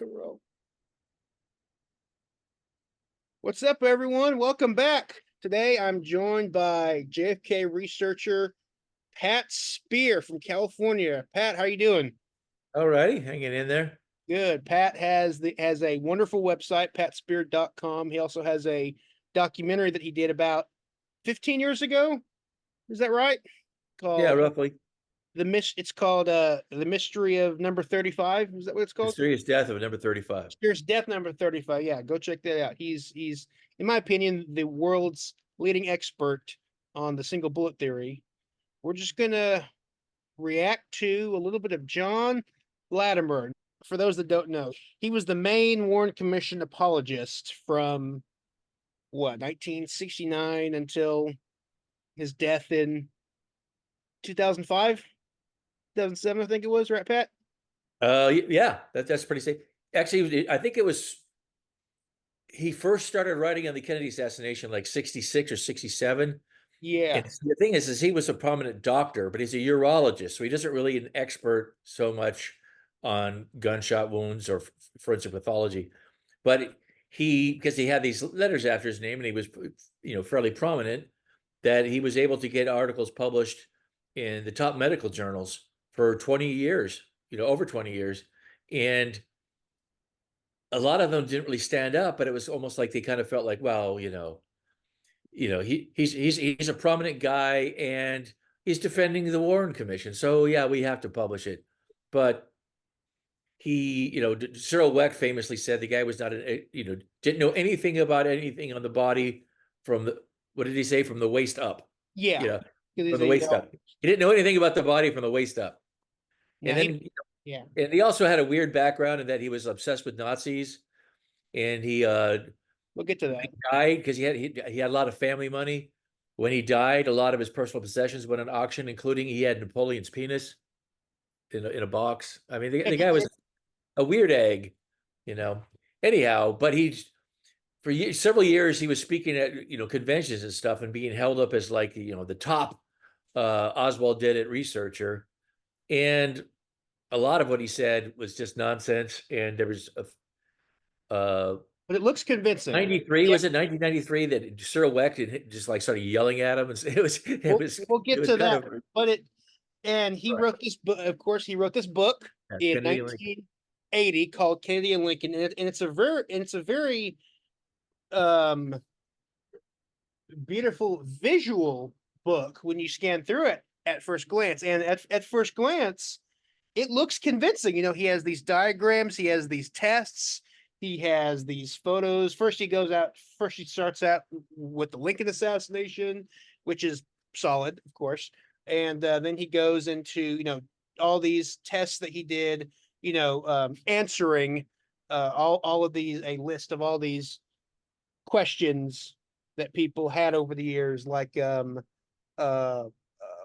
and roll. What's up, everyone? Welcome back. Today, I'm joined by JFK researcher Pat Speer from California. Pat, how you doing? All righty, hanging in there. Good. Pat has a wonderful website, patspeer.com. He also has a documentary that he did about 15 years ago. Is that right? Yeah, Called roughly. it's called The Mystery of Number 35. Is that what it's called? Mysterious Death of Number 35. Spear's Death Number 35. Yeah, go check that out. He's in my opinion the world's leading expert on the single bullet theory. We're just gonna react to a little bit of John Latimer. For those that don't know, he was the main Warren Commission apologist from what 1969 until his death in 2005, 2007, I think it was, right, Pat? Yeah, that's pretty safe. Actually, I think it was he first started writing on the Kennedy assassination like 66 or 67. Yeah. And the thing is he was a prominent doctor, but he's a urologist, so he doesn't really an expert so much on gunshot wounds or forensic pathology. But because he had these letters after his name and he was, fairly prominent, that he was able to get articles published in the top medical journals for 20 years, over 20 years. And a lot of them didn't really stand up, but it was almost like they kind of felt like, well, he's a prominent guy and he's defending the Warren Commission. So yeah, we have to publish it. But he, Cyril Wecht famously said the guy was not, didn't know anything about anything on the body from what did he say? From the waist up. Yeah. From the waist up. He didn't know anything about the body from the waist up. And then, yeah. And he also had a weird background in that he was obsessed with Nazis, and we'll get to that. He died because he had a lot of family money. When he died, a lot of his personal possessions went on auction, including he had Napoleon's penis in a box. I mean, the guy was a weird egg, Anyhow, but for several years he was speaking at conventions and stuff and being held up as like the top Oswald did it researcher, and a lot of what he said was just nonsense. And there was but it looks convincing. 93, yeah. Was it 1993 that Cyril Wecht just like started yelling at him? And we'll get to that. And he wrote this book. Of course, he wrote this book in 1980 called Kennedy and Lincoln, and it's a very beautiful visual book when you scan through it at first glance. And at first glance, it looks convincing. He has these diagrams, he has these tests, he has these photos. First he starts out with the Lincoln assassination, which is solid, of course. And then he goes into, all these tests that he did, answering all of these, a list of all these questions that people had over the years, like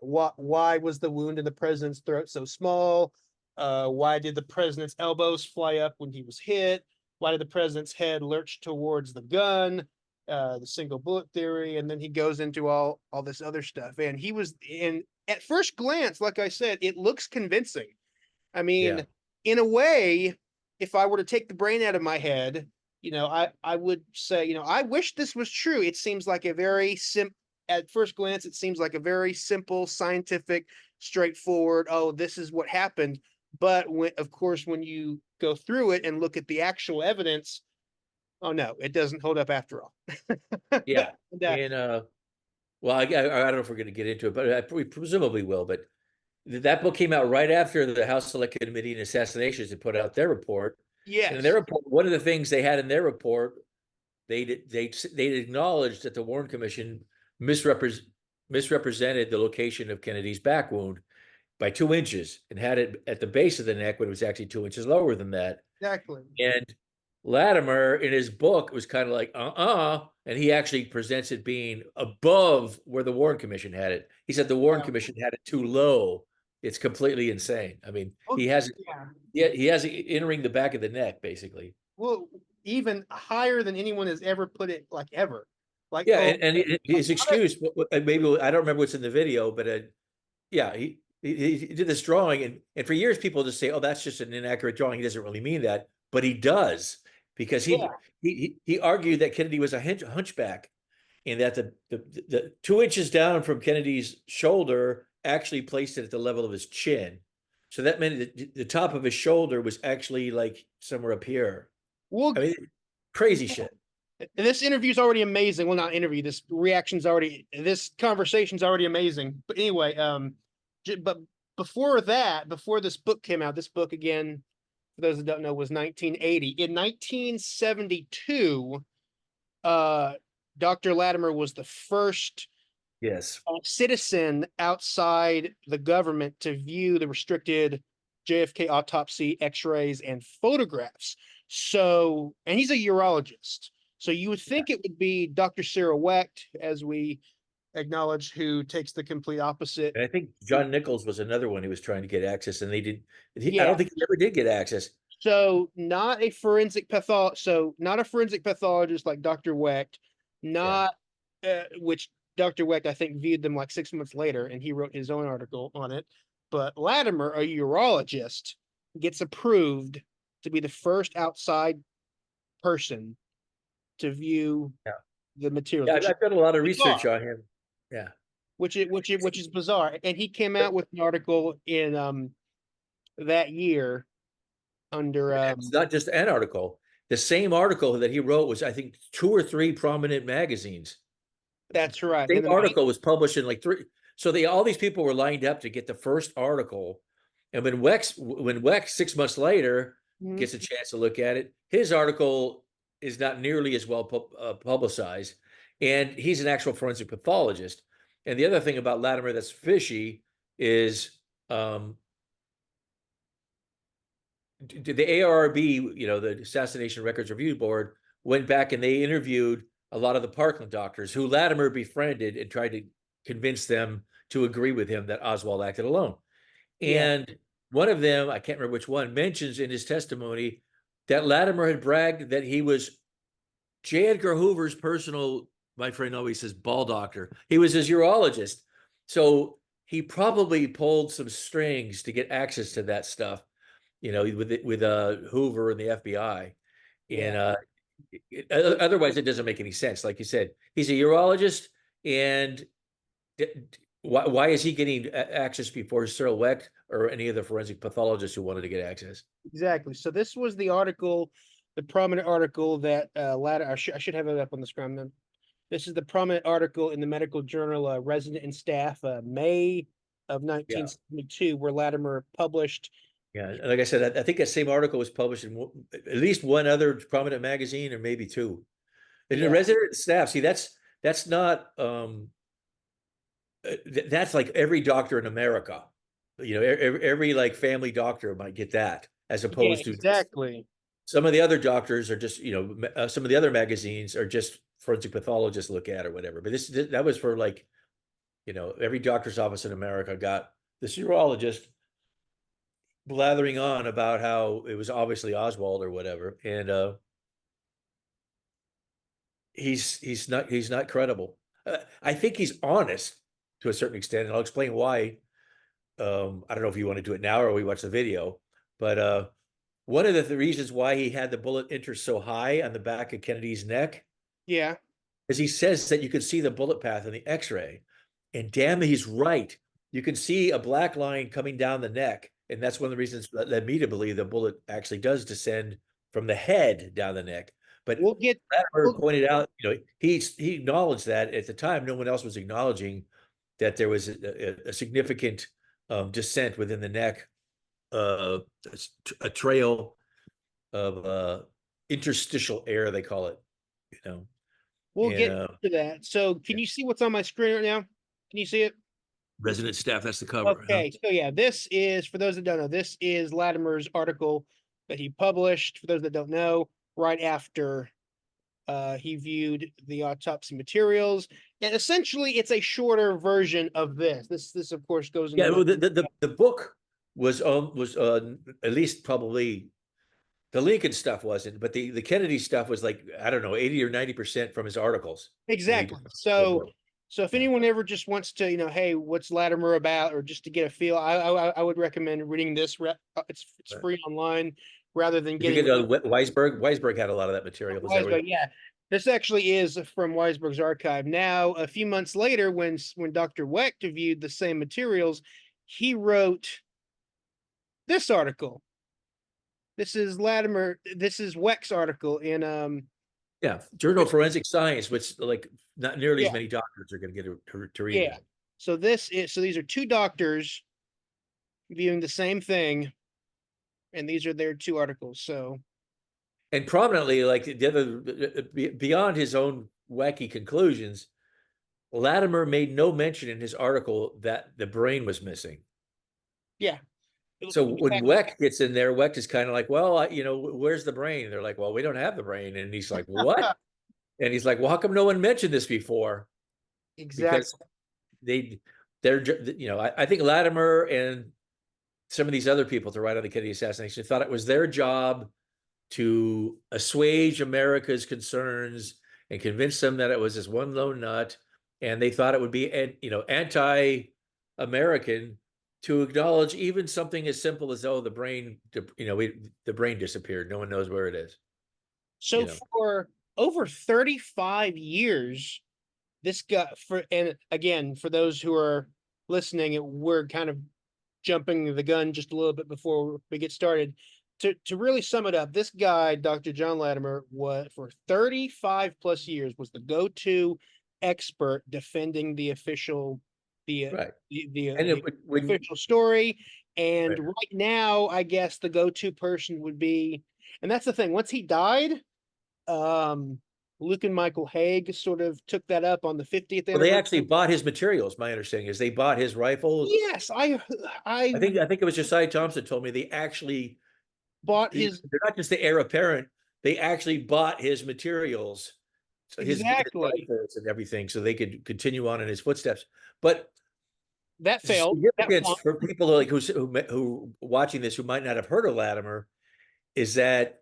why was the wound in the president's throat so small? Why did the president's elbows fly up when he was hit? Why did the president's head lurch towards the gun? The single bullet theory. And then he goes into all this other stuff. And at first glance, like I said, it looks convincing. I mean, in a way, if I were to take the brain out of my head, I would say, I wish this was true. It seems like at first glance, it seems like a very simple, scientific, straightforward, oh, this is what happened. But when you go through it and look at the actual evidence, oh no, it doesn't hold up after all. Yeah. And well, I don't know if we're going to get into it, but we presumably will. But that book came out right after the House Select Committee on Assassinations had put out their report. Yes. And in their report, one of the things they had in their report, they acknowledged that the Warren Commission misrepresented the location of Kennedy's back wound by 2 inches and had it at the base of the neck when it was actually 2 inches lower than that. Exactly. And Latimer in his book was kind of like, and he actually presents it being above where the Warren Commission had it. He said the Warren Commission had it too low. It's completely insane. I mean, he has it entering the back of the neck, basically. Well, even higher than anyone has ever put it, like ever. Like and his excuse, maybe I don't remember what's in the video, but he did this drawing, and for years people just say, oh, that's just an inaccurate drawing. He doesn't really mean that. but he does because Yeah. he argued that Kennedy was a hunchback, and that the 2 inches down from Kennedy's shoulder actually placed it at the level of his chin. So that meant that the top of his shoulder was actually like somewhere up here. Well, I mean, crazy shit. this interview's already amazing. Well, not interview. This reaction's already. This conversation's already amazing. But anyway, but before that, before this book came out, this book again, for those that don't know, was 1980. In 1972, Dr. Latimer was the first Yes. citizen outside the government to view the restricted JFK autopsy, X-rays, and photographs. So, and he's a urologist. So you would think it would be Dr. Sarah Wecht, as we acknowledge, who takes the complete opposite. And I think John Nichols was another one who was trying to get access, and they did. I Yeah. don't think he ever did get access. So not a forensic so not a forensic pathologist like Dr. Wecht, not which Dr. Wecht, I think, viewed them like 6 months later, and he wrote his own article on it. But Latimer, a urologist, gets approved to be the first outside person to view the materials. Yeah, which I've done a lot of research bizarre. on him. Yeah. Which is bizarre. And he came out with an article in that year under It's not just an article. The same article that he wrote was, I think, 2 or 3 prominent magazines. that's right. The And same article was published in like 3. So all these people were lined up to get the first article. And when Wex 6 months later Mhm. gets a chance to look at it, his article is not nearly as well publicized. And he's an actual forensic pathologist. And the other thing about Latimer that's fishy is the ARB, the Assassination Records Review Board, went back and they interviewed a lot of the Parkland doctors who Latimer befriended and tried to convince them to agree with him that Oswald acted alone. And one of them, I can't remember which one, mentions in his testimony that Latimer had bragged that he was J. Edgar Hoover's personal, my friend always says, ball doctor. He was his urologist. So he probably pulled some strings to get access to that stuff, with Hoover and the FBI. And otherwise, it doesn't make any sense. Like you said, he's a urologist, and why is he getting access before Cyril Wecht or any of the forensic pathologists who wanted to get access? Exactly. So this was the article, the prominent article that I should have it up on the screen. This is the prominent article in the medical journal Resident and Staff, May of 1972, where Latimer published. Yeah, like I said, I think that same article was published in at least one other prominent magazine, or maybe 2. And the Resident and Staff, see, that's not that's like every doctor in America. Every like family doctor might get that, as opposed to exactly. Some of the other doctors are just, some of the other magazines are just forensic pathologists look at or whatever. But that was for like, every doctor's office in America got this urologist blathering on about how it was obviously Oswald or whatever. And he's not credible. I think he's honest to a certain extent, and I'll explain why. I don't know if you want to do it now or we watch the video, but one of the reasons why he had the bullet enter so high on the back of Kennedy's neck, is he says that you could see the bullet path in the X-ray, and damn, he's right. You can see a black line coming down the neck, and that's one of the reasons that led me to believe the bullet actually does descend from the head down the neck. But Latimer pointed out, he acknowledged that at the time, no one else was acknowledging that there was a significant descent within the neck, a trail of interstitial air, they call it. We'll get to that. So, can you see what's on my screen right now? Can you see it? Resident Staff, that's the cover. Okay, so this is, for those that don't know, this is Latimer's article that he published, for those that don't know, right after he viewed the autopsy materials. And essentially, it's a shorter version of this. This of course goes into the book was at least probably the Lincoln stuff wasn't, but the Kennedy stuff was like, I don't know, 80 or 90% from his articles. Exactly. So if anyone ever just wants to, hey, what's Latimer about, or just to get a feel, I would recommend reading this. It's free online. rather than Did you getting get Weisberg? Weisberg had a lot of that material. Is that what? Weisberg. Yeah, this actually is from Weisberg's archive. Now, a few months later, when Dr. Wecht reviewed the same materials, he wrote this article. This is Latimer. This is Wecht's article in Yeah, Journal of Forensic Science, which like not nearly as yeah, many doctors are going to get to read yeah. it. So these are two doctors viewing the same thing, and these are their two articles. So And prominently, like the other, beyond his own wacky conclusions, Latimer made no mention in his article that the brain was missing. yeah, So when Wecht gets in there, Wecht is kind of like, well, where's the brain? They're like, well, we don't have the brain. And he's like, what? And he's like, well, how come no one mentioned this before? Because exactly. I think Latimer and some of these other people to write on the Kennedy assassination thought it was their job to assuage America's concerns and convince them that it was this one lone nut, and they thought it would be, anti-American to acknowledge even something as simple as, oh, the brain, the brain disappeared. No one knows where it is. So for over 35 years, this guy and again, for those who are listening, we're kind of jumping the gun just a little bit before we get started. To really sum it up, this guy, Dr. John Latimer, was for 35 plus years was the go-to expert defending the official Right. the official story. And right now, I guess the go-to person would be, and that's the thing, once he died, Luke and Michael Haig sort of took that up on the 50th Well, they anniversary. actually bought his materials. My understanding is they bought his rifle. Yes, I think it was Josiah Thompson told me they actually bought his they're not just the heir apparent, they actually bought his materials, so his exactly rifles and everything, so they could continue on in his footsteps. But that the failed. That significance for people like who watching this who might not have heard of Latimer is that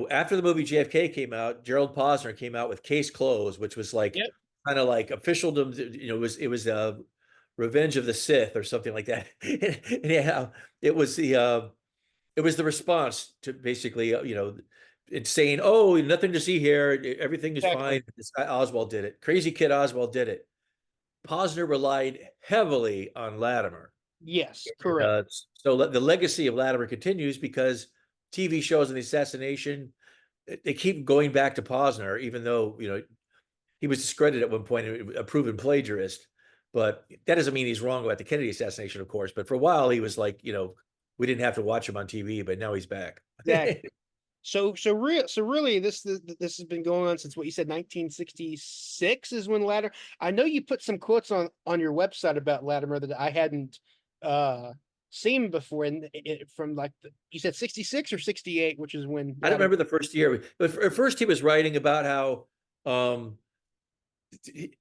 after the movie JFK came out, Gerald Posner came out with Case Closed, which was like Yep. kind of like officialdom. It was Revenge of the Sith or something like that. Yeah, it was the response to basically it's saying, oh, nothing to see here, everything is Exactly. fine. This guy Oswald did it. Crazy kid Oswald did it. Posner relied heavily on Latimer. Yes, And, correct. so the legacy of Latimer continues because TV shows on the assassination, they keep going back to Posner, even though he was discredited at one point, a proven plagiarist. But that doesn't mean he's wrong about the Kennedy assassination, of course. But for a while, he was like, we didn't have to watch him on TV, but now he's back. Exactly. So really, this has been going on since what you said, 1966 is when Latimer. I know you put some quotes on your website about Latimer that I hadn't seen before, and from like you said 66 or 68, which is when I don't Latimer. remember the first year, but at first he was writing about how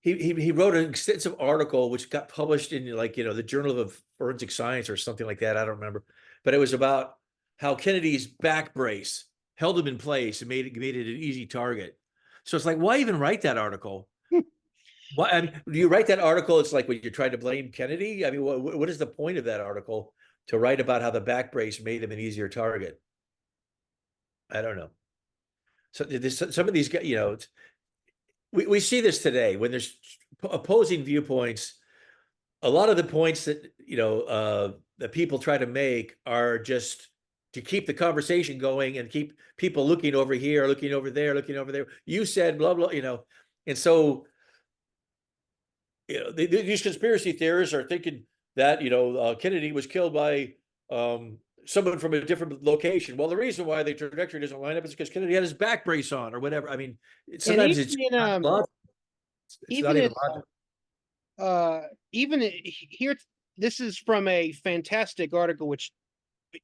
he wrote an extensive article which got published in the Journal of Forensic Science or something like that. I don't remember, but it was about how Kennedy's back brace held him in place and made it an easy target. So it's like, why even write that article? Why? I mean, do you write that article? It's like when you're trying to blame Kennedy. I mean, what is the point of that article to write about how the back brace made him an easier target? I don't know. So there's some of these guys, we see this today when there's opposing viewpoints. A lot of the points that that people try to make are just to keep the conversation going and keep people looking over here, looking over there, looking over there. You said blah blah, and so these conspiracy theorists are thinking that Kennedy was killed by someone from a different location. Well, the reason why the trajectory doesn't line up is because Kennedy had his back brace on or whatever. I mean, And sometimes it's not logical. It's not even even in logical. here, this is from a fantastic article, which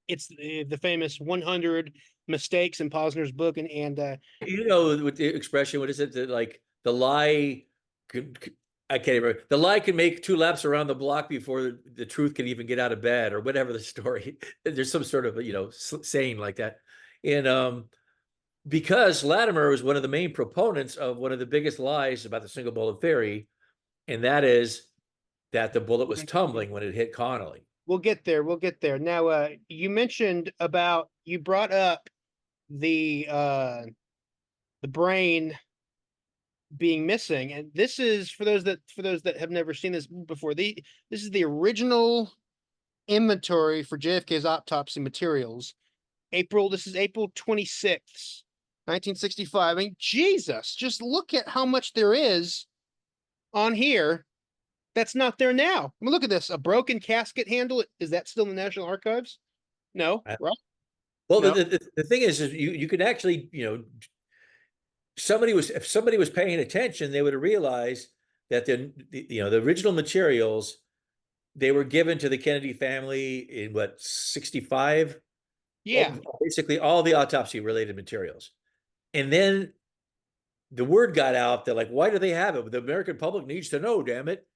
it's the famous 100 mistakes in Posner's book, and With the expression, what is it? Like the lie I can't remember. The lie can make 2 laps around the block before the truth can even get out of bed, or whatever the story. There's some sort of saying like that. And because Latimer was one of the main proponents of one of the biggest lies about the single bullet theory, and that is that the bullet was tumbling when it hit Connolly. we'll get there. We'll get there. Now, you mentioned about you brought up the brain being missing, and this is for those that have never seen this before. This is the original inventory for JFK's autopsy materials. This is April 26th, 1965. I mean, Jesus, just look at how much there is on here that's not there now. I mean, look at this. A broken casket handle. Is that still in the National Archives? No, right? Well, No. the thing is you could actually, if somebody was paying attention, they would have realized that the original materials, they were given to the Kennedy family in what, 65? Yeah. Basically all the autopsy related materials. And then the word got out that, like, why do they have it? The American public needs to know, damn it.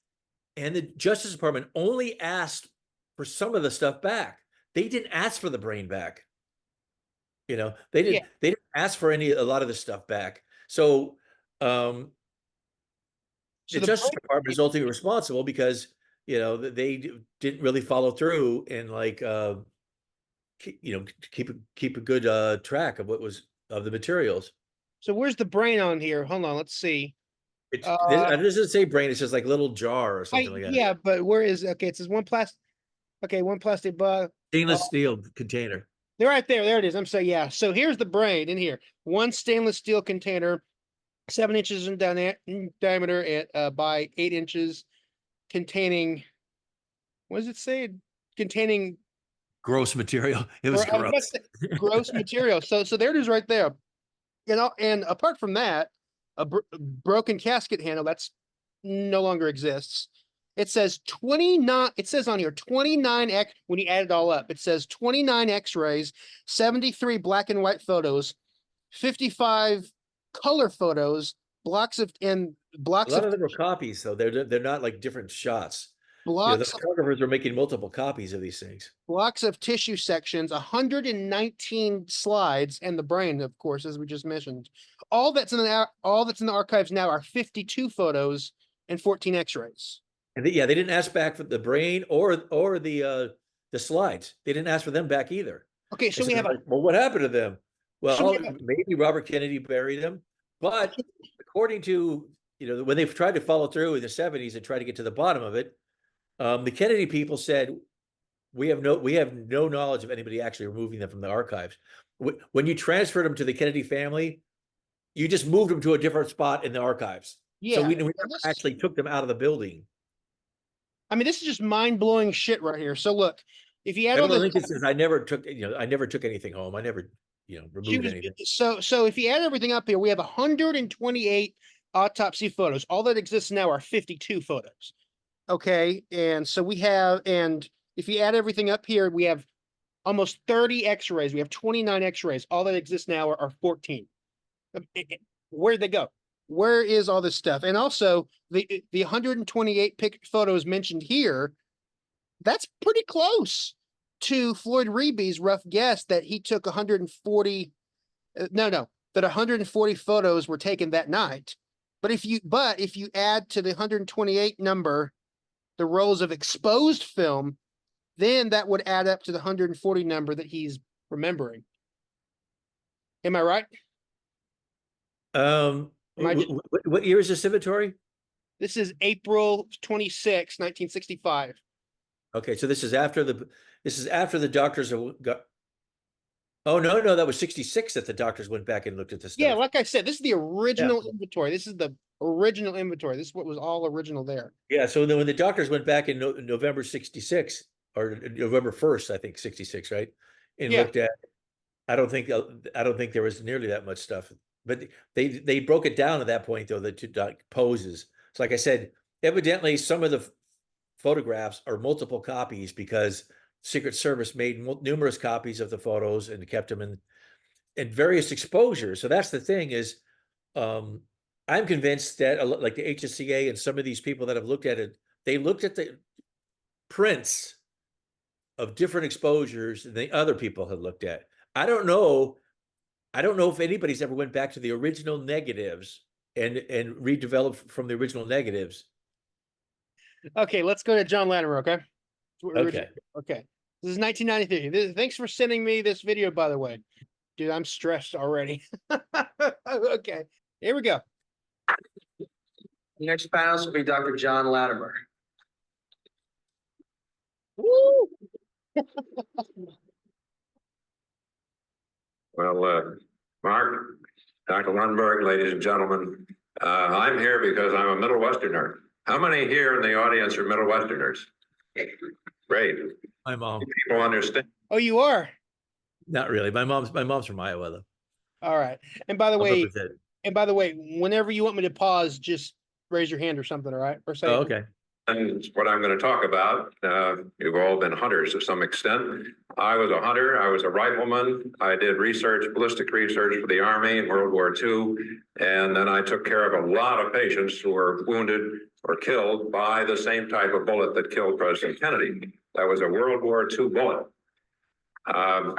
And the Justice Department only asked for some of the stuff back. They didn't ask for the brain back. They didn't ask for a lot of the stuff back. So the Justice Department is ultimately responsible because they didn't really follow through and keep a good track of what was of the materials. So where's the brain on here? Hold on, let's see. It doesn't say brain. It's just like little jar or something like that. Yeah, but where is okay? It says one plastic. Okay, one plastic bug. Stainless steel container. They're right there. There it is. I'm sorry. Yeah. So here's the brain in here. One stainless steel container, 7 inches in diameter by 8 inches, containing. What does it say? Containing gross material. It was gross. Gross material. So there it is right there. And apart from that, a broken casket handle that's no longer exists. It says 29. It says on here 29 when you add it all up. It says 29 X-rays, 73 black and white photos, 55 color photos, blocks of. A lot of them were copies, though. They're not like different shots. The photographers are making multiple copies of these things. Blocks of tissue sections, 119 slides, and the brain, of course, as we just mentioned. All that's in the archives now are 52 photos and 14 X-rays. And they didn't ask back for the brain or the slides. They didn't ask for them back either. Okay, so we have well, what happened to them? Well, maybe Robert Kennedy buried them, but according to when they've tried to follow through in the 70s and try to get to the bottom of it, the Kennedy people said we have no knowledge of anybody actually removing them from the archives. When you transferred them to the Kennedy family, you just moved them to a different spot in the archives. Yeah, so we never actually took them out of the building. I mean, this is just mind-blowing shit right here. So look, if you add all the I never took anything home. I never removed anything. So if you add everything up here, we have 128 autopsy photos. All that exists now are 52 photos. Okay, and so and if you add everything up here, we have almost 30 X-rays. We have 29 X-rays. All that exists now are 14. Where'd they go? Where is all this stuff? And also the 128 photos mentioned here, that's pretty close to Floyd Reeby's rough guess that he took 140. That 140 photos were taken that night. But if you add to the 128 number the rolls of exposed film, then that would add up to the 140 number that he's remembering. Am I right? What year is this inventory? This is April 26, 1965. Okay, so this is after the doctors got. Oh no, that was 66 that the doctors went back and looked at the stuff. Yeah, like I said, this is the original inventory. This is the original inventory. This is what was all original there. Yeah, so then when the doctors went back in November 66 or November 1st, I think 66, right? And looked at, I don't think there was nearly that much stuff. But they broke it down at that point, though, the two poses. So like I said, evidently some of the photographs are multiple copies because Secret Service made numerous copies of the photos and kept them in various exposures. So that's the thing is, I'm convinced that like the HSCA and some of these people that have looked at it, they looked at the prints of different exposures than the other people had looked at. I don't know if anybody's ever went back to the original negatives and redeveloped from the original negatives. Okay, let's go to John Latimer, okay? Okay. Okay. This is 1993. Thanks for sending me this video, by the way. Dude, I'm stressed already. Okay, here we go. Next panelist will be Dr. John Latimer. Woo! Well, Mark, Dr. Lundberg, ladies and gentlemen, I'm here because I'm a Middle Westerner. How many here in the audience are Middle Westerners? Great. My mom. People understand. Oh, you are? Not really. My mom's from Iowa though. All right. And by the I'll way, represent. whenever you want me to pause, just raise your hand or something, all right? Or say, Oh, okay. And what I'm going to talk about, you've all been hunters to some extent. I was a hunter. I was a rifleman. I did research, ballistic research for the Army in World War II. And then I took care of a lot of patients who were wounded or killed by the same type of bullet that killed President Kennedy. That was a World War II bullet. I'm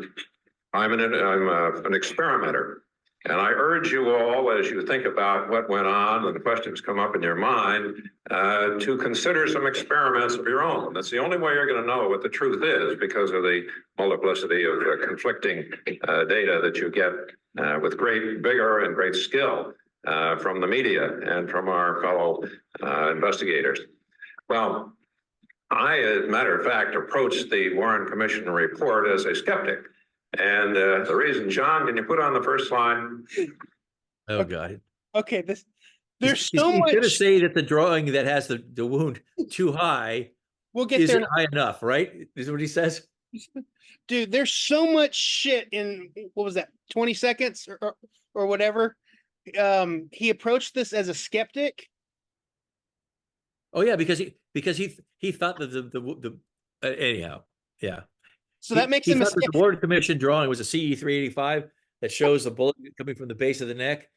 an experimenter. And I urge you all, as you think about what went on and the questions come up in your mind, to consider some experiments of your own. That's the only way you're going to know what the truth is, because of the multiplicity of conflicting data that you get with great vigor and great skill from the media and from our fellow investigators. Well, I, as a matter of fact, approached the Warren Commission report as a skeptic. And the reason, John, can you put on the first slide? Oh God. okay, there's He's so much. gonna say that the drawing that has the wound too high We'll get isn't there. high enough, right? Is what he says. Dude, there's so much shit in, what was that, 20 seconds or whatever. He approached this as a skeptic. Oh yeah, because he thought that the anyhow, yeah. So that makes him a thought that skeptic. the Warren Commission drawing was a CE 385 that shows the bullet coming from the base of the neck.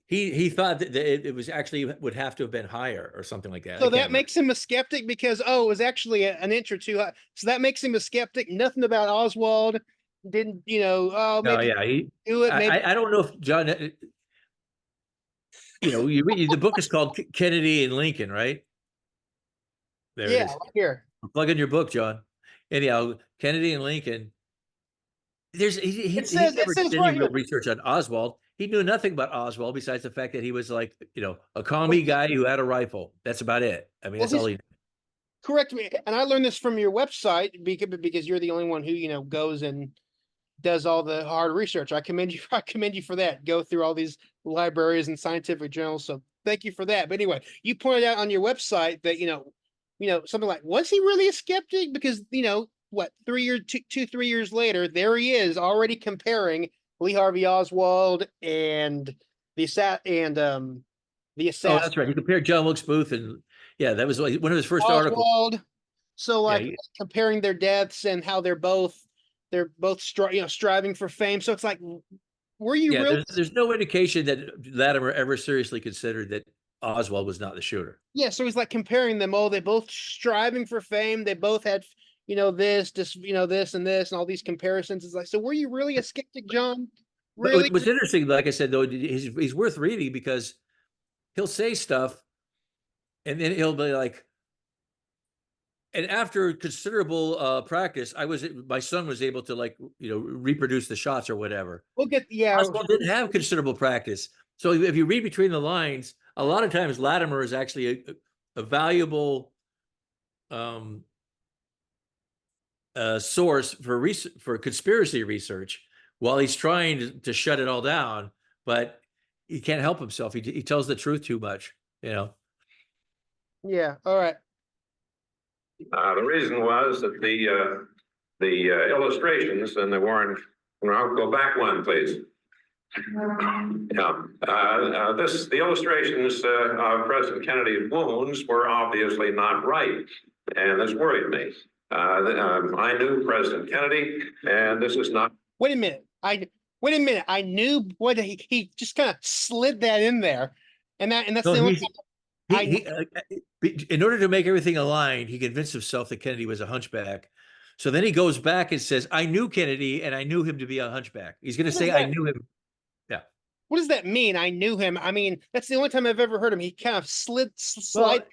He thought that it was actually would have to have been higher or something like that. So that makes him a skeptic because, oh, it was actually an inch or two high. So that makes him a skeptic. Nothing about Oswald. Didn't, oh, No, maybe yeah, do it. Maybe. I don't know if John, you read the book is called Kennedy and Lincoln, right? There Yeah, it is. right here. Plug in your book, John. Anyhow, Kennedy and Lincoln. He It says did right any real here. research on Oswald. He knew nothing about Oswald besides the fact that he was like, a commie guy who had a rifle. That's about it. I mean, Well, that's all he knew. Correct me. And I learned this from your website because you're the only one who, goes and does all the hard research. I commend you. I commend you for that. Go through all these libraries and scientific journals. So thank you for that. But anyway, you pointed out on your website that, something like, was he really a skeptic? Because, what, 3 years later, there he is already comparing Lee Harvey Oswald and the assassin. Oh, that's right. He compared John Wilkes Booth and that was one of his first articles. Oswald. So comparing their deaths and how they're both striving for fame. So it's like, were you really? There's no indication that Latimer ever seriously considered that Oswald was not the shooter. Yeah, so he's like comparing them. Oh, they both striving for fame. They both had, this and this and all these comparisons. It's like, so were you really a skeptic, John? Really? What's interesting, like I said, though, he's worth reading because he'll say stuff and then he'll be like, and after considerable practice, my son was able to reproduce the shots or whatever. Oswald didn't have considerable practice. So if you read between the lines, a lot of times Latimer is actually a valuable source for conspiracy research while he's trying to shut it all down, but he can't help himself. He tells the truth too much, Yeah. All right. The reason was that the illustrations in the Warren. I'll go back one, please. Yeah, the illustrations of President Kennedy's wounds were obviously not right, and this worried me. I knew President Kennedy, and this is not. Wait a minute. I knew what he just kind of slid that in there, and that's the only in order to make everything aligned, he convinced himself that Kennedy was a hunchback. So then he goes back and says, "I knew Kennedy, and I knew him to be a hunchback." He's going to say, "I knew him." Yeah. What does that mean? I knew him. I mean, that's the only time I've ever heard him. He kind of slid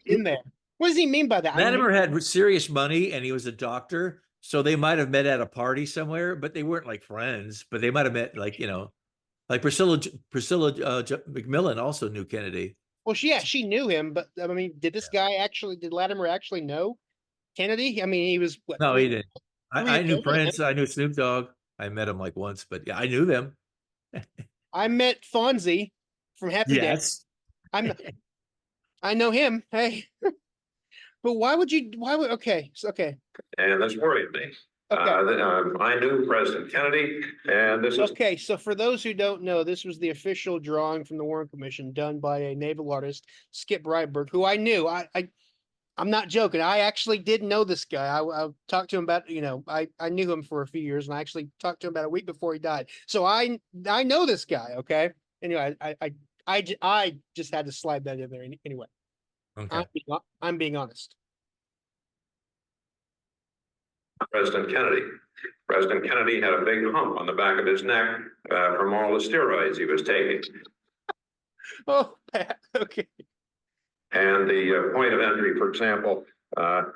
in there. What does he mean by that? Latimer had serious money, and he was a doctor, So they might have met at a party somewhere, but they weren't like friends. But they might have met like like Priscilla McMillan also knew Kennedy. Well, she knew him, but I mean, did Latimer actually know Kennedy? I mean, he was what, No, he didn't. three I years knew older than him. Prince. I knew Snoop Dogg. I met him like once, but yeah, I knew them. I met Fonzie from Happy Days. Yes. I know him. Hey, but why would? Okay, okay, And this worried me. okay. I knew President Kennedy, and this is Okay, so for those who don't know, this was the official drawing from the Warren Commission done by a naval artist, Skip Ryberg, who I knew. I'm not joking. I actually did know this guy. I talked to him about, I knew him for a few years, and I actually talked to him about a week before he died. So I know this guy. Okay. Anyway, I just had to slide that in there anyway. Okay. I'm being honest. President Kennedy. President Kennedy had a big hump on the back of his neck from all the steroids he was taking. Oh, Pat. Okay. And the point of entry, for example, of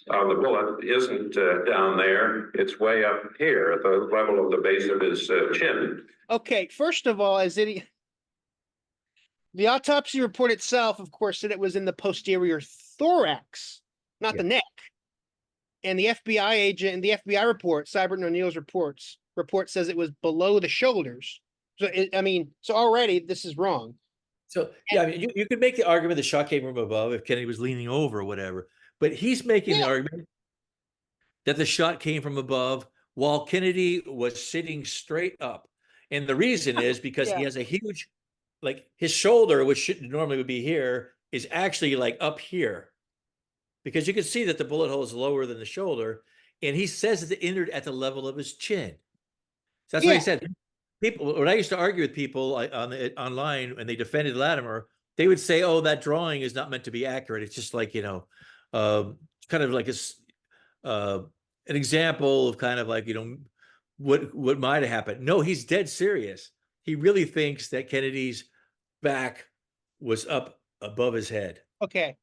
the bullet isn't down there. It's way up here at the level of the base of his chin. Okay. First of all, the autopsy report itself, of course, said it was in the posterior thorax, not the neck. And the FBI agent and the FBI report, Cybert and O'Neill's report says it was below the shoulders. So so already this is wrong. So yeah, I mean, you could make the argument the shot came from above if Kennedy was leaning over or whatever, but he's making the argument that the shot came from above while Kennedy was sitting straight up. And the reason is because he has a huge, like his shoulder, which should normally would be here, is actually like up here. Because you can see that the bullet hole is lower than the shoulder, and he says that it entered at the level of his chin. So that's what he said. People, when I used to argue with people online when they defended Latimer, they would say, "Oh, that drawing is not meant to be accurate. It's just like kind of like an example of kind of like what might have happened." No, he's dead serious. He really thinks that Kennedy's back was up above his head. Okay.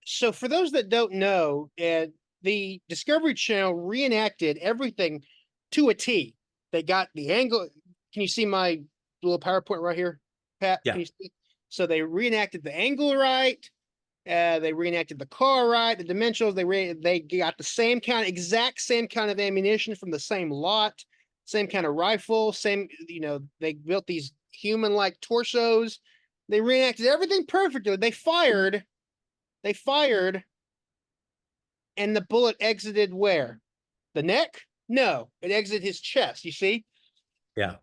So for those that don't know, the Discovery Channel reenacted everything to a T. They got the angle. Can you see my little PowerPoint right here, Pat? Yeah. Can you see? So they reenacted the angle right. They reenacted the car right, the dimensionals. They got the exact same kind of ammunition from the same lot, same kind of rifle, same. They built these human-like torsos. They reenacted everything perfectly. They fired, and the bullet exited where? The neck? No, it exited his chest. You see? Yeah.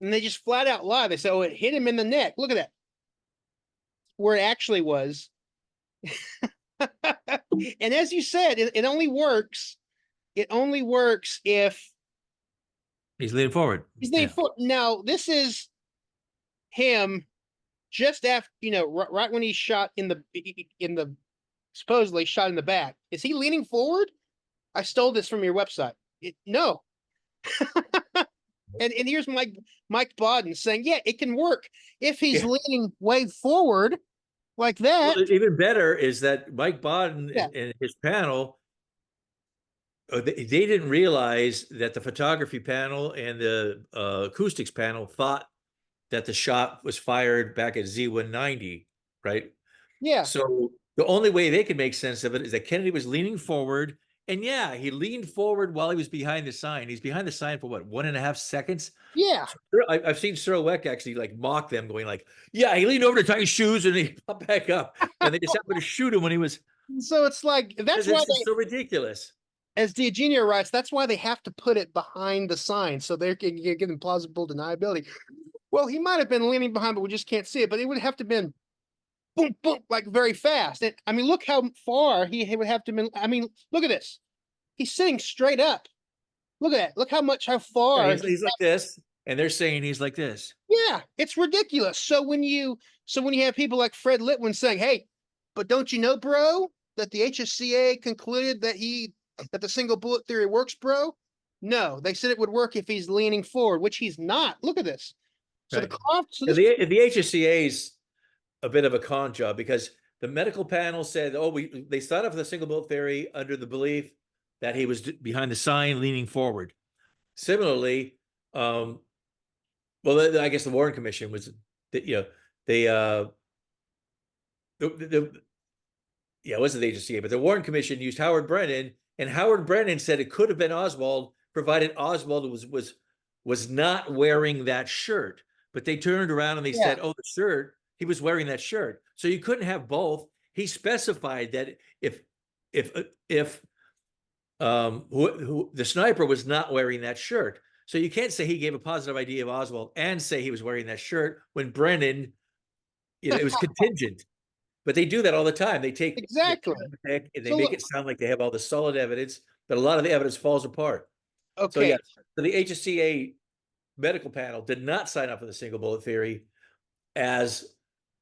And they just flat out lie. They say, "Oh, it hit him in the neck." Look at that. Where it actually was. And as you said, it only works. It only works if he's leaning forward. He's leaning forward. Now, this is him just after, right when he shot in the supposedly shot in the back. Is he leaning forward? I stole this from your website. No. And here's Mike Bodden saying, yeah, it can work if he's leaning way forward like that. Well, even better is that Mike Bodden and his panel, they didn't realize that the photography panel and the acoustics panel thought that the shot was fired back at Z190, right? Yeah. So the only way they could make sense of it is that Kennedy was leaning forward. And yeah, he leaned forward while he was behind the sign. He's behind the sign for what, 1.5 seconds? Yeah. I've seen Cyril Weck actually like mock them, going like, yeah, he leaned over to tie his shoes and he popped back up. And they just happened to shoot him when he was. So it's like, that's why it's so ridiculous. As Diogenio writes, that's why they have to put it behind the sign so they can give them plausible deniability. Well, he might have been leaning behind, but we just can't see it. But it would have to been boom, boom, like very fast. And I mean, look how far he would have to been. I mean, look at this. He's sitting straight up. Look at that. Look how far. Yeah, he's like this, and they're saying he's like this. Yeah, it's ridiculous. So when you have people like Fred Litwin saying, "Hey, but don't you know, bro, that the HSCA concluded that the single bullet theory works, bro?" No, they said it would work if he's leaning forward, which he's not. Look at this. So right. the the HSCA is a bit of a con job because the medical panel said, "Oh, they started off with the single bullet theory under the belief that he was behind the sign leaning forward. Similarly, well, I guess the Warren Commission was, you know, they, yeah, it wasn't the HCA, but the Warren Commission used Howard Brennan, and Howard Brennan said it could have been Oswald, provided Oswald was not wearing that shirt. But they turned around and they said, oh, the shirt, he was wearing that shirt. So you couldn't have both. He specified that if the sniper was not wearing that shirt. So you can't say he gave a positive idea of Oswald and say he was wearing that shirt when Brennan, you know, it was contingent. But they do that all the time. They take Exactly. and they make it sound like they have all the solid evidence, but a lot of the evidence falls apart. Okay. So yeah, so the HSCA medical panel did not sign up for the single bullet theory as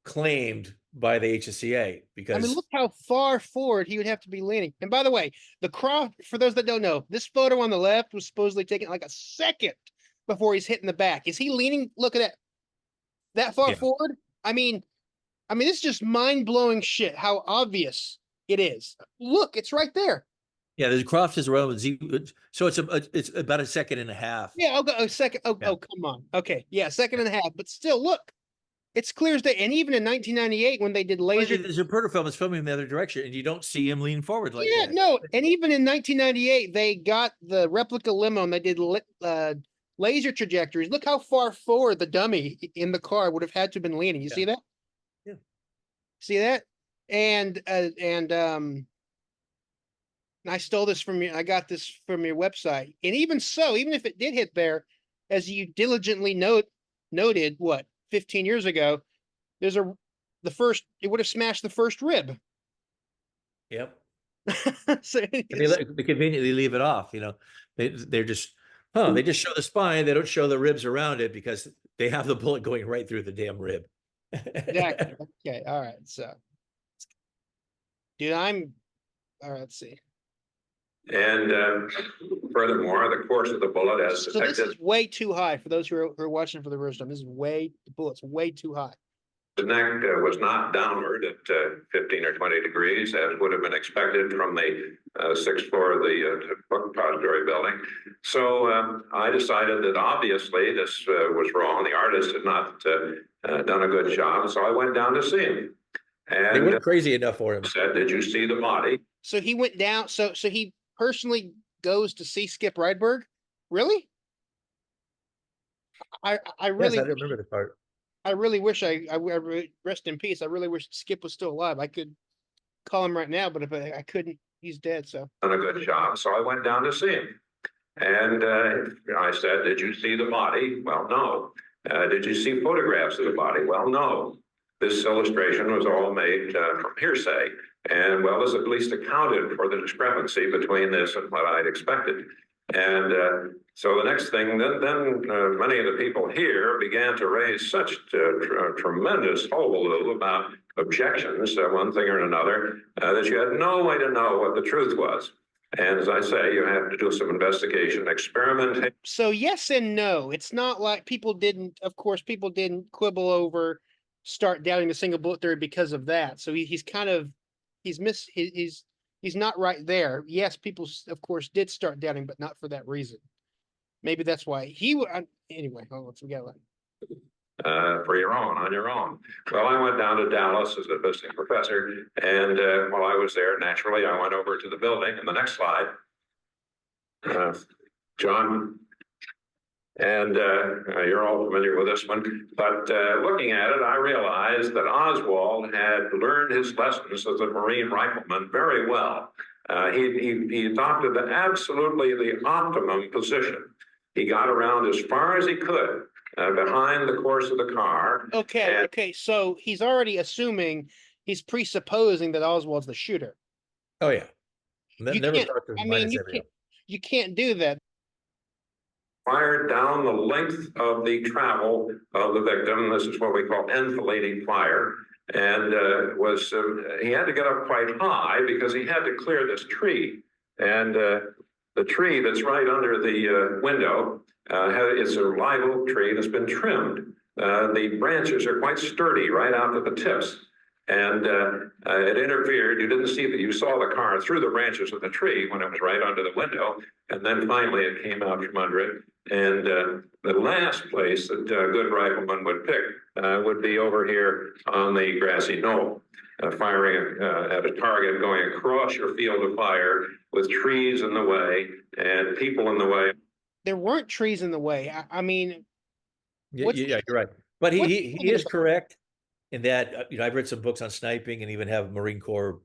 claimed by the HSCA, because I mean, look how far forward he would have to be leaning. And by the way, the cross, for those that don't know, this photo on the left was supposedly taken like a second before he's hitting the back. Is he leaning? Look at that far forward. I mean, this is just mind-blowing shit, how obvious it is. Look, it's right there. yeah, the Croft is around Z, so it's about a second and a half. Yeah, I'll go a second. Oh, Yeah. oh, come on. Okay, yeah, second and a half. But still, look, it's clear as day. And even in 1998, when they did laser, The Zapruder film is filming in the other direction, and you don't see him lean forward like yeah, that. no. And even in 1998, they got the replica limo and they did laser trajectories. Look how far forward the dummy in the car would have had to have been leaning. You see that? Yeah. See that? And I stole this from you. I got this from your website. And even so, even if it did hit there, as you diligently noted, what, 15 years ago, it would have smashed the first rib. Yep. So They conveniently leave it off, you know. They're just, they just show the spine, they don't show the ribs around it because they have the bullet going right through the damn rib. exactly. Okay, all right. So dude, all right, let's see. And furthermore, the course of the bullet as So this detected. is way too high for those who are watching for the first time. This is the bullet's way too high. The neck was not downward at 15 or 20 degrees, as would have been expected from the sixth floor of the repository building. So I decided that obviously this was wrong. The artist had not done a good job. So I went down to see him. And They weren't crazy enough for him. said, "Did you see the body?" So he went down. So he personally goes to see Skip Rydberg. Really? I really, Yes, I remember the part. I really wish I rest in peace. I really wish Skip was still alive. I could call him right now, but if I couldn't, he's dead. So Done a good job. So I went down to see him. And I said, "Did you see the body?" "Well, no." "Did you see photographs of the body?" "Well, no." This illustration was all made from hearsay, and well, this at least accounted for the discrepancy between this and what I'd expected. And so the next thing, then many of the people here began to raise such tremendous hullabaloo about objections, one thing or another, that you had no way to know what the truth was. And as I say, you have to do some investigation, experiment. So yes and no. It's not like people didn't quibble over start doubting the single bullet theory because of that. So he's not right there. Yes, people of course did start doubting, but not for that reason. Maybe that's why anyway, let's forget that. For your own, on your own. Well, I went down to Dallas as a visiting professor, and while I was there, naturally, I went over to the building. And the next slide, John, and you're all familiar with this one, but looking at it, I realized that Oswald had learned his lessons as a Marine rifleman very well. He adopted absolutely the optimum position. He got around as far as he could behind the course of the car. Okay. So he's already he's presupposing that Oswald's the shooter. Oh yeah. You can't do that. Fired down the length of the travel of the victim. This is what we call enfilading fire. And he had to get up quite high because he had to clear this tree. And the tree that's right under the window is a live oak tree that's been trimmed. The branches are quite sturdy right out to the tips. and it interfered. You didn't see that. You saw the car through the branches of the tree when it was right under the window, and then finally it came out from under it. And the last place that a good rifleman would pick would be over here on the grassy knoll, firing at a target going across your field of fire with trees in the way and people in the way. There weren't trees in the way. I mean, Yeah, what's yeah, you're right. But what's he thinking is about- correct in that, I've read some books on sniping and even have Marine Corps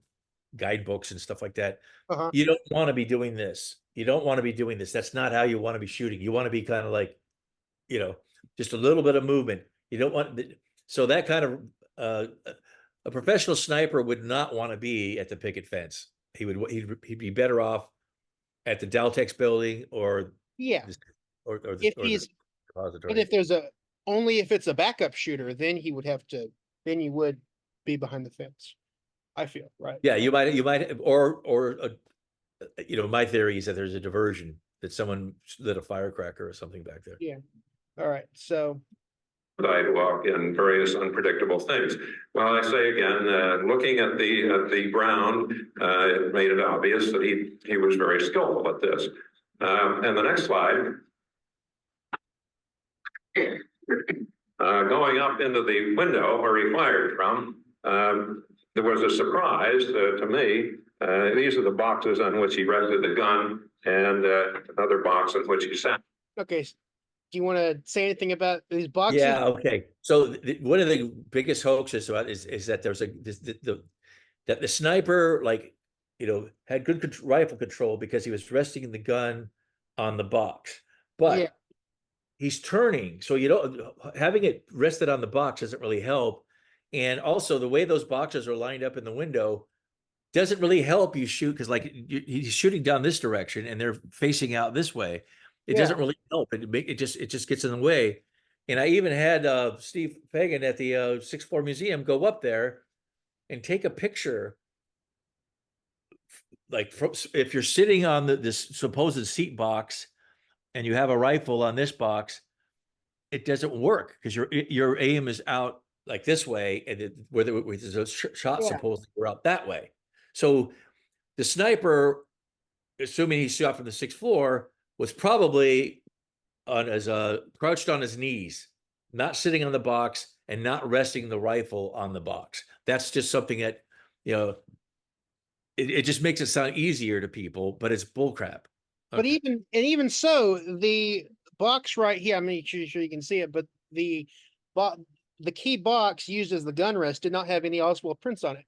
guidebooks and stuff like that. Uh-huh. You don't want to be doing this. You don't want to be doing this. That's not how you want to be shooting. You want to be kind of like, just a little bit of movement. You don't want, so that kind of, a professional sniper would not want to be at the picket fence. He'd be better off at the Daltex building or Yeah. or If the he's, depository. but if there's only if it's a backup shooter, then he would have to, then you would be behind the fence. I feel, right? Yeah, you might, my theory is that there's a diversion, that someone lit a firecracker or something back there. Yeah. All right. So Sidewalk and various unpredictable things. Well, I say again, looking at the ground, it made it obvious that he was very skillful at this. And the next slide. Going up into the window where he fired from, there was a surprise to me. These are the boxes on which he rested the gun, and another box in which he sat. okay. Do you want to say anything about these boxes? Yeah, okay. So one of the biggest hoaxes about is that there's that the sniper, had good rifle control because he was resting the gun on the box, but Yeah. he's turning, so having it rested on the box doesn't really help. And also the way those boxes are lined up in the window doesn't really help you shoot, because he's shooting down this direction and they're facing out this way. It doesn't really help. It just gets in the way. And I even had Steve Fagan at the 6th floor museum go up there and take a picture. If you're sitting on this supposed seat box and you have a rifle on this box, it doesn't work because your aim is out like this way, and where the shots supposedly were out that way. So the sniper, assuming he shot from the 6th floor, was probably crouched on his knees, not sitting on the box and not resting the rifle on the box. That's just something that, it just makes it sound easier to people, but it's bullcrap. But even so, the box right here, I'm not sure you can see it, but the key box used as the gun rest did not have any Oswald prints on it.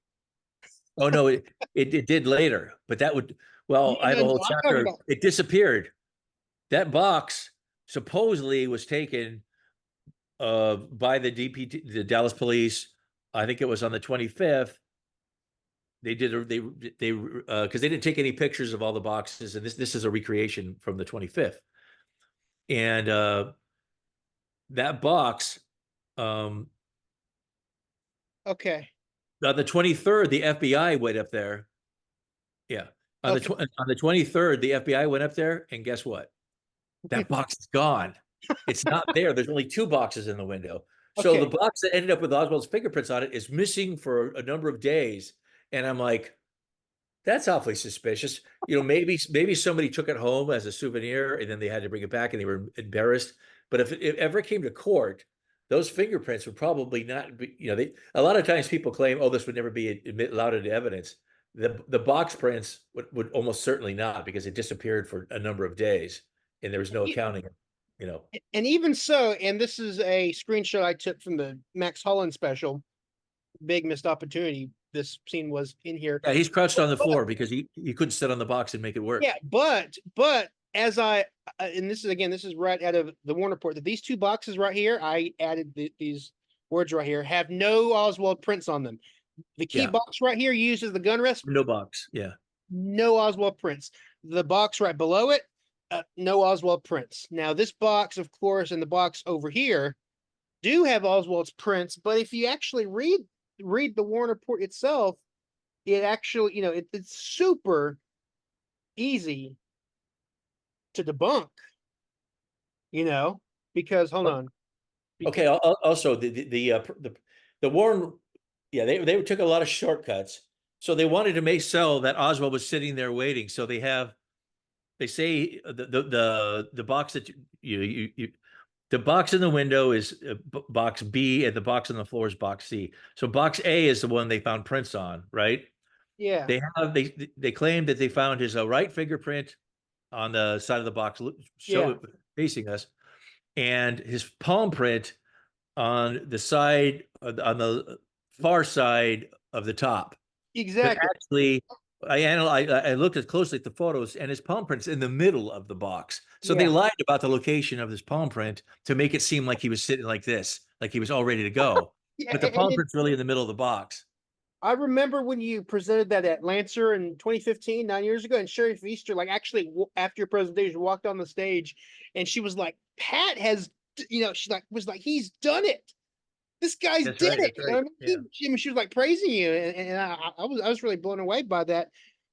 Oh no, it did later, but that would, I have a whole chapter. It disappeared. That box supposedly was taken by the DPT, the Dallas police. I think it was on the 25th. They did because they didn't take any pictures of all the boxes, and this is a recreation from the 25th. And that box, okay. on the 23rd, the FBI went up there. Yeah. On the 23rd, the FBI went up there, and guess what? That box is gone. It's not there. There's only 2 boxes in the window. So the box that ended up with Oswald's fingerprints on it is missing for a number of days. And I'm like, that's awfully suspicious. Maybe somebody took it home as a souvenir and then they had to bring it back and they were embarrassed. But if it ever came to court, those fingerprints would probably not be, a lot of times people claim, oh, this would never be allowed into evidence. The box prints would almost certainly not, because it disappeared for a number of days and there was no accounting, And even so, and this is a screenshot I took from the Max Holland special, Big Missed Opportunity. This scene was in here. Yeah, he's crouched on the floor because he couldn't sit on the box and make it work. Yeah, but as and this is right out of the Warner report, that these 2 boxes right here, I added these words right here, have no Oswald prints on them. The key box right here uses the gun rest. No box. Yeah. No Oswald prints. The box right below it, no Oswald prints. Now this box, of course, and the box over here do have Oswald's prints, but if you actually read the Warner report itself, it actually, it's super easy to debunk, because hold on. Okay. Also, the Warren Yeah, they took a lot of shortcuts. So they wanted to make sell that Oswald was sitting there waiting. So they say the box that the box in the window is box B, and the box on the floor is box C. So box A is the one they found prints on, right? Yeah, They claim that they found his right fingerprint on the side of the box, Yeah. facing us, and his palm print on the side on the far side of the top. But exactly. actually, I looked at closely at the photos, and his palm print's in the middle of the box. So they Yeah. lied about the location of his palm print to make it seem like he was sitting like this, like he was all ready to go. Yeah, But the and palm print's really in the middle of the box. I remember when you presented that at Lancer in 2015, 9 years ago, and Sherry Feaster, like actually after your presentation, walked on the stage, and she was like, "Pat has, she was like, he's done it. This guy's That's did right, it." that's You know right, what I mean? She was like praising you, and I was really blown away by that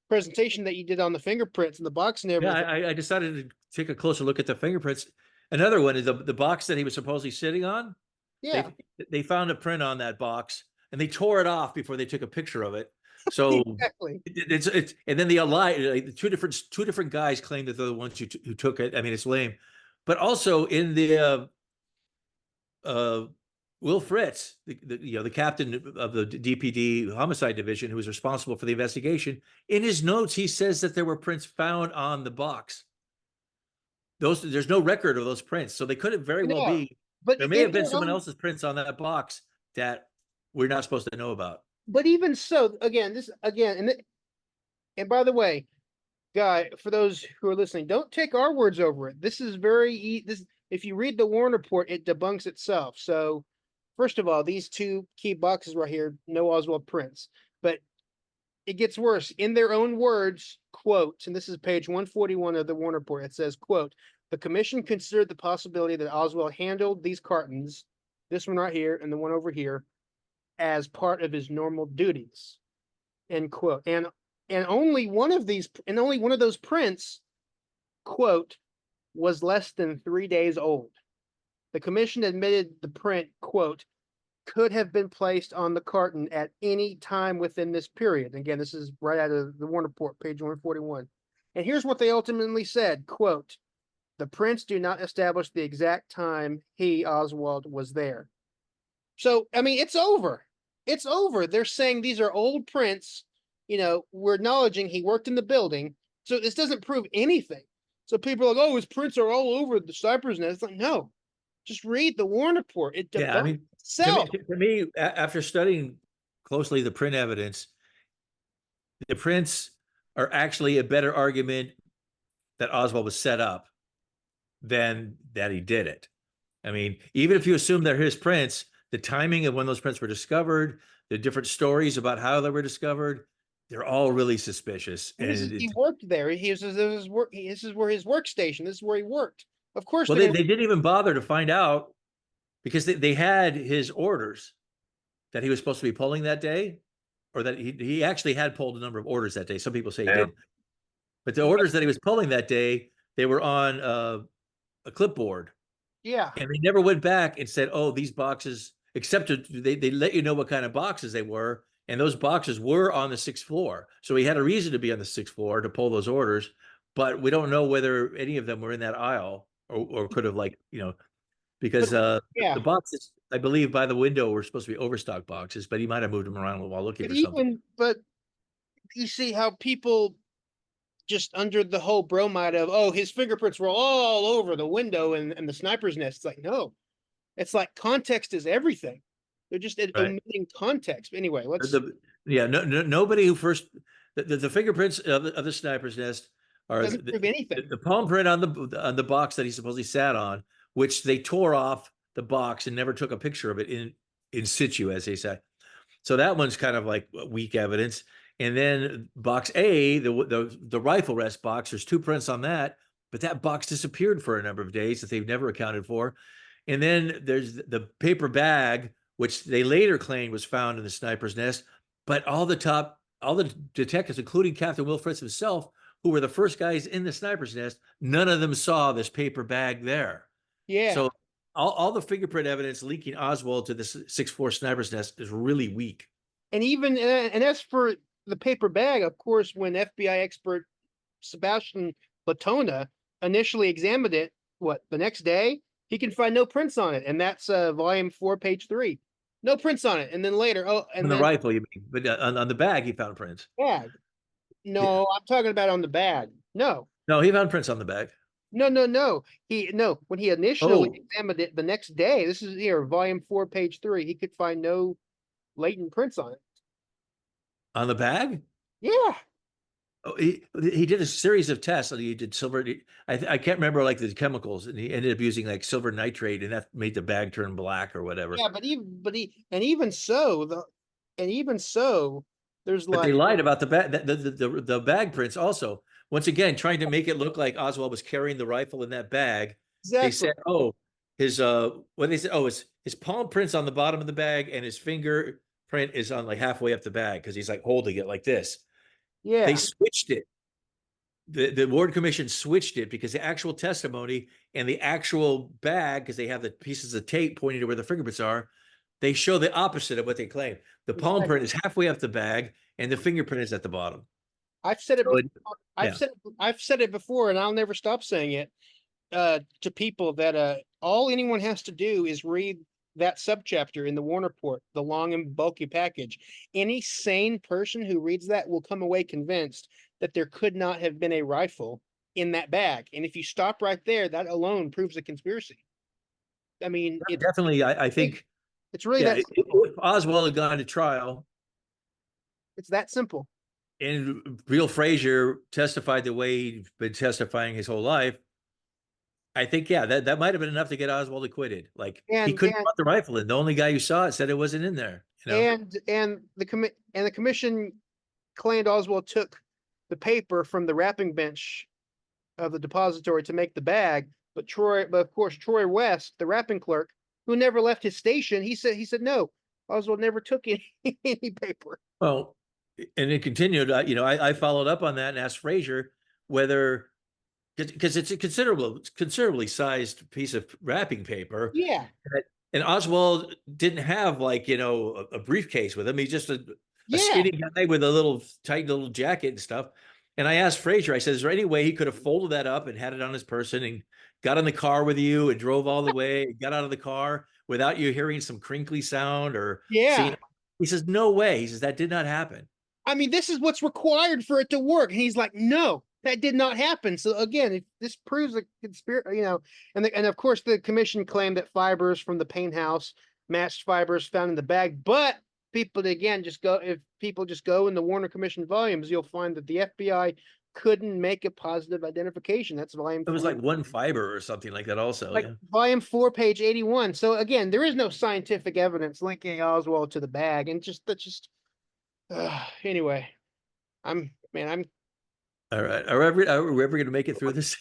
presentation that you did on the fingerprints and the box and Yeah, everything. I decided to take a closer look at the fingerprints. Another one is the box that he was supposedly sitting on. Yeah, They found a print on that box, and they tore it off before they took a picture of it. So exactly. it's and then the allied like, two different guys claim that they're the ones who took it. I mean, it's lame. But also in the uh Will Fritz, the captain of the DPD homicide division, who was responsible for the investigation, in his notes he says that there were prints found on the box. There's no record of those prints, so they could very well No, be. but There may have been someone else's prints on that box that we're not supposed to know about. but even so, again, and by the way, guy, for those who are listening, don't take our words over it. This is this. If you read the Warren report, it debunks itself. So, first of all, these two key boxes right here, no Oswald prints, but it gets worse. In their own words, quote, and this is page 141 of the Warren report. It says, quote, "The commission considered the possibility that Oswald handled these cartons, this one right here and the one over here, as part of his normal duties." End quote. And only one of those prints, quote, was less than 3 days old. The commission admitted the print, quote, could have been placed on the carton at any time within this period. Again, this is right out of the Warren report, page 141. And here's what they ultimately said, quote, "The prints do not establish the exact time Oswald, was there." So, I mean, it's over. It's over. They're saying these are old prints. We're acknowledging he worked in the building. So this doesn't prove anything. So people are like, "Oh, his prints are all over the sniper's nest." It's like, no, just read the Warren report. It Yeah, I debunks mean, itself. to me, after studying closely the print evidence, the prints are actually a better argument that Oswald was set up than that he did it. I mean, even if you assume they're his prints, the timing of when those prints were discovered, the different stories about how they were discovered, they're all really suspicious. And And he worked there. This is where his workstation. This is where he worked. Of course, well, they didn't even bother to find out because they had his orders that he was supposed to be pulling that day, or that he actually had pulled a number of orders that day. Some people say he did, but the orders that he was pulling that day, they were on a clipboard. Yeah. And they never went back and said, "Oh, these boxes," except they let you know what kind of boxes they were, and those boxes were on the 6th floor. So he had a reason to be on the 6th floor to pull those orders, but we don't know whether any of them were in that aisle or could have because Yeah. the boxes, I believe, by the window were supposed to be overstock boxes, but he might have moved them around while looking for something. But you see how people just under the whole bromide of, "Oh, his fingerprints were all over the window and the sniper's nest." It's like, no, it's like context is everything. They're just Right. omitting context. But anyway, let's. Nobody who first the fingerprints of the sniper's nest are Doesn't prove anything. the palm print on the box that he supposedly sat on, which they tore off the box and never took a picture of it in situ, as they say. So that one's kind of like weak evidence. And then box A, the rifle rest box, there's two prints on that, but that box disappeared for a number of days that they've never accounted for. And then there's the paper bag, which they later claimed was found in the sniper's nest, but all the detectives, including Captain Will Fritz himself, who were the first guys in the sniper's nest, none of them saw this paper bag there. Yeah. So all the fingerprint evidence linking Oswald to the 6th floor sniper's nest is really weak. And as for the paper bag, of course, when FBI expert Sebastian Latona initially examined it, the next day, he can find no prints on it. And that's volume 4, page 3. No prints on it. And then later, On the rifle, you mean, but on the bag, he found prints. bag. No, I'm talking about on the bag. No. No, he found prints on the bag. No. When he initially Oh. examined it the next day, this is here, volume 4, page 3, he could find no latent prints on it. On the bag? Yeah. Oh, he did a series of tests, and he did silver. I can't remember like the chemicals, and he ended up using like silver nitrate, and that made the bag turn black or whatever. Yeah, even so, there's But like they lied about the bag, the bag prints also. Once again, trying to make it look like Oswald was carrying the rifle in that bag. They exactly. said, "Oh, his what they said? Oh, his palm print's on the bottom of the bag, and his fingerprint is on like halfway up the bag because he's like holding it like this." Yeah. They switched it. The Warren Commission switched it because the actual testimony and the actual bag, because they have the pieces of tape pointing to where the fingerprints are, they show the opposite of what they claim. The palm Exactly. print is halfway up the bag, and the fingerprint is at the bottom. I've said it So before. I've said it before, and I'll never stop saying it to people that all anyone has to do is read that subchapter in the Warner Report, the long and bulky package. Any sane person who reads that will come away convinced that there could not have been a rifle in that bag. And if you stop right there, that alone proves a conspiracy. I mean, definitely, I think it's really yeah, that simple. if Oswald had gone to trial It's that simple. and Real Frazier testified the way he'd been testifying his whole life, I think, yeah, that might have been enough to get Oswald acquitted. Like he couldn't put the rifle in. The only guy who saw it said it wasn't in there. You know? And the commission claimed Oswald took the paper from the wrapping bench of the depository to make the bag, but of course Troy West, the wrapping clerk, who never left his station, he said no, Oswald never took any paper. Well, and it continued. I followed up on that and asked Frazier whether, because it's a considerably sized piece of wrapping paper. Yeah. And Oswald didn't have like, a briefcase with him. He's just a skinny guy with a little tight little jacket and stuff. And I asked Frazier, I said, is there any way he could have folded that up and had it on his person and got in the car with you and drove all the way, got out of the car without you hearing some crinkly sound or seeing? He says, no way. He says, that did not happen. I mean, this is what's required for it to work. And he's like, no, that did not happen. So again, this proves a conspiracy, and of course the commission claimed that fibers from the paint house matched fibers found in the bag. But if people just go in the Warner Commission volumes, you'll find that the FBI couldn't make a positive identification. That's volume. It was like one fiber or something like that also. Like volume 4, page 81. So again, there is no scientific evidence linking Oswald to the bag. And anyway, I'm all right. Are we ever going to make it through this?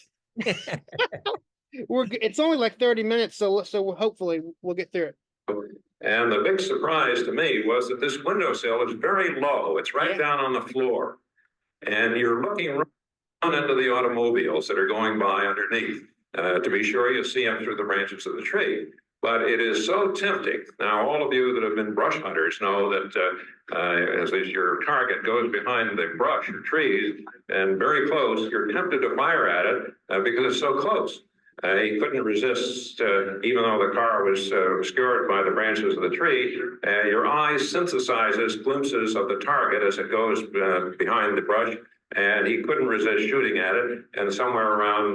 It's only like 30 minutes, so hopefully we'll get through it. And the big surprise to me was that this windowsill is very low. It's right down on the floor. And you're looking right into the automobiles that are going by underneath. To be sure, you see them through the branches of the tree. But it is so tempting. Now, all of you that have been brush hunters know that as your target goes behind the brush or trees and very close, you're tempted to fire at it because it's so close. He couldn't resist, even though the car was obscured by the branches of the tree. Your eye synthesizes glimpses of the target as it goes behind the brush, and he couldn't resist shooting at it. And somewhere around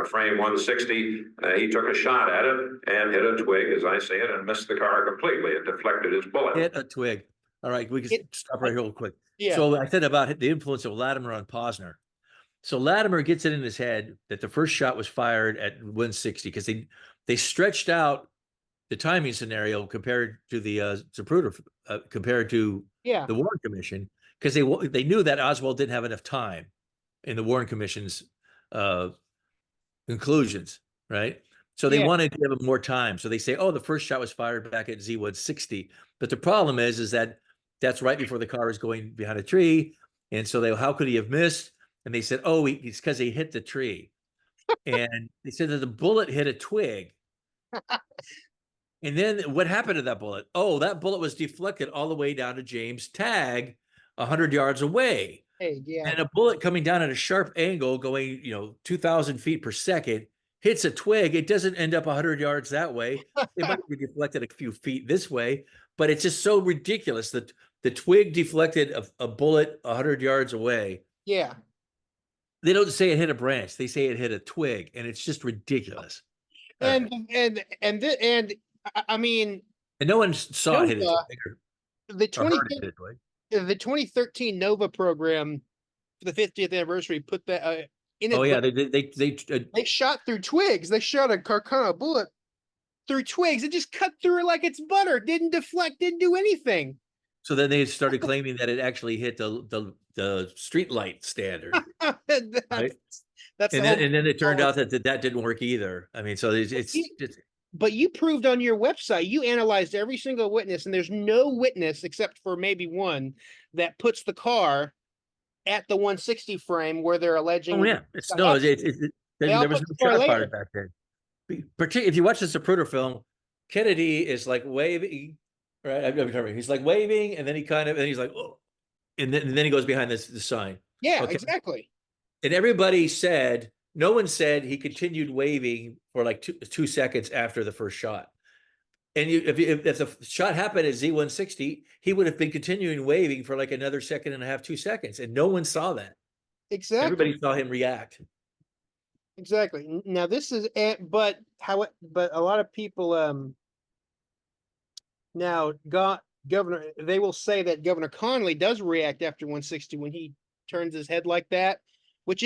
frame 160, he took a shot at it and hit a twig, as I say it, and missed the car completely. It deflected his bullet. Hit a twig. All right, we can stop right here real quick. Yeah. So I said about the influence of Latimer on Posner. So Latimer gets it in his head that the first shot was fired at 160 because they stretched out the timing scenario compared to the Zapruder, compared to the Warren Commission, because they knew that Oswald didn't have enough time in the Warren Commission's conclusions, right? So they wanted to give him more time. So they say, oh, the first shot was fired back at Z160. But the problem is that that's right before the car is going behind a tree. And so how could he have missed? And they said, oh, it's because he hit the tree. And they said that the bullet hit a twig. And then what happened to that bullet? Oh, that bullet was deflected all the way down to James Tagg, 100 yards away. Hey, yeah. And a bullet coming down at a sharp angle, going 2,000 feet per second, hits a twig. It doesn't end up 100 yards that way. It might be deflected a few feet this way, but it's just so ridiculous that the twig deflected a bullet 100 yards away. Yeah. They don't say it hit a branch; they say it hit a twig, and it's just ridiculous. And I mean, And no one saw it hit a Nova, twig the or heard it hit a twig. the 2013 Nova program for the 50th anniversary put that in it. Oh yeah, They shot through twigs. They shot a Carcano bullet through twigs. It just cut through it like it's butter. Didn't deflect. Didn't do anything. so then they started claiming that it actually hit the street light standard. Right? That's And the whole- then it turned out that didn't work either. I mean, so it's But you proved on your website, you analyzed every single witness, and there's no witness except for maybe one that puts the car at the 160 frame where they're alleging. oh yeah, They all there was put no the car shot fired later. back then. Particularly if you watch the Zapruder film, Kennedy is like waving, right? He's like waving, and then he's like, oh, and then he goes behind the sign. Yeah, Okay. exactly. And everybody said, no one said he continued waving for like 2 seconds after the first shot. And if the shot happened at Z160, he would have been continuing waving for like another second and a half, 2 seconds, and no one saw that. Exactly. Everybody saw him react. Exactly. Now this is, but a lot of people now Governor, they will say that Governor Connolly does react after 160 when he turns his head like that, which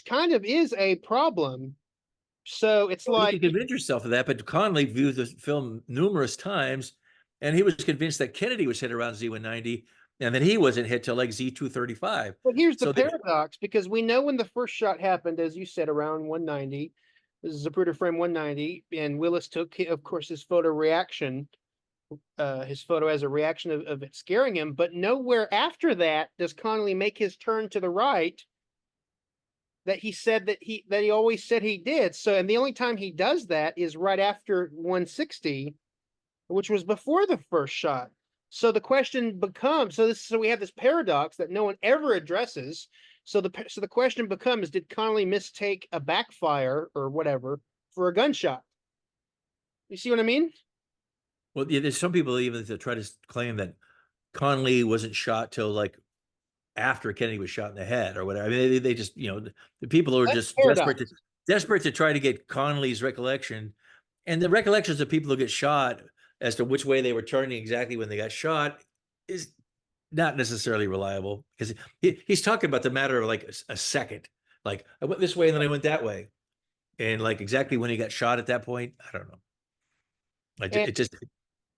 kind of is a problem. So it's like, you can convince yourself of that, but Connolly viewed the film numerous times, and he was convinced that Kennedy was hit around Z190, and that he wasn't hit till like Z235. but here's the So paradox, because we know when the first shot happened, as you said, around 190, this is Zapruder frame 190, and Willis took, of course, his photo as a reaction of it scaring him, but nowhere after that does Connolly make his turn to the right that he said that he always said he did. So, and the only time he does that is right after 160, which was before the first shot. So the question becomes, so we have this paradox that no one ever addresses. So the question becomes, did Connolly mistake a backfire or whatever for a gunshot? You see what I mean? well, yeah, there's some people even that try to claim that Connolly wasn't shot till like after Kennedy was shot in the head or whatever. I mean, they just, the people who are That's just paradox. desperate to try to get Connolly's recollection, and the recollections of people who get shot as to which way they were turning exactly when they got shot is not necessarily reliable, because he's talking about the matter of like a second. Like, I went this way and then I went that way, and like exactly when he got shot at that point, I don't know.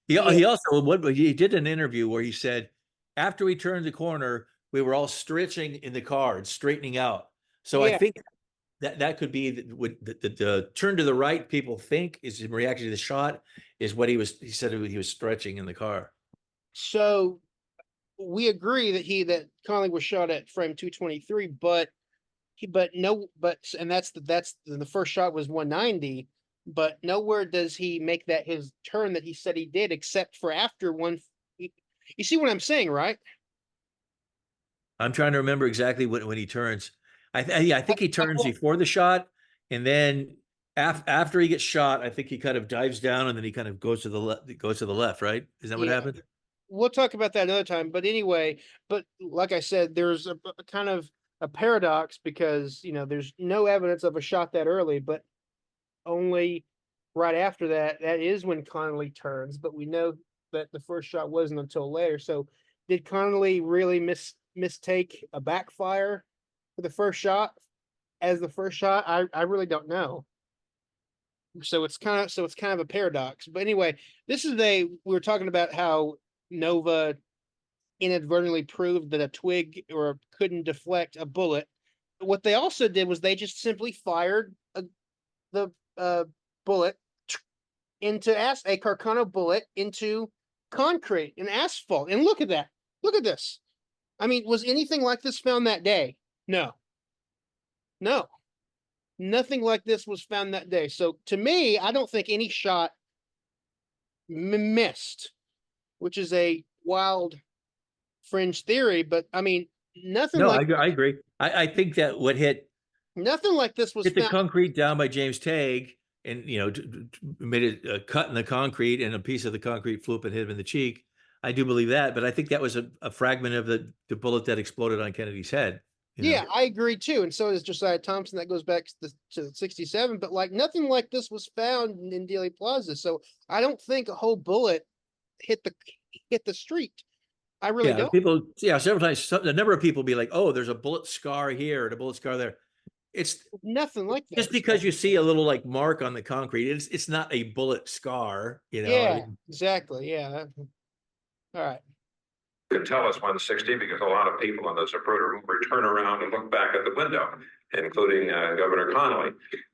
He also he did an interview where he said after we turned the corner, we were all stretching in the car and straightening out. So Yeah. I think that could be the turn to the right people think is in reaction to the shot is what he said he was stretching in the car. So we agree that Connolly was shot at frame 223, and that's the first shot was 190, but nowhere does he make that his turn that he said he did, except for after one. You see what I'm saying, right? I'm trying to remember exactly when he turns. I think he turns before the shot, and then after he gets shot, I think he kind of dives down and then he kind of goes to the left. Right? Is that what Yeah. happened? We'll talk about that another time. But anyway, like I said, there's a kind of a paradox because there's no evidence of a shot that early, but only right after that is when Connolly turns. But we know that the first shot wasn't until later. So did Connolly really mistake a backfire for the first shot as the first shot? I really don't know. So it's kind of a paradox. But anyway, we were talking about how Nova inadvertently proved that a twig couldn't deflect a bullet. What they also did was they just simply fired the bullet into a Carcano bullet into concrete and asphalt. And look at that. Look at this. I mean, was anything like this found that day? No. Nothing like this was found that day. So to me, I don't think any shot missed, which is a wild fringe theory, but I mean, nothing No, like I agree. I think that what nothing like this was hit the found. concrete down by James Tagg and, made a cut in the concrete and a piece of the concrete flew up and hit him in the cheek. I do believe that, but I think that was a fragment of the bullet that exploded on Kennedy's head. Yeah, I agree too, and so does Josiah Thompson. That goes back to 67, but like nothing like this was found in Dealey Plaza. So I don't think a whole bullet hit the street. I really Yeah, don't. people, yeah, several times, a number of people be like, oh, there's a bullet scar here and a bullet scar there. It's Nothing like that. just because you see a little like mark on the concrete, it's not a bullet scar, Yeah, I mean, exactly. Yeah. All right. Could tell us 160 because a lot of people in the Zapruder room would turn around and look back at the window, including Governor Connolly.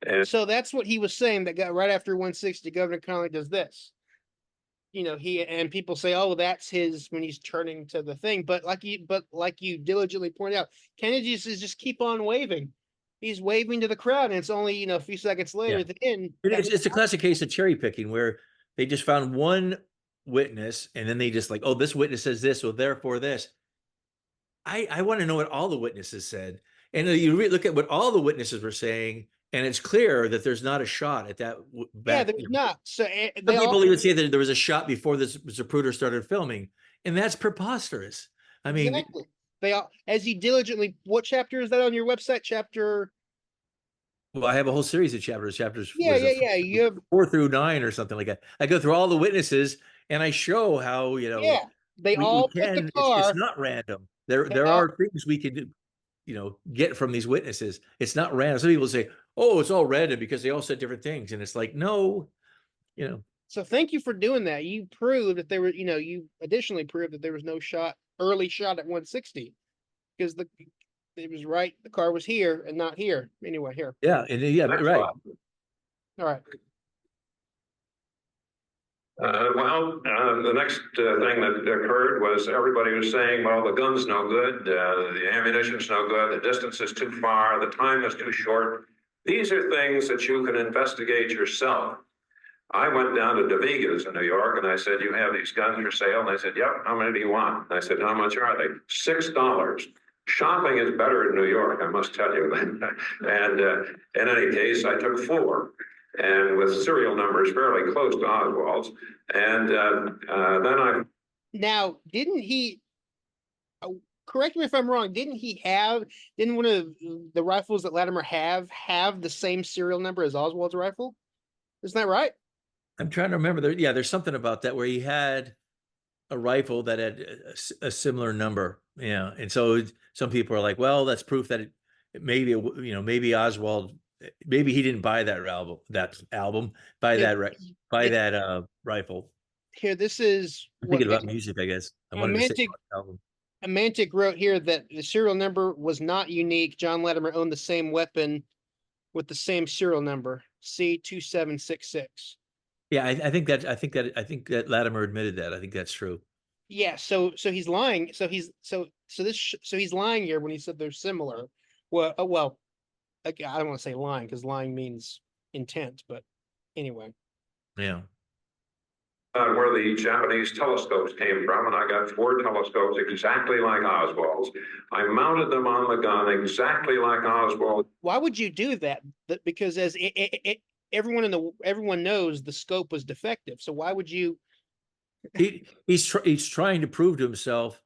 And So that's what he was saying. That got right after 160. Governor Connolly does this. He and people say, "Oh, that's his when he's turning to the thing." But like you diligently pointed out, Kennedy just keep on waving. He's waving to the crowd, and it's only a few seconds later. Yeah. Then it's a classic case of cherry picking where they just found one witness and then they just like, oh, this witness says this, so therefore this. I want to know what all the witnesses said. And you look at what all the witnesses were saying, and it's clear that there's not a shot at that back. there's not. So Some they all people even say that there was a shot before this Zapruder started filming, and that's preposterous. I mean, exactly. They all as he diligently. What chapter is that on your website? Chapter. well, I have a whole series of chapters. Chapters, Yeah, was it yeah. You have 4 through 9 or something like that. I go through all the witnesses and I show how yeah. They we all put the can. It's car. not random. They There all- are things we can do, get from these witnesses. It's not random. Some people say, "Oh, it's all random because they all said different things," and it's like, no, So thank you for doing that. You proved that there were, you additionally proved that there was no early shot at 160 because it was right. The car was here and not here. Anyway, here. yeah, and yeah, Next right. slide. All right. The next thing that occurred was everybody was saying, well, the gun's no good, the ammunition's no good, the distance is too far, the time is too short. These are things that you can investigate yourself. I went down to DeViga's in New York and I said, you have these guns for sale? And they said, yep, how many do you want? And I said, how much are they? $6. Shopping is better in New York, I must tell you. And in any case, I took 4. And with serial numbers fairly close to Oswald's. And then Now, didn't he? Correct me if I'm wrong. Didn't one of the rifles that Latimer have the same serial number as Oswald's rifle? Isn't that right? I'm trying to remember. There's something about that where he had a rifle that had a similar number. Yeah, and so some people are like, well, that's proof that maybe Oswald. Maybe he didn't buy that rifle. Here, this is I'm thinking about music, I guess. I wanted to say album. Amantic wrote here that the serial number was not unique. John Latimer owned the same weapon with the same serial number, C2766. Yeah, I think that Latimer admitted that. I think that's true. Yeah, so he's lying. So he's lying here when he said they're similar. Well, I don't want to say lying because lying means intent, but anyway. Yeah. where the Japanese telescopes came from, and I got 4 telescopes exactly like Oswald's. I mounted them on the gun exactly like Oswald. Why would you do that? Because as everyone knows, the scope was defective. So why would you? He's trying to prove to himself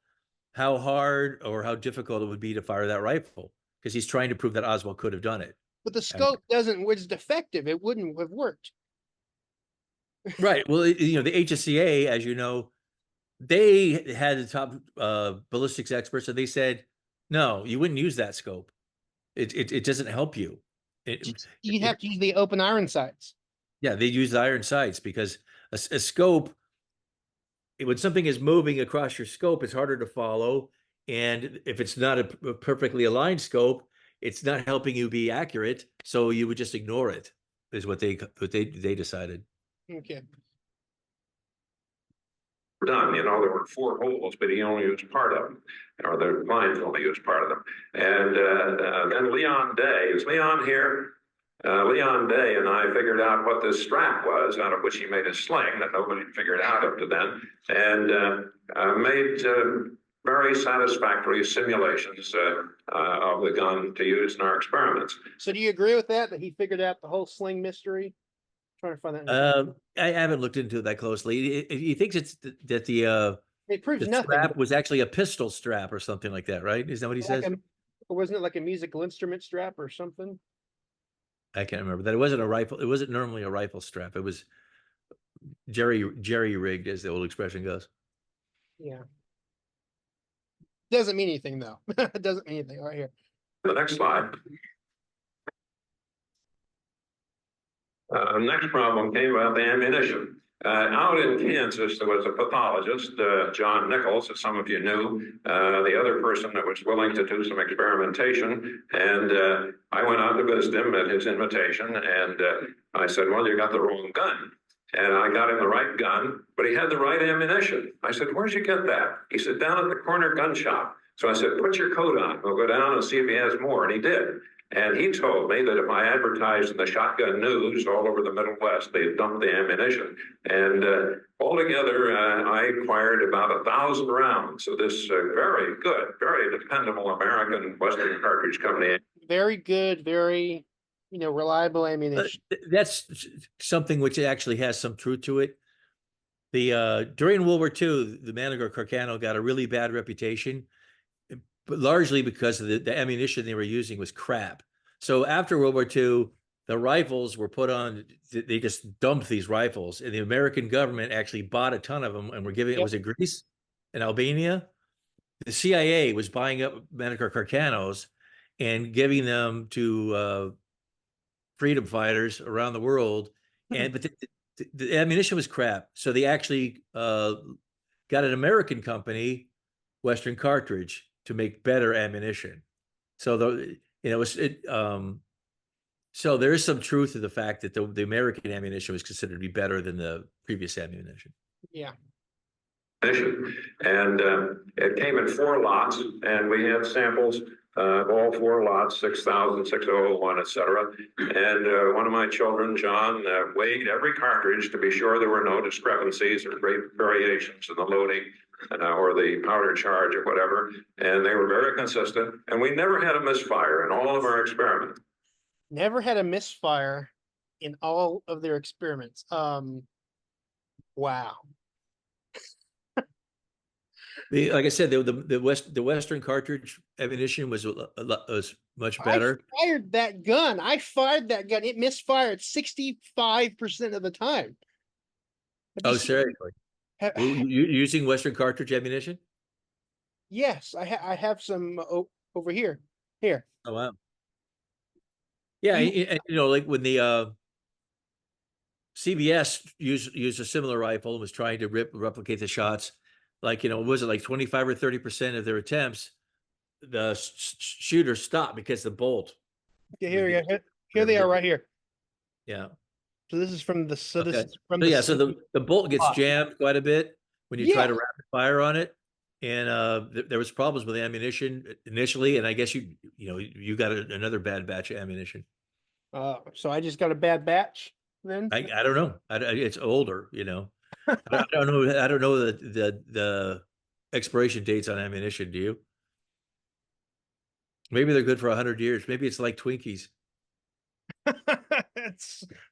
how hard or how difficult it would be to fire that rifle because he's trying to prove that Oswald could have done it. But the scope was defective. It wouldn't have worked. Right. Well, the HSCA, as you know, they had the top ballistics experts, and they said, no, you wouldn't use that scope. It doesn't help you. You'd have to use the open iron sights. Yeah, they use the iron sights because a scope, when something is moving across your scope, it's harder to follow. And if it's not a perfectly aligned scope, it's not helping you be accurate. So you would just ignore it, is what they decided. Okay. Done. There were 4 holes, but he only used part of them, or the clients only used part of them. And then Leon Day, is Leon here? Leon Day and I figured out what this strap was, out of which he made a sling that nobody figured out up to then, and made very satisfactory simulations of the gun to use in our experiments. So do you agree with that he figured out the whole sling mystery? I'm trying to find that. I haven't looked into it that closely. He thinks it's that the It proves nothing. strap was actually a pistol strap or something like that, right? Is that what he says? Or wasn't it like a musical instrument strap or something? I can't remember that. It wasn't a rifle. It wasn't normally a rifle strap. It was jerry rigged, as the old expression goes. Yeah. Doesn't mean anything though. It doesn't mean anything right here. The next slide. Next problem came about the ammunition. Out in Kansas, there was a pathologist, John Nichols, as some of you knew, the other person that was willing to do some experimentation. And I went out to visit him at his invitation, and I said, well, you got the wrong gun. And I got him the right gun, but he had the right ammunition. I said, where'd you get that? He said, down at the corner gun shop. So I said, put your coat on. We'll go down and see if he has more. And he did. And he told me that if I advertised in the Shotgun News all over the Middle West, they'd dump the ammunition. And altogether, I acquired about 1,000 rounds of this very good, very dependable American Western cartridge company. Very good, very, reliable ammunition. That's something which actually has some truth to it. The during World War II, the Manager Carcano got a really bad reputation, but largely because of the ammunition they were using was crap. So after World War II, the rifles were put on, they just dumped these rifles, and the American government actually bought a ton of them and were giving, it was in Greece and Albania. The CIA was buying up Manager Carcanos and giving them to freedom fighters around the world. But the ammunition was crap. So they actually got an American company, Western Cartridge, to make better ammunition. So so there is some truth to the fact that the American ammunition was considered to be better than the previous ammunition. Yeah. And it came in 4 lots, and we had samples of all 4 lots, 6,000, 6,001, et cetera. And one of my children, John, weighed every cartridge to be sure there were no discrepancies or great variations in the loading or the powder charge or whatever. And they were very consistent. And we never had a misfire in all of our experiments. Never had a misfire in all of their experiments. Wow. Like I said, the Western cartridge ammunition was much better. I fired that gun. It misfired 65% of the time. Oh, seriously? You using Western cartridge ammunition? Yes, I have some over here. Here. Oh, wow. Yeah, and, like when the CBS used a similar rifle and was trying to replicate the shots, like, was it like 25 or 30% of their attempts, the shooter stopped because the bolt. Yeah, here they are right here. Yeah. So this is from the, So the bolt gets jammed quite a bit when you try to rapid fire on it. And there was problems with the ammunition initially, and I guess you got another bad batch of ammunition. So I just got a bad batch then? I don't know. It's older, I don't know. I don't know the expiration dates on ammunition. Do you? Maybe they're good for 100 years. Maybe it's like Twinkies.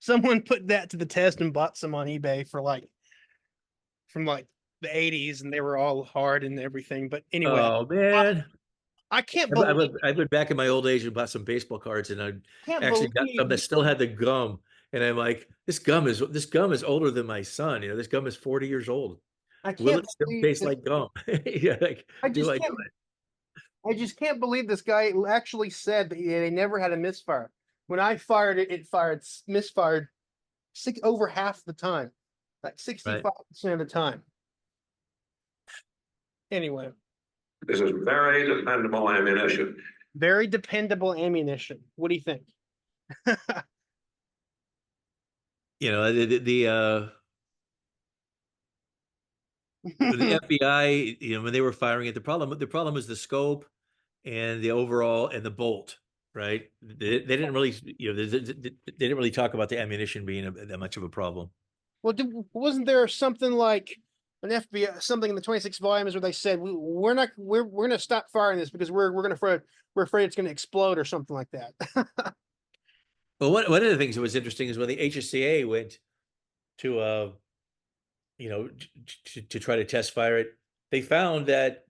Someone put that to the test and bought some on eBay from the 80s, and they were all hard and everything. But anyway, oh man, I can't believe I went back in my old age and bought some baseball cards, and I actually got some that still had the gum. And I'm like, this gum is older than my son. This gum is 40 years old. Will it still taste like gum? Yeah, I just can't believe this guy actually said that they never had a misfire. When I fired it, misfired over half the time, like 65% of the time. Anyway. This is very dependable ammunition. Very dependable ammunition. What do you think? The FBI, when they were firing it, the problem was the scope and the overall and the bolt. right? They didn't really, they didn't really talk about the ammunition being that much of a problem. Well, wasn't there something like an FBI, something in the 26 volumes where they said we're going to stop firing this because we're afraid it's going to explode or something like that. Well, one of the things that was interesting is when the HSCA went to to try to test fire it, they found that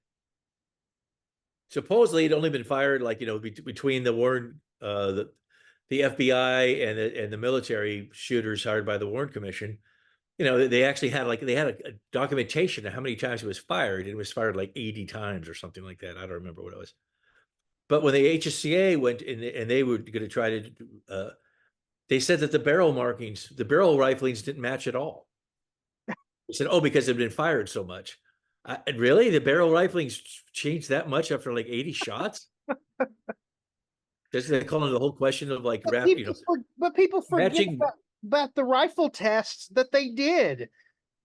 supposedly it'd only been fired like between the Warren the FBI and the military shooters hired by the Warren Commission. They actually had a documentation of how many times it was fired, and it was fired like 80 times or something like that. I don't remember what it was. But when the HSCA went and they were going to try to, they said that the barrel markings, the barrel riflings didn't match at all. They said, oh, because they've been fired so much. Really? The barrel riflings changed that much after like 80 shots? Does they call it the whole question of like, but people forget matching about the rifle tests that they did.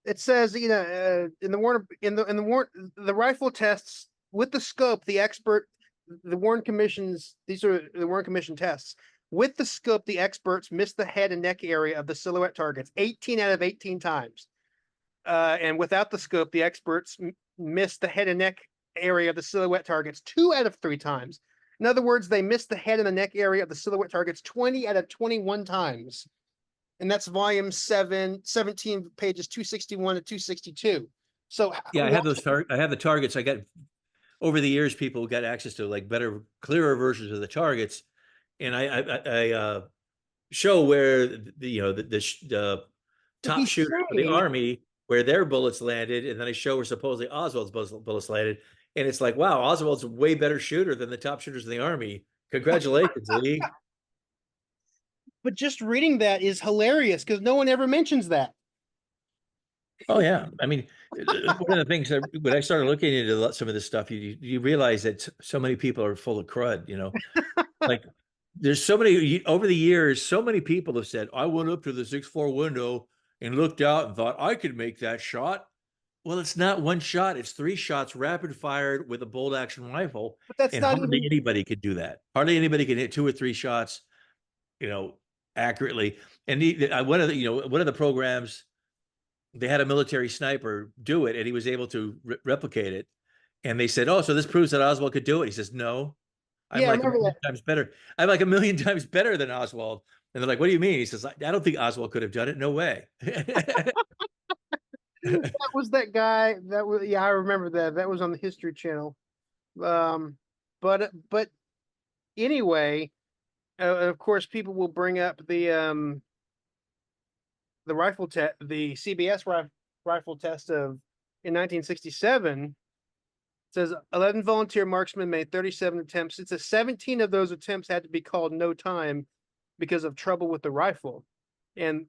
It says, in the rifle tests with the scope, the Warren Commission's, these are the Warren Commission tests. With the scope, the experts missed the head and neck area of the silhouette targets 18 out of 18 times. And without the scope, the experts missed the head and neck area of the silhouette targets 2 out of 3 times. In other words, they missed the head and the neck area of the silhouette targets 20 out of 21 times. And that's volume 17, pages 261 to 262. So yeah, I have I have the targets. I got over the years, people got access to like better, clearer versions of the targets, and I show where the top shooter for the Army where their bullets landed, and then I show where supposedly Oswald's bullets landed, and it's like, wow, Oswald's a way better shooter than the top shooters in the Army. Congratulations, Lee. But just reading that is hilarious because no one ever mentions that. Oh yeah, I mean, one of the things that when I started looking into some of this stuff, you realize that so many people are full of crud. Like there's so many over the years. So many people have said, "I went up to the 6'4" window and looked out and thought I could make that shot." Well, it's not one shot; it's 3 shots, rapid fired with a bolt action rifle. But that's and not hardly even... anybody could do that. Hardly anybody can hit 2 or 3 shots, accurately. And one of the programs, they had a military sniper do it, and he was able to replicate it. And they said, "Oh, so this proves that Oswald could do it." He says, "No, I'm like a million times better. I'm like a million times better than Oswald." And they're like, "What do you mean?" He says, "I don't think Oswald could have done it. No way." That was that guy. I remember that. That was on the History Channel. But anyway, of course, people will bring up the rifle test, the CBS rifle test in 1967. It says 11 volunteer marksmen made 37 attempts. It says 17 of those attempts had to be called no time because of trouble with the rifle, and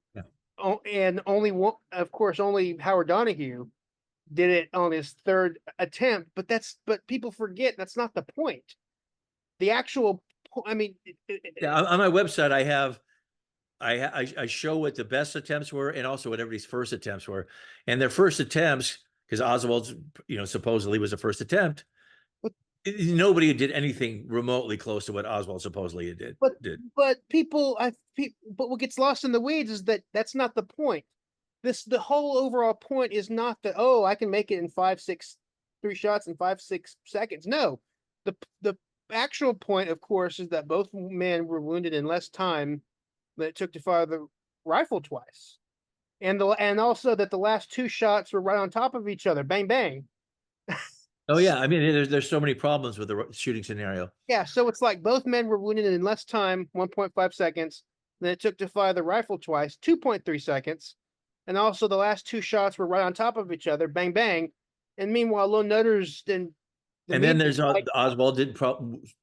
only one, of course, only Howard Donahue did it on his 3rd attempt. But people forget that's not the point. The actual, I mean, on my website, I show what the best attempts were and also what everybody's first attempts were. And their first attempts, because Oswald's, supposedly was a first attempt, nobody did anything remotely close to what Oswald supposedly did. But what gets lost in the weeds is that that's not the point. The whole overall point is not that, oh, I can make it in 3 shots in 5-6 seconds. No, the actual point, of course, is that both men were wounded in less time than it took to fire the rifle twice, and also that the last 2 shots were right on top of each other, bang bang. Oh yeah, I mean, there's so many problems with the shooting scenario. Yeah, so it's like both men were wounded in less time, 1.5 seconds, than it took to fire the rifle twice, 2.3 seconds, and also the last 2 shots were right on top of each other, bang bang. And meanwhile, lone nutters then. And then there's Oswald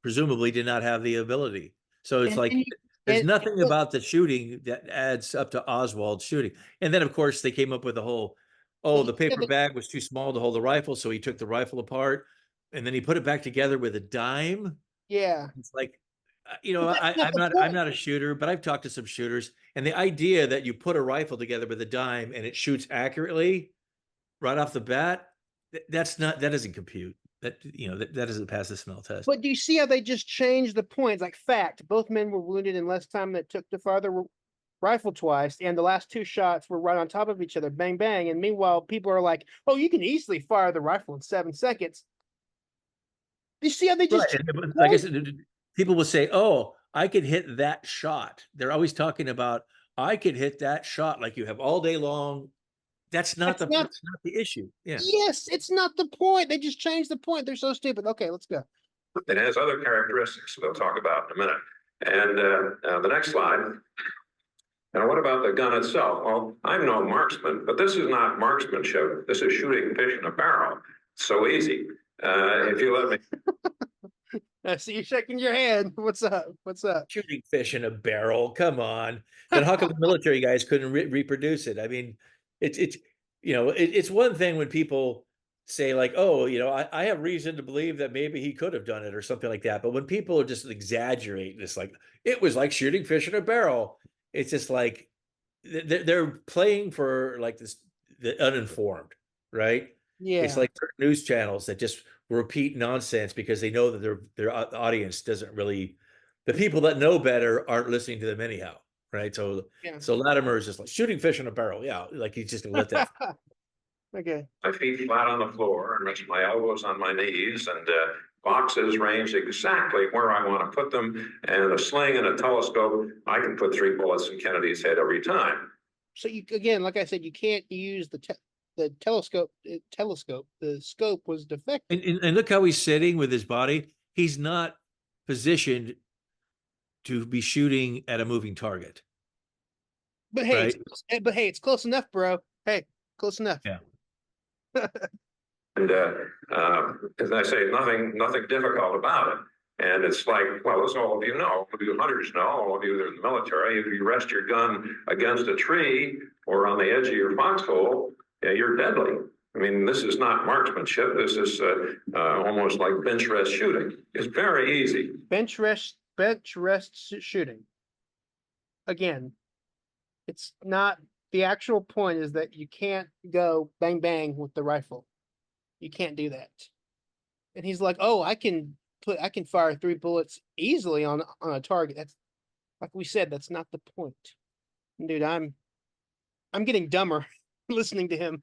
presumably did not have the ability. So it's there's nothing about the shooting that adds up to Oswald's shooting. And then of course they came up with the whole, the paper bag was too small to hold the rifle, so he took the rifle apart and then he put it back together with a dime. Yeah. It's like, I'm not a shooter, but I've talked to some shooters, and the idea that you put a rifle together with a dime and it shoots accurately right off the bat, that doesn't compute. that that doesn't pass the smell test. But do you see how they just changed the points? Like, fact, both men were wounded in less time than it took to fire the rifle twice, and the last two shots were right on top of each other, bang bang. And meanwhile, people are like, "Oh, you can easily fire the rifle in 7 seconds." Do you see how they just? Right. Like I said, people will say, "Oh, I could hit that shot." They're always talking about, "I could hit that shot," like you have all day long. That's not That's not- that's not the issue. Yeah. Yes, it's not the point. They just changed the point. They're so stupid. Okay, let's go. It has other characteristics we'll talk about in a minute. And the next slide. Now, what about the gun itself? Well, I'm no marksman, but this is not marksmanship. This is shooting fish in a barrel. It's so easy. If you let me. I see you shaking your head. What's up? What's up? Shooting fish in a barrel. Come on. Then how come the military guys couldn't reproduce it? I mean, it's one thing when people say like, "Oh, I have reason to believe that maybe he could have done it," or something like that. But when people just exaggerate this, like it was like shooting fish in a barrel, it's just like they're playing for like the uninformed, right? Yeah. It's like certain news channels that just repeat nonsense because they know that their audience doesn't really, the people that know better aren't listening to them anyhow, right? So Yeah. so Latimer is just like shooting fish in a barrel, yeah, like he's just gonna let that. Okay. My feet flat on the floor and rest my elbows on my knees, and boxes range exactly where I want to put them. And a sling and a telescope, I can put 3 bullets in Kennedy's head every time. So you, again, like I said, you can't use the telescope. The scope was defective. And look how he's sitting with his body. He's not positioned to be shooting at a moving target. But hey, right? it's close enough, bro. Hey, close enough. Yeah. And as I say, nothing difficult about it. And it's like, well, as all of you know, all of you hunters know, all of you that are in the military, if you rest your gun against a tree or on the edge of your foxhole, you're deadly. I mean, this is not marksmanship. This is almost like bench rest shooting. It's very easy. Bench rest shooting. Again, it's not, the actual point is that you can't go bang bang with the rifle. You can't do that. And he's like, "Oh, I can fire 3 bullets easily on a target." That's, like we said, that's not the point. Dude, I'm getting dumber listening to him.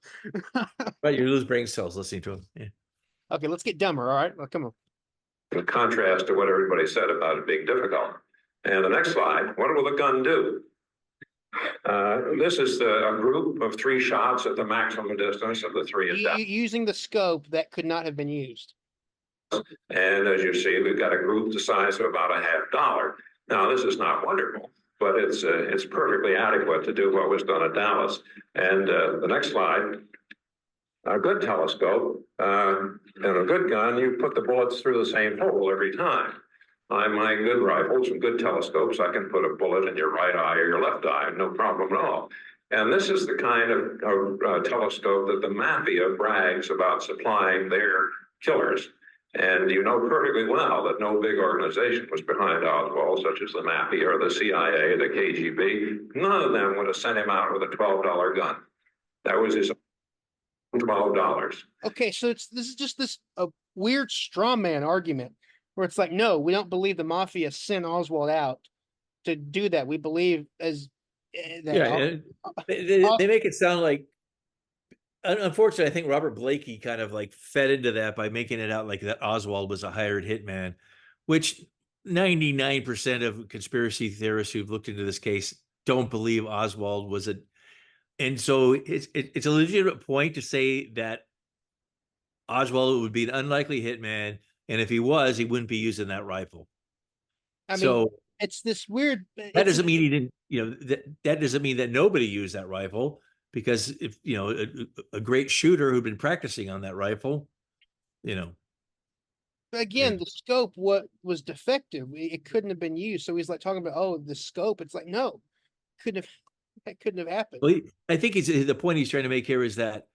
Right, you lose brain cells listening to him. Yeah. Okay, let's get dumber. All right, well, come on. In contrast to what everybody said about it being difficult. And the next slide, what will the gun do? This is a group of 3 shots at the maximum distance of the 3 attempts. Using the scope that could not have been used. And as you see, we've got a group the size of about $50. Now, this is not wonderful, but it's perfectly adequate to do what was done at Dallas. And the next slide, a good telescope and a good gun, you put the bullets through the same hole every time. On my good rifles and good telescopes, I can put a bullet in your right eye or your left eye, no problem at all. And this is the kind of telescope that the mafia brags about supplying their killers. And you know perfectly well that no big organization was behind Oswald, such as the mafia or the CIA, the KGB. None of them would have sent him out with a $12 gun. That was his $12. Okay, so this is just this weird straw man argument where it's like, no, we don't believe the mafia sent Oswald out to do that. We believe as that. Yeah, they make it sound like, unfortunately, I think Robert Blakey kind of like fed into that by making it out like that Oswald was a hired hitman, which 99% of conspiracy theorists who've looked into this case don't believe Oswald was a. And so it's a legitimate point to say that Oswald would be an unlikely hitman, and if he was, he wouldn't be using that rifle. I mean, so it's this weird. That doesn't mean he didn't. That doesn't mean that nobody used that rifle, because if a great shooter who'd been practicing on that rifle, Again, the scope was defective. It couldn't have been used. So he's like talking about, oh, the scope. It's like, no, that couldn't have happened. Well, I think the point he's trying to make here is that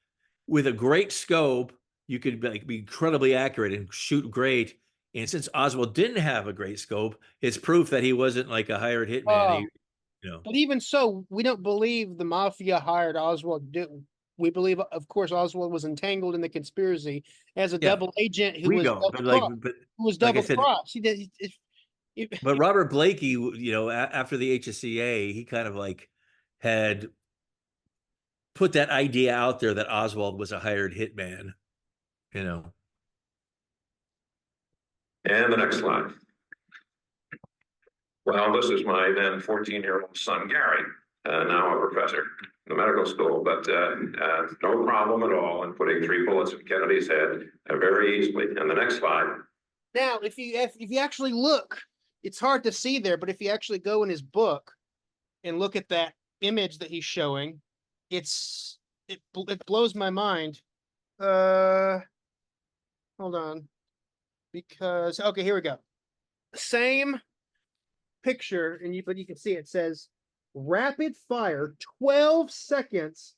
with a great scope, you could be incredibly accurate and shoot great. And since Oswald didn't have a great scope, it's proof that he wasn't like a hired hitman. But even so, we don't believe the mafia hired Oswald to do it. we believe, of course, Oswald was entangled in the conspiracy as a Yeah. double agent who We was don't, double but like, crossed. but Who was like I double said, crossed. He did. but Robert Blakey, after the HSCA, he kind of like had put that idea out there that Oswald was a hired hitman, you know. And the next slide. Well, this is my then 14-year-old son, Gary, now a professor in the medical school, but no problem at all in putting 3 bullets in Kennedy's head very easily. And the next slide. Now, if you actually look, it's hard to see there, but if you actually go in his book and look at that image that he's showing, it blows my mind. Hold on, because okay, here we go. Same picture, but you can see it says rapid fire 12 seconds.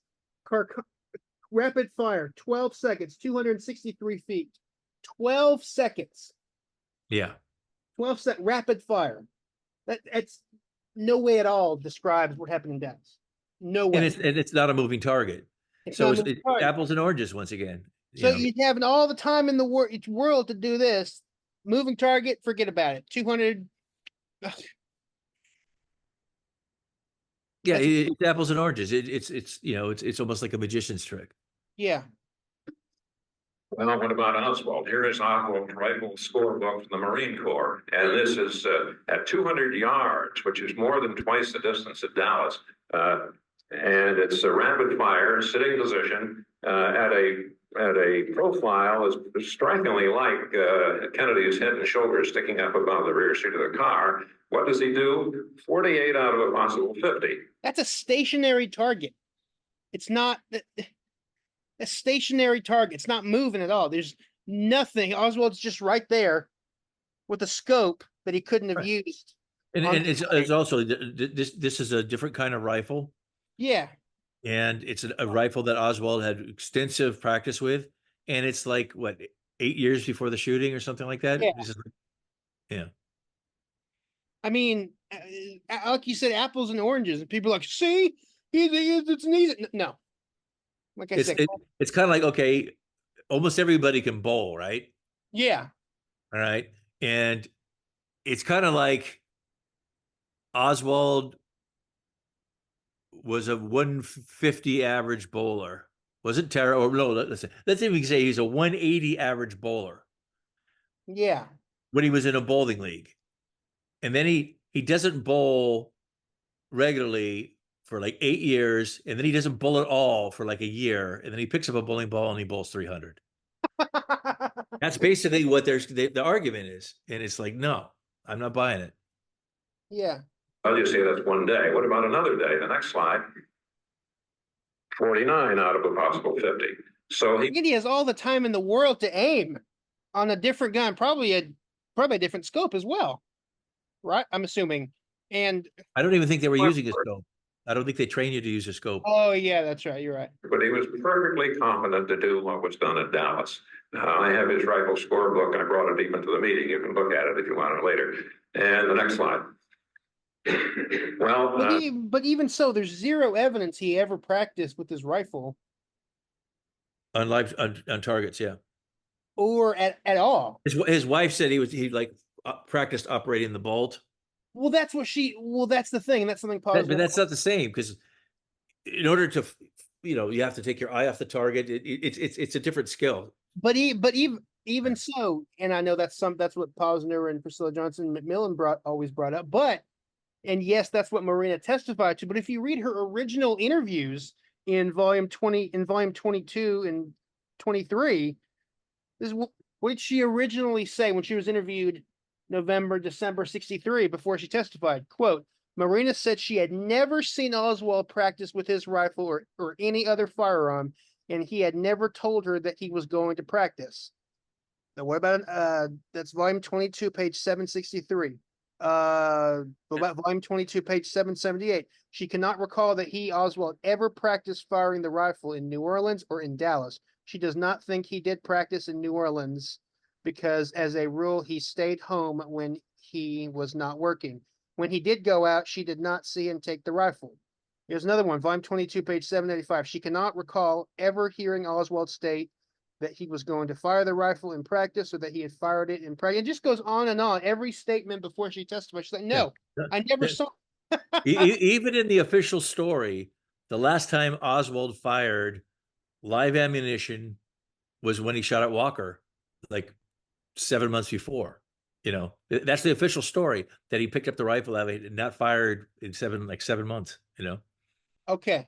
Rapid fire 12 seconds, 263 feet. 12 seconds. Yeah. 12 second rapid fire. That's no way at all describes what happened in Dallas. No way. And it's not a moving target. It's So not a moving target. apples and oranges once again. So you're having all the time in the world to do this. Moving target, forget about it. 200. Yeah, it's apples and oranges. It's almost like a magician's trick. Yeah. Well, what about Oswald? Here is Oswald's rifle scorebook from the Marine Corps. And this is at 200 yards, which is more than twice the distance at Dallas. And it's a rapid fire, sitting position at a profile is strikingly like Kennedy's head and shoulders sticking up above the rear seat of the car. What does he do? 48 out of a possible 50. That's a stationary target. It's not a stationary target. It's not moving at all. There's nothing. Oswald's just right there with a scope that he couldn't have used. And it's also this is a different kind of rifle. Yeah. And it's a rifle that Oswald had extensive practice with. And it's like, what, 8 years before the shooting or something like that? Yeah. Yeah. I mean, like you said, apples and oranges. And people are like, see, it's an easy. No. Like I said. It's kind of like, okay, almost everybody can bowl, right? Yeah. All right. And it's kind of like Oswald was a 150 average bowler. Wasn't terrible. Or no, let's even say he's a 180 average bowler. Yeah. When he was in a bowling league. And then he doesn't bowl regularly for like 8 years. And then he doesn't bowl at all for like a year. And then he picks up a bowling ball and he bowls 300. That's basically what the argument is. And it's like, no, I'm not buying it. Yeah. Well, you see, that's one day. What about another day? The next slide. 49 out of a possible 50. So he has all the time in the world to aim on a different gun, probably a different scope as well. Right? I'm assuming. And I don't even think they were using a scope. I don't think they train you to use a scope. Oh, yeah, that's right. You're right. But he was perfectly competent to do what was done at Dallas. I have his rifle scorebook. I brought it even to the meeting. You can look at it if you want it later. And the next slide. Well, but even so, there's zero evidence he ever practiced with his rifle on targets, yeah, or at all. His wife said he practiced operating the bolt. Well, that's the thing, and that's something positive. But that's not the same, because in order to, you have to take your eye off the target. It's a different skill. But even so, and I know that's what Posner and Priscilla Johnson McMillan always brought up, but. And yes, that's what Marina testified to. But if you read her original interviews in volume 22 and 23, what did she originally say when she was interviewed December 63 before she testified? Quote, Marina said she had never seen Oswald practice with his rifle or any other firearm, and he had never told her that he was going to practice. Now, what about that's volume 22, page 763. Volume 22, page 778. She cannot recall that Oswald, ever practiced firing the rifle in New Orleans or in Dallas. She does not think he did practice in New Orleans because, as a rule, he stayed home when he was not working. When he did go out, she did not see him take the rifle. Here's another one, volume 22, page 785. She cannot recall ever hearing Oswald state that he was going to fire the rifle in practice or that he had fired it in practice. It just goes on and on. Every statement before she testified, she's like, no, Yeah. I never Yeah. saw. Even in the official story, the last time Oswald fired live ammunition was when he shot at Walker, like 7 months before. You know, that's the official story, that he picked up the rifle and not fired in 7 months. You know. Okay,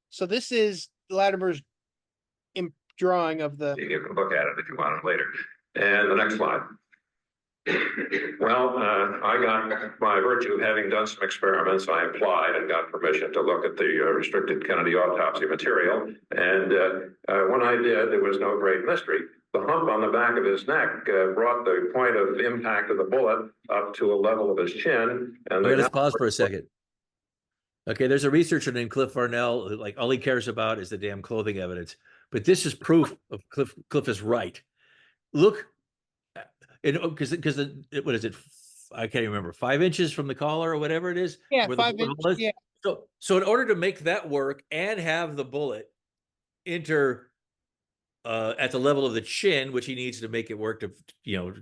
so this is Latimer's drawing of the. You can look at it if you want it later. And the next slide. Well, I got, by virtue of having done some experiments, I applied and got permission to look at the restricted Kennedy autopsy material. And when I did, there was no great mystery. The hump on the back of his neck brought the point of impact of the bullet up to a level of his chin. And Okay, let's pause for a second. Okay, there's a researcher named Cliff Varnell who, like, all he cares about is the damn clothing evidence. But this is proof of Cliff is right. Look, because what is it? I can't even remember. 5 inches from the collar or whatever it is. Yeah, where 5 the inches. bullet is. Yeah. So in order to make that work and have the bullet enter at the level of the chin, which he needs to make it work to, you know,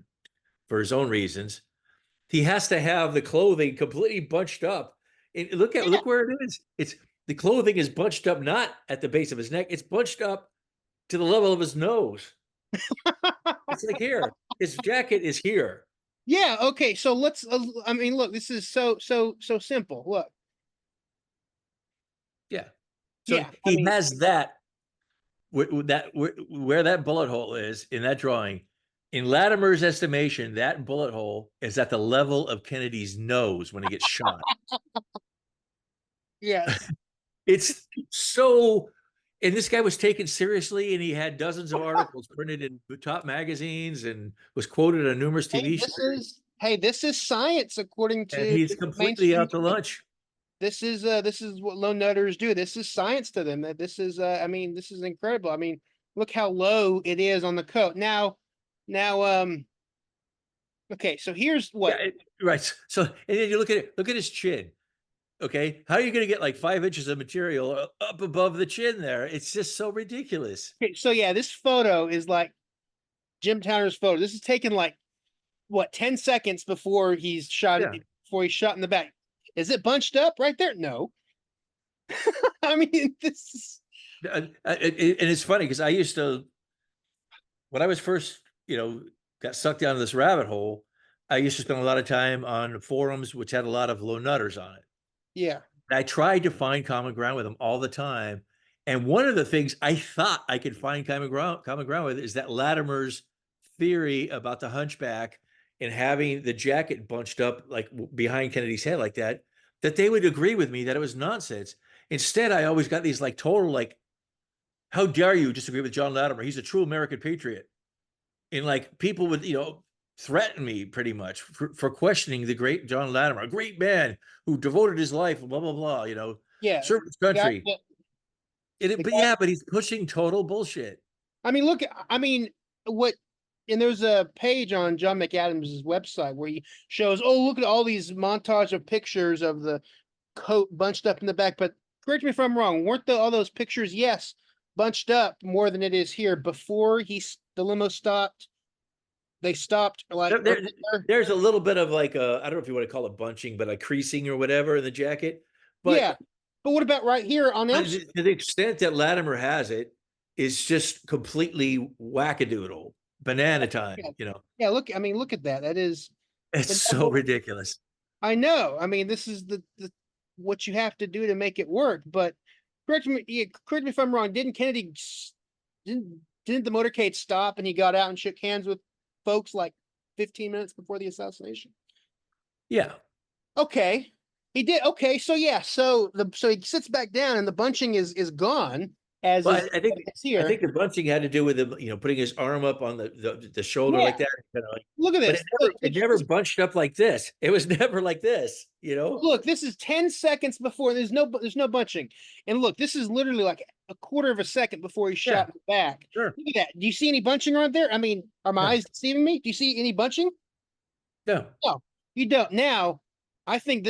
for his own reasons, he has to have the clothing completely bunched up. And look where it is. It's the clothing is bunched up, not at the base of his neck. It's bunched up to the level of his nose. It's like here. His jacket is here. Yeah. Okay. So let's. I mean, look. This is so simple. Look. Yeah. So Yeah, he has that. Where that bullet hole is in that drawing, in Latimer's estimation, that bullet hole is at the level of Kennedy's nose when he gets shot. Yes. It's so, and this guy was taken seriously, and he had dozens of articles printed in top magazines and was quoted on numerous TV shows. This is science according to. And he's completely out to lunch. This is what lone nutters do. This is science to them. This is I mean, this is incredible. I mean, look how low it is on the coat. Now, okay, so here's what. Yeah, right. So, and then you look at his chin. Okay, how are you going to get like 5 inches of material up above the chin there? It's just so ridiculous. Okay, so yeah, this photo is like Jim Towner's photo. This is taken like what 10 seconds before he's shot. Yeah. Before he's shot in the back. Is it bunched up right there? No. I mean, this is. And it's funny because I used to, when I was first, got sucked down this rabbit hole, I used to spend a lot of time on forums which had a lot of low nutters on it. Yeah. And I tried to find common ground with them all the time. And one of the things I thought I could find common ground with is that Latimer's theory about the hunchback and having the jacket bunched up like behind Kennedy's head like that they would agree with me that it was nonsense. Instead, I always got these like total like, how dare you disagree with John Latimer? He's a true American patriot. And like people would, threaten me pretty much for questioning the great John Latimer, a great man who devoted his life, blah, blah, blah, Yeah. served his country. But he's pushing total bullshit. I mean, and there's a page on John McAdams' website where he shows, look at all these montage of pictures of the coat bunched up in the back. But correct me if I'm wrong, weren't all those pictures, yes, bunched up more than it is here before the limo stopped? They stopped like there's a little bit of like I don't know if you want to call it bunching, but a creasing or whatever in the jacket. But yeah. But what about right here on to the extent that Latimer has it is just completely wackadoodle. Banana time, Yeah, look at that. That is, it's so ridiculous. I know. I mean, this is the what you have to do to make it work. But correct me if I'm wrong. Didn't Kennedy didn't the motorcade stop and he got out and shook hands with folks like 15 minutes before the assassination? Yeah. Okay. He did. Okay. So yeah. So he sits back down and the bunching is gone. I think the bunching had to do with him, putting his arm up on the shoulder like that. Look at this. It never bunched up like this. It was never like this, Look, this is 10 seconds before. There's no bunching. And look, this is literally like a quarter of a second before he shot in the back. Sure. Look at that. Do you see any bunching right there? I mean, are my eyes deceiving me? Do you see any bunching? No. No, you don't. Now, I think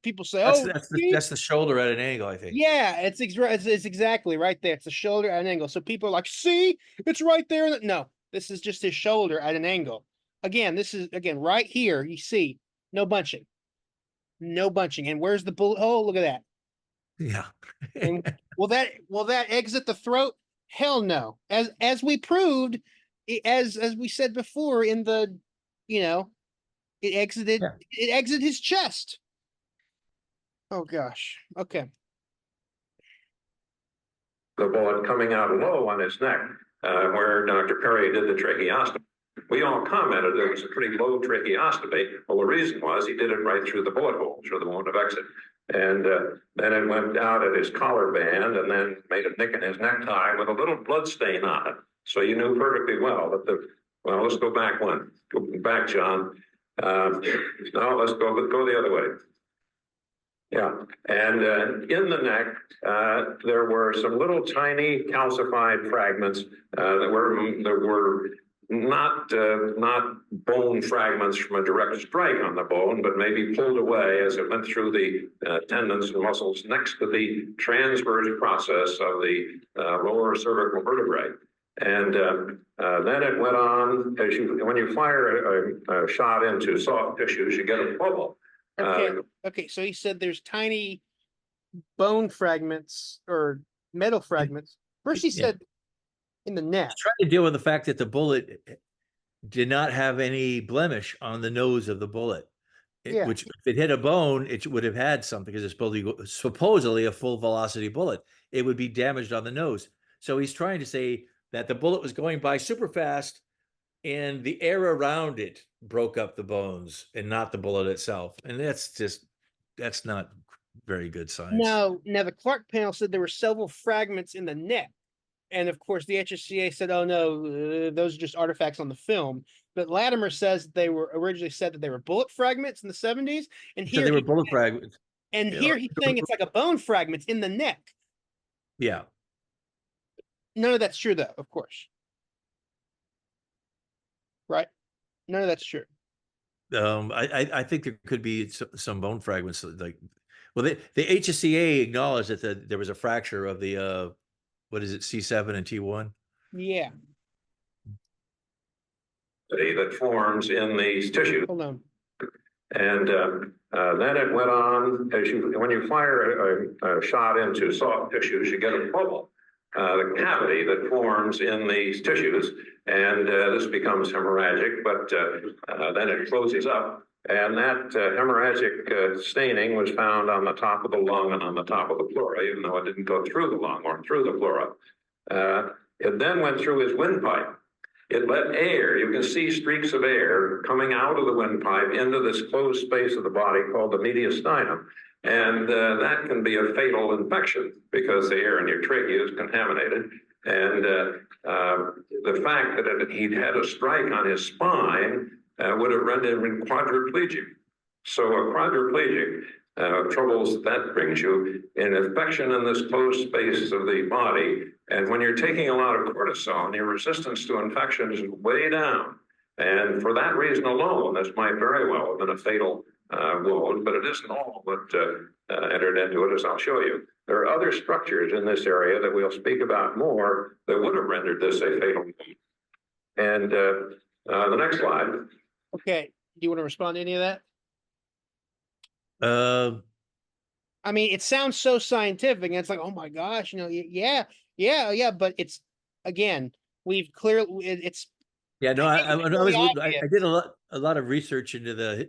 people say, That's oh, that's the see? that's the shoulder at an angle, I think. Yeah, it's exactly right there. It's the shoulder at an angle. So people are like, see, it's right there. No, this is just his shoulder at an angle. Again, this is right here. You see, no bunching, no bunching. And where's the bullet hole? Look at that. Yeah. And will that exit the throat? Hell no. As we proved, as we said before in the, you know, it exited Yeah. it exited his chest. Oh gosh. Okay. The bullet coming out low on his neck, where Dr. Perry did the tracheostomy. We all commented it was a pretty low tracheostomy. Well, the reason was he did it right through the bullet hole, through the wound of exit. And then it went out at his collar band and then made a nick in his necktie with a little blood stain on it. So you knew perfectly well that well, let's go back one. Go back, John. No, let's go the other way. Yeah, and in the neck, there were some little tiny calcified fragments that were not bone fragments from a direct strike on the bone, but maybe pulled away as it went through the tendons and muscles next to the transverse process of the lower cervical vertebrae. And then it went on, when you fire a shot into soft tissues, you get a bubble. Okay, so he said there's tiny bone fragments or metal fragments. First he said in the neck. Trying to deal with the fact that the bullet did not have any blemish on the nose of the bullet. Yeah. Which if it hit a bone, it would have had something because it's supposedly a full velocity bullet. It would be damaged on the nose. So he's trying to say that the bullet was going by super fast and the air around it broke up the bones and not the bullet itself. And that's not very good science. No, now the Clark panel said there were several fragments in the neck. And of course, the HSCA said, oh no, those are just artifacts on the film. But Latimer says they were originally said that they were bullet fragments in the 70s. And So here they were bullet fragments. And here he's saying it's like a bone fragment in the neck. Yeah. None of that's true, though, of course. Right? None of that's true. I think there could be some bone fragments like, well, the HSCA acknowledged that there was a fracture of the what is it, C7 and T1? Yeah. That forms in these tissues. Hold on. And then it went on, when you fire a shot into soft tissues, you get a bubble, the cavity that forms in these tissues, and this becomes hemorrhagic, but then it closes up. And that hemorrhagic staining was found on the top of the lung and on the top of the pleura, even though it didn't go through the lung or through the pleura. It then went through his windpipe. It let air, you can see streaks of air coming out of the windpipe into this closed space of the body called the mediastinum. And that can be a fatal infection because the air in your trachea is contaminated. And the fact that he'd had a strike on his spine would have rendered him quadriplegic. So a quadriplegic, troubles that brings you, an infection in this closed space of the body. And when you're taking a lot of cortisone, your resistance to infection is way down. And for that reason alone, this might very well have been a fatal wound, but it isn't all that entered into it, as I'll show you. There are other structures in this area that we'll speak about more that would have rendered this a fatal wound. And the next slide. Okay. Do you want to respond to any of that? I mean, it sounds so scientific, and it's like, oh my gosh, yeah, but it's, again, we've clearly, it's. Yeah, no, I did a lot of research into the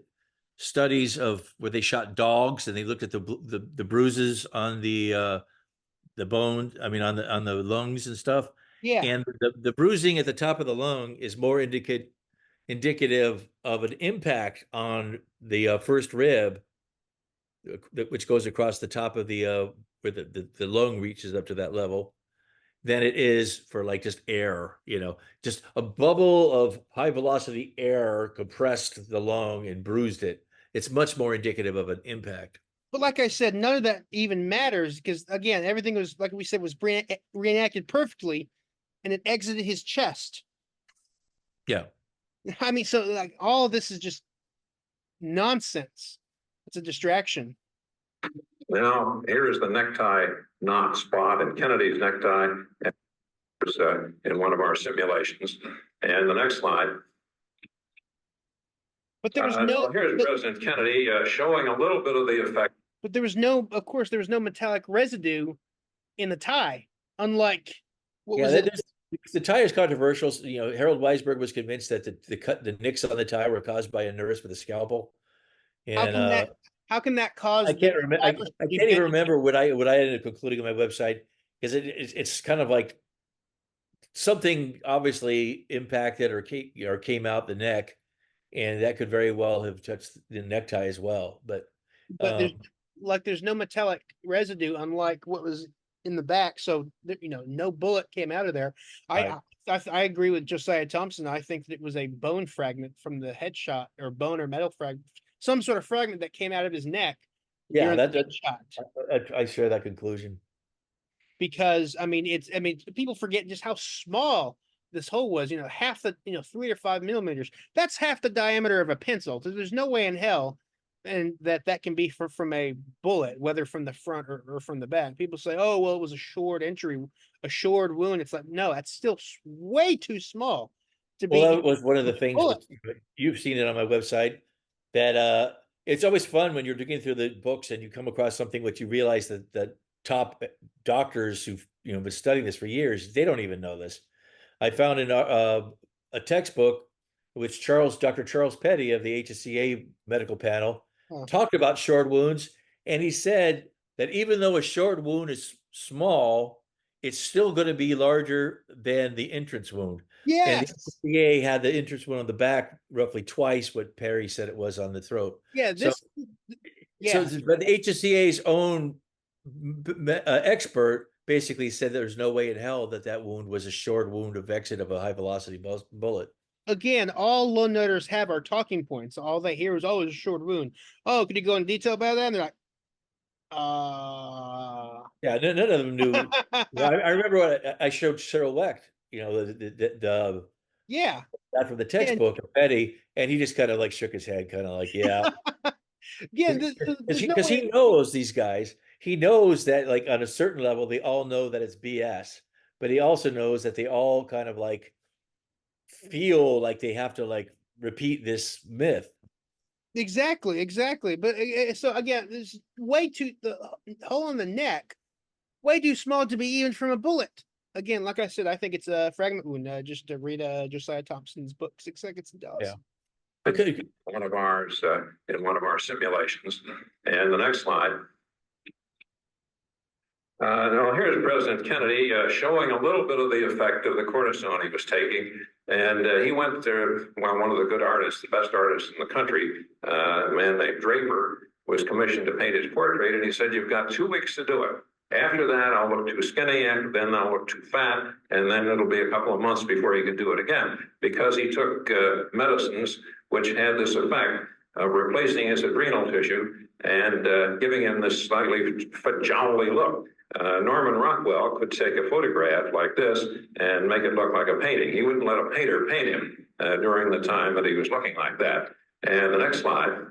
studies of where they shot dogs and they looked at the bruises on the bone, I mean on the lungs and stuff. Yeah. And the bruising at the top of the lung is more indicative of an impact on the first rib, which goes across the top of the where the lung reaches up to that level, than it is for like just air, just a bubble of high velocity air compressed the lung and bruised it. It's much more indicative of an impact. But like I said, none of that even matters because, again, everything was, like we said, was reenacted perfectly, and it exited his chest. Yeah. I mean, so like all of this is just nonsense. It's a distraction. Now, here is the necktie knot spot in Kennedy's necktie. In one of our simulations. And the next slide. But there was no. Here's President Kennedy showing a little bit of the effect. But there was no. Of course, there was no metallic residue in the tie. Unlike what was it? The tie is controversial. You know, Harold Weisberg was convinced that the nicks on the tie were caused by a nurse with a scalpel. And how can that cause? I can't remember. I can't even remember what I ended up concluding on my website, because it's kind of like something obviously impacted or came out the neck, and that could very well have touched the necktie as well. But there's no metallic residue, unlike what was in the back. So no bullet came out of there. Right. I agree with Josiah Thompson. I think that it was a bone fragment from the headshot, or bone or metal fragment, some sort of fragment that came out of his neck. Yeah, I share that conclusion. Because people forget just how small this hole was. Half the 3 or 5 millimeters. That's half the diameter of a pencil. So there's no way in hell, and that can be from a bullet, whether from the front or from the back. People say, "Oh, well, it was a shored entry, a shored wound." It's like, no, that's still way too small to be. Well, that was one of the things you've seen it on my website, that it's always fun when you're digging through the books and you come across something which you realize that top doctors who've been studying this for years, they don't even know this. I found in a textbook which Dr. Charles Petty of the HSCA medical panel talked about short wounds, and he said that even though a short wound is small, it's still going to be larger than the entrance wound. Yes. And the HSCA had the entrance wound on the back roughly twice what Perry said it was on the throat. Yeah. But the HSCA's own expert basically said there's no way in hell that wound was a short wound of exit of a high velocity bullet. Again, all low noters have our talking points. All they hear is, "Oh, it's a short wound." Oh, could you go in detail about that? And they're like, yeah, none of them knew. I remember what I showed Cyril Wecht, the that from the textbook of Petty, and he just kind of like shook his head, kind of like, yeah. Yeah, because he knows these guys. He knows that, like, on a certain level, they all know that it's BS, but he also knows that they all kind of like feel like they have to like repeat this myth. Exactly. But so again, there's the hole in the neck, way too small to be even from a bullet. Again, like I said, I think it's a fragment wound. Just to read Josiah Thompson's book, 6 Seconds and Does. Yeah. One of ours in one of our simulations. And the next slide. Now here's President Kennedy showing a little bit of the effect of the cortisone he was taking. And he went to, one of the good artists, the best artist in the country, a man named Draper, was commissioned to paint his portrait. And he said, "You've got 2 weeks to do it. After that, I'll look too skinny, and then I'll look too fat, and then it'll be a couple of months before he can do it again," because he took medicines which had this effect of replacing his adrenal tissue and giving him this slightly jowly look. Norman Rockwell could take a photograph like this and make it look like a painting. He wouldn't let a painter paint him during the time that he was looking like that. And the next slide.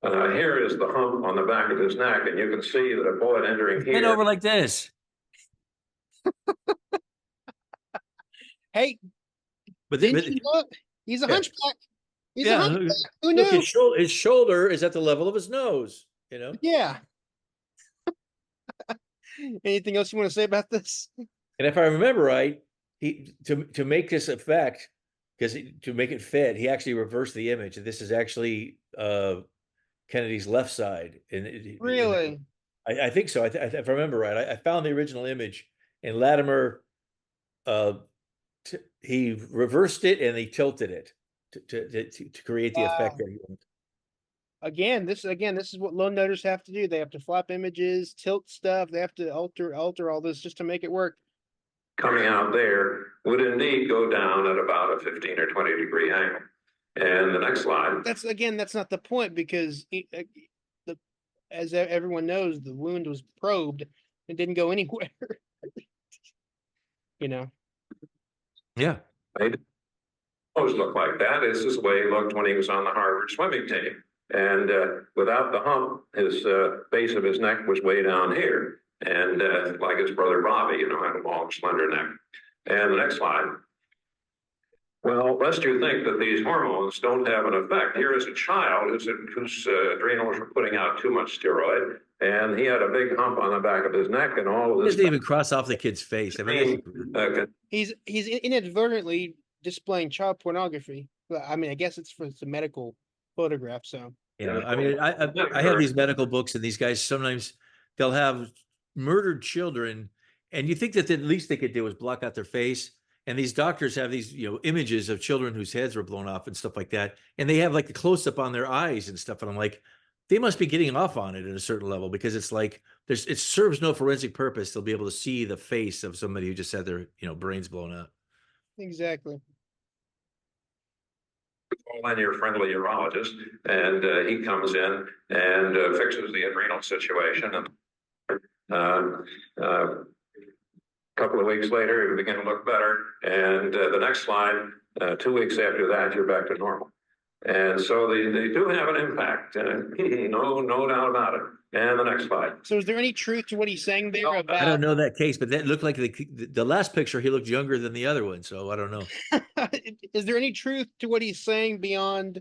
Here is the hump on the back of his neck, and you can see that a bullet entering here. Bend over like this. Hey, but he's a hunchback. He's a hunchback. Who knew? Look, his shoulder is at the level of his nose. Yeah. Anything else you want to say about this? And if I remember right, he to make this effect, because to make it fit, he actually reversed the image. This is actually Kennedy's left side. Really? I think so. If I remember right, I found the original image, and Latimer, he reversed it and he tilted it to create the effect that he wanted. Again, this is what low noters have to do. They have to flop images, tilt stuff. They have to alter all this just to make it work. Coming out there would indeed go down at about a 15 or 20 degree angle. And the next slide. That's not the point, because as everyone knows, the wound was probed and didn't go anywhere. Yeah. It always looked like that. This is the way he looked when he was on the Harvard swimming team. And without the hump, his base of his neck was way down here. And like his brother Bobby, you know, had a long, slender neck. And the next slide. Well, lest you think that these hormones don't have an effect, here is a child whose adrenals were putting out too much steroid, and he had a big hump on the back of his neck, and all of He this. doesn't even cross off the kid's face. I mean, He's inadvertently displaying child pornography. I mean, I guess it's a medical photograph, so. yeah, I mean, I have these medical books, and these guys sometimes they'll have murdered children, and you think that the least they could do is block out their face. And these doctors have these, you know, images of children whose heads were blown off and stuff like that, and they have like the close up on their eyes and stuff. And I'm like, they must be getting off on it at a certain level, because it's like it serves no forensic purpose. They'll be able to see the face of somebody who just had their, you know, brains blown up. Exactly. Call in your friendly urologist, and he comes in and fixes the adrenal situation. And couple of weeks later, you begin to look better. And the next slide, 2 weeks after that, you're back to normal. And so they do have an impact. No doubt about it. And the next slide. So is there any truth to what he's saying there about? I don't know that case, but that looked like the last picture, he looked younger than the other one. So I don't know. Is there any truth to what he's saying beyond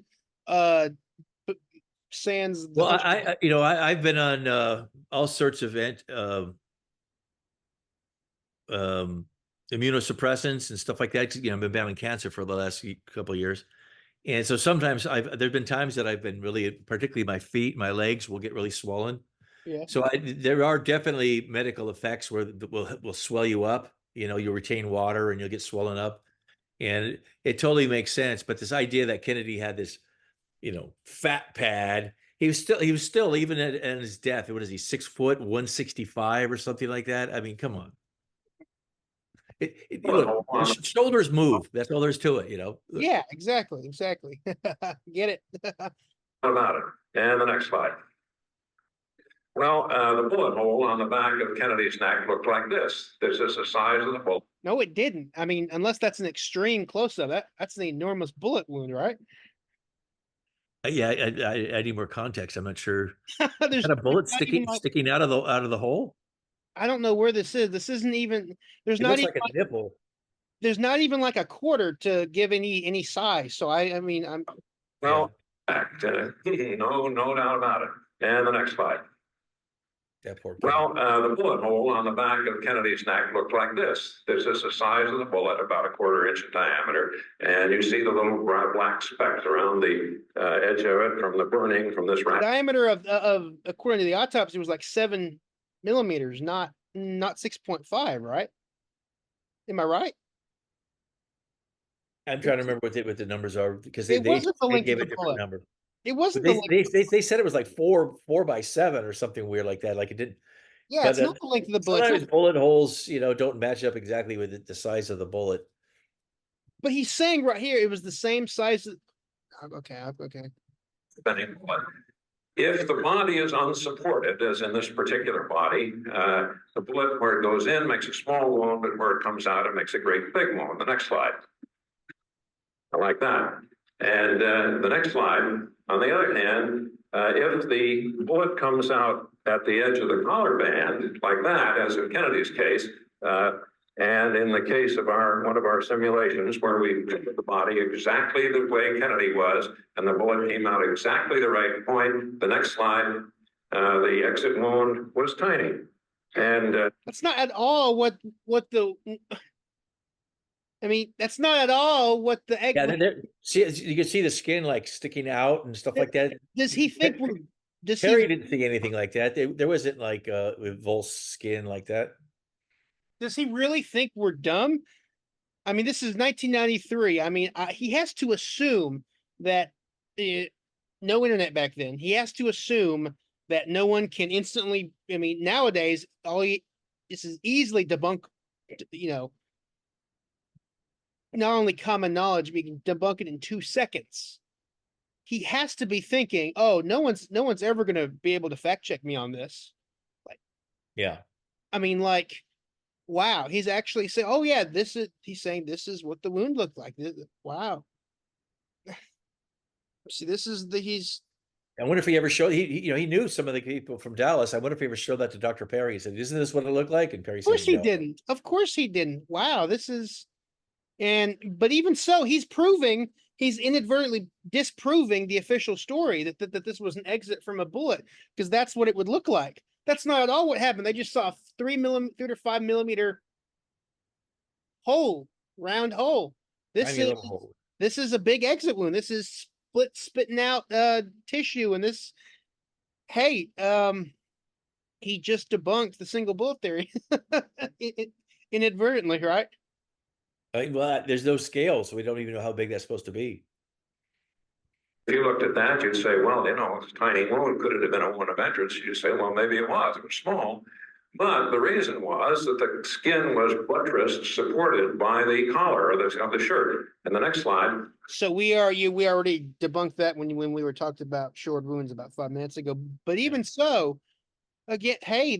sans? Well, I've been on all sorts of immunosuppressants and stuff like that. You know, I've been battling cancer for the last couple of years. And so sometimes there've been times that I've been really, particularly my feet, my legs will get really swollen. Yeah. So there are definitely medical effects where will swell you up. You know, you'll retain water and you'll get swollen up. And it totally makes sense. But this idea that Kennedy had this, you know, fat pad, he was still even at his death, what is he, 6 foot, 165 or something like that? I mean, come on. Look, shoulders move. That's all there's to it, you know. Yeah, exactly. Get it. About it. And the next slide. Well, the bullet hole on the back of Kennedy's neck looked like this. This is the size of the bullet. No, it didn't. I mean, unless that's an extreme close-up, that's an enormous bullet wound, right? Yeah, I need more context. I'm not sure. There's Had a bullet sticking out of the hole. I don't know where this is. This isn't even. There's It not looks even like a nipple. There's not even like a quarter to give any size. So I mean, I'm. Well, no doubt about it. And the next slide. That poor kid. Well, the bullet hole on the back of Kennedy's neck looked like this. This is the size of the bullet, about a 1/4 inch in diameter. And you see the little black specks around the edge of it from the burning from this round. Diameter of according to the autopsy was like 7 millimeters, not 6.5, right? Am I right? I'm trying to remember what the numbers are, because It wasn't the length gave of a the different bullet. number. It wasn't But the length. they said it was like 4 by 7 or something weird like that. Like it didn't. Yeah, but, it's not the length of the bullet. Sometimes bullet holes, you know, don't match up exactly with the size of the bullet. But he's saying right here it was the same size. Okay. Depending on what. If the body is unsupported, as in this particular body, the bullet where it goes in makes a small wound, but where it comes out, it makes a great big wound. The next slide. I like that. And the next slide, on the other hand, if the bullet comes out at the edge of the collar band, like that, as in Kennedy's case, and in the case of one of our simulations where we put the body exactly the way Kennedy was, and the bullet came out exactly the right point, the next slide, the exit wound was tiny. And that's not at all what the. I mean, that's not at all what the egg. Yeah, see, you can see the skin like sticking out and stuff like that. Does he think? Terry didn't see anything like that. There wasn't like Vol's skin like that. Does he really think we're dumb? I mean, this is 1993. I mean, he has to assume that no internet back then. He has to assume that no one can instantly. I mean, nowadays, this is easily debunked. You know, not only common knowledge, we can debunk it in 2 seconds. He has to be thinking, "Oh, no one's ever going to be able to fact check me on this." Like, yeah. I mean, like. Wow, he's actually saying, "Oh yeah, he's saying this is what the wound looked like." Wow. See, this is I wonder if he ever showed, he knew some of the people from Dallas. I wonder if he ever showed that to Dr. Perry. He said, isn't this what it looked like? And Perry Of course said, he no. didn't. Of course he didn't. Wow, this is, but even so, he's inadvertently disproving the official story that this was an exit from a bullet, because that's what it would look like. That's not at all what happened. They just saw a 3 to 5 millimeter hole, round hole. Tiny little hole. This is a big exit wound. This is spitting out tissue, and this, hey, he just debunked the single bullet theory inadvertently, right? Well, there's no scale, so we don't even know how big that's supposed to be. If you looked at that, you'd say, well, it's a tiny wound. Could it have been a wound of entrance? You'd say, well, maybe it was. It was small. But the reason was that the skin was buttressed, supported by the collar of the shirt. And the next slide. So we already debunked that when we were talking about short wounds about 5 minutes ago. But even so, again, hey,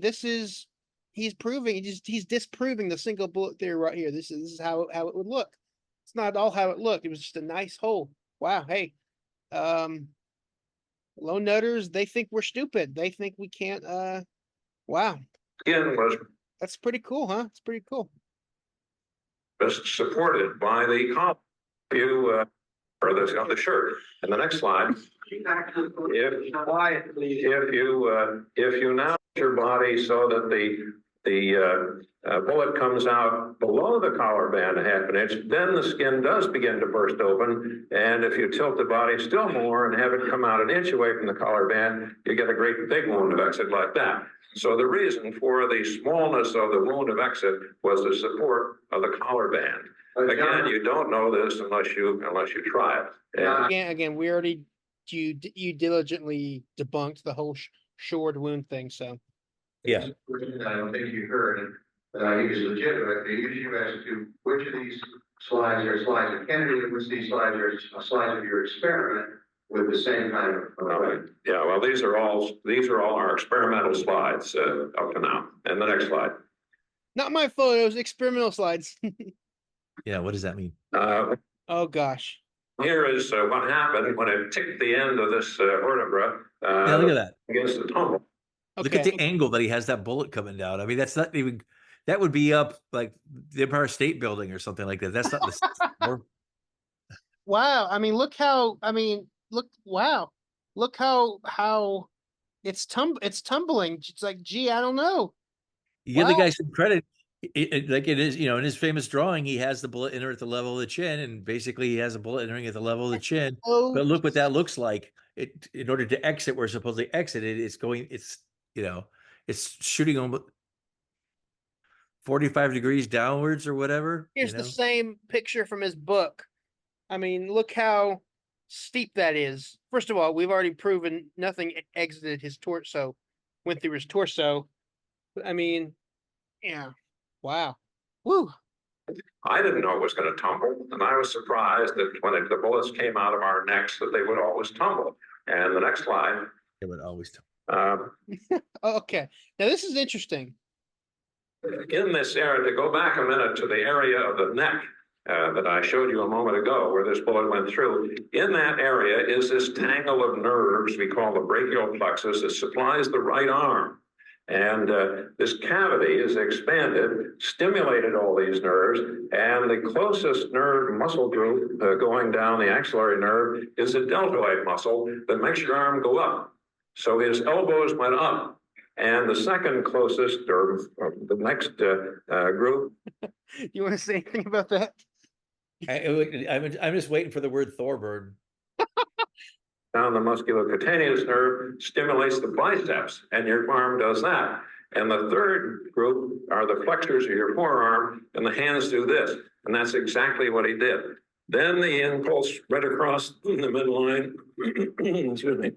he's disproving the single bullet theory right here. This is how it would look. It's not all how it looked. It was just a nice hole. Wow. Hey, lone noters, they think we're stupid. They think we can't. Wow. Skin was That's pretty cool, huh? It's pretty cool. supported by the collar or the shirt. And the next slide. If you now your body so that the bullet comes out below the collar band a half an inch, then the skin does begin to burst open. And if you tilt the body still more and have it come out an inch away from the collar band, you get a great big wound of exit like that. So the reason for the smallness of the wound of exit was the support of the collar band. Again, you don't know this unless you try it. And Again, we already you diligently debunked the whole short wound thing. So Yeah. I don't think you heard, he was legitimate. They usually ask you which of these slides are slides of Kennedy and which of these slides are slides of your experiment with the same kind of. yeah, well, these are all our experimental slides up to now. And the next slide. not my photos, experimental slides. Yeah. What does that mean? Oh gosh. Here is what happened when it ticked the end of this vertebra Yeah, look at that. against the tumble. Look at the angle that he has that bullet coming down. I mean, that's not even, that would be up like the Empire State Building or something like that. That's not the. Wow. I mean, look how it's tumbling. It's like, gee, I don't know. You give the Wow. guy some credit. Like it is, in his famous drawing, he has the bullet enter at the level of the chin, and basically he has a bullet entering at the level of the chin. Oh, But look what that looks like. In order to exit, we're supposedly exited. It's shooting almost 45 degrees downwards or whatever. here's the same picture from his book. I mean, look how steep that is. First of all, we've already proven nothing exited his torso, went through his torso. I mean, yeah. Wow. Woo. I didn't know it was going to tumble, and I was surprised that when the bullets came out of our necks that they would always tumble. And the next slide. It would always. Okay. Now this is interesting. In this area, to go back a minute to the area of the neck that I showed you a moment ago where this bullet went through, in that area is this tangle of nerves we call the brachial plexus that supplies the right arm. And this cavity is expanded, stimulated all these nerves, and the closest nerve muscle group going down the axillary nerve is the deltoid muscle that makes your arm go up. So his elbows went up. And the second closest, or the next group. You want to say anything about that? I'm just waiting for the word Thorburn. Down the musculocutaneous nerve stimulates the biceps, and your arm does that. And the third group are the flexors of your forearm, and the hands do this. And that's exactly what he did. Then the impulse spread across the midline, excuse me,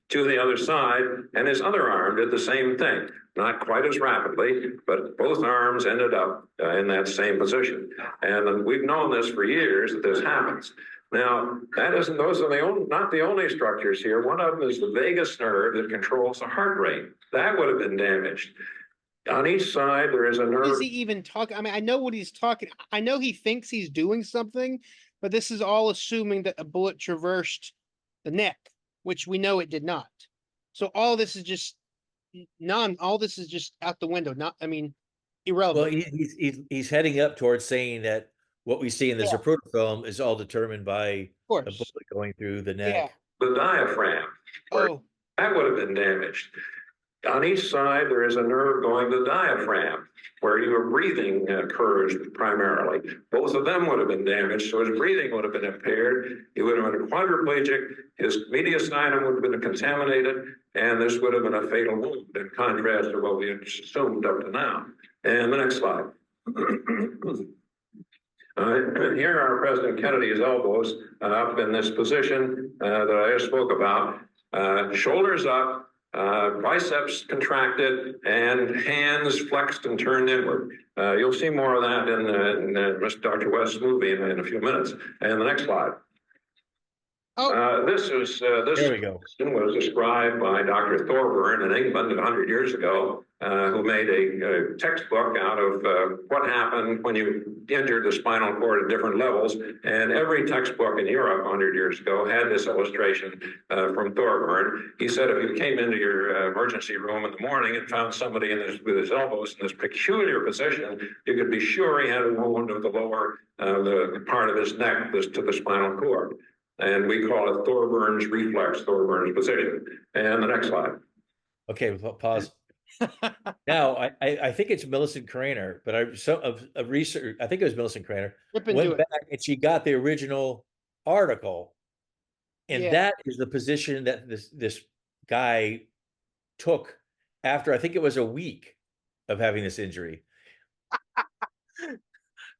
to the other side, and his other arm did the same thing. Not quite as rapidly, but both arms ended up in that same position. And we've known this for years, that this happens. Now, those are not the only structures here. One of them is the vagus nerve that controls the heart rate. That would have been damaged. On each side, there is a nerve. What is he even talking? I mean, I know what he's talking. I know he thinks he's doing something, but this is all assuming that a bullet traversed the neck. which we know it did not. So all this is just all this is just out the window. Not, I mean, irrelevant. Well, he's heading up towards saying that what we see in the Yeah. Zapruder film is all determined by Of a course. bullet going through the Yeah. neck. The diaphragm, where Oh, that would have been damaged. On each side, there is a nerve going to the diaphragm, where your breathing occurs primarily. Both of them would have been damaged, so his breathing would have been impaired. He would have been quadriplegic. His mediastinum would have been contaminated, and this would have been a fatal wound, in contrast to what we had assumed up to now. And the next slide. Here are President Kennedy's elbows up in this position that I just spoke about. Shoulders up, biceps contracted, and hands flexed and turned inward. You'll see more of that in Dr. West's movie in a few minutes. And the next slide. This There we go. was described by Dr. Thorburn in England 100 years ago, who made a textbook out of what happened when you injured the spinal cord at different levels. And every textbook in Europe 100 years ago had this illustration from Thorburn. He said if you came into your emergency room in the morning and found somebody with his elbows in this peculiar position, you could be sure he had a wound of the lower the part of his neck to the spinal cord. And we call it Thorburn's reflex, Thorburn's position. And the next slide. Okay, pause. Now, I think it's Millicent Craner, but a research, I think it was Millicent Craner, went back and she got the original article, and that is the position that this guy took after, I think it was a week of having this injury.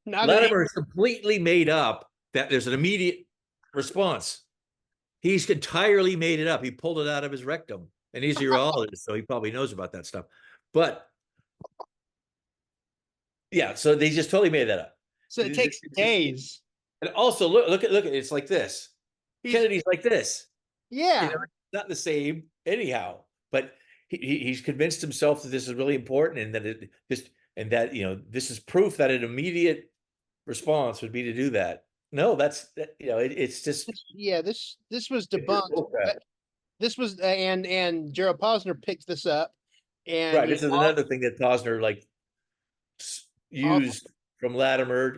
Latimer is completely made up that there's an immediate response. He's entirely made it up. He pulled it out of his rectum, and he's a urologist, so he probably knows about that stuff. But yeah, so they just totally made that up. So it takes days. And also look at it's like this. Kennedy's like this. Yeah, you know, not the same anyhow. But he's convinced himself that this is really important, and that this is proof that an immediate response would be to do that. No, it's just this was debunked. This was and Gerald Posner picked this up, and right. This is another thing that Posner used from Latimer.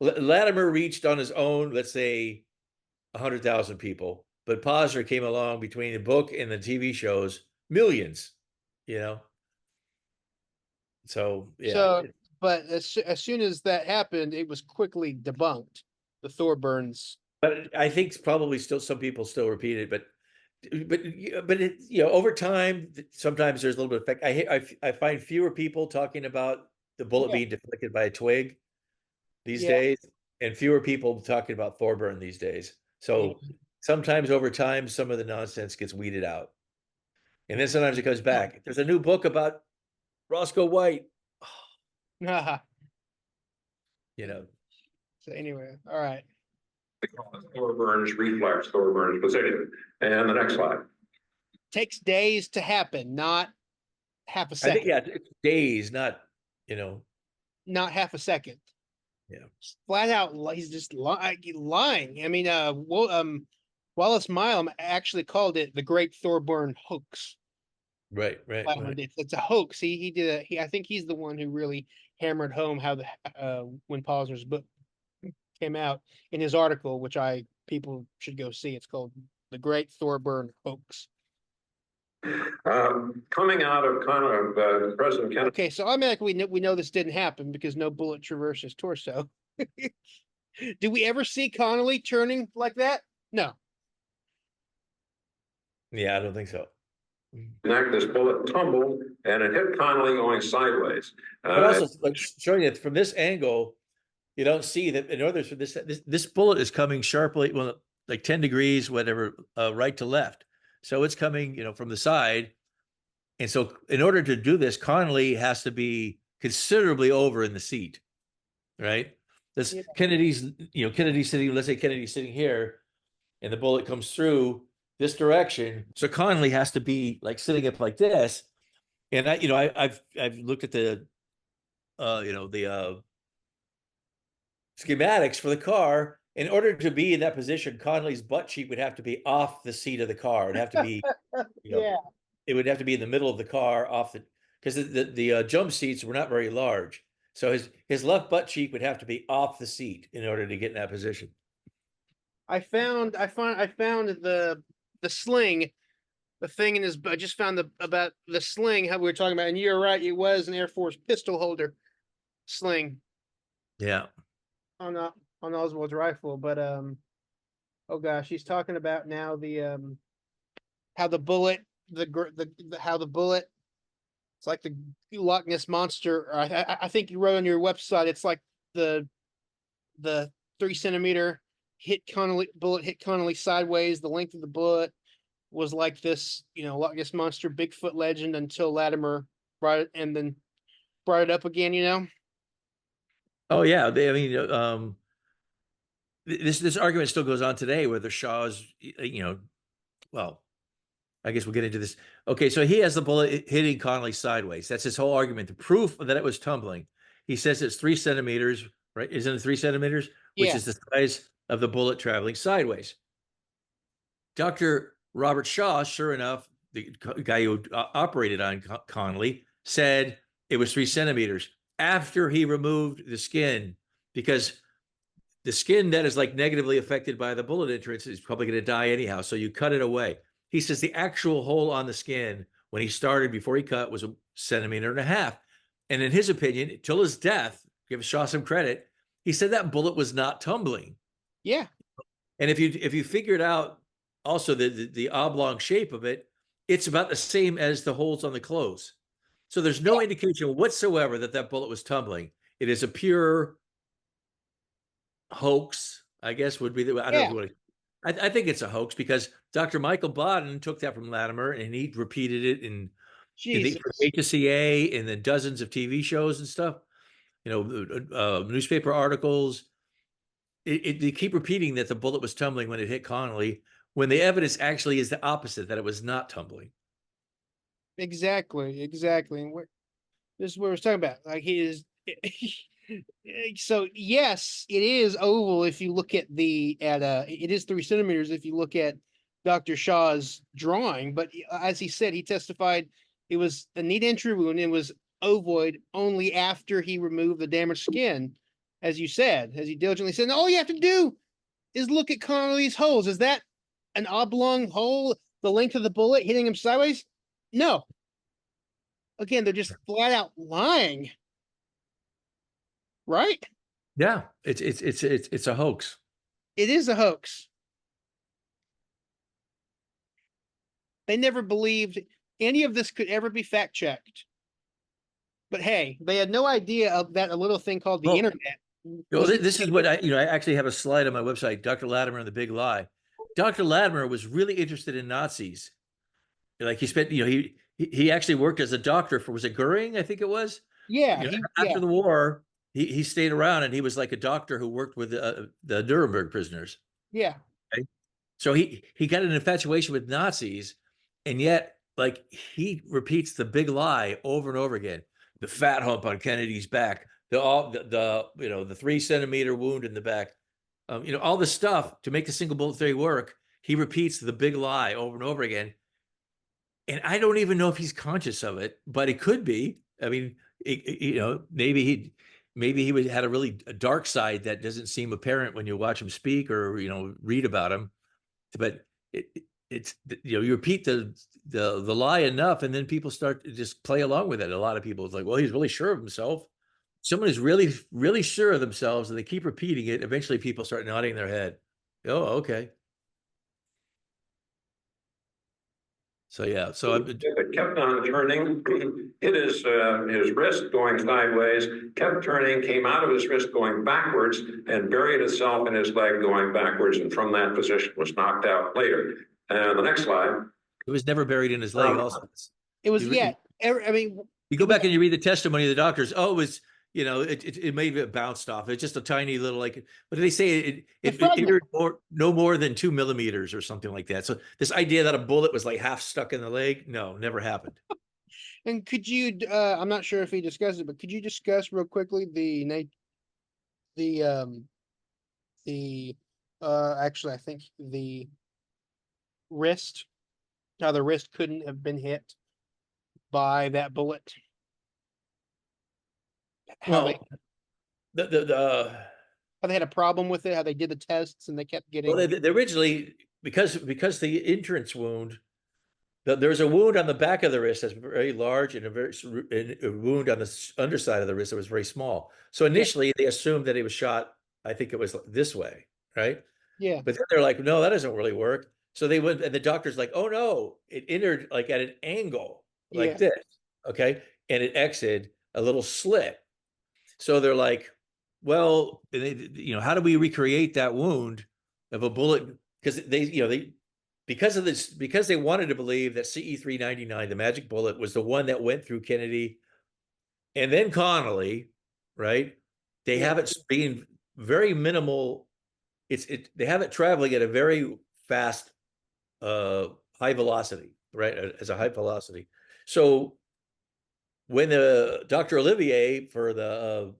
Latimer reached on his own, let's say, 100,000 people, but Posner came along between the book and the TV shows, millions. So yeah. So, but as soon as that happened, it was quickly debunked. The Thorburn's. But I think probably still some people still repeat it, but it, over time, sometimes there's a little bit of effect. I find fewer people talking about the bullet being deflected by a twig these days, and fewer people talking about Thorburn these days. So sometimes over time, some of the nonsense gets weeded out, and then sometimes it comes back. There's a new book about Roscoe White. So anyway, all right. Thorburn's reflex, Thorburn's position. And the next slide. Takes days to happen, not half a second. I think, it's days, not not half a second. Yeah, flat out, he's just lying. I mean, Wallace Milam actually called it the Great Thorburn Hoax. Right. It's a hoax. He did. I think he's the one who really hammered home how when Posner's book came out in his article, which people should go see. It's called The Great Thorburn Hoax. Coming out of President Kennedy. Okay, so automatically we know this didn't happen because no bullet traversed his torso. Did we ever see Connolly turning like that? No. Yeah, I don't think so. This bullet tumbled and it hit Connolly going sideways. But also, showing it from this angle, you don't see that. In order for this bullet is coming sharply, like 10 degrees, whatever, right to left. So it's coming, from the side. And so in order to do this, Connolly has to be considerably over in the seat, right? Kennedy's sitting, let's say Kennedy's sitting here, and the bullet comes through this direction. So Connolly has to be like sitting up like this. And I've looked at the schematics for the car, in order to be in that position, Connolly's butt cheek would have to be off the seat of the car. It'd have to be, you know, Yeah. it would have to be in the middle of the car off the, because the jump seats were not very large. So his left butt cheek would have to be off the seat in order to get in that position. I found the sling, the thing in his. I just found about the sling. How we were talking about, and you're right. It was an Air Force pistol holder sling Yeah. on Oswald's rifle. But oh gosh, he's talking about now the how the bullet how the bullet. It's like the Loch Ness monster. I think you wrote on your website. It's like the 3 centimeter bullet hit Connolly sideways. The length of the bullet was like this, Loch Ness monster, Bigfoot legend until Latimer brought it and then brought it up again. Oh yeah. This argument still goes on today, whether Shaw's, well, I guess we'll get into this. Okay, so he has the bullet hitting Connolly sideways. That's his whole argument. The proof that it was tumbling. He says it's 3 centimeters, right? Isn't it 3 centimeters? Which Yeah. is the size of the bullet traveling sideways. Dr. Robert Shaw, sure enough, the guy who operated on Connolly, said it was 3 centimeters after he removed the skin, because the skin that is like negatively affected by the bullet entrance is probably going to die anyhow. So you cut it away. He says the actual hole on the skin when he started before he cut was 1.5 centimeters. And in his opinion, till his death, give Shaw some credit, he said that bullet was not tumbling. Yeah. And if you figured out also the oblong shape of it, it's about the same as the holes on the clothes. So there's no indication whatsoever that bullet was tumbling. It is a pure hoax, I guess would be the, I don't know if you want to, I think it's a hoax because Dr. Michael Bodden took that from Latimer and he repeated it in the HSCA and then dozens of TV shows and stuff, newspaper articles. They keep repeating that the bullet was tumbling when it hit Connolly, when the evidence actually is the opposite, that it was not tumbling. Exactly. And this is what we're talking about. Like he is. So yes, it is oval if you look at it is 3 centimeters if you look at Dr. Shaw's drawing, but as he said, he testified it was a neat entry wound and was ovoid only after he removed the damaged skin, as you diligently said. And all you have to do is look at Connolly's holes. Is that an oblong hole, the length of the bullet hitting him sideways? No. Again, they're just flat out lying. Right? Yeah, it's a hoax. It is a hoax. They never believed any of this could ever be fact checked. But hey, they had no idea of that a little thing called the internet. Well, this is what I actually have a slide on my website, Dr. Latimer and the Big Lie. Dr. Latimer was really interested in Nazis. Like he spent, he actually worked as a doctor was it Goering? I think it was. Yeah. After the war, he stayed around and he was like a doctor who worked with the Nuremberg prisoners. Yeah. Okay? So he got an infatuation with Nazis, and yet like he repeats the big lie over and over again. The fat hump on Kennedy's back, the 3 centimeter wound in the back, all the stuff to make the single bullet theory work. He repeats the big lie over and over again. And I don't even know if he's conscious of it, but it could be. I mean, maybe he had a really dark side that doesn't seem apparent when you watch him speak or read about him. But it's you repeat the lie enough, and then people start to just play along with it. A lot of people, it's like, well, he's really sure of himself. Someone is really, really sure of themselves, and they keep repeating it. Eventually, people start nodding their head. Oh, okay. So yeah, so it kept on turning, hit his wrist going sideways, kept turning, came out of his wrist going backwards, and buried itself in his leg going backwards, and from that position was knocked out later. And the next slide. It was never buried in his leg. Also, it was. I mean, you go back and you read the testimony of the doctors. Oh, it was. It may have bounced off. It's just a tiny little, like, what do they say? It entered no more than 2 millimeters or something like that. So this idea that a bullet was like half stuck in the leg, no, never happened. And could you, I'm not sure if he discussed it, but could you discuss real quickly the the, actually, I think the wrist, how the wrist couldn't have been hit by that bullet. How they, Well, the how they had a problem with it, how they did the tests and they kept getting. well, they originally because the entrance wound, there's a wound on the back of the wrist that's very large and a wound on the underside of the wrist that was very small. So initially they assumed that he was shot. I think it was this way, right? Yeah, But then they're like, no, that doesn't really work. So they went, and the doctor's like, oh no, it entered like at an angle like Yeah. this, okay, and it exited a little slit. So they're like, well, how do we recreate that wound of a bullet? Because because of this, because they wanted to believe that CE-399, the magic bullet, was the one that went through Kennedy and then Connolly, right? They have it being very minimal. They have it traveling at a very fast, high velocity, right? As a high velocity. So when Dr. Olivier for the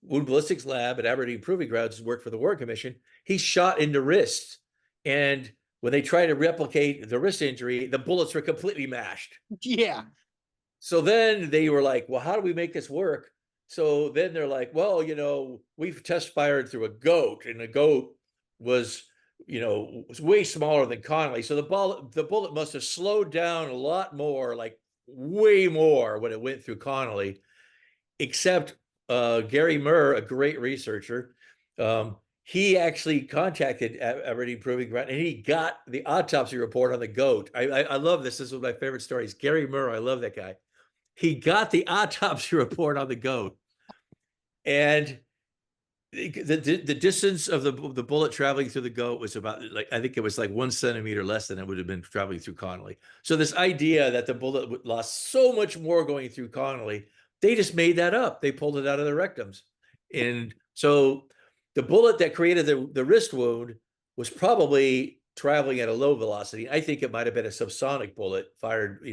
wound ballistics lab at Aberdeen Proving Grounds worked for the Warren Commission, he shot into wrists. And when they tried to replicate the wrist injury, the bullets were completely mashed. yeah, So then they were like, well, how do we make this work? So then they're like, well, we've test fired through a goat, and the goat was, was way smaller than Connolly. So the bullet must have slowed down a lot more, like way more when it went through Connolly, except Gary Murr, a great researcher, he actually contacted Aberdeen Proving Ground, and he got the autopsy report on the goat. I love this. This is one of my favorite stories. Gary Murr, I love that guy. He got the autopsy report on the goat, and the distance of the bullet traveling through the goat was about, like, I think it was like 1 centimeter less than it would have been traveling through Connolly. So this idea that the bullet lost so much more going through Connolly, they just made that up. They pulled it out of their rectums. And so the bullet that created the wrist wound was probably traveling at a low velocity. I think it might have been a subsonic bullet fired,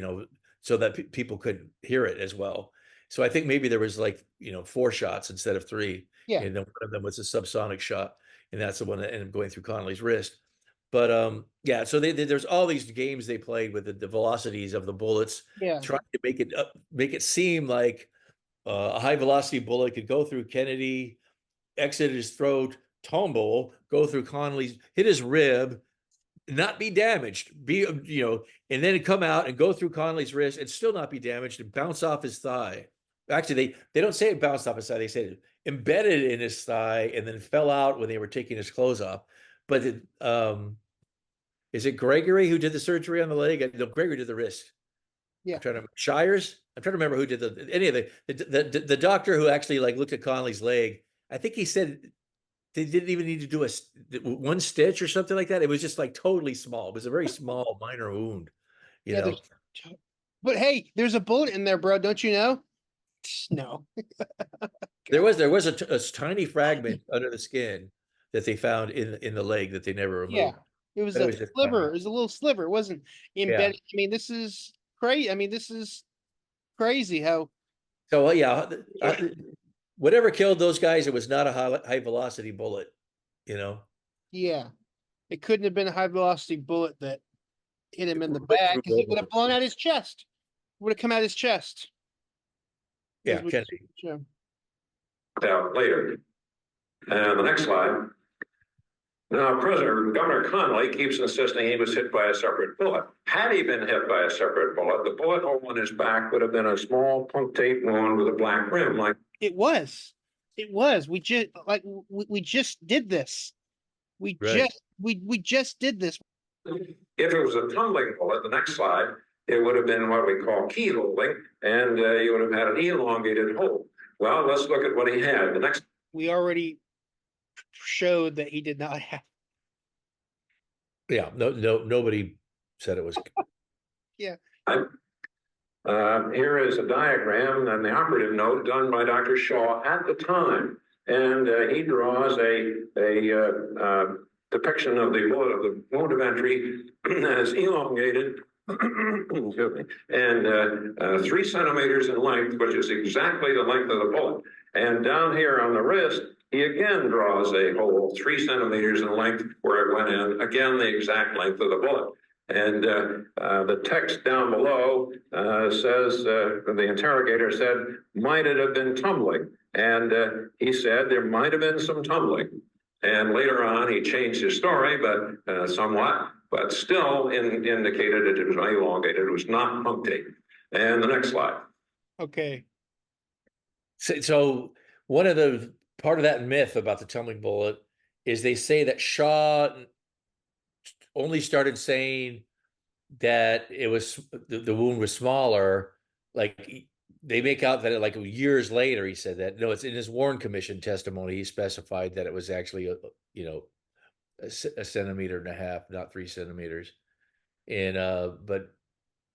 so that people could hear it as well. So I think maybe there was 4 shots instead of 3. Yeah. And then one of them was a subsonic shot, and that's the one that ended up going through Connolly's wrist. But yeah, so there's all these games they played with the velocities of the bullets, yeah, trying to make it seem like a high velocity bullet could go through Kennedy, exit his throat, tumble, go through Connolly's, hit his rib, not be damaged, and then come out and go through Connolly's wrist and still not be damaged and bounce off his thigh. Actually, they don't say it bounced off his thigh. They say it embedded in his thigh and then fell out when they were taking his clothes off. But is it Gregory who did the surgery on the leg? No, Gregory did the wrist. Yeah. I'm trying to remember who did any of the doctor who actually looked at Connolly's leg. I think he said they didn't even need to do one stitch or something like that. It was just totally small. It was a very small minor wound, yeah. But hey, there's a bullet in there, bro. Don't you know? No. There was a tiny fragment under the skin that they found in the leg that they never removed. Yeah, it was But it a was just sliver. tiny. It was a little sliver. It wasn't embedded. I mean, this is crazy. I mean, this is crazy how. So yeah, whatever killed those guys, it was not a high velocity bullet, Yeah, it couldn't have been a high velocity bullet that hit him in the back because it would have blown out his chest. Would have come out his chest. Yeah, As Kennedy. Out later. And the next slide. Now, Governor Connolly keeps insisting he was hit by a separate bullet. Had he been hit by a separate bullet, the bullet hole in his back would have been a small punctate wound with a black rim. It was. We just did this. We just did this. If it was a tumbling bullet, the next slide, it would have been what we call keyholing, and you would have had an elongated hole. Well, let's look at what he had. The next. We already showed that he did not have. Yeah, nobody said it was. Yeah. Here is a diagram and the operative note done by Dr. Shaw at the time, and he draws a depiction of the bullet of the wound of entry as elongated. Excuse me, and 3 centimeters in length, which is exactly the length of the bullet. And down here on the wrist, he again draws a hole 3 centimeters in length where it went in, again, the exact length of the bullet. And the text down below says, the interrogator said, might it have been tumbling? And he said there might have been some tumbling. And later on, he changed his story, but somewhat, but still indicated that it was elongated. It was not punctate. And the next slide. Okay. So one of the part of that myth about the tumbling bullet is they say that Shaw only started saying that it was the wound was smaller. Like they make out that like years later he said that. No, it's in his Warren Commission testimony. He specified that it was actually a centimeter and a half, not 3 centimeters. And but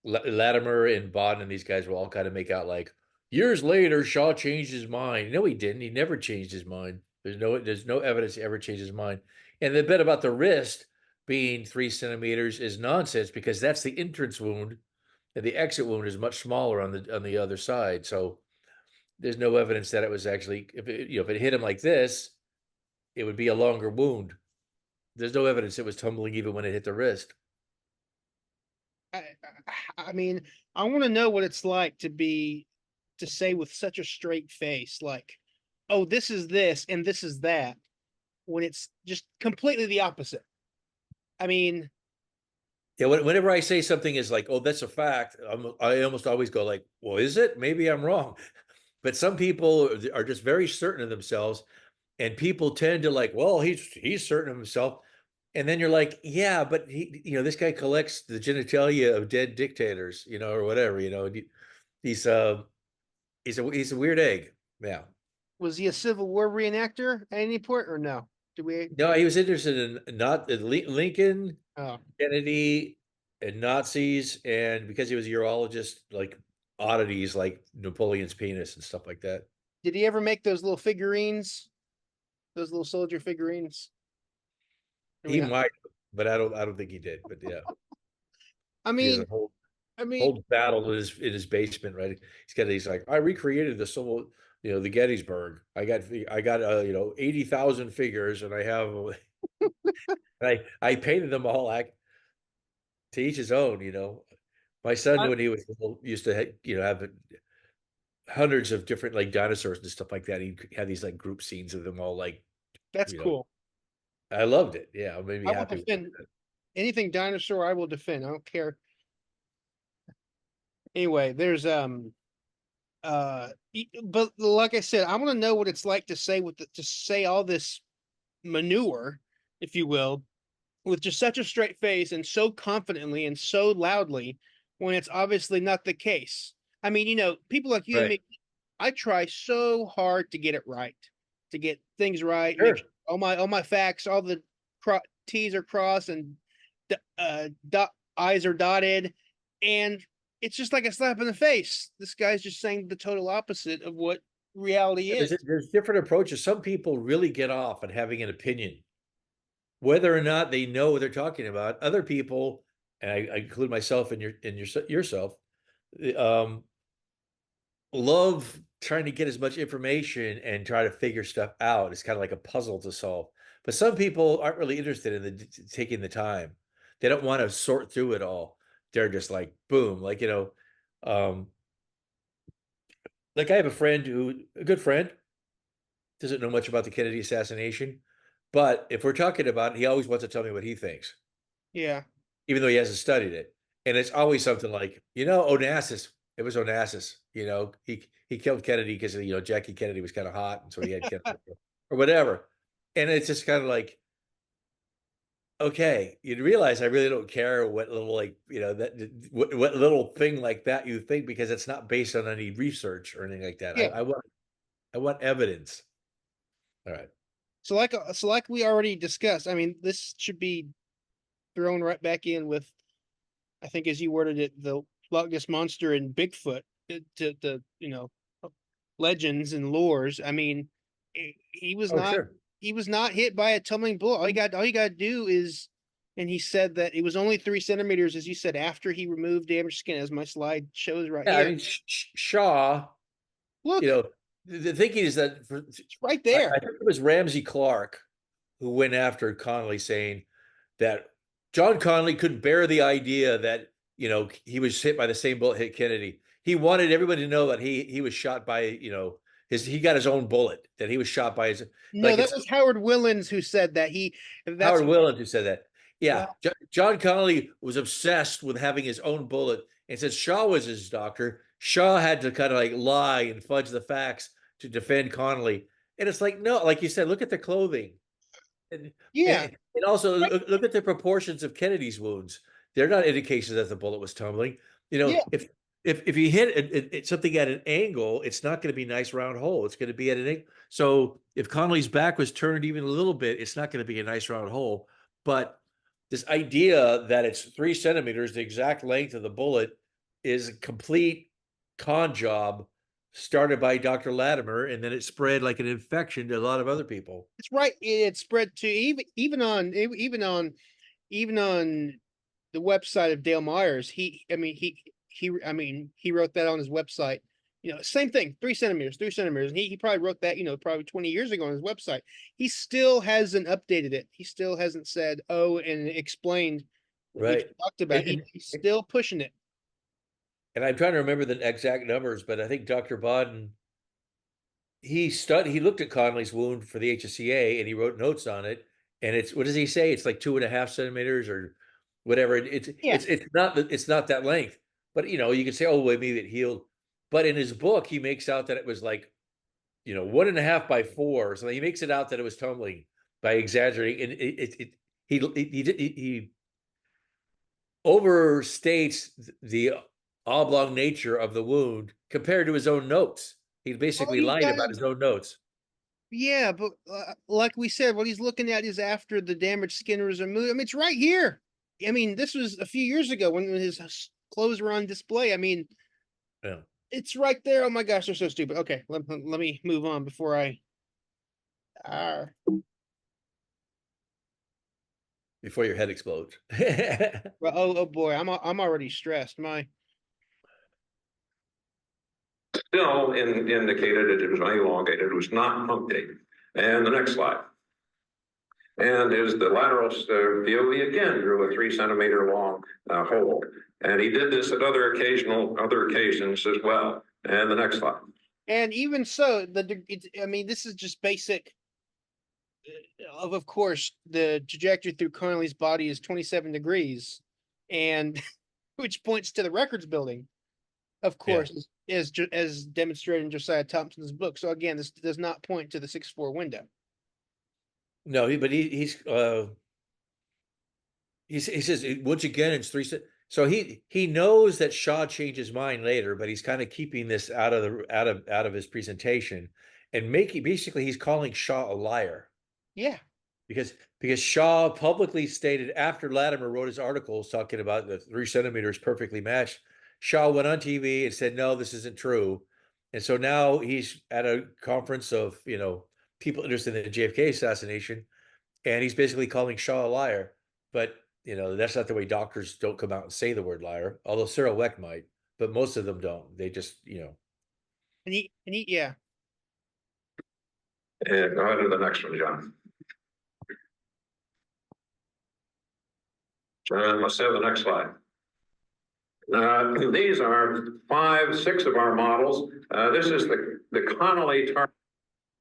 Latimer and Bodden and these guys will all kind of make out like years later Shaw changed his mind. No, he didn't. He never changed his mind. There's no evidence he ever changed his mind. And the bit about the wrist being 3 centimeters is nonsense because that's the entrance wound, and the exit wound is much smaller on the other side. So there's no evidence that it was actually if it hit him like this, it would be a longer wound. There's no evidence it was tumbling even when it hit the wrist. I mean, I want to know what it's like to say with such a straight face, like, oh, this is this and this is that, when it's just completely the opposite. I mean, yeah, whenever I say something is like, oh, that's a fact, I almost always go like, well, is it? Maybe I'm wrong. But some people are just very certain of themselves, and people tend to like, well, he's certain of himself. And then you're like, yeah, but this guy collects the genitalia of dead dictators, or whatever, he's a weird egg. Yeah. was he a Civil War reenactor at any point or no? No, he was interested in not Lincoln, Oh, Kennedy, and Nazis, and because he was a urologist, like oddities like Napoleon's penis and stuff like that. did he ever make those little figurines? Those little soldier figurines? He might, but I don't think he did. But yeah, I he has mean, a whole battle in his basement, right? He's like, I recreated the civil, the Gettysburg. I got 80,000 figures, and I have, I painted them all like to each his own. My son when he was little used to have hundreds of different like dinosaurs and stuff like that. He had these like group scenes of them all like. that's cool. I loved it. Yeah, it made me I will happy. defend anything dinosaur. I will defend. I don't care. Anyway, there's but like I said, I want to know what it's like to say to say all this manure, if you will, with just such a straight face and so confidently and so loudly when it's obviously not the case. I mean, people like you and me, I try so hard to get it right, to get things right. Sure. All my facts, all the T's are crossed and I's are dotted, and it's just like a slap in the face. This guy's just saying the total opposite of what reality is. There's different approaches. Some people really get off on having an opinion, whether or not they know what they're talking about. Other people, and I include myself in yourself, love trying to get as much information and try to figure stuff out. It's kind of like a puzzle to solve. But some people aren't really interested in taking the time. They don't want to sort through it all. They're just like, boom, like, like I have a good friend, doesn't know much about the Kennedy assassination, but if we're talking about it, he always wants to tell me what he thinks. Yeah. Even though he hasn't studied it. And it's always something like, Onassis, it was Onassis, he killed Kennedy because, Jackie Kennedy was kind of hot. And so he had Kennedy or whatever. And it's just kind of like, okay, you'd realize I really don't care what little what little thing like that you think, because it's not based on any research or anything like that. Yeah. I want evidence. All right. So like we already discussed, I mean, this should be thrown right back in with, I think as you worded it, the Loch Ness Monster and Bigfoot to legends and lores. I mean, he was he was not hit by a tumbling bullet. All you got to do is, and he said that it was only 3 centimeters, as you said, after he removed damaged skin, as my slide shows right here. I mean, Shaw, Look, The thinking is that It's right I there. think it was Ramsey Clark who went after Connolly, saying that John Connolly couldn't bear the idea that, you know, he was hit by the same bullet hit Kennedy. He wanted everybody to know that he was shot by, you know, he got his own bullet, that he was shot by his, No, like that it's was Howard Willens who said that. That's Howard Willens who said that. Yeah, well, John Connolly was obsessed with having his own bullet, and since Shaw was his doctor, Shaw had to kind of like lie and fudge the facts to defend Connolly. And it's like, no, like you said, look at the clothing. And, yeah, and also look at the proportions of Kennedy's wounds. They're not indications that the bullet was tumbling. You know, yeah. if you hit something at an angle, it's not going to be a nice round hole. It's going to be at an angle. So if Connolly's back was turned even a little bit, it's not going to be a nice round hole. But this idea that it's 3 centimeters, the exact length of the bullet, is a complete con job started by Dr. Latimer, and then it spread like an infection to a lot of other people. It's right. It spread to even on the website of Dale Myers. He wrote that on his website. You know, same thing, 3 centimeters, 3 centimeters. And he probably wrote that, you know, probably 20 years ago on his website. He still hasn't updated it. He still hasn't said, oh, and explained what we Right. talked about. And- He's still pushing it. And I'm trying to remember the exact numbers, but I think Dr. Bodden, he looked at Connolly's wound for the HSCA and he wrote notes on it. And it's, what does he say? It's like 2.5 centimeters or whatever. Yeah. It's not that length. But you know, you can say, oh, well, maybe it healed. But in his book, he makes out that it was like, you know, 1.5 by 4. So he makes it out that it was tumbling by exaggerating. And he overstates the oblong nature of the wound compared to his own notes. He basically you lied gotta- about his own notes. Yeah, but like we said, what he's looking at is after the damaged skin was removed. I mean, it's right here. I mean, this was a few years ago when his clothes were on display. I mean, Yeah. it's right there. Oh my gosh, they're so stupid. Okay, let me move on before I. Before your head explodes. Well, oh boy, I'm already stressed. Still indicated that it was elongated, it was not punctated. And the next slide. And is the lateral view, he again drew a 3 centimeter long hole. And he did this at other occasions as well. And the next slide. And even so, I mean, this is just basic. Of course, the trajectory through Connolly's body is 27 degrees, and which points to the records building, of course, as demonstrated in Josiah Thompson's book. So again, this does not point to the 6'4" window. No, he says once again it's 3. So he knows that Shaw changed his mind later, but he's kind of keeping this out of his presentation and basically he's calling Shaw a liar. Yeah. Because Shaw publicly stated after Latimer wrote his articles talking about the 3 centimeters perfectly matched, Shaw went on TV and said, no, this isn't true. And so now he's at a conference of, you know, people interested in the JFK assassination, and he's basically calling Shaw a liar. But, you know, that's not the way doctors don't come out and say the word liar, although Cyril Weck might, but most of them don't. They just, you know. Yeah. And go ahead to the next one, John. John, let's have the next slide. These are 5, 6 of our models. This is the Connolly target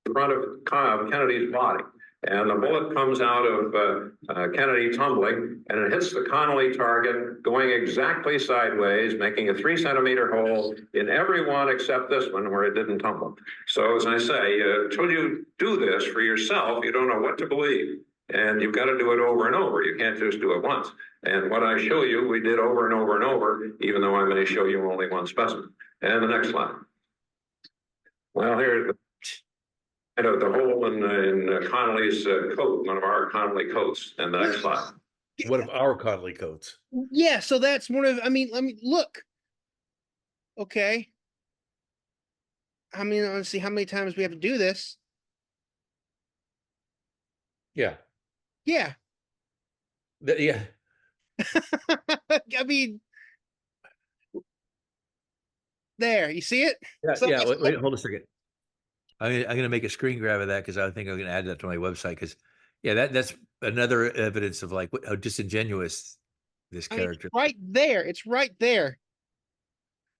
in front of Kennedy's body. And the bullet comes out of Kennedy tumbling, and it hits the Connolly target going exactly sideways, making a 3 centimeter hole in every one except this one where it didn't tumble. So as I say, until you do this for yourself, you don't know what to believe. And you've got to do it over and over. You can't just do it once. And what I show you, we did over and over and over, even though I'm going to show you only one specimen. And the next slide. Well, here's the hole in Connolly's coat, one of our Connolly coats. And the next slide. One of our Connolly coats. Yeah, so that's one of, I mean, let me look. Okay. I mean, let's see how many times we have to do this. Yeah. Yeah. Yeah. I mean, there, you see it? Yeah, So yeah. it's Wait, hold a second. I'm gonna make a screen grab of that because I think I'm gonna add that to my website because yeah, that's another evidence of like how disingenuous this I mean, character. right there. It's right there.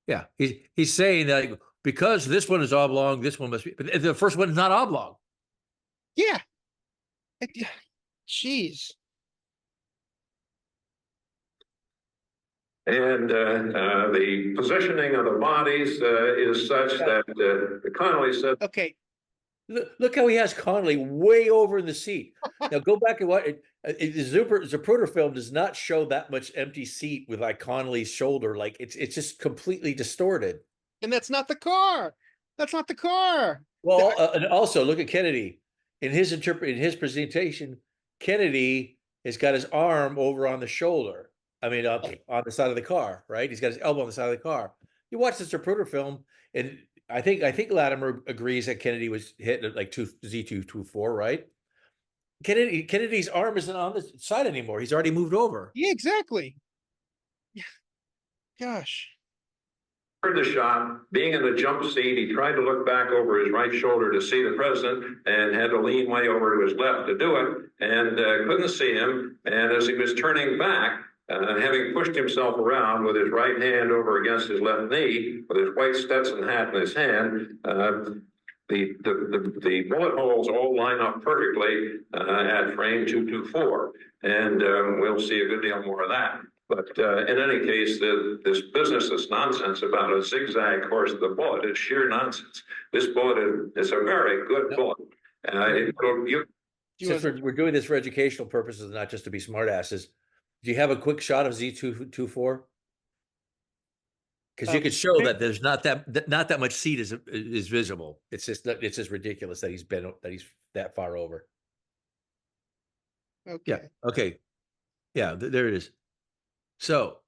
Yeah, he's saying that like, because this one is oblong, this one must be, but the first one is not oblong. Yeah. Jeez. And the positioning of the bodies is such that Connolly said Okay, look how he has Connolly way over in the seat. Now go back and watch. The Zapruder film does not show that much empty seat with like Connolly's shoulder. Like it's just completely distorted. And that's not the car. That's not the car. Well, and also look at Kennedy in his presentation. Kennedy has got his arm over on the shoulder. I mean, up on the side of the car, right? He's got his elbow on the side of the car. You watch the Zapruder film, and I think Latimer agrees that Kennedy was hit at like Z224, right? Kennedy's arm isn't on the side anymore. He's already moved over. Yeah, exactly. Gosh. heard the shot. Being in the jump seat, he tried to look back over his right shoulder to see the president and had to lean way over to his left to do it and couldn't see him. And as he was turning back, having pushed himself around with his right hand over against his left knee, with his white Stetson hat in his hand, the bullet holes all line up perfectly at frame 224. And we'll see a good deal more of that. But in any case, this business, this nonsense about a zigzag course of the bullet is sheer nonsense. This bullet is a very good bullet. Since we're doing this for educational purposes, not just to be smartasses, do you have a quick shot of Z224? Because you could show that there's not that much seat is visible. It's just ridiculous that he's that far over. Okay. Yeah. Okay. Yeah. There it is. So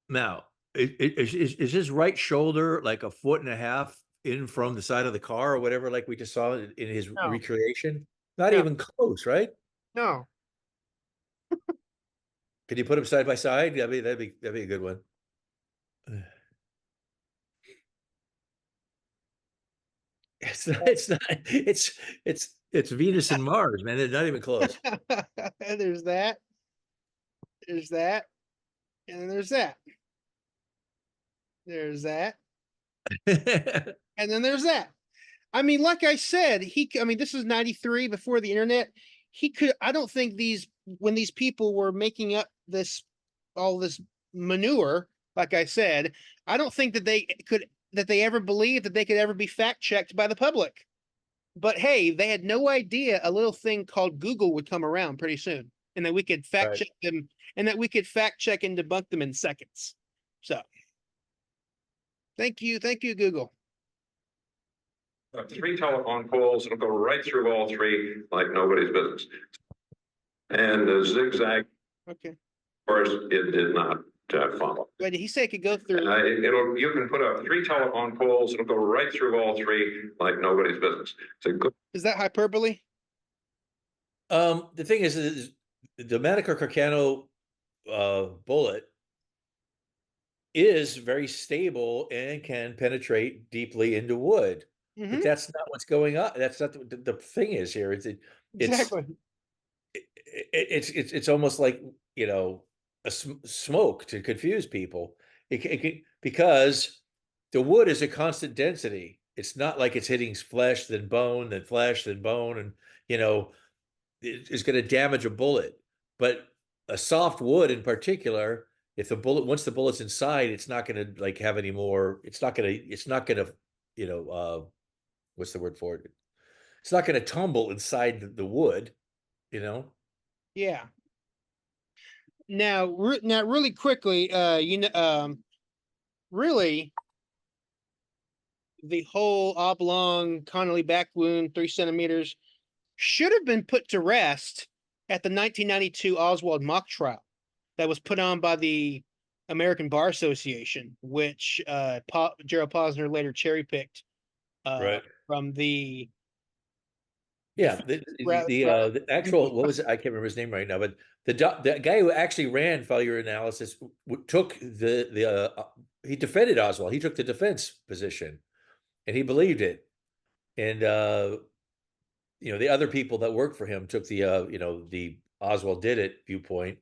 now, is his right shoulder like a foot and a half in from the side of the car or whatever, like we just saw in his recreation? Not even close, right? No. Could you put them side by side? That'd be a good one. It's Venus and Mars, man. They're not even close. There's that. There's that. And then there's that. There's that. And then there's that. I mean, like I said, this is 93 before the internet. I don't think when these people were making up all this manure, like I said, I don't think that they ever believed that they could ever be fact checked by the public. But hey, they had no idea a little thing called Google would come around pretty soon, and that we could fact check them, and that we could fact check and debunk them in seconds. So, thank you, Google. 3 telephone poles, it'll go right through all 3 like nobody's business. And the zigzag, Okay. of course, it did not follow. Wait, did he say it could go through? You can put up 3 telephone poles, it'll go right through all 3 like nobody's business. It's a good. Is that hyperbole? The thing is the Manico Carcano bullet is very stable and can penetrate deeply into wood. Mm-hmm. But that's not what's going on. That's not the thing is here. Exactly. It's almost like, a smoke to confuse people. Because the wood is a constant density. It's not like it's hitting flesh, then bone, then flesh, then bone, and it's going to damage a bullet. But a soft wood in particular, once the bullet's inside, it's not going to like have any more. It's not going to what's the word for it? It's not going to tumble inside the wood, Yeah. Now, really quickly, really, the whole oblong Connolly back wound, 3 centimeters, should have been put to rest at the 1992 Oswald mock trial that was put on by the American Bar Association, which Gerald Posner later cherry picked from the. Yeah, the actual, what was it? I can't remember his name right now, but the guy who actually ran failure analysis took he defended Oswald. He took the defense position, and he believed it. And you know, the other people that worked for him took the you know, the Oswald did it viewpoint,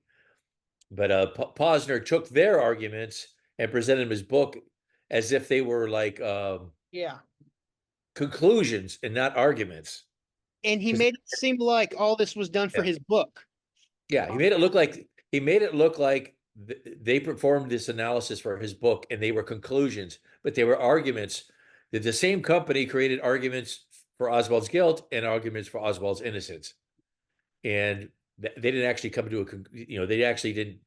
but Posner took their arguments and presented him his book as if they were like Yeah. conclusions and not arguments. And he 'Cause- made it seem like all this was done for Yeah. his book. Yeah, he made it look like they performed this analysis for his book and they were conclusions, but they were arguments. That the same company created arguments for Oswald's guilt and arguments for Oswald's innocence. And they didn't actually come to you know, they actually didn't,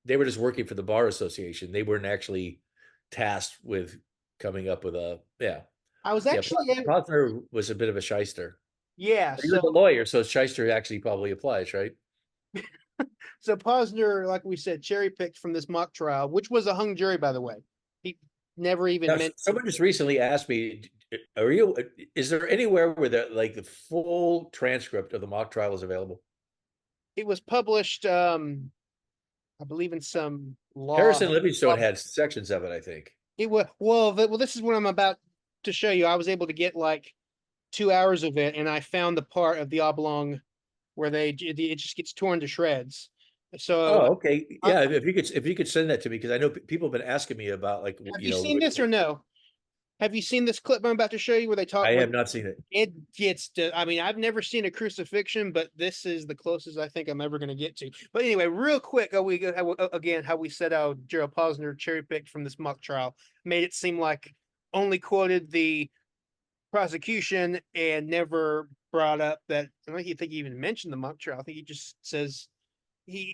they were just working for the Bar Association. They weren't actually tasked with coming up with a, yeah. I was Yeah, actually, Posner was a bit of a shyster. yeah. He was a So, lawyer, so shyster actually probably applies, right? so Posner, like we said, cherry picked from this mock trial, which was a hung jury, by the way. He never even Now, mentioned. someone just recently asked me, is there anywhere where the full transcript of the mock trial is available? It was published, I believe in some law. Harrison Livingstone had sections of it, I think. It was, well, this is what I'm about to show you. I was able to get like 2 hours of it, and I found the part of the oblong where it just gets torn to shreds. Oh, So okay. Yeah, if you could send that to me, because I know people have been asking me about, like, have you you know, seen this or no? Have you seen this clip I'm about to show you where they talk? I where have not seen it. It gets to, I mean, I've never seen a crucifixion, but this is the closest I think I'm ever going to get to. But anyway, real quick, again, how we said how Gerald Posner cherry picked from this mock trial made it seem like only quoted the prosecution and never brought up that. I don't think he even mentioned the mock trial. I think he just says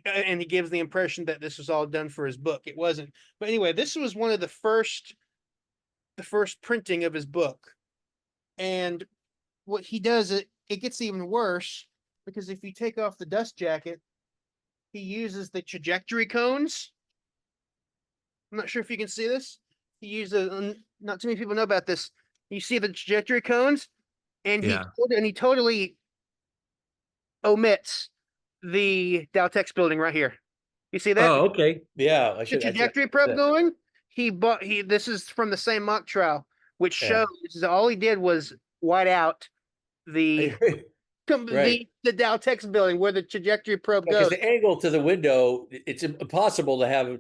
and he gives the impression that this was all done for his book. It wasn't. But anyway, this was one of the first printing of his book. And what he does, it gets even worse, because if you take off the dust jacket, he uses the trajectory cones. I'm not sure if you can see this. He uses, not too many people know about this. You see the trajectory cones, and Yeah. he totally omits the Daltex building right here. You see that? Oh, okay. Yeah, The trajectory probe going. This is from the same mock trial, which Yeah. shows that all he did was white out the Right. the Daltex building where the trajectory probe Because goes. the angle to the window, it's impossible to have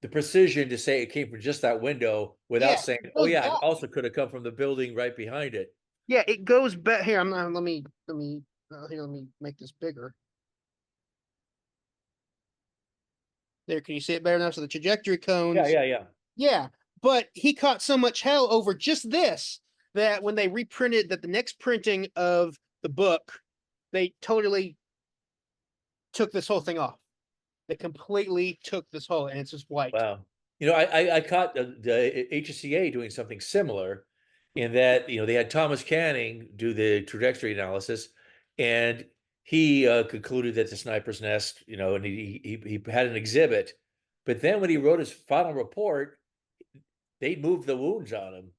the precision to say it came from just that window without Yeah, saying, it oh goes yeah, back. it also could have come from the building right behind it. Yeah, it goes back here. I'm not. Let me. Here, let me make this bigger. There, can you see it better now? So the trajectory cones. Yeah. Yeah, but he caught so much hell over just this that when they reprinted that the next printing of the book, they totally took this whole thing off. They completely took this whole, and it's just white. Wow. You know, I caught the HSCA doing something similar in that, you know, they had Thomas Canning do the trajectory analysis, and he concluded that the sniper's nest, you know, and he had an exhibit, but then when he wrote his final report, they moved the wounds on him.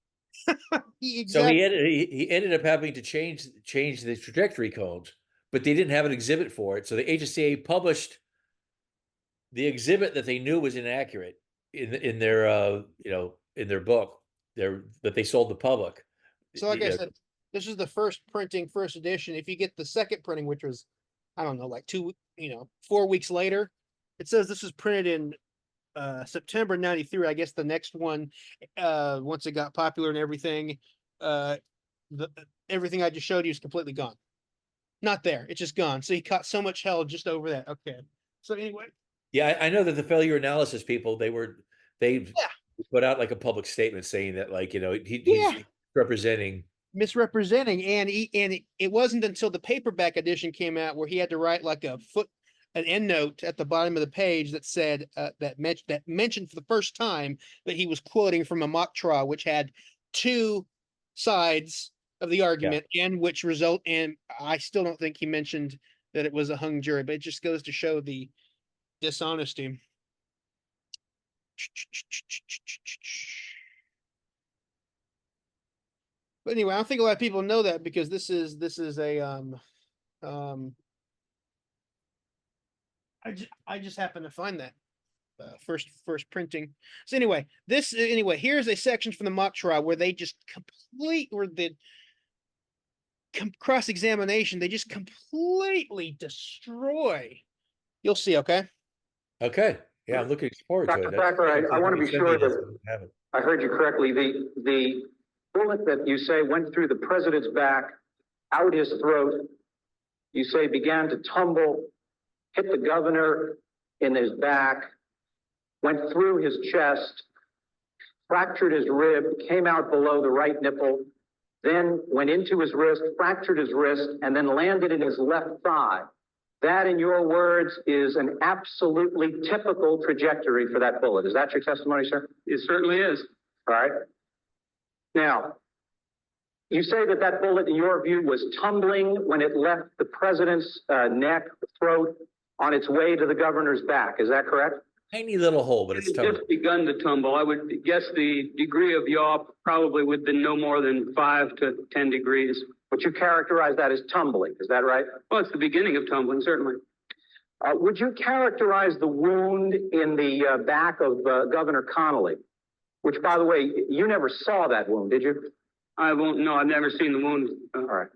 So he ended up having to change the trajectory codes, but they didn't have an exhibit for it. So the HSCA published the exhibit that they knew was inaccurate in their you know, in their book that they sold the public. So like I said, this is the first printing, first edition. If you get the second printing, which was, I don't know, like 4 weeks later, it says this was printed in September 93. I guess the next one, once it got popular and everything, everything I just showed you is completely gone. Not there. It's just gone. So he caught so much hell just over that. Okay. So anyway. Yeah, I know that the failure analysis people, they put out like a public statement saying that, like, you know, he's misrepresenting, and it wasn't until the paperback edition came out where he had to write like an end note at the bottom of the page that said that mentioned for the first time that he was quoting from a mock trial which had two sides of the argument, and which result, and I still don't think he mentioned that it was a hung jury, but it just goes to show the dishonesty. But anyway, I don't think a lot of people know that, because this is a I just happen to find that. first printing. So anyway, here's a section from the mock trial where they just cross-examination, they just completely destroy. You'll see, okay? Okay. Yeah, I'm looking forward to Dr. it. Thacker, I want to be sure that have it. I heard you correctly. The bullet that you say went through the president's back, out his throat, you say began to tumble, hit the governor in his back, went through his chest, fractured his rib, came out below the right nipple, then went into his wrist, fractured his wrist, and then landed in his left thigh. That, in your words, is an absolutely typical trajectory for that bullet. Is that your testimony, sir? It certainly is. All right. Now, you say that that bullet, in your view, was tumbling when it left the president's neck, throat, on its way to the governor's back. Is that correct? Tiny little hole, but it's It's tumbling. just begun to tumble. I would guess the degree of yaw probably would have been no more than 5 to 10 degrees. But you characterize that as tumbling. Is that right? Well, it's the beginning of tumbling, certainly. Would you characterize the wound in the back of Governor Connolly, which, by the way, you never saw that wound, did you? I won't know. I've never seen the wound. All right.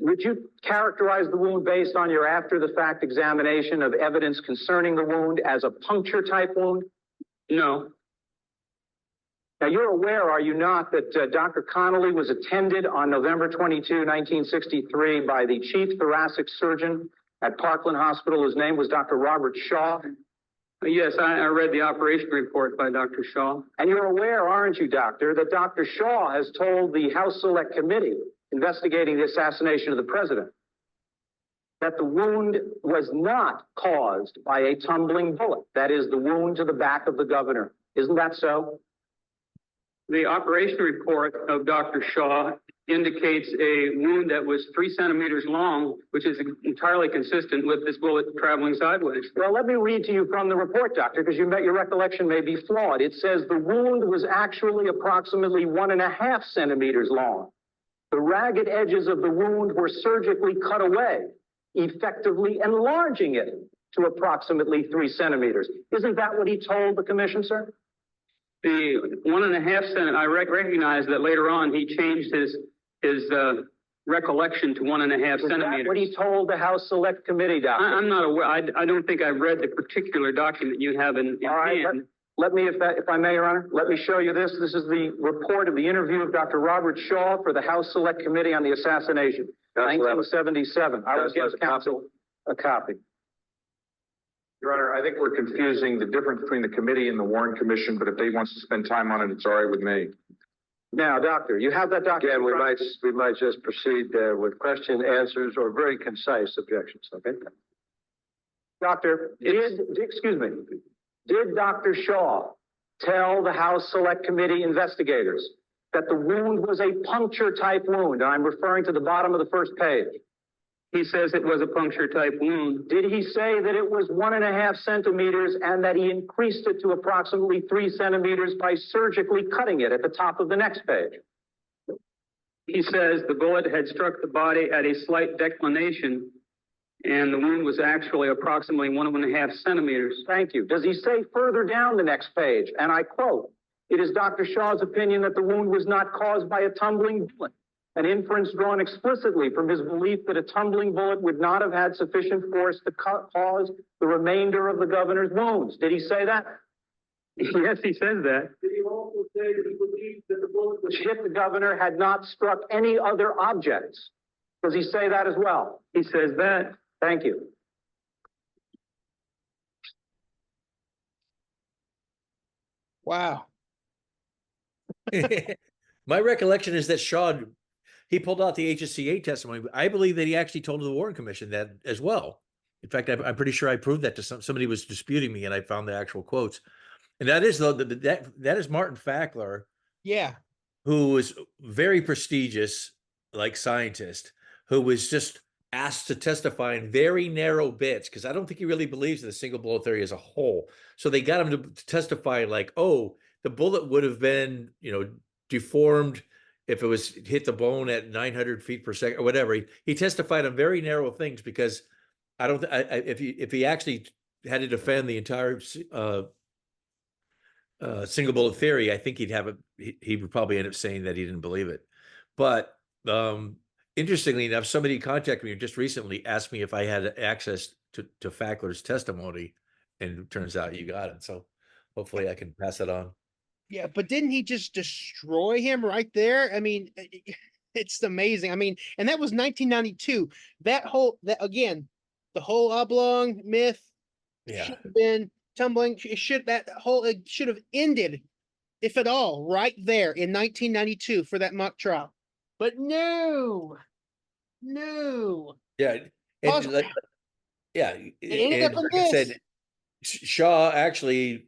Would you characterize the wound based on your after-the-fact examination of evidence concerning the wound as a puncture-type wound? No. Now, you're aware, are you not, that Dr. Connolly was attended on November 22, 1963 by the chief thoracic surgeon at Parkland Hospital. His name was Dr. Robert Shaw. Yes, I read the operation report by Dr. Shaw. And you're aware, aren't you, doctor, that Dr. Shaw has told the House Select Committee investigating the assassination of the president that the wound was not caused by a tumbling bullet. That is, the wound to the back of the governor. Isn't that so? The operation report of Dr. Shaw indicates a wound that was 3 centimeters long, which is entirely consistent with this bullet traveling sideways. Well, let me read to you from the report, doctor, because your recollection may be flawed. It says the wound was actually approximately 1.5 centimeters long. The ragged edges of the wound were surgically cut away, effectively enlarging it to approximately 3 centimeters. Isn't that what he told the commission, sir? The 1.5 centimeters, I recognize that later on he changed his recollection to 1.5 Is that centimeters. what he told the House Select Committee, doctor? I'm not aware. I don't think I've read the particular document you have in All right, hand. let me, if I may, Your Honor, let me show you this. This is the report of the interview of Dr. Robert Shaw for the House Select Committee on the Assassination, 1977. I will give counsel a copy. Your Honor, I think we're confusing the difference between the committee and the Warren Commission, but if they wants to spend time on it, it's all right with me. Now, doctor, you have that document. Again, we might just proceed with question, answers, or very concise objections, okay? Doctor, excuse me, did Dr. Shaw tell the House Select Committee investigators that the wound was a puncture-type wound? And I'm referring to the bottom of the first page. He says it was a puncture-type wound. Did he say that it was 1.5 centimeters and that he increased it to approximately 3 centimeters by surgically cutting it at the top of the next page? He says the bullet had struck the body at a slight declination, and the wound was actually approximately 1.5 centimeters. Thank you. Does he say further down the next page, and I quote, "It is Dr. Shaw's opinion that the wound was not caused by a tumbling bullet, an inference drawn explicitly from his belief that a tumbling bullet would not have had sufficient force to cause the remainder of the governor's wounds." Did he say that? Yes, he says that. Did he also say that he believed that the bullet which hit the governor had not struck any other objects? Does he say that as well? He says that. Thank you. Wow. My recollection is that Shaw, he pulled out the HSCA testimony. But I believe that he actually told the Warren Commission that as well. In fact, I'm pretty sure I proved that to somebody was disputing me, and I found the actual quotes. And that is that is Martin Fackler, Yeah. who was very prestigious, like scientist, who was just asked to testify in very narrow bits, because I don't think he really believes in the single bullet theory as a whole. So they got him to testify like, oh, the bullet would have been, deformed if it was hit the bone at 900 feet per second or whatever. He testified on very narrow things, because if he actually had to defend the entire single bullet theory, I think he'd have he would probably end up saying that he didn't believe it. But interestingly enough, somebody contacted me just recently, asked me if I had access to Fackler's testimony, and it turns out you got it. So hopefully I can pass it on. Yeah, but didn't he just destroy him right there? I mean, it's amazing. I mean, and that was 1992. That again, the whole oblong myth Yeah. should have been tumbling. It should have ended, if at all, right there in 1992 for that mock trial. But no. Yeah. Pause. And yeah. It ended And up in like I this. said, Shaw actually,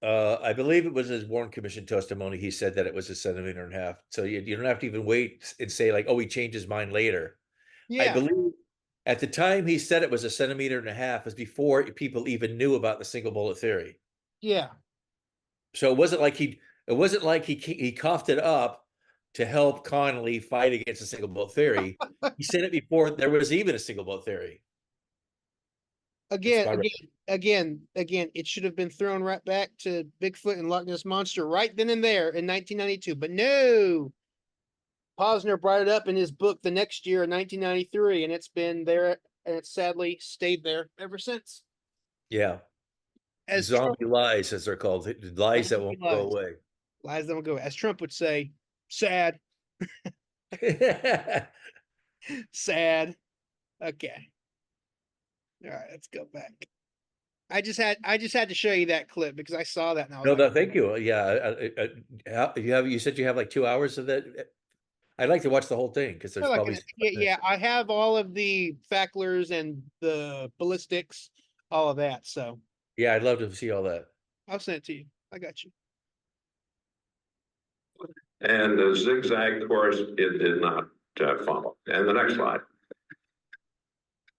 I believe it was his Warren Commission testimony. He said that it was 1.5 centimeters. So you don't have to even wait and say like, oh, he changed his mind later. I Yeah, believe at the time he said it was 1.5 centimeters was before people even knew about the single bullet theory. yeah. So it wasn't like he coughed it up to help Connolly fight against the single bullet theory. He said it before there was even a single bullet theory. Again, it should have been thrown right back to Bigfoot and Loch Ness Monster right then and there in 1992. But no, Posner brought it up in his book the next year in 1993, and it's been there, and it's sadly stayed there ever since. Yeah. As Zombie lies, as they're called, lies that won't go lies. away. Lies that will go. As Trump would say, sad, sad. Okay. All right, let's go back. I just had to show you that clip because I saw that and I was No, like, no, thank you. Yeah, you said you have like 2 hours of that. I'd like to watch the whole thing because there's like probably yeah, I have all of the Facklers and the ballistics, all of that. So yeah, I'd love to see all that. I'll send it to you. I got you. And the zigzag course, it did not follow. And the next slide.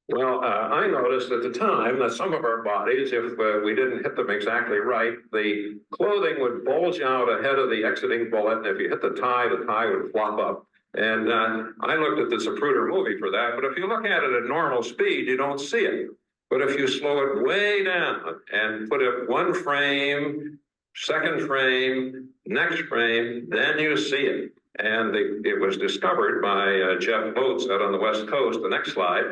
Well, I noticed at the time that some of our bodies, if we didn't hit them exactly right, the clothing would bulge out ahead of the exiting bullet. And if you hit the tie would flop up. And I looked at the Zapruder movie for that. But if you look at it at normal speed, you don't see it. But if you slow it way down and put it one frame, second frame, next frame, then you see it. And it was discovered by Jeff Oates out on the West Coast, the next slide,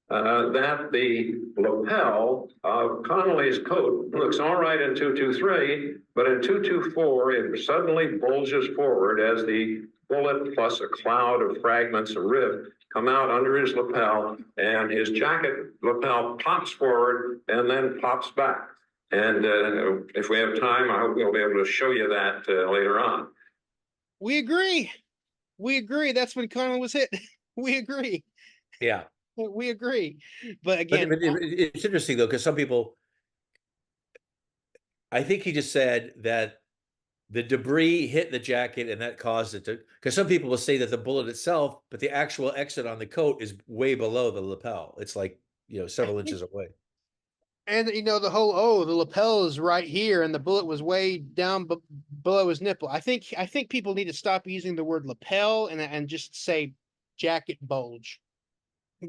that the lapel of Connolly's coat looks all right in 223, but in 224, it suddenly bulges forward as the bullet plus a cloud of fragments of rib come out under his lapel, and his jacket lapel pops forward and then pops back. And if we have time, I hope we'll be able to show you that later on. We agree. That's when Connolly was hit. We agree. Yeah. We agree. But again, but it's interesting though, because some people, I think he just said that the debris hit the jacket and that caused it to, because some people will say that the bullet itself, but the actual exit on the coat is way below the lapel. It's like, several inches away. And the whole, the lapel is right here and the bullet was way down below his nipple. I think people need to stop using the word lapel and just say jacket bulge.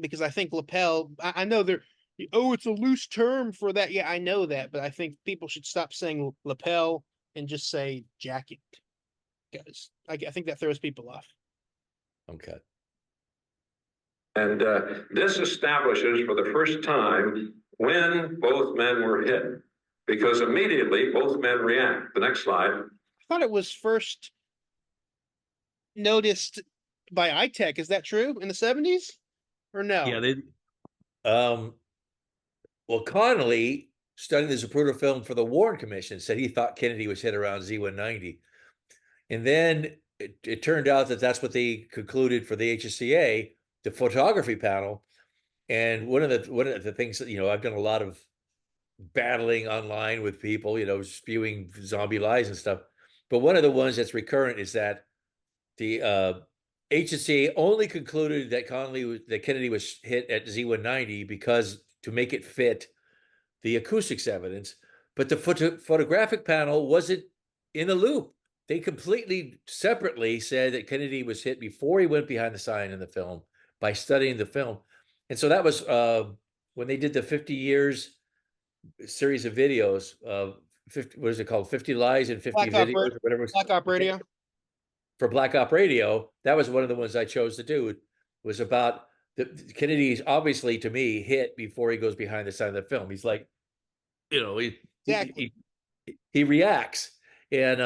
Because I think lapel, I know it's a loose term for that. Yeah, I know that, but I think people should stop saying lapel and just say jacket. Because I think that throws people off. Okay. And this establishes for the first time when both men were hit, because immediately both men react. The next slide. I thought it was first noticed by iTech. Is that true in the 70s or no? Yeah, well, Connolly, studying the Zapruder film for the Warren Commission, said he thought Kennedy was hit around Z190. And then it turned out that that's what they concluded for the HSCA, the photography panel. And one of the things that, I've done a lot of battling online with people, spewing zombie lies and stuff. But one of the ones that's recurrent is that the HSCA only concluded that Kennedy was hit at Z190 because to make it fit the acoustics evidence, but the photographic panel wasn't in the loop. They completely separately said that Kennedy was hit before he went behind the sign in the film by studying the film. And so that was when they did the 50 years series of videos 50, what is it called? 50 lies and 50 Black Op videos or whatever. Black Op Radio. For Black Op Radio, that was one of the ones I chose to do. Was about Kennedy's obviously to me hit before he goes behind the side of the film. He's like, Exactly. he reacts, and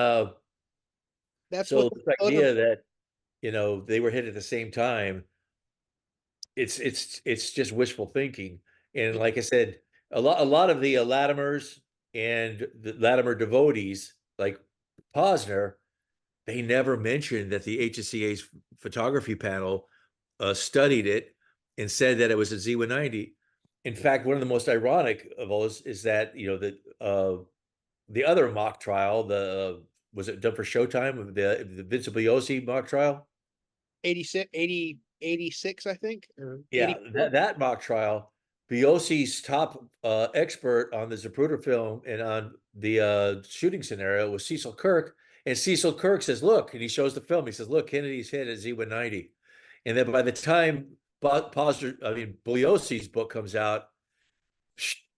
That's so what the idea that they were hit at the same time, it's just wishful thinking. And like I said, a lot of the Lattimers and the Latimer devotees, like Posner, they never mentioned that the HSCA's photography panel studied it and said that it was a Z190. In fact, one of the most ironic of all is that the other mock trial, was it done for Showtime? The Vince Bugliosi mock trial? 86, I think. Or Yeah, 84. that mock trial, Bugliosi's top expert on the Zapruder film and on the shooting scenario was Cecil Kirk. And Cecil Kirk says, look, and he shows the film. He says, look, Kennedy's hit at Z190. And then by the time Bugliosi's book comes out,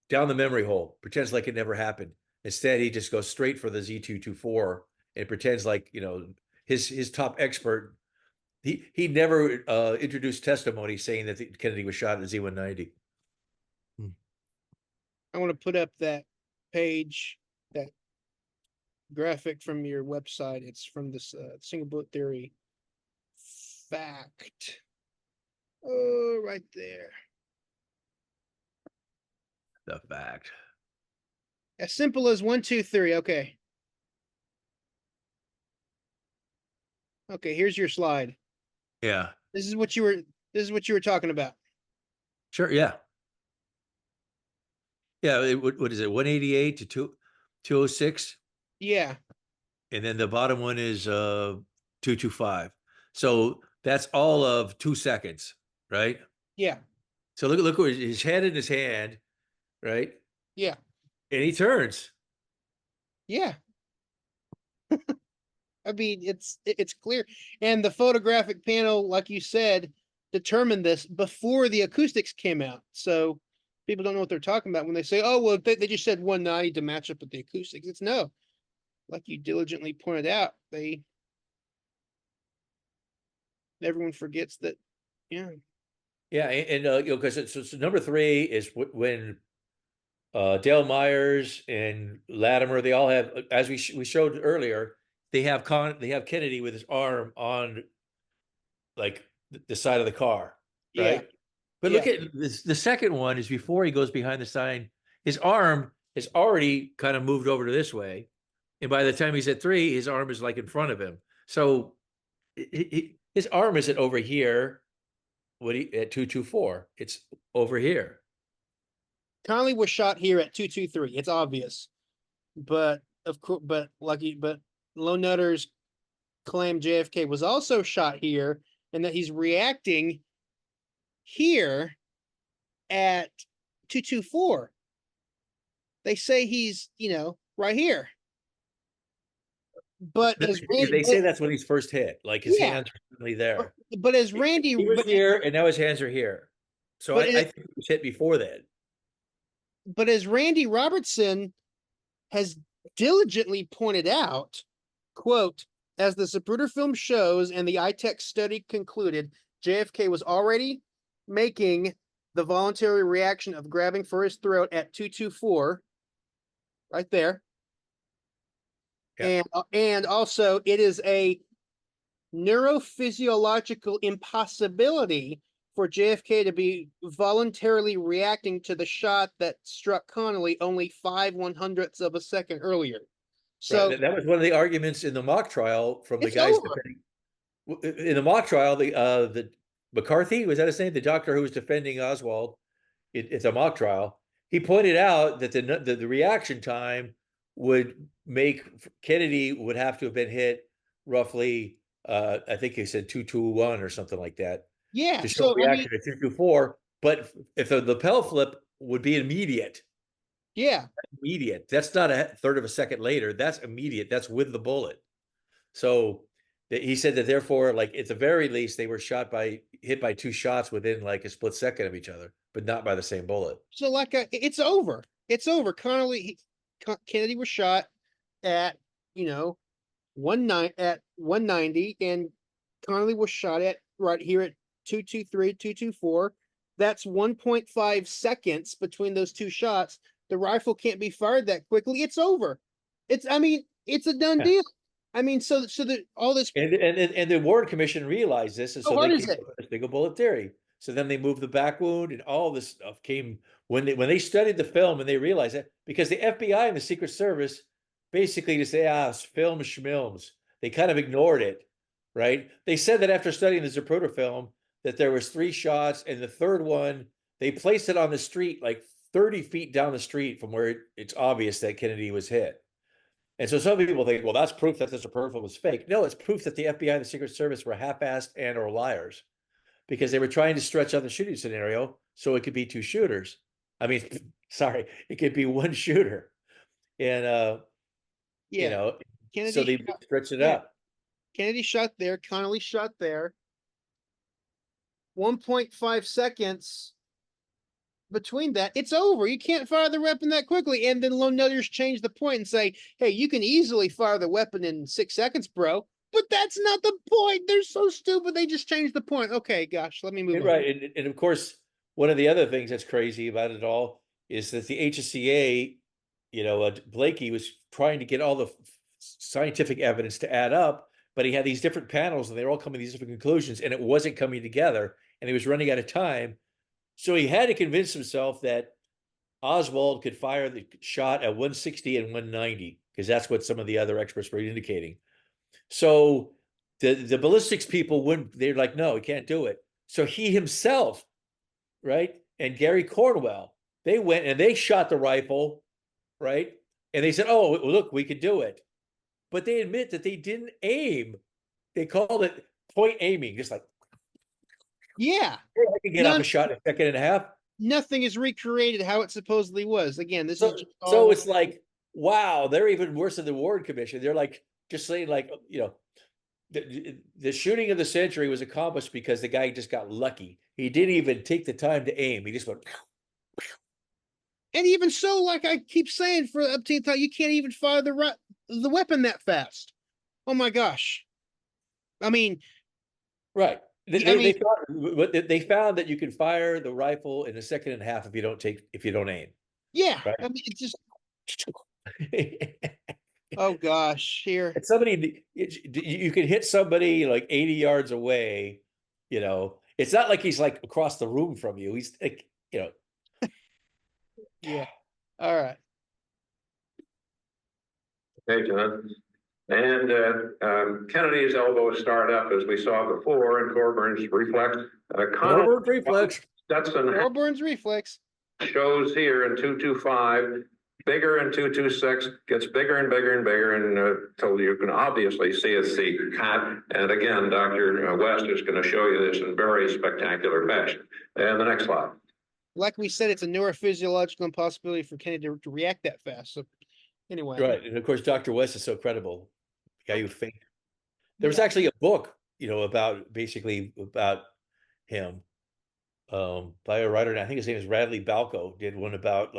down the memory hole, pretends like it never happened. Instead, he just goes straight for the Z224 and pretends like, his top expert, he never introduced testimony saying that Kennedy was shot at Z190. I want to put up that page, that graphic from your website. It's from this single bullet theory fact. Oh, right there. The fact. As simple as 1, 2, 3. Okay. Okay, here's your slide. Yeah. This is what you were talking about. Sure. Yeah. Yeah. What is it? 188 to 206. Yeah. And then the bottom one is 225. So that's all of 2 seconds, right? Yeah. So look where his head in his hand, right? Yeah. And he turns. Yeah. I mean, it's clear. And the photographic panel, like you said, determined this before the acoustics came out. So people don't know what they're talking about when they say, oh, well, they just said 190 to match up with the acoustics. It's no. Like you diligently pointed out, everyone forgets that. Yeah. Yeah. And because so number 3 is when Dale Myers and Latimer, they all have, as we showed earlier, they have Kennedy with his arm on like the side of the car, right? Yeah. But look at this, the second one is before he goes behind the sign, his arm is already kind of moved over to this way. And by the time he's at 3, his arm is like in front of him. So his arm isn't over here at 224. It's over here. Connolly was shot here at 223. It's obvious. But of course, but Lone Nutters claim JFK was also shot here and that he's reacting here at 224. They say he's, right here. But they say that's when he's first hit, like his hands are suddenly there. But as Randy, he was here and now his hands are here. So I think he was hit before that. But as Randy Robertson has diligently pointed out, quote, as the Zapruder film shows and the ITEC study concluded, JFK was already making the voluntary reaction of grabbing for his throat at 224, right there. Yeah. And also it is a neurophysiological impossibility for JFK to be voluntarily reacting to the shot that struck Connolly only 5/100ths of a second earlier. So right. That was one of the arguments in the mock trial from the guys defending. In the mock trial, the McCarthy, was that his name? The doctor who was defending Oswald at the mock trial, he pointed out that the reaction time would make Kennedy would have to have been hit roughly, I think he said 221 or something like that. Yeah. To show reaction at 224, but if the lapel flip would be immediate. Yeah. Immediate. That's not a third of a second later. That's immediate. That's with the bullet. So he said that therefore, like at the very least, they were hit by 2 shots within like a split second of each other, but not by the same bullet. So it's over. It's over. Connolly Kennedy was shot at, you know, 190, and Connolly was shot at right here at 223, 224. That's 1.5 seconds between those two shots. The rifle can't be fired that quickly. It's over. I mean, it's a done Yeah. deal. I mean, so all this. And the Warren Commission realized this, and How so hard they is came it? up with a single bullet theory. So then they moved the back wound, and all this stuff came when they studied the film, and they realized that because the FBI and the Secret Service basically just say, it's film schmilms. They kind of ignored it, right? They said that after studying the Zapruder film, that there was 3 shots, and the third one they placed it on the street, like 30 feet down the street from where it's obvious that Kennedy was hit. And so some people think, well, that's proof that the Zapruder film was fake. No, it's proof that the FBI and the Secret Service were half-assed and or liars, because they were trying to stretch out the shooting scenario so it could be 2 shooters. I mean, sorry, it could be 1 shooter. And you Yeah, know, Kennedy so they shot- stretched it yeah. out. Kennedy shot there. Connolly shot there. 1.5 seconds between that. It's over. You can't fire the weapon that quickly. And then Lone Nutters change the point and say, hey, you can easily fire the weapon in 6 seconds, bro. But that's not the point. They're so stupid. They just changed the point. Okay, gosh, let me move on. Right. And of course, one of the other things that's crazy about it all is that the HSCA, Blakey was trying to get all the scientific evidence to add up, but he had these different panels and they were all coming to these different conclusions, and it wasn't coming together, and he was running out of time. So he had to convince himself that Oswald could fire the shot at 160 and 190, because that's what some of the other experts were indicating. So the ballistics people they're like, no, he can't do it. So he himself, right, and Gary Cornwell, they went and they shot the rifle, right? And they said, oh, look, we could do it. But they admit that they didn't aim. They called it point aiming, just like, Yeah. I can get off a shot in a second and a half. Nothing is recreated how it supposedly was. Again, this is just So it's like, wow, they're even worse than the Warren Commission. They're like, just saying, like, the shooting of the century was accomplished because the guy just got lucky. He didn't even take the time to aim. He just went. And even so, like I keep saying, for up to the time, you can't even fire the weapon that fast. Oh my gosh! I mean, right. They found that you can fire the rifle in a second and a half if you don't aim. Yeah, right? I mean, it's just. Oh gosh, here. And you can hit somebody like 80 yards away. It's not like he's like across the room from you. He's like, Yeah. All right. Hey, John. And Kennedy's elbow started up as we saw before, and Thorburn's reflex. Thorburn reflex. Thorburn's reflex shows here in 225, bigger in 226, gets bigger and bigger and bigger, and until you can obviously see it's the cat. And again, Dr. West is going to show you this in very spectacular fashion. And the next slide. Like we said, it's a neurophysiological impossibility for Kennedy to react that fast. So anyway. Right. And of course, Dr. West is so credible. The guy who faked. There was actually a book, about him, by a writer, and I think his name is Radley Balco, did one about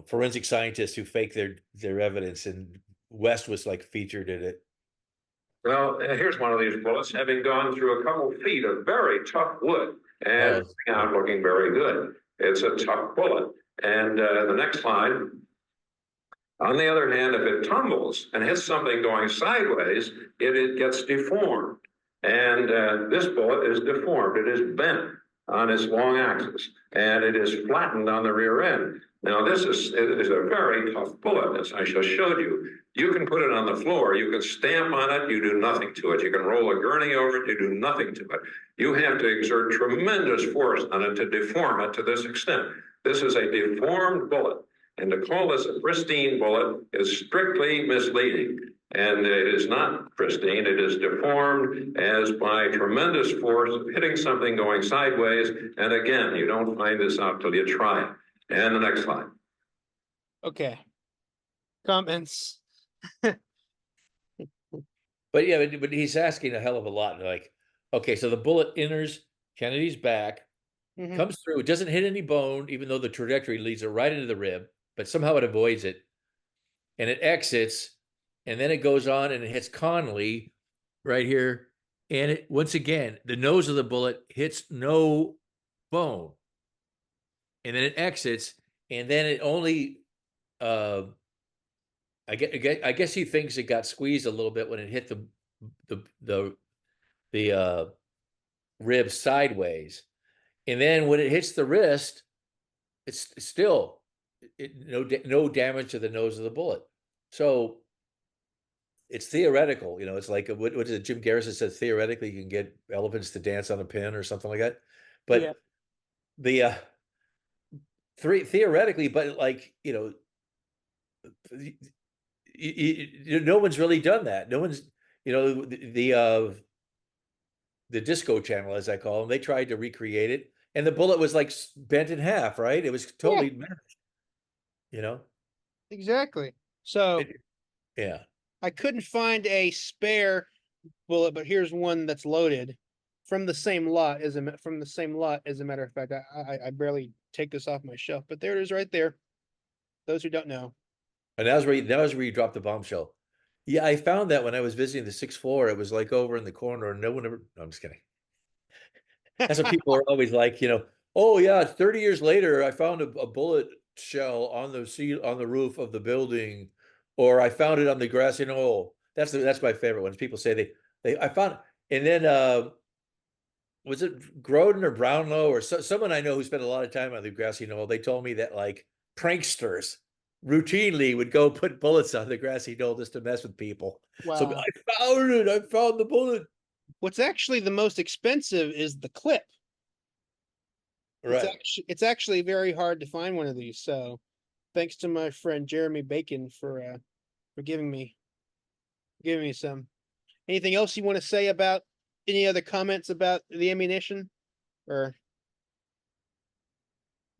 forensic scientists who fake their evidence, and West was like featured in it. Well, here's one of these bullets, having gone through a couple feet of very tough wood and out looking very good. It's a tough bullet. And the next slide. On the other hand, if it tumbles and hits something going sideways, it gets deformed. And this bullet is deformed. It is bent on its long axis, and it is flattened on the rear end. Now, it is a very tough bullet, as I just showed you. You can put it on the floor. You can stamp on it. You do nothing to it. You can roll a gurney over it. You do nothing to it. You have to exert tremendous force on it to deform it to this extent. This is a deformed bullet. And to call this a pristine bullet is strictly misleading. And it is not pristine. It is deformed as by tremendous force of hitting something going sideways. And again, you don't find this out till you try it. And the next slide. Okay. Comments. But yeah, but he's asking a hell of a lot. Like, okay, so the bullet enters Kennedy's back, comes through, it doesn't hit any bone, even though the trajectory leads it right into the rib, but somehow it avoids it. and it exits, and then it goes on and it hits Connolly right here. And it, once again, the nose of the bullet hits no bone. And then it exits, and then it only, I guess he thinks it got squeezed a little bit when it hit the rib sideways. And then when it hits the wrist, it's still no damage to the nose of the bullet. So it's theoretical, you know. It's like what is it? Jim Garrison said theoretically you can get elephants to dance on a pin or something like that. But Yeah. the theoretically, but like, you know, no one's really done that. No one's, you know, the disco channel, as I call them, they tried to recreate it, and the bullet was like bent in half, right? It was totally mashed, you know. Exactly. So Yeah. I couldn't find a spare bullet, but here's one that's loaded from the same lot. As a matter of fact, I barely take this off my shelf, but there it is right there. Those who don't know. And that was where you dropped the bombshell. Yeah, I found that when I was visiting the 6th floor. It was like over in the corner, and no one ever. No, I'm just kidding. That's what people are always like, you know. Oh yeah, 30 years later, I found a bullet shell on the roof of the building, or I found it on the grassy knoll. That's my favorite one. People say I found, and then was it Groden or Brownlow or someone I know who spent a lot of time on the grassy knoll? They told me that like pranksters routinely would go put bullets on the grassy knoll just to mess with people. So Wow. I found it. I found the bullet. What's actually the most expensive is the clip. Right. It's actually very hard to find one of these. So thanks to my friend Jeremy Bacon for giving me some. Anything else you want to say about any other comments about the ammunition? Or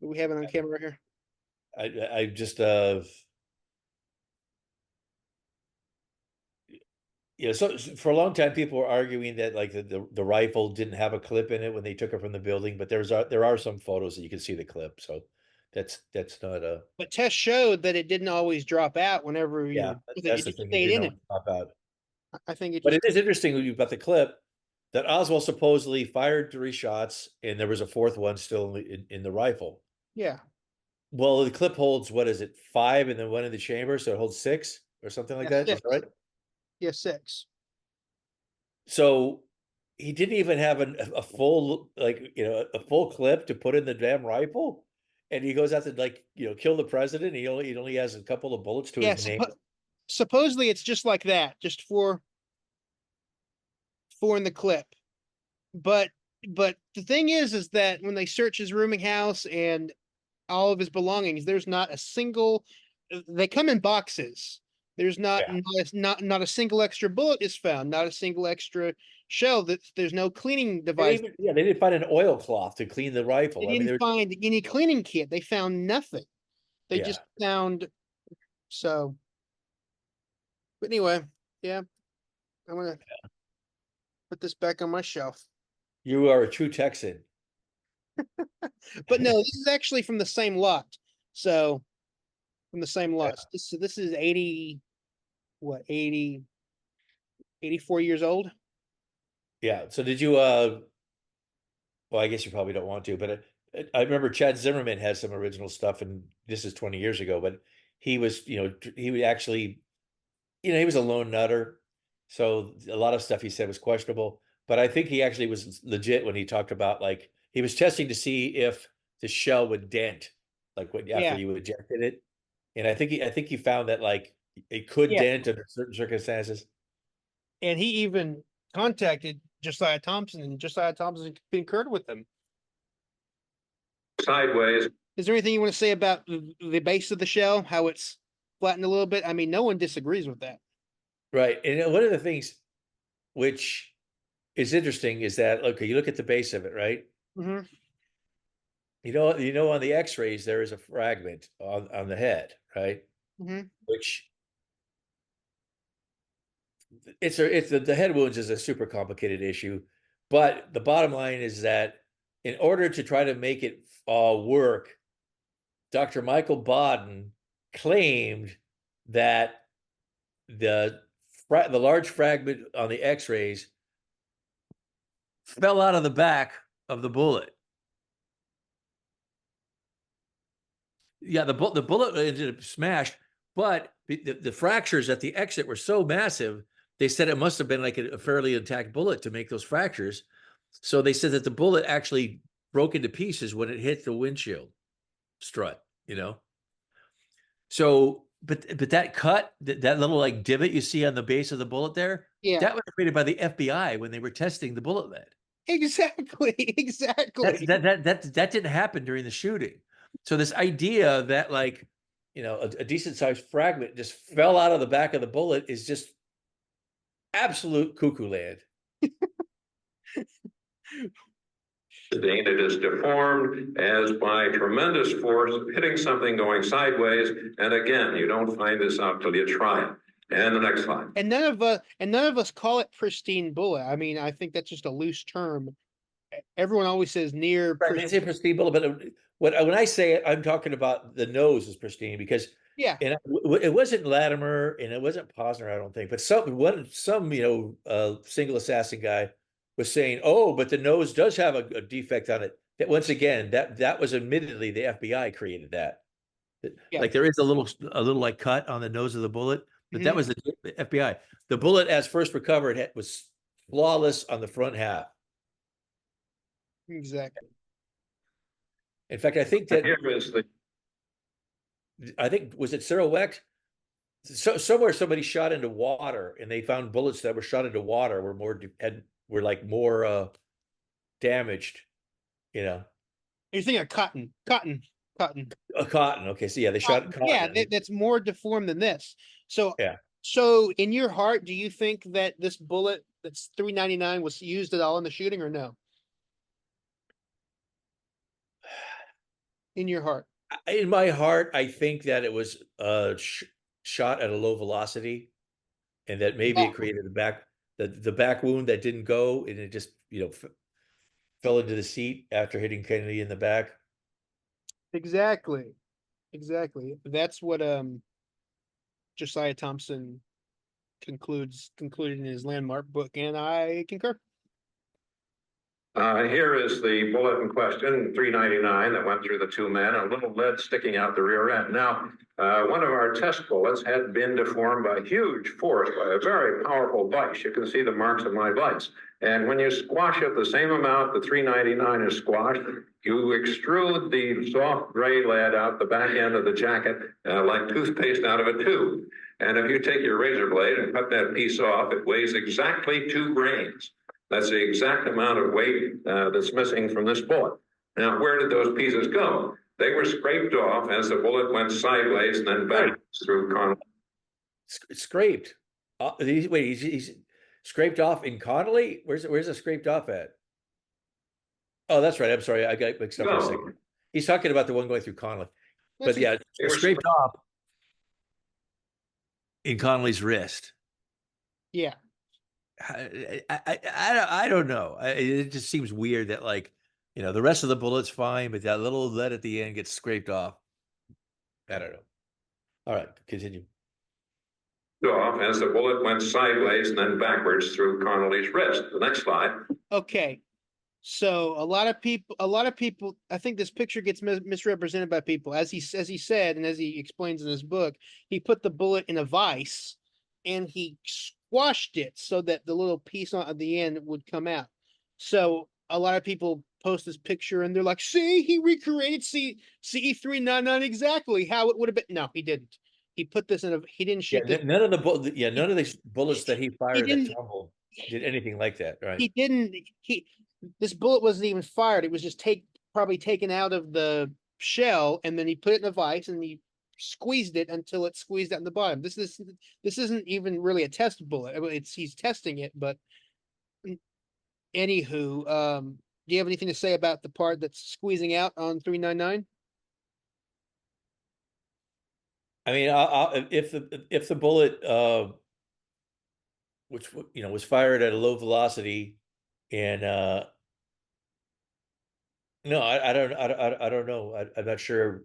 do we have it on camera here? I just yeah, so for a long time people were arguing that like the rifle didn't have a clip in it when they took it from the building, but there are some photos that you can see the clip. So that's not a But tests showed that it didn't always drop out whenever you yeah, were with it. that's It the just thing. It stayed in didn't it. always pop out. I think it But just it is interesting when you've got the clip that Oswald supposedly fired 3 shots and there was a 4th one still in the rifle. yeah. Well, the clip holds, what is it, 5 and then 1 in the chamber, so it holds 6 or something like Yeah, that. Is that right? Yeah, 6. So he didn't even have a full, like, you know, a full clip to put in the damn rifle, and he goes out to, like, you know, kill the president. He only has a couple of bullets to Yeah, his name. supposedly it's just like that, just four in the clip. But the thing is that when they search his rooming house and all of his belongings, there's not a single. They come in boxes. There's not Yeah. not a single extra bullet is found. Not a single extra shell. There's no cleaning device. They didn't find an oilcloth to clean the rifle. They I mean, didn't find any cleaning kit. They found nothing. They yeah. just found so. But anyway, yeah, I'm gonna put this back on my shelf. You are a true Texan. But no, this is actually from the same lot. So from the same lot. This is 80, what, 80, 84 years old. Yeah. So did you well, I guess you probably don't want to, but I remember Chad Zimmerman had some original stuff, and this is 20 years ago, but he was, you know, he would actually, you know, he was a lone nutter. So a lot of stuff he said was questionable, but I think he actually was legit when he talked about, like, he was testing to see if the shell would dent, like when after Yeah, you ejected it. And I think he found that like it could yeah. dent under certain circumstances. And he even contacted Josiah Thompson, and Josiah Thompson concurred with him. Sideways. Is there anything you want to say about the base of the shell, how it's flattened a little bit? I mean, no one disagrees with that. Right. And one of the things which is interesting is that, okay, you look at the base of it, right? Mm-hmm. You know, on the X-rays there is a fragment on the head, right? Mm-hmm. Which the head wounds is a super complicated issue, but the bottom line is that in order to try to make it work, Dr. Michael Baden claimed that the large fragment on the X-rays fell out of the back of the bullet. Yeah, the bullet ended up smashed, but the fractures at the exit were so massive, they said it must have been like a fairly intact bullet to make those fractures. So they said that the bullet actually broke into pieces when it hit the windshield strut, you know? So, but that cut, that little like divot you see on the base of the bullet there, Yeah, that was created by the FBI when they were testing the bullet lead. exactly, exactly. That didn't happen during the shooting. So this idea that like, you know, a decent sized fragment just fell out of the back of the bullet is just absolute cuckoo land. It is deformed as by tremendous force hitting something going sideways. And again, you don't find this out till you try it. And the next slide. And none of us call it pristine bullet. I mean, I think that's just a loose term. Everyone always says near Right, they say pristine bullet, but when I say it, I'm talking about the nose is pristine because Yeah, and it wasn't Latimer and it wasn't Posner, I don't think, but some you know single assassin guy was saying, oh, but the nose does have a defect on it. That once again, that was admittedly the FBI created that. Yeah. Like there is a little like cut on the nose of the bullet, but that Mhm. was the FBI. The bullet, as first recovered, was flawless on the front half. exactly. In fact, I think that Here is the was it Cyril Wecht? So somewhere somebody shot into water, and they found bullets that were shot into water were were like more damaged. You know, You're thinking of cotton. cotton. Okay, so yeah, they shot cotton. Yeah, that's more deformed than this. So, Yeah. so in your heart, do you think that this bullet that's 399 was used at all in the shooting or no? In your heart. In my heart, I think that it was shot at a low velocity, and that maybe Yeah. it created the back wound that didn't go, and it just fell into the seat after hitting Kennedy in the back. Exactly. Exactly. That's what Josiah Thompson concluded in his landmark book, and I concur. Here is the bullet in question, 399, that went through the two men, a little lead sticking out the rear end. Now, one of our test bullets had been deformed by huge force, by a very powerful vice. You can see the marks of my vice. And when you squash it the same amount the 399 is squashed, you extrude the soft gray lead out the back end of the jacket like toothpaste out of a tube. And if you take your razor blade and cut that piece off, it weighs exactly 2 grains. That's the exact amount of weight that's missing from this bullet. Now, where did those pieces go? They were scraped off as the bullet went sideways and then back through Connolly. Scraped. Wait, he's scraped off in Connolly? Where's it scraped off at? Oh, that's right. I'm sorry. I got mixed up for a second. He's talking about the one going through Connolly. But yeah, They were scraped off in Connolly's wrist. Yeah. I don't know. It just seems weird that the rest of the bullet's fine, but that little lead at the end gets scraped off. I don't know. All right, continue. Off as the bullet went sideways and then backwards through Connolly's wrist. The next slide. Okay. So a lot of people, I think this picture gets misrepresented by people. As he said, and as he explains in his book, he put the bullet in a vise and he squashed it so that the little piece at the end would come out. So a lot of people post this picture and they're like, see, he recreated CE399 exactly how it would have been. No, he didn't. He put this he didn't shoot this. None of these bullets that he fired at Tumble did anything like that, right? He didn't. This bullet wasn't even fired. It was just probably taken out of the shell, and then he put it in a vise and he squeezed it until it squeezed out in the bottom. This isn't even really a test bullet. He's testing it, but anywho, do you have anything to say about the part that's squeezing out on 399? I mean, if the bullet, which was fired at a low velocity, and no, I don't know. I'm not sure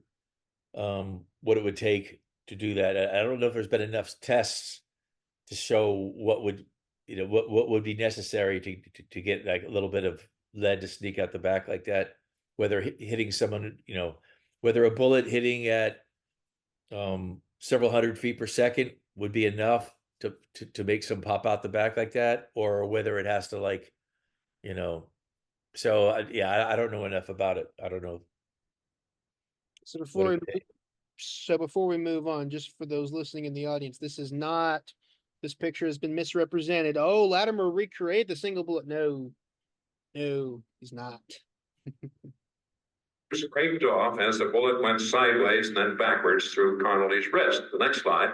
what it would take do that. I don't know if there's been enough tests to show what would, what would be necessary to get like a little bit of lead to sneak out the back like that. Whether hitting someone, whether a bullet hitting at several hundred feet per second would be enough to make some pop out the back like that, or whether it has to like, so yeah, I don't know enough about it. I don't know. So what before we move on, just for those listening in the audience, this picture has been misrepresented. Oh, Latimer recreated the single bullet. No, he's not. Scraped off as the bullet went sideways and then backwards through Connolly's wrist. The next slide.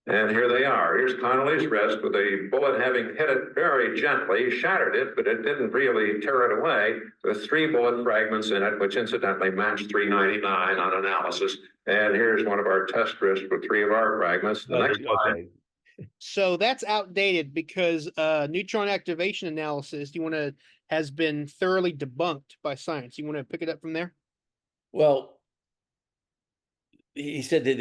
And here they are. Here's Connolly's wrist with a bullet having hit it very gently, shattered it, but it didn't really tear it away. With 3 bullet fragments in it, which incidentally matched 399 on analysis. And here's one of our test wrists with 3 of our fragments. The next slide. Okay. So that's outdated because neutron activation analysis has been thoroughly debunked by science. You want to pick it up from there? Well, he said that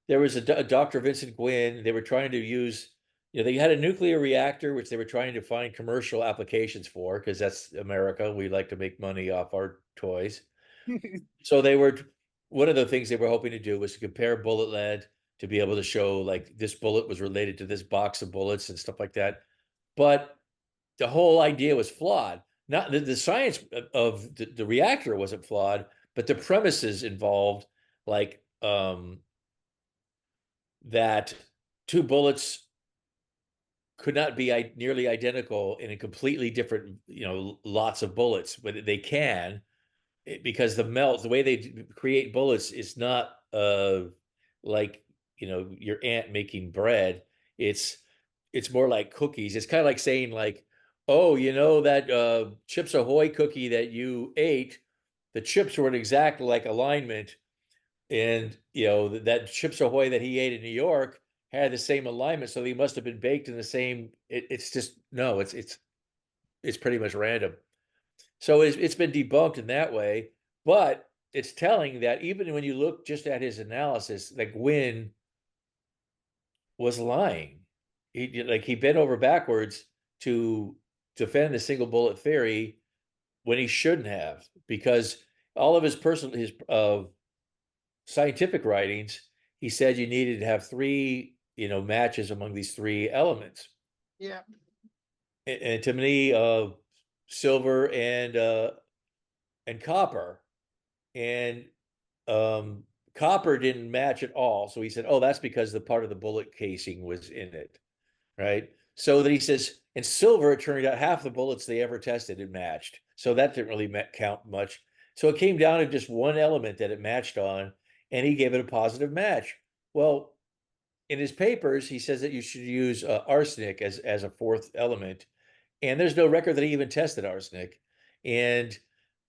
there was a Dr. Vincent Gwynn. They were trying to use, they had a nuclear reactor, which they were trying to find commercial applications for, because that's America. We like to make money off our toys. So one of the things they were hoping to do was to compare bullet lead to be able to show like this bullet was related to this box of bullets and stuff like that. But the whole idea was flawed. Not the science of the reactor wasn't flawed, but the premises involved, like that 2 bullets could not be nearly identical in a completely different, lots of bullets, but they can, because the way they create bullets is not like, your aunt making bread. It's more like cookies. It's kind of like saying like, oh, that Chips Ahoy cookie that you ate, the chips were in exact like alignment. And, that Chips Ahoy that he ate in New York had the same alignment. So they must have been baked in the same, it's just, no, it's pretty much random. So it's been debunked in that way, but it's telling that even when you look just at his analysis, like Gwynn was lying. He bent over backwards to defend the single bullet theory when he shouldn't have, because all of his scientific writings, he said you needed to have 3, matches among these 3 elements. Yeah. And to me, silver and copper, and copper didn't match at all. So he said, oh, that's because the part of the bullet casing was in it, right? So then he says, in silver, it turned out half the bullets they ever tested it matched. So that didn't really count much. So it came down to just one element that it matched on, and he gave it a positive match. Well, in his papers, he says that you should use arsenic as a 4th element, and there's no record that he even tested arsenic. And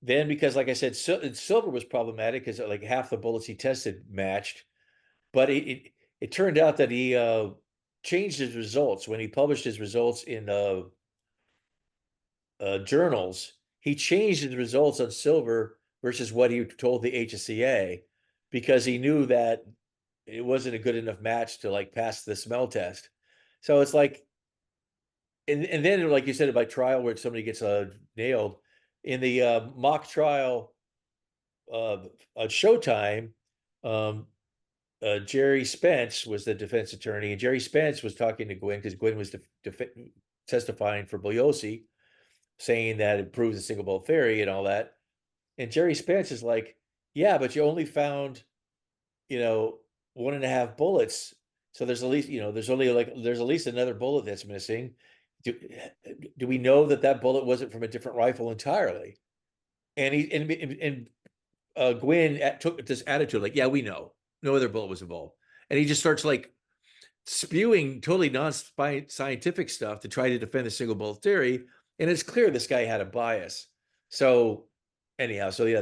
then, because like I said, silver was problematic because like half the bullets he tested matched, but it turned out that he changed his results when he published his results in journals. He changed his results on silver versus what he told the HSCA, because he knew that it wasn't a good enough match to like pass the smell test. So it's like, and then like you said about trial where somebody gets nailed in the mock trial at Showtime. Jerry Spence was the defense attorney, and Jerry Spence was talking to Gwynn because Gwynn was testifying for Bugliosi, saying that it proves the single bullet theory and all that. And Jerry Spence is like, yeah, but you only found, 1.5 bullets. So there's at least, there's at least another bullet that's missing. Do we know that bullet wasn't from a different rifle entirely? And Gwynn took this attitude like, yeah, we know no other bullet was involved. And he just starts like spewing totally non-scientific stuff to try to defend the single bullet theory. And it's clear this guy had a bias. So anyhow, so yeah,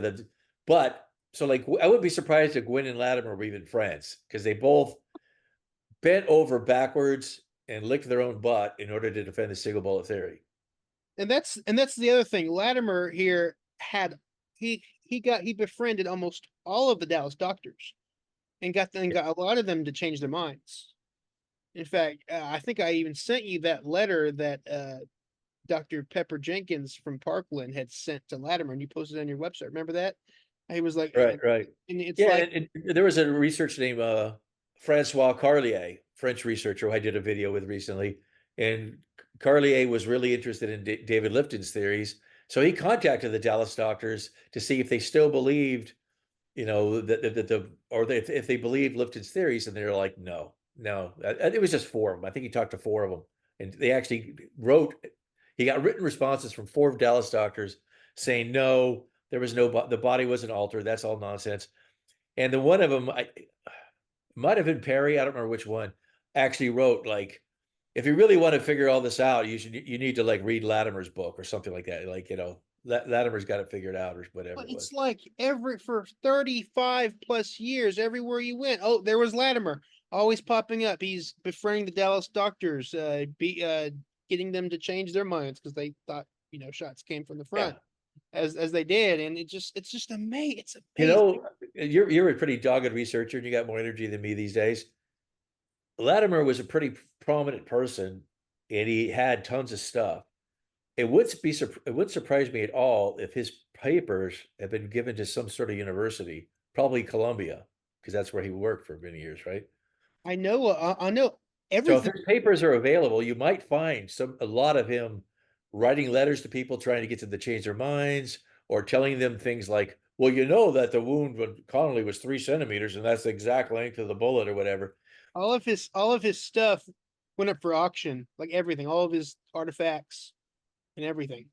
so like, I would be surprised if Gwynn and Latimer were even friends, because they both bent over backwards and licked their own butt in order to defend the single bullet theory. And that's the other thing. Latimer here he befriended almost all of the Dallas doctors. and got a lot of them to change their minds. In fact, I think I even sent you that letter that Dr. Pepper Jenkins from Parkland had sent to Latimer, and you posted it on your website. Remember that? He was like, Right, right. and it's Yeah, like, and there was a researcher named Francois Carlier, French researcher who I did a video with recently, and Carlier was really interested in David Lifton's theories. So he contacted the Dallas doctors to see if they still believed, you know, if they believed Lifton's theories, and they're like, no, no. It was just four of them. I think he talked to four of them, and they actually wrote. He got written responses from four of Dallas doctors saying no, there was no, the body wasn't altered. That's all nonsense. And the one of them, I might have been Perry. I don't remember which one. Actually wrote like, if you really want to figure all this out, you need to like read Latimer's book or something like that. Like, you know, Latimer's got it figured out or whatever it was. it's like for 35 plus years, everywhere you went, oh, there was Latimer always popping up. He's befriending the Dallas doctors, getting them to change their minds because they thought, you know, shots came from the front. Yeah. As they did, and it's just amazing. It's You amazing. know, you're a pretty dogged researcher, and you got more energy than me these days. Latimer was a pretty prominent person, and he had tons of stuff. It wouldn't surprise me at all if his papers had been given to some sort of university, probably Columbia, because that's where he worked for many years, right? I know, I know So if everything. his papers are available, you might find a lot of him writing letters to people trying to get them to change their minds, or telling them things like, well, you know that the wound when Connolly was 3 centimeters and that's the exact length of the bullet or whatever. All of his stuff went up for auction, like everything, all of his artifacts and everything.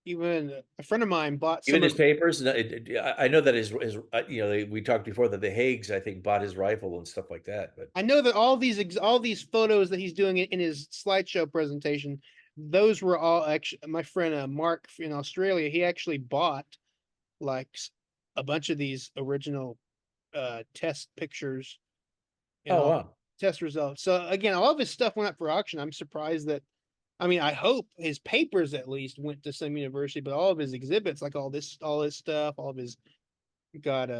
Even a friend of mine bought some Even his of. papers. I know that his you know, we talked before that the Haigs, I think, bought his rifle and stuff like that. But I know that all these photos that he's doing in his slideshow presentation, those were all actually my friend Mark in Australia. He actually bought like a bunch of these original test pictures and oh all wow, test results. So again, all of his stuff went up for auction. I'm surprised that, I mean, I hope his papers at least went to some university, but all of his exhibits, like all his stuff, all of his got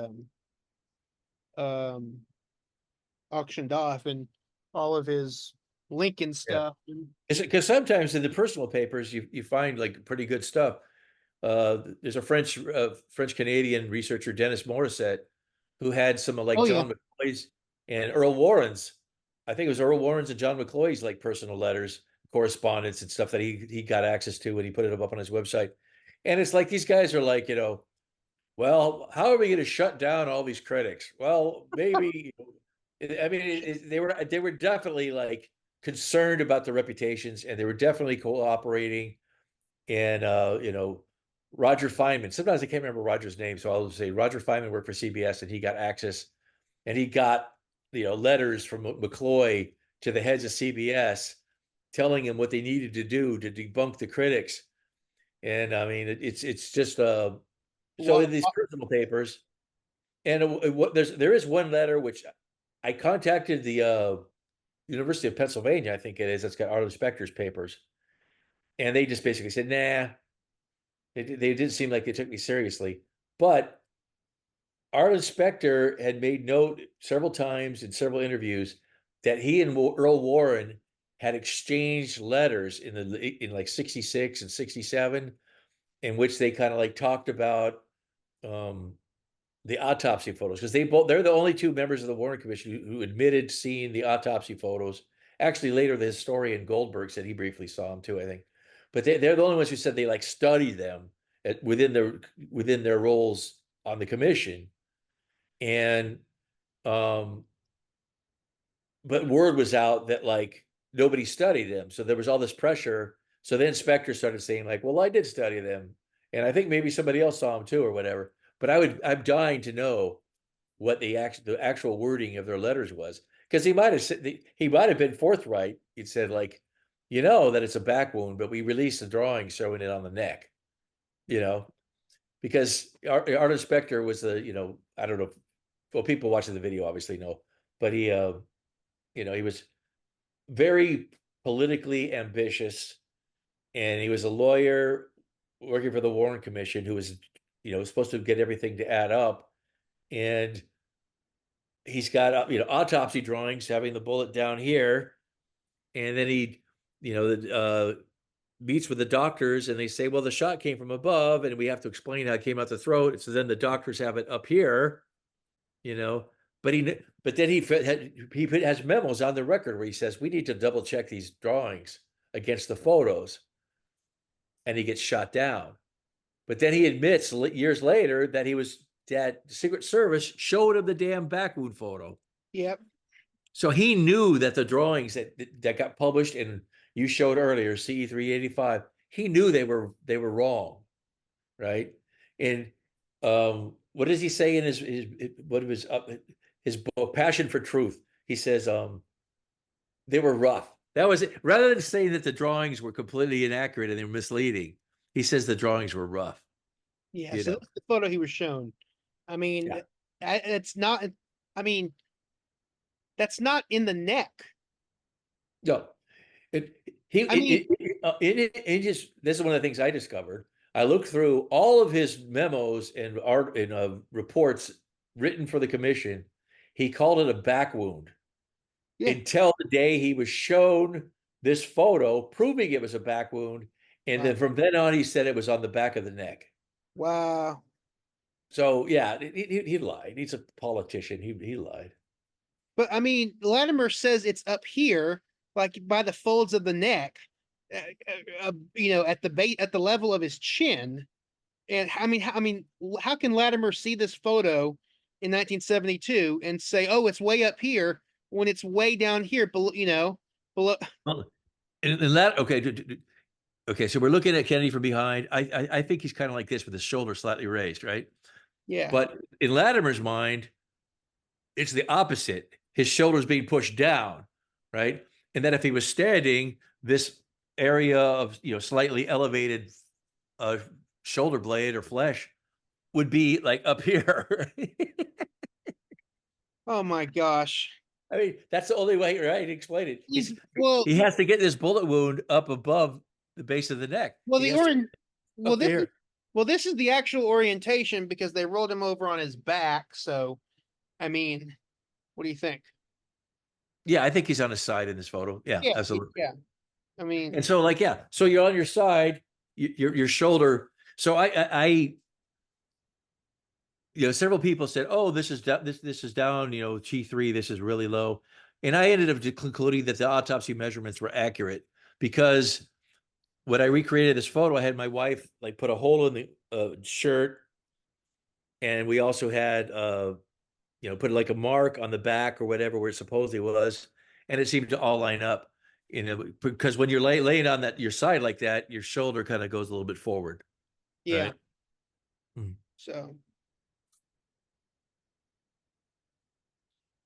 um auctioned off, and all of his Lincoln yeah. stuff. And Because sometimes in the personal papers you find like pretty good stuff. There's a French Canadian researcher, Dennis Morissette, who had some of like oh yeah, John McCloy's and Earl Warren's. I think it was Earl Warren's and John McCloy's like personal letters, correspondence, and stuff that he got access to when he put it up on his website. And it's like these guys are like, you know, well, how are we going to shut down all these critics? Well, maybe. I mean, they were definitely like concerned about their reputations, and they were definitely cooperating. And you know, Roger Feynman. Sometimes I can't remember Roger's name, so I'll say Roger Feynman worked for CBS, and he got access, and he got, you know, letters from McCloy to the heads of CBS, telling him what they needed to do to debunk the critics. And I mean, it's just so in these personal papers, and what there is one letter which I contacted the University of Pennsylvania, I think it is, that's got Arlen Specter's papers, and they just basically said, nah. They didn't seem like they took me seriously. But Arlen Specter had made note several times in several interviews that he and Earl Warren had exchanged letters in like 66 and 67, in which they kind of like talked about um, the autopsy photos, because they're the only two members of the Warren Commission who admitted seeing the autopsy photos. Actually, later the historian Goldberg said he briefly saw them too, I think. But they're the only ones who said they like studied them within their roles on the commission. And but word was out that like nobody studied them, so there was all this pressure. So then Specter started saying like, well, I did study them, and I think maybe somebody else saw them too or whatever. But I'm dying to know what the actual wording of their letters was, because he might have been forthright. He'd said like, you know, that it's a back wound, but we released the drawing showing it on the neck, you know, because Arlen Specter was the, you know, I don't know, well, people watching the video obviously know, but he you know, he was very politically ambitious, and he was a lawyer working for the Warren Commission who was, you know, supposed to get everything to add up. And he's got, autopsy drawings having the bullet down here. And then he, meets with the doctors and they say, well, the shot came from above and we have to explain how it came out the throat. So then the doctors have it up here, but then he has memos on the record where he says, we need to double check these drawings against the photos. And he gets shot down. But then he admits years later that that the Secret Service showed him the damn back wound photo. Yep. So he knew that the drawings that got published and you showed earlier, CE 385, he knew they were wrong, right? And what does he say in his book, Passion for Truth? He says they were rough. That was it. Rather than saying that the drawings were completely inaccurate and they were misleading, he says the drawings were rough. Yeah, so that's the photo he was shown. I mean, it's not. I mean, that's not in the neck. No, this is one of the things I discovered. I looked through all of his memos and reports written for the commission. He called it a back wound until the day he was shown this photo proving it was a back wound. And then from then on, he said it was on the back of the neck. Wow. So yeah, he lied. He's a politician. He lied. But I mean, Latimer says it's up here, like by the folds of the neck, at the level of his chin. And I mean, how can Latimer see this photo in 1972 and say, "Oh, it's way up here," when it's way down here below? Below. And that okay. So we're looking at Kennedy from behind. I think he's kind of like this with his shoulder slightly raised, right? Yeah. But in Latimer's mind, it's the opposite. His shoulders being pushed down, right? And then if he was standing, this area of slightly elevated shoulder blade or flesh would be like up here. Oh my gosh. I mean, that's the only way, right? To explain it. Well, he has to get this bullet wound up above the base of the neck. Well, this is the actual orientation because they rolled him over on his back. So, I mean, what do you think? Yeah, I think he's on his side in this photo. Yeah, absolutely. Yeah. I mean, and so so you're on your side, your shoulder. So I several people said, "Oh, this is down, this is down, G3, this is really low." And I ended up concluding that the autopsy measurements were accurate because when I recreated this photo, I had my wife put a hole in the shirt, and we also had put like a mark on the back or whatever where it supposedly was, and it seemed to all line up. Because when you're laying on your side like that, your shoulder kind of goes a little bit forward. Yeah. Right? So.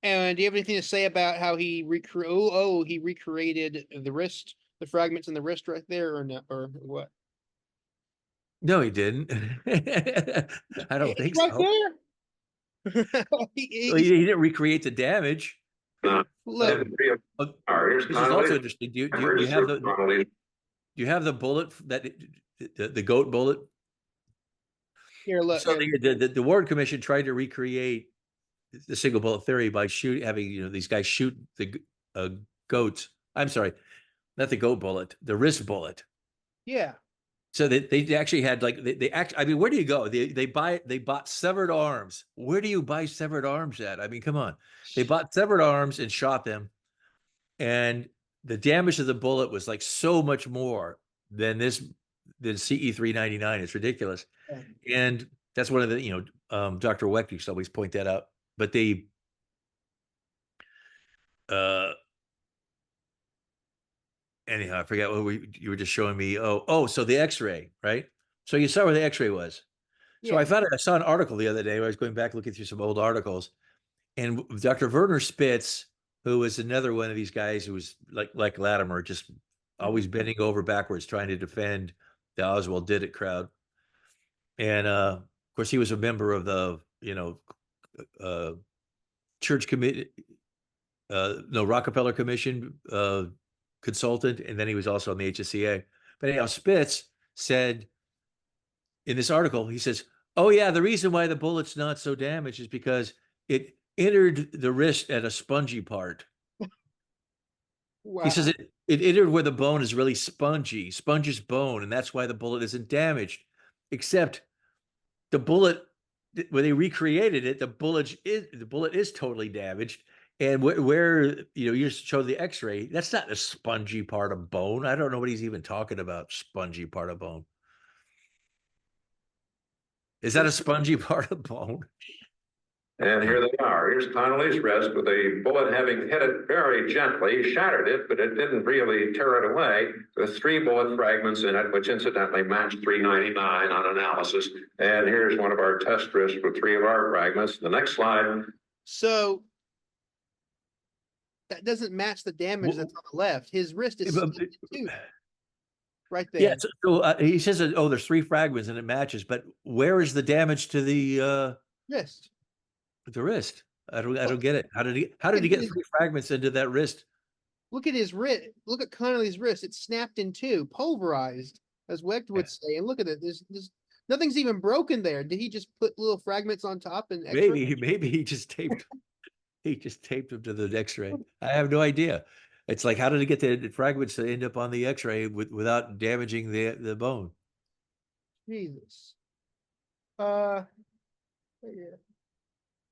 And do you have anything to say about how he recreated the wrist, the fragments in the wrist right there, or not, or what? No, he didn't. I don't think right so. There. he didn't recreate the damage. Look, this is also interesting. Do you have the bullet that the goat bullet? Here, look. So the Warren Commission tried to recreate the single bullet theory by having these guys shoot the goats. I'm sorry, not the goat bullet, the wrist bullet. Yeah. So they actually had I mean, where do you go? They bought severed arms. Where do you buy severed arms at? I mean, come on. They bought severed arms and shot them, and the damage of the bullet was so much more than CE 399. It's ridiculous, and that's one of the Dr. Weck used to always point that out. But they anyhow, I forgot what you were just showing me. So the X-ray, right? So you saw where the X-ray was. So I saw an article the other day where I was going back looking through some old articles, and Dr. Werner Spitz, who was another one of these guys who was like Latimer, just always bending over backwards trying to defend the Oswald did it crowd. And of course, he was a member of the church committee, Rockefeller Commission consultant, and then he was also on the HSCA. But anyhow, Spitz said in this article, he says, "Oh yeah, the reason why the bullet's not so damaged is because entered the wrist at a spongy part. Wow. He says it entered where the bone is really spongy, sponges bone, and that's why the bullet isn't damaged. Except the bullet, when they recreated it, the bullet is totally damaged. And where you just show the X-ray, that's not a spongy part of bone. I don't know what he's even talking about. Spongy part of bone. Is that a spongy part of bone? And here they are. Here's Connolly's wrist with a bullet having hit it very gently, shattered it, but it didn't really tear it away. With 3 bullet fragments in it, which incidentally matched 399 on analysis. And here's one of our test wrists with 3 of our fragments. The next slide. So that doesn't match the damage that's on the left. His wrist is too, right there. Yeah. So he says, "Oh, there's 3 fragments and it matches." But where is the damage to the Wrist. wrist? I don't get it. How did he get 3 fragments into that wrist? Look at his wrist. Look at Connolly's wrist. It's snapped in 2, pulverized, as Wecht would say. And look at it. There's nothing's even broken there. Did he just put little fragments on top and Maybe he just taped them to the X-ray. I have no idea. It's like, how did he get the fragments to end up on the X-ray without damaging the bone? Jesus. Yeah.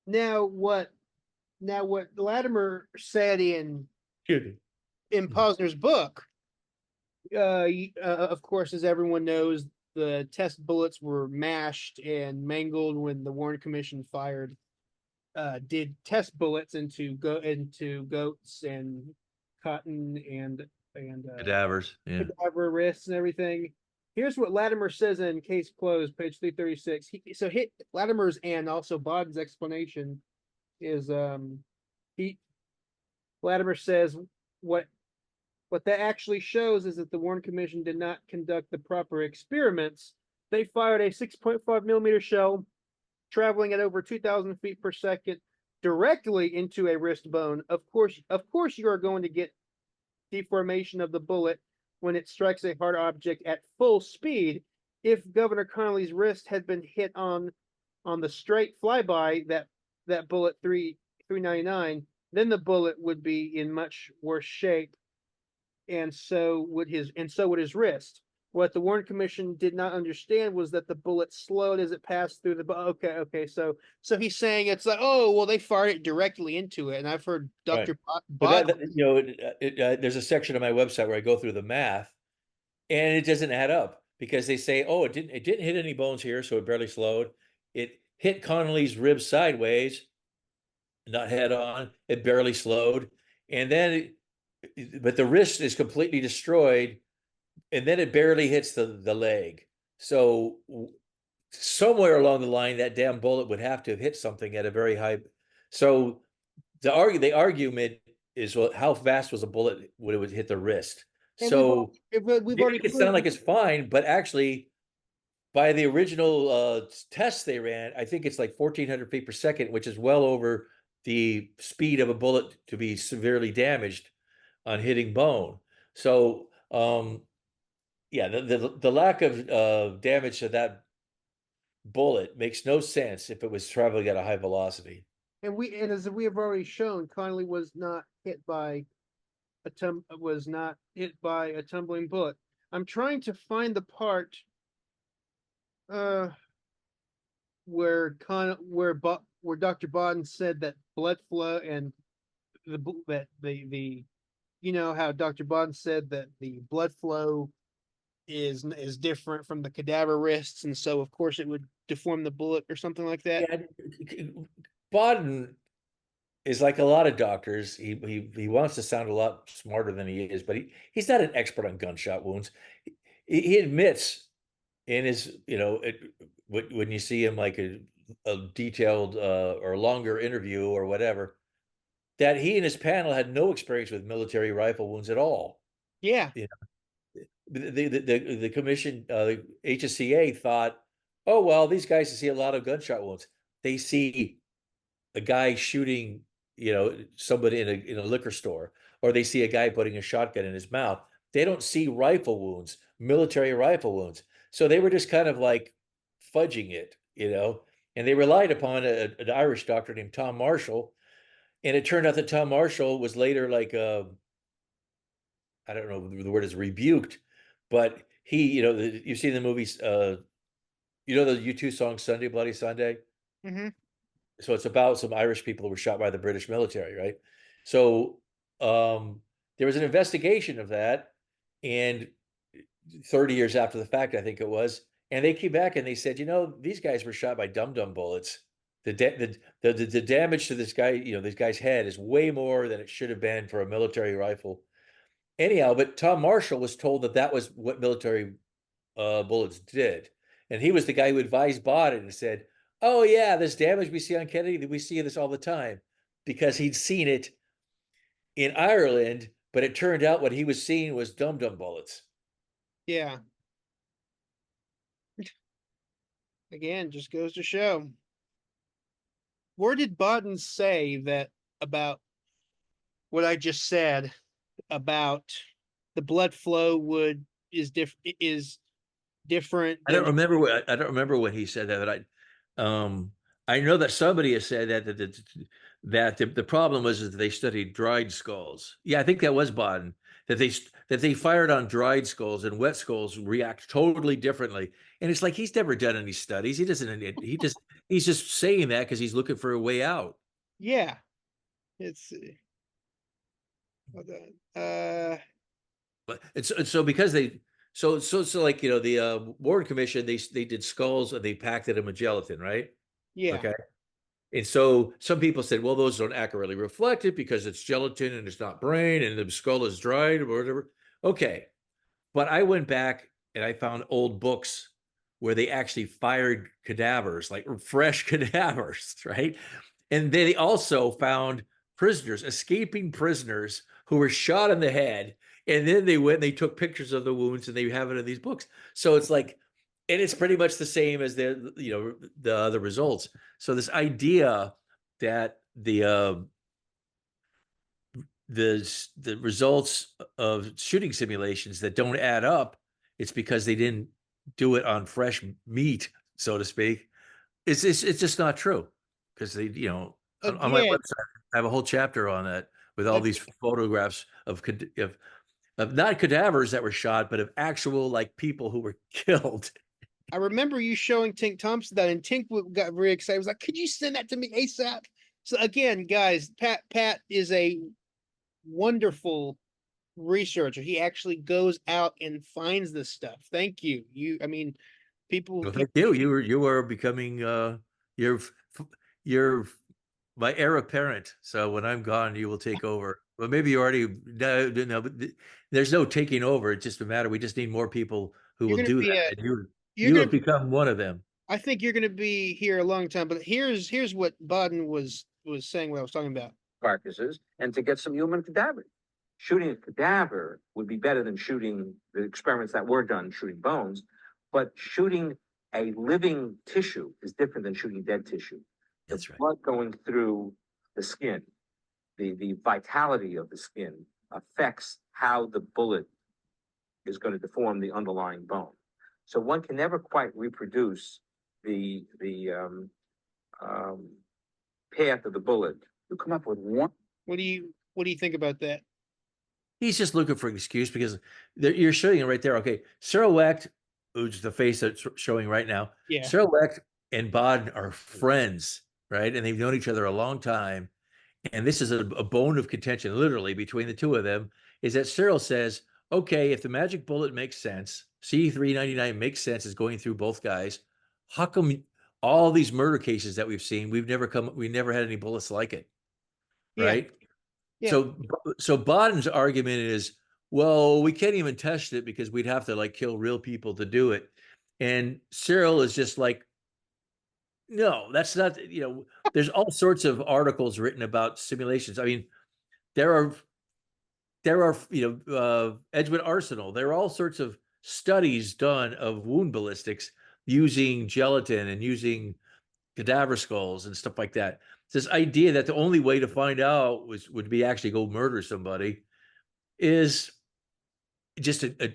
Now what Latimer said in Posner's book, of course, as everyone knows, the test bullets were mashed and mangled when the Warren Commission did test bullets into goats and cotton and Cadavers, yeah. cadaver wrists and everything. Here's what Latimer says in Case Closed, page 336. Latimer's and also Bodden's explanation is Latimer says what that actually shows is that the Warren Commission did not conduct the proper experiments. They fired a 6.5 millimeter shell traveling at over 2,000 feet per second directly into a wrist bone. Of course, you are going to get deformation of the bullet when it strikes a hard object at full speed. If Governor Connolly's wrist had been hit on the straight flyby, that bullet 399, then the bullet would be in much worse shape, and so would his wrist. What the Warren Commission did not understand was that the bullet slowed as it passed through the. Okay. So he's saying it's like, oh well, they fired it directly into it, and I've heard Dr. But there's a section on my website where I go through the math, and it doesn't add up because they say, oh, it didn't hit any bones here, so it barely slowed. It hit Connolly's ribs sideways, not head on. It barely slowed, and then, but the wrist is completely destroyed. And then it barely hits the leg. So somewhere along the line, that damn bullet would have to have hit something at a very high. So the argument is, well, how fast was a bullet when it would hit the wrist? And so we've already make it sound like it's fine, but actually, by the original tests they ran, I think it's like 1,400 feet per second, which is well over the speed of a bullet to be severely damaged on hitting bone. So yeah, the lack of damage to that bullet makes no sense if it was traveling at a high velocity. And as we have already shown, Connolly was not hit by a tumbling bullet. I'm trying to find the part where Dr. Bodden said that blood flow and the you know how Dr. Bodden said that the blood flow is different from the cadaver wrists, and so of course it would deform the bullet or something like that. Yeah, Bodden is like a lot of doctors. He wants to sound a lot smarter than he is, but he's not an expert on gunshot wounds. He admits in his, when you see him like a detailed or longer interview or whatever, that he and his panel had no experience with military rifle wounds at all. Yeah. The commission, HSCA thought, oh, well, these guys see a lot of gunshot wounds. They see a guy shooting, somebody in a liquor store, or they see a guy putting a shotgun in his mouth. They don't see rifle wounds, military rifle wounds. So they were just kind of like fudging it, And they relied upon an Irish doctor named Tom Marshall. And it turned out that Tom Marshall was later like, I don't know, the word is rebuked, but he, you've seen the movies, the U2 song Sunday Bloody Sunday. Mm-hmm. So it's about some Irish people who were shot by the British military, right? So there was an investigation of that, and 30 years after the fact, I think it was, and they came back and they said, these guys were shot by dum-dum bullets. The damage to this guy, this guy's head is way more than it should have been for a military rifle. Anyhow, but Tom Marshall was told that that was what military bullets did. And he was the guy who advised Bodden and said, oh yeah, this damage we see on Kennedy, we see this all the time, because he'd seen it in Ireland, but it turned out what he was seeing was dum-dum bullets. Yeah. Again, just goes to show. Where did Bodden say that about what I just said about the blood flow is different? I don't remember when he said that, but I know that somebody has said that the problem was that they studied dried skulls. Yeah, I think that was Bodden, that they fired on dried skulls, and wet skulls react totally differently. And it's like he's never done any studies. He doesn't. He's just saying that because he's looking for a way out. Yeah, it's But it's so because they so like the Warren Commission, they did skulls and they packed it in with gelatin, right? yeah. Okay. And so some people said, well, those don't accurately reflect it because it's gelatin and it's not brain and the skull is dried or whatever. Okay. But I went back and I found old books where they actually fired cadavers, like fresh cadavers, right? And they also found prisoners, escaping prisoners who were shot in the head. And then they went and they took pictures of the wounds and they have it in these books. So it's like, and it's pretty much the same as the other results. So this idea that the results of shooting simulations that don't add up, it's because they didn't do it on fresh meat, so to speak. It's just not true, because they, on my website, I have a whole chapter on that with all these photographs of not cadavers that were shot, but of actual like people who were killed. I remember you showing Tink Thompson that, and Tink got very excited. He was like, "Could you send that to me ASAP?" So again, guys, Pat is a wonderful researcher. He actually goes out and finds this stuff. Thank you. People. Well, thank you. You are becoming you're my heir apparent. So when I'm gone, you will take over. Well, maybe you already no, but there's no taking over. It's just a matter. We just need more people who will do that. And you have become one of them. I think you're going to be here a long time. But here's what Bodden was saying. What I was talking about. Carcasses and to get some human cadavers. Shooting a cadaver would be better than shooting the experiments that were done shooting bones, but shooting a living tissue is different than shooting dead tissue. That's right. Blood going through the skin, the vitality of the skin affects how the bullet is going to deform the underlying bone. So one can never quite reproduce the path of the bullet. You come up with one. What do you think about that? He's just looking for an excuse because you're showing it right there. Okay, Cyril Wecht, who's the face that's showing right now. Yeah. Cyril Wecht and Bodden are friends, right? And they've known each other a long time. And this is a bone of contention, literally, between the two of them, is that Cyril says, okay, if the magic bullet makes sense, C399 makes sense as going through both guys, how come all these murder cases that we've seen, we never had any bullets like it, right? Yeah. So Bodden's argument is, well, we can't even test it because we'd have to like kill real people to do it. And Cyril is just like, no, that's not, there's all sorts of articles written about simulations. I mean, there are Edgewood Arsenal. There are all sorts of studies done of wound ballistics using gelatin and using cadaver skulls and stuff like that. This idea that the only way to find out would be actually go murder somebody is just a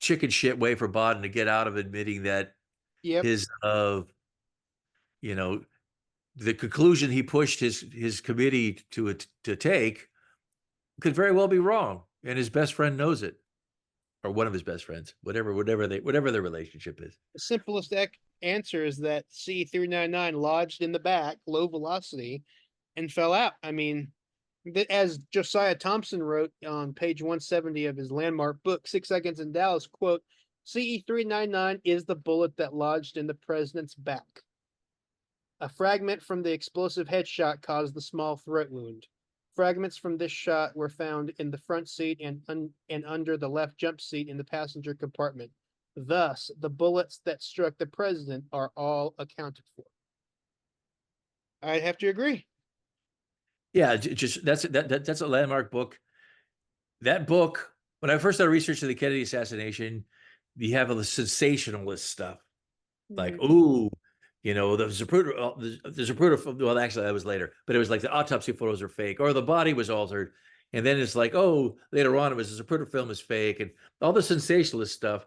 chicken shit way for Bodden to get out of admitting that his you know, the conclusion he pushed his committee to take could very well be wrong, and his best friend knows it, or one of his best friends, whatever their relationship is. The simplest answer is that C399 lodged in the back, low velocity, and fell out. I mean, as Josiah Thompson wrote on page 170 of his landmark book, 6 Seconds in Dallas, quote, CE399 is the bullet that lodged in the president's back. A fragment from the explosive headshot caused the small throat wound. Fragments from this shot were found in the front seat and under the left jump seat in the passenger compartment. Thus, the bullets that struck the president are all accounted for. I'd have to agree. Yeah, just that's a landmark book. That book, when I first started researching the Kennedy assassination, you have the sensationalist stuff, like, ooh, you know, the Zapruder, well, actually, that was later, but it was like the autopsy photos are fake, or the body was altered. And then it's like, oh, later on, it was the Zapruder film is fake, and all the sensationalist stuff.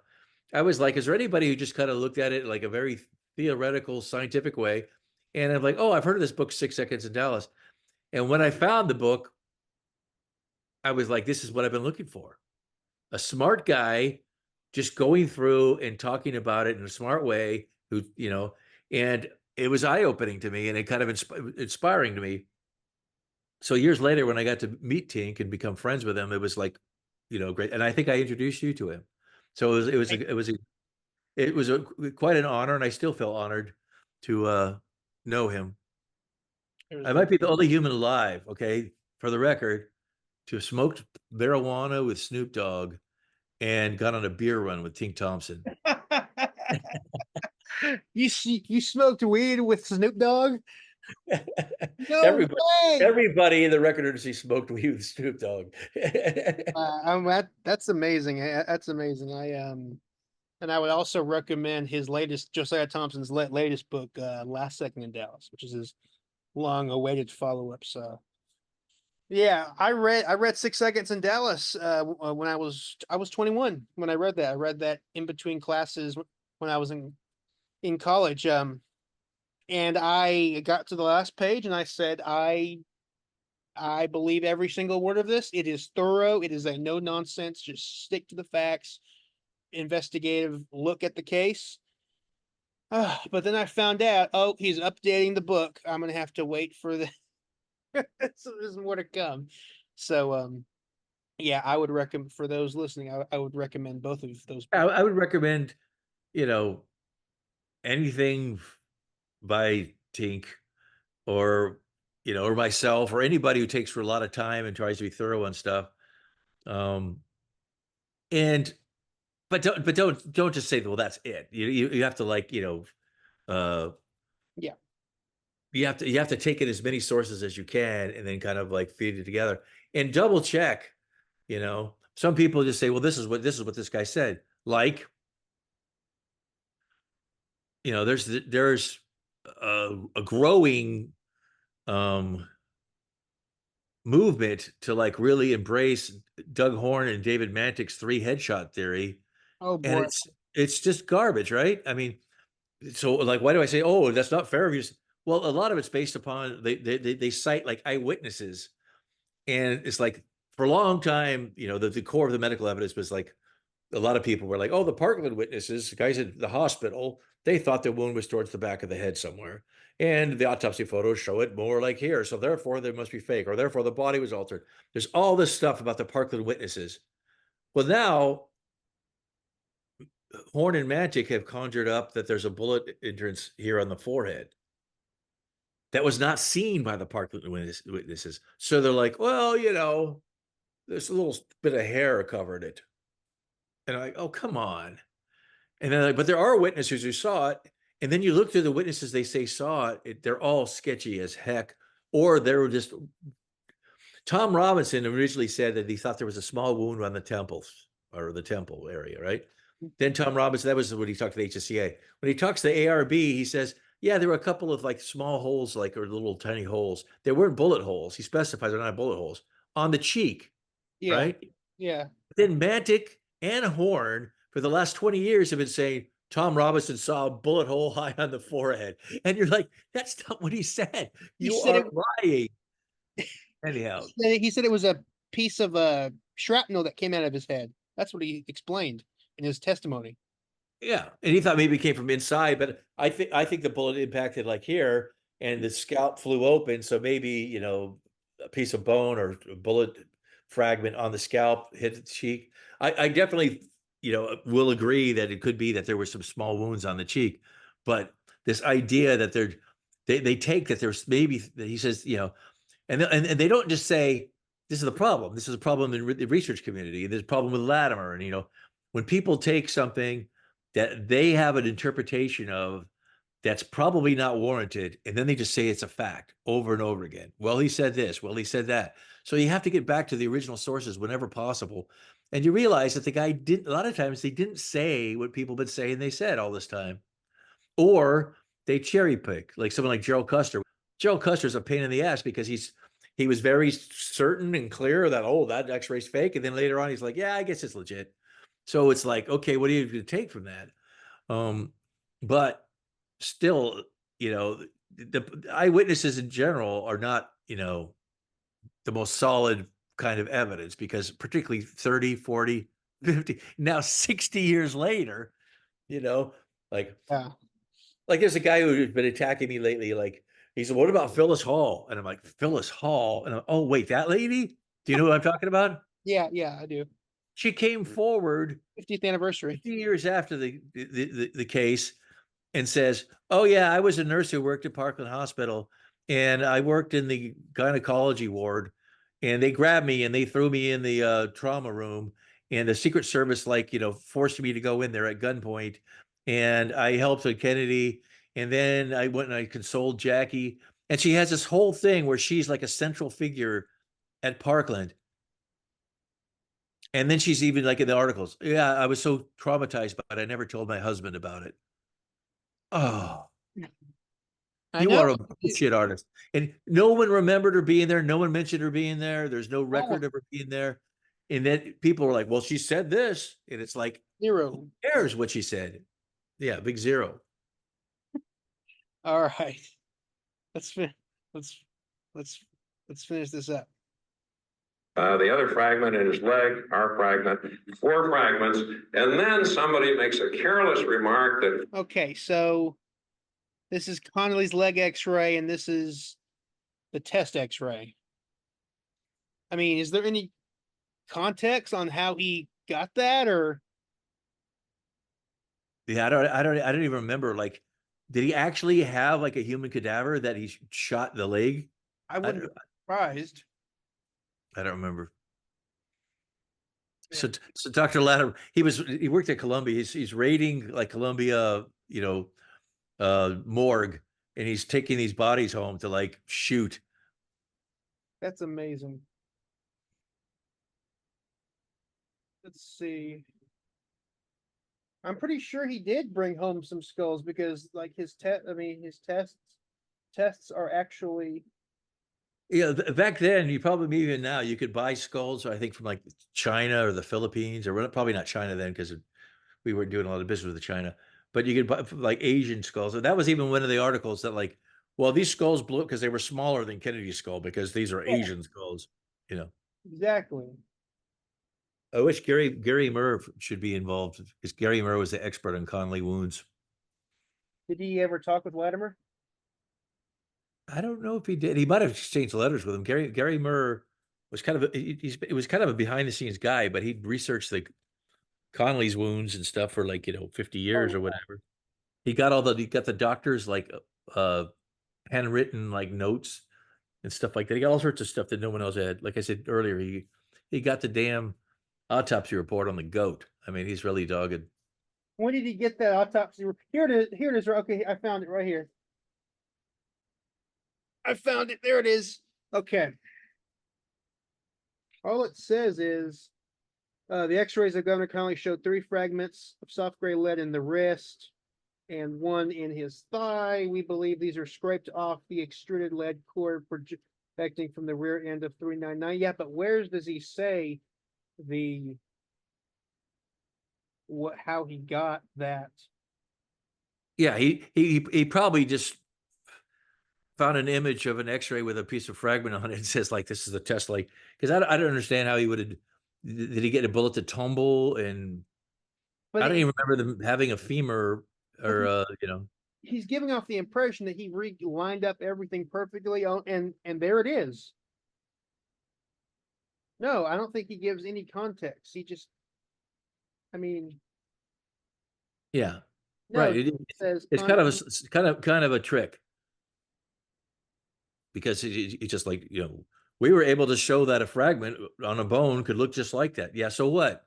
I was like, is there anybody who just kind of looked at it like a very theoretical, scientific way? And I'm like, oh, I've heard of this book, 6 Seconds in Dallas. And when I found the book, I was like, this is what I've been looking for. A smart guy just going through and talking about it in a smart way, who, you know, and it was eye-opening to me, and it kind of inspiring to me. So years later, when I got to meet Tink and become friends with him, it was like, you know, great. And I think I introduced you to him. So it was quite an honor, and I still feel honored to know him. I might be the only human alive, okay, for the record, to have smoked marijuana with Snoop Dogg and gone on a beer run with Tink Thompson. You smoked weed with Snoop Dogg? No everybody, way! everybody in the record industry smoked weed with Snoop Dogg. That's amazing. That's amazing. And I would also recommend his latest, Josiah Thompson's latest book, Last Second in Dallas, which is his long-awaited follow-up. So, yeah, I read 6 Seconds in Dallas when I was 21 when I read that. I read that in between classes when I was in college. And I got to the last page and I said, I believe every single word of this. It is thorough. It is a no nonsense. Just stick to the facts. Investigative look at the case. But then I found out, oh, he's updating the book. I'm gonna have to wait for the so there's more to come. So yeah, I would recommend, for those listening, I would recommend both of those books. I would recommend, you know, anything by Tink, or, you know, or myself, or anybody who takes for a lot of time and tries to be thorough on stuff. But don't just say, well, that's it. You have to, like, you know, Yeah. you have to take in as many sources as you can, and then kind of like feed it together and double check. You know, some people just say, well, this is what this guy said. Like, you know, there's a growing movement to like really embrace Doug Horn and David Mantick's 3 headshot theory. Oh boy. And it's just garbage, right? I mean, so like, why do I say, oh, that's not fair? Well, a lot of it's based upon they cite like eyewitnesses, and it's like, for a long time, you know, the core of the medical evidence was like, a lot of people were like, oh, the Parkland witnesses, the guys at the hospital, they thought the wound was towards the back of the head somewhere, and the autopsy photos show it more like here, so therefore they must be fake, or therefore the body was altered. There's all this stuff about the Parkland witnesses. Well, now Horn and Mantic have conjured up that there's a bullet entrance here on the forehead that was not seen by the Parkland witnesses. So they're like, well, you know, there's a little bit of hair covered it. And I'm like, oh, come on. And then, like, but there are witnesses who saw it. And then you look through the witnesses they say saw it, they're all sketchy as heck. Or they were just, Tom Robinson originally said that he thought there was a small wound on the temples, or the temple area, right? Then Tom Robinson, that was when he talked to the HSCA. When he talks to the ARB, he says, yeah, there were a couple of like small holes, like, or little tiny holes. They weren't bullet holes. He specifies they're not bullet holes on the cheek, right? Yeah. Then Mantic and Horn for the last 20 years have been saying Tom Robinson saw a bullet hole high on the forehead. And you're like, that's not what he said. You said are lying. Anyhow. He said it was a piece of shrapnel that came out of his head. That's what he explained in his testimony. Yeah, and he thought maybe it came from inside, but I think the bullet impacted like here, and the scalp flew open, so maybe, you know, a piece of bone or a bullet fragment on the scalp hit the cheek. I definitely, you know, will agree that it could be that there were some small wounds on the cheek, but this idea that they take that there's maybe, he says, you know, and they don't just say this is the problem. This is a problem in the research community, and there's a problem with Latimer, and you know, when people take something that they have an interpretation of that's probably not warranted, and then they just say it's a fact over and over again. Well, he said this. Well, he said that. So you have to get back to the original sources whenever possible. And you realize that the guy didn't, a lot of times they didn't say what people have been saying they said all this time. Or they cherry pick, like someone like Gerald Custer. Gerald Custer's a pain in the ass because he was very certain and clear that, oh, that x-ray's fake. And then later on, he's like, yeah, I guess it's legit. So it's like, okay, what are you going to take from that? But still, you know, the eyewitnesses in general are not, you know, the most solid kind of evidence, because particularly 30, 40, 50, now 60 years later, you know, like, Yeah. like there's a guy who's been attacking me lately. Like, he said, what about Phyllis Hall? And I'm like, Phyllis Hall? And I'm, oh, wait, that lady? Do you know who I'm talking about? Yeah, I do. She came forward 50th anniversary. 50 years after the case and says, oh yeah, I was a nurse who worked at Parkland Hospital, and I worked in the gynecology ward, and they grabbed me and they threw me in the trauma room, and the Secret Service, like, you know, forced me to go in there at gunpoint, and I helped with Kennedy, and then I went and I consoled Jackie. And she has this whole thing where she's like a central figure at Parkland. And then she's even like in the articles, yeah, I was so traumatized, but I never told my husband about it. Oh, you are a bullshit artist. And no one remembered her being there. No one mentioned her being there. There's no record of her being there. And then people were like, well, she said this. And it's like, Zero. who cares what she said? Yeah, big zero. All right. Let's finish this up. The other fragment in his leg, our fragment, 4 fragments, and then somebody makes a careless remark that. Okay, so this is Connolly's leg x-ray, and this is the test x-ray. I mean, is there any context on how he got that, or? Yeah, I don't even remember. Like, did he actually have like a human cadaver that he shot the leg? I wouldn't be surprised. I don't remember. So Dr. Latimer, he worked at Columbia. He's raiding like Columbia, you know, morgue, and he's taking these bodies home to like shoot. That's amazing. Let's see. I'm pretty sure he did bring home some skulls, because like his tests are actually. Yeah, back then, you probably even now, you could buy skulls, I think, from like China or the Philippines, or probably not China then, because we weren't doing a lot of business with China. But you could buy like Asian skulls, and that was even one of the articles that like, well, these skulls blew because they were smaller than Kennedy's skull because these are Asian skulls, you know. Exactly. I wish Gary Murr should be involved, because Gary Murr was the expert on Conley wounds. Did he ever talk with Latimer? I don't know if he did. He might have exchanged letters with him. Gary Murr was kind of he was kind of a behind the scenes guy, but he'd researched like Conley's wounds and stuff for like, you know, 50 years or whatever. He got the doctors like handwritten like notes and stuff like that. He got all sorts of stuff that no one else had. Like I said earlier, he got the damn autopsy report on the goat. I mean, he's really dogged. When did he get that autopsy? Here it is. Here it is. Okay, I found it right here. I found it. There it is. Okay. All it says is the x-rays of Governor Connolly showed 3 fragments of soft gray lead in the wrist and 1 in his thigh. We believe these are scraped off the extruded lead cord projecting from the rear end of 399. Yeah, but where does he say how he got that Yeah, he probably just found an image of an X-ray with a piece of fragment on it and says like, "This is the test." Like, because I don't understand how he would have. Did he get a bullet to tumble? And But I don't even remember them having a femur or he's giving off the impression that he lined up everything perfectly, and there it is. No, I don't think he gives any context. He just, I mean, yeah, no, right. he says It's kind of a trick because it's just like we were able to show that a fragment on a bone could look just like that. Yeah, so what?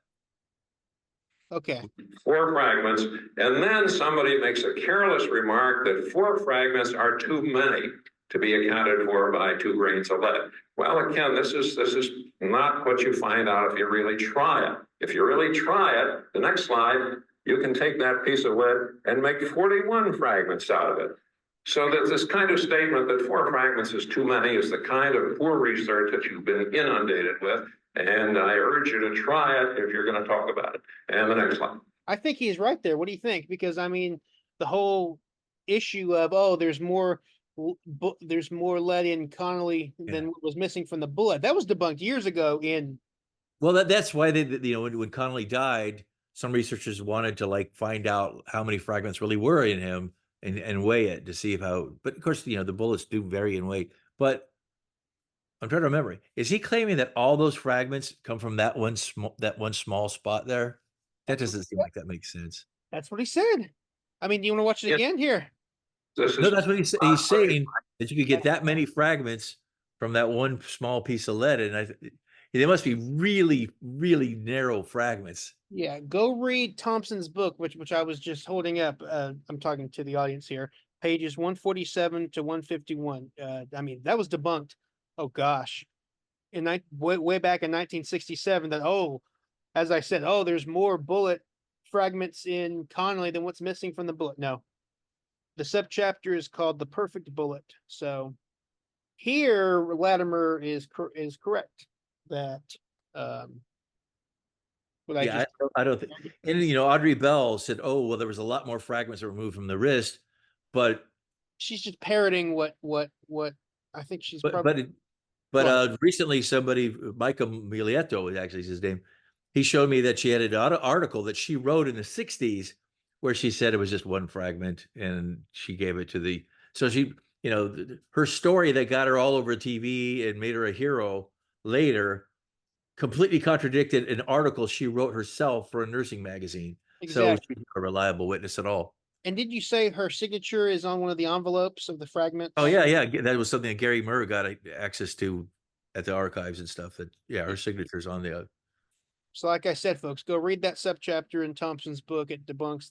okay. 4 fragments, and then somebody makes a careless remark that 4 fragments are too many to be accounted for by 2 grains of lead. Well, again, this is not what you find out if you really try it. If you really try it, the next slide, you can take that piece of lead and make 41 fragments out of it. So that this kind of statement that 4 fragments is too many is the kind of poor research that you've been inundated with. And I urge you to try it if you're going to talk about it. And the next slide. I think he's right there. What do you think? Because I mean, the whole issue of there's more lead in Connolly than what was missing from the bullet. That was debunked years ago in. Well, that's why when Connolly died, some researchers wanted to like find out how many fragments really were in him and weigh it to see how. But of course, the bullets do vary in weight. But I'm trying to remember. Is he claiming that all those fragments come from that one small spot there? That doesn't seem like that makes sense. That's what he said. I mean, do you want to watch it again here? No, that's what he's saying, that you could get that many fragments from that one small piece of lead, and they must be really, really narrow fragments. Yeah, go read Thompson's book, which I was just holding up. I'm talking to the audience here. Pages 147 to 151. I mean, that was debunked. Oh gosh, way back in 1967. That as I said, there's more bullet fragments in Connolly than what's missing from the bullet. No, the subchapter is called "The Perfect Bullet." So here, Latimer is correct that. I don't think. And Audrey Bell said, "Oh, well, there was a lot more fragments that were removed from the wrist," but she's just parroting what I think she's. But recently, somebody, Michael Milietto is actually his name. He showed me that she had an article that she wrote in the '60s where she said it was just one fragment, and she gave it to so she, her story that got her all over TV and made her a hero later completely contradicted an article she wrote herself for a nursing magazine. Exactly. So she's not a reliable witness at all. And did you say her signature is on one of the envelopes of the fragments? Oh yeah. That was something that Gary Murr got access to at the archives and stuff. Her signature's on the. So like I said, folks, go read that subchapter in Thompson's book. It debunks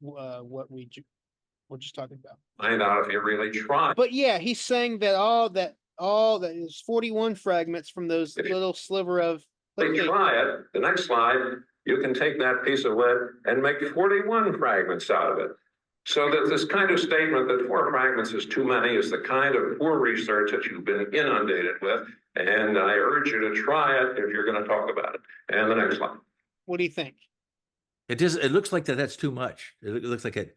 what we're just talking about. Find out if you really try. But yeah, he's saying that all that is 41 fragments from those little sliver of. They try it. The next slide, you can take that piece of lead and make 41 fragments out of it. So that this kind of statement that 4 fragments is too many is the kind of poor research that you've been inundated with. And I urge you to try it if you're going to talk about it. And the next slide. What do you think? It looks like that's too much. It looks like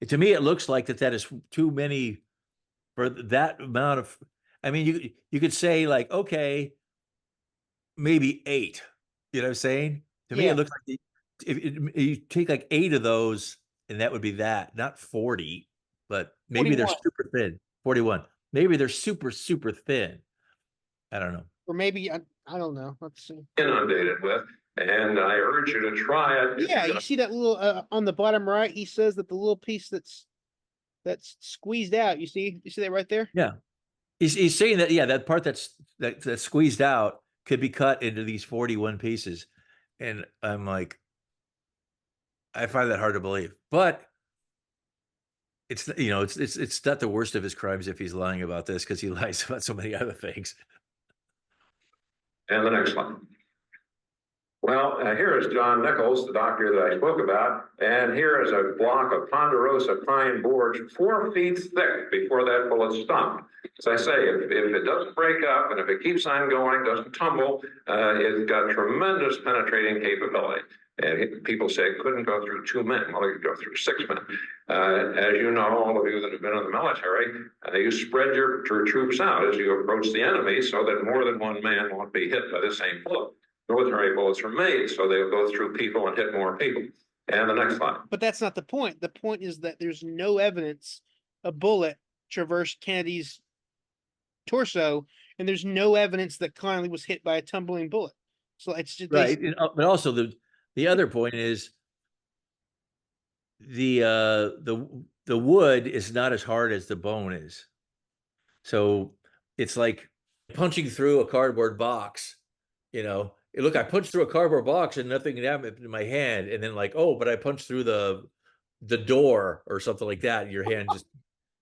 to me, it looks like that is too many for that amount of. I mean, you could say like, okay, maybe 8. You know what I'm saying? To me, it looks like if you take like 8 of those, and that would be that, not 40, but maybe 41. They're super thin. 41. Maybe they're super, super thin. I don't know. Or maybe, I don't know. Let's see. Inundated with, and I urge you to try it. Yeah, you see that little, on the bottom right, he says that the little piece that's squeezed out, you see that right there? Yeah. He's saying that, that part that's squeezed out could be cut into these 41 pieces. And I'm like, I find that hard to believe, but it's not the worst of his crimes if he's lying about this, because he lies about so many other things. And the next one. Well, here is John Nichols, the doctor that I spoke about, and here is a block of ponderosa pine boards 4 feet thick before that bullet stopped. As I say, if it doesn't break up and if it keeps on going, doesn't tumble, it's got tremendous penetrating capability. And people say it couldn't go through 2 men. Well, it could go through 6 men. As you know, all of you that have been in the military, you spread your troops out as you approach the enemy so that more than one man won't be hit by the same bullet. Military bullets are made so they'll go through people and hit more people. And the next slide. But that's not the point. The point is that there's no evidence a bullet traversed Kennedy's torso, and there's no evidence that Connally was hit by a tumbling bullet. So it's just Right. But also the other point is the wood is not as hard as the bone is. So it's like punching through a cardboard box, you know. Look, I punched through a cardboard box and nothing happened in my hand, and then like, oh, but I punched through the door or something like that, and your hand just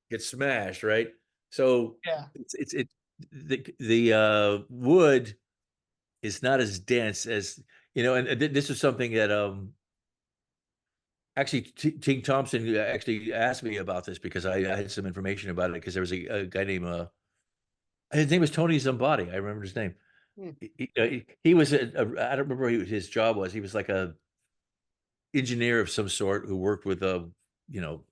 gets smashed, right? So yeah. The wood is not as dense as, you know, and this is something that actually Ting Thompson actually asked me about this because I had some information about it, because there was a guy named his name was Tony Zambati. I remember his name. He was I don't remember what his job was. He was like a engineer of some sort who worked with you know,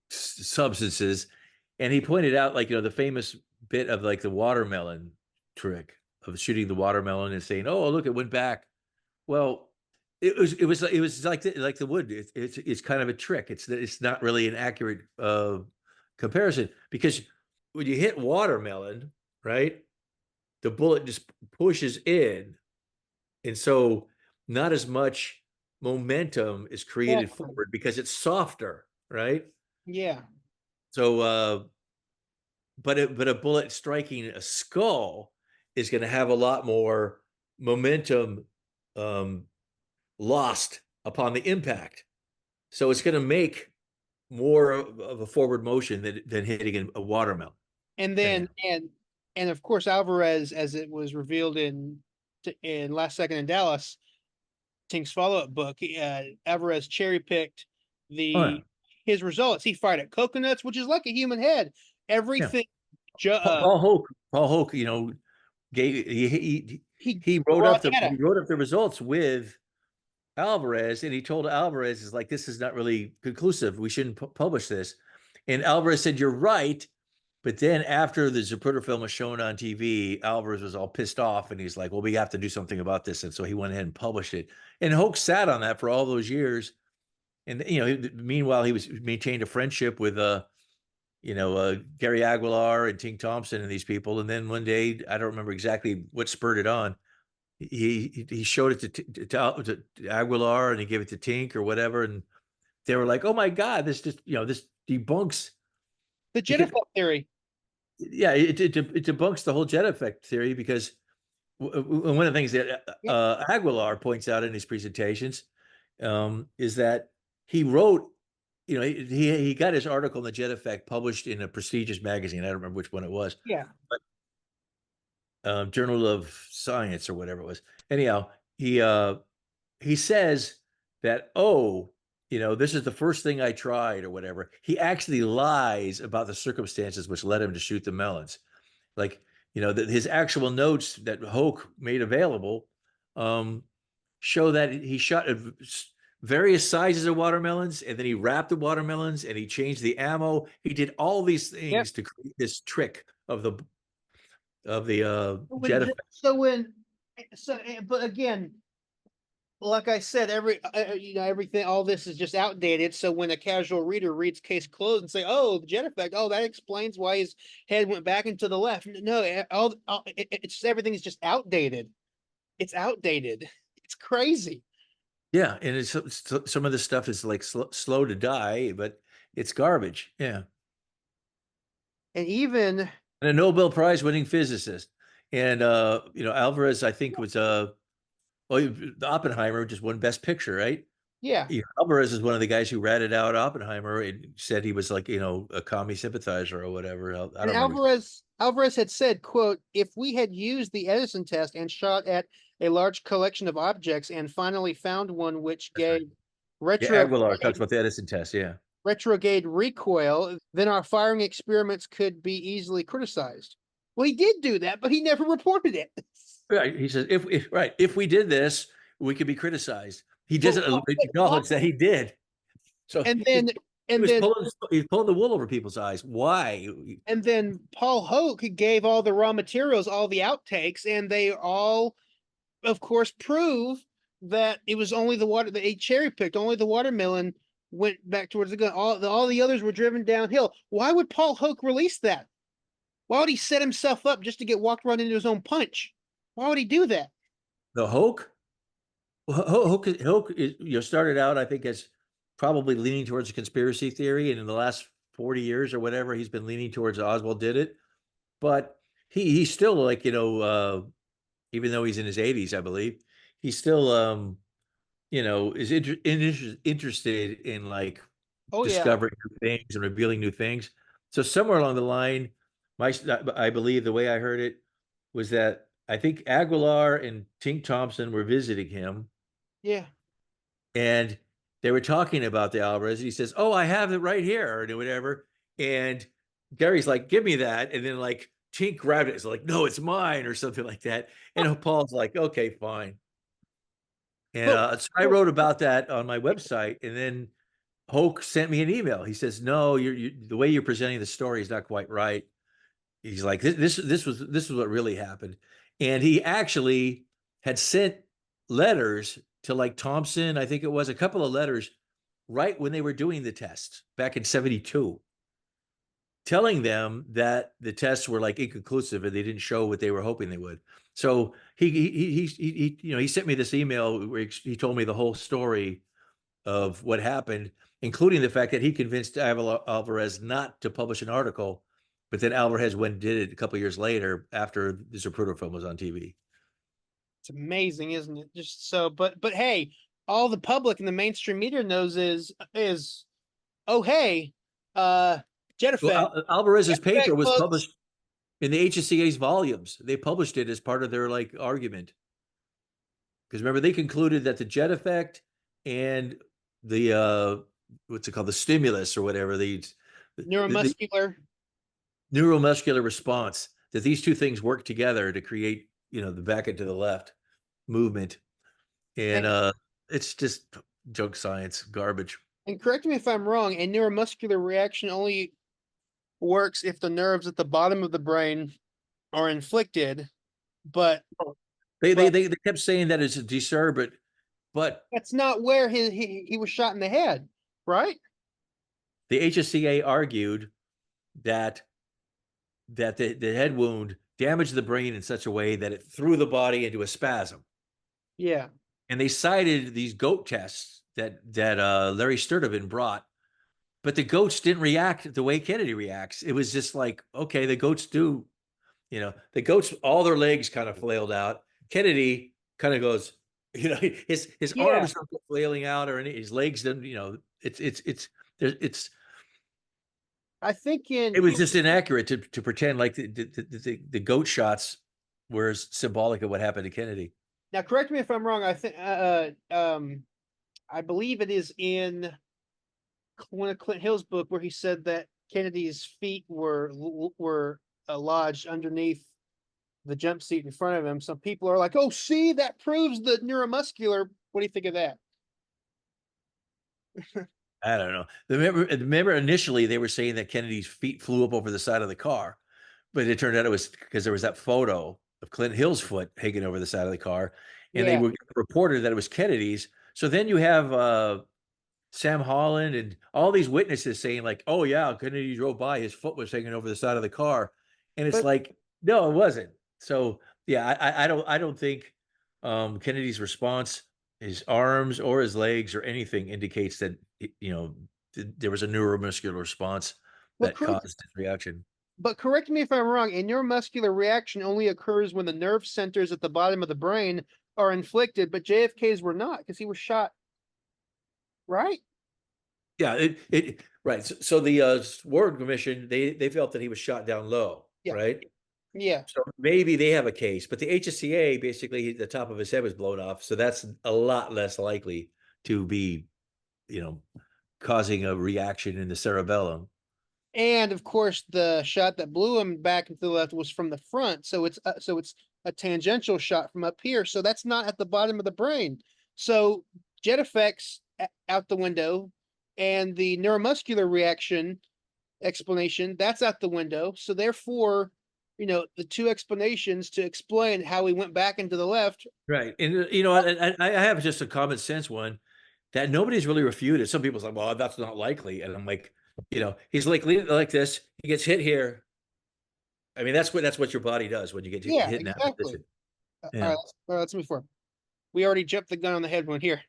substances, and he pointed out, like, you know, the famous bit of like the watermelon trick of shooting the watermelon and saying, oh, look, it went back. Well, it was like the wood. It's kind of a trick. It's not really an accurate comparison, because when you hit watermelon, right, the bullet just pushes in, and so not as much momentum is created forward because it's softer, right? Yeah. So but a bullet striking a skull is going to have a lot more momentum lost upon the impact. So it's going to make more of a forward motion than hitting a watermelon. And then and of course Alvarez, as it was revealed in Last Second in Dallas, Tink's follow-up book, Alvarez cherry-picked his results. He fired at coconuts, which is like a human head. Everything. Paul Hoke, you know, he wrote up the results with Alvarez, and he told Alvarez, is like, this is not really conclusive. We shouldn't publish this. And Alvarez said, you're right. But then after the Zapruder film was shown on TV, Alvarez was all pissed off, and he's like, well, we have to do something about this. And so he went ahead and published it. And Hoke sat on that for all those years. And, you know, meanwhile, he maintained a friendship with, you know, Gary Aguilar and Ting Thompson and these people. And then one day, I don't remember exactly what spurred it on, he showed it to Aguilar, and he gave it to Tink or whatever. And they were like, oh my God, this just, you know, this debunks the jet effect theory. Yeah, it debunks the whole jet effect theory, because one of the things that Aguilar points out in his presentations is that he wrote, you know, he got his article on the jet effect published in a prestigious magazine. I don't remember which one it was. Yeah. But Journal of Science or whatever it was. Anyhow, he says that, oh, you know, this is the first thing I tried or whatever. He actually lies about the circumstances which led him to shoot the melons. Like, you know, his actual notes that Hoke made available show that he shot various sizes of watermelons, and then he wrapped the watermelons, and he changed the ammo. He did all these things to create this trick of the jet effect. But again, like I said, you know, everything, all this is just outdated. So when a casual reader reads Case Closed and say, "Oh, the jet effect," oh, that explains why his head went back into the left. No, it's just, everything is just outdated. It's outdated. It's crazy. Yeah, and it's some of this stuff is like slow to die, but it's garbage. Yeah, and even a Nobel Prize winning physicist, and you know, Alvarez, I think, was Oppenheimer just won Best Picture, right? Yeah. Alvarez is one of the guys who ratted out Oppenheimer and said he was, like, you know, a commie sympathizer or whatever. I don't know. Alvarez had said, quote, if we had used the Edison test and shot at a large collection of objects and finally found one which gave Aguilar talks about the Edison test, retrograde recoil, then our firing experiments could be easily criticized. Well, he did do that, but he never reported it. Right. He says, if we did this, we could be criticized. He doesn't Well, acknowledge that he did. So And then, he was pulling the wool over people's eyes. Why? and then Paul Hoke gave all the raw materials, all the outtakes, and they all, of course, prove that it was only the water that he cherry picked. Only the watermelon went back towards the gun. All the others were driven downhill. Why would Paul Hoke release that? Why would he set himself up just to get walked right into his own punch? Why would he do that? The Hoke? Hoke started out, I think, as probably leaning towards a conspiracy theory, and in the last 40 years or whatever, he's been leaning towards Oswald did it. But he's still like, even though he's in his 80s, I believe, he's still is interested in like discovering new things and revealing new things. So somewhere along the line, I believe the way I heard it was that I think Aguilar and Tink Thompson were visiting him. Yeah. And they were talking about the Alvarez. He says, "Oh, I have it right here," or whatever. And Gary's like, "Give me that." And then like Tink grabbed it. It's like, "No, it's mine," or something like that. And Paul's like, "Okay, fine." And so I wrote about that on my website. And then Hoke sent me an email. He says, "No, the way you're presenting the story is not quite right." He's like, this was what really happened. And he actually had sent letters to like Thompson, I think it was a couple of letters right when they were doing the tests back in 72, telling them that the tests were like inconclusive and they didn't show what they were hoping they would. So he sent me this email where he told me the whole story of what happened, including the fact that he convinced Alvarez not to publish an article, but then Alvarez went and did it a couple of years later after the Zapruder film was on TV. It's amazing, isn't it? Just so, but hey, all the public and the mainstream media knows is oh hey, JFK. Well, Alvarez's paper was published in the HSCA's volumes. They published it as part of their like argument. Because remember, they concluded that the jet effect and the what's it called, the stimulus or whatever, the neuromuscular response, that these two things work together to create, the back and to the left movement. And it's just junk science, garbage. And correct me if I'm wrong, a neuromuscular reaction only works if the nerves at the bottom of the brain are inflicted, but they kept saying that it's a disturb, but that's not where he was shot in the head, right? The HSCA argued that the head wound damaged the brain in such a way that it threw the body into a spasm. Yeah. And they cited these goat tests that Larry Sturtevant brought, but the goats didn't react the way Kennedy reacts. It was just like, okay, the goats do, the goats, all their legs kind of flailed out. Kennedy kind of goes, his arms don't go flailing out or his legs don't, it's I think it was just inaccurate to pretend like the goat shots were symbolic of what happened to Kennedy. Now, correct me if I'm wrong. I think I believe it is in one of Clint Hill's book where he said that Kennedy's feet were lodged underneath the jump seat in front of him. Some people are like, "Oh, see, that proves the neuromuscular." What do you think of that? I don't know. Remember initially they were saying that Kennedy's feet flew up over the side of the car, but it turned out it was because there was that photo of Clint Hill's foot hanging over the side of the car, and they were reported that it was Kennedy's. So then you have Sam Holland and all these witnesses saying like, "Oh yeah, Kennedy drove by, his foot was hanging over the side of the car," and it's like, no, it wasn't. So yeah, I don't think Kennedy's response, his arms or his legs or anything indicates that there was a neuromuscular response that caused this reaction. But correct me if I'm wrong, a neuromuscular reaction only occurs when the nerve centers at the bottom of the brain are inflicted, but JFK's were not because he was shot, right? Yeah, right. So the Warren Commission, they felt that he was shot down low, right? Yeah. So maybe they have a case, but the HSCA, basically the top of his head was blown off. So that's a lot less likely to be, causing a reaction in the cerebellum. And of course, the shot that blew him back into the left was from the front. So it's a tangential shot from up here. So that's not at the bottom of the brain. So jet effects out the window, and the neuromuscular reaction explanation, that's out the window. So therefore, the two explanations to explain how he went back into the left. Right. And I have just a common sense one that nobody's really refuted. Some people's like, well, that's not likely. And I'm like, he's like this, he gets hit here. I mean, that's what your body does when you get Yeah, hit in that exactly. position. All Yeah. right, let's move forward. We already jumped the gun on the head one here.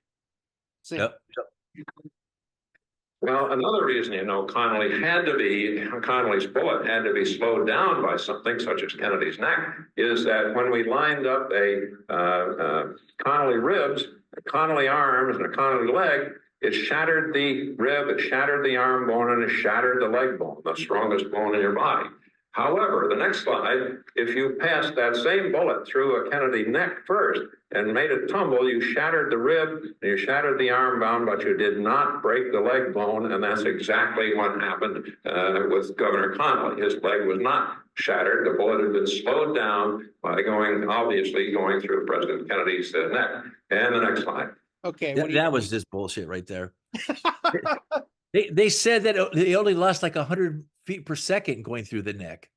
See. Yep. Well, another reason, Connolly's bullet had to be slowed down by something such as Kennedy's neck is that when we lined up a Connolly ribs, a Connolly arms, and a Connolly leg, it shattered the rib, it shattered the arm bone, and it shattered the leg bone, the strongest bone in your body. However, the next slide, if you passed that same bullet through a Kennedy neck first and made it tumble, you shattered the rib and you shattered the arm bone, but you did not break the leg bone, and that's exactly what happened with Governor Connolly. His leg was not shattered. The bullet had been slowed down by obviously going through President Kennedy's neck. And the next slide. Okay. That was just bullshit right there. They said that they only lost like 100 feet per second going through the neck.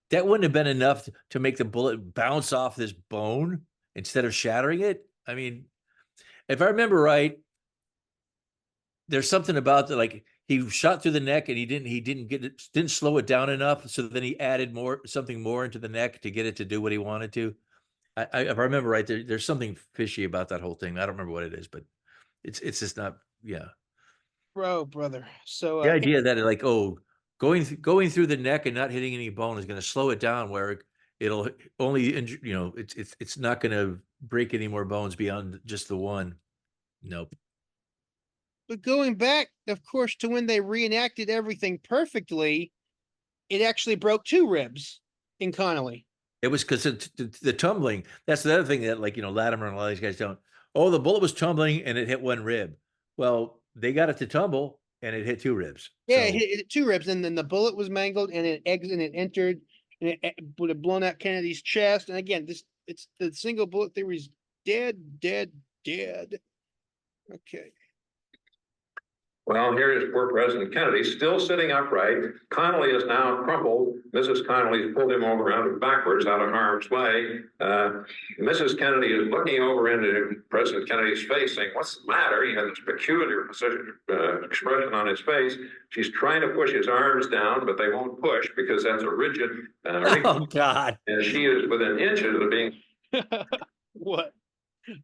That wouldn't have been enough to make the bullet bounce off this bone instead of shattering it. I mean, if I remember right, there's something about like he shot through the neck and he didn't slow it down enough. So then he added something more into the neck to get it to do what he wanted to. If I remember right, there's something fishy about that whole thing. I don't remember what it is, but it's just not, yeah. Brother. So The idea that like, going through the neck and not hitting any bone is going to slow it down where it'll only it's not going to break any more bones beyond just the one. Nope. But going back, of course, to when they reenacted everything perfectly, it actually broke 2 ribs in Connolly. It was because the tumbling. That's the other thing that Latimer and a lot of these guys don't. Oh, the bullet was tumbling and it hit 1 rib. Well, they got it to tumble and it hit 2 ribs. Yeah, it hit 2 ribs, and then the bullet was mangled, and it entered, and it would have blown out Kennedy's chest. And again, it's the single bullet theory's dead. Okay. Well, here is poor President Kennedy still sitting upright. Connolly is now crumpled. Mrs. Connolly's pulled him over around backwards out of harm's way. Mrs. Kennedy is looking over into President Kennedy's face saying, "What's the matter?" He has this peculiar expression on his face. She's trying to push his arms down, but they won't push because that's a rigid. Oh, God. And she is within inches of being. What?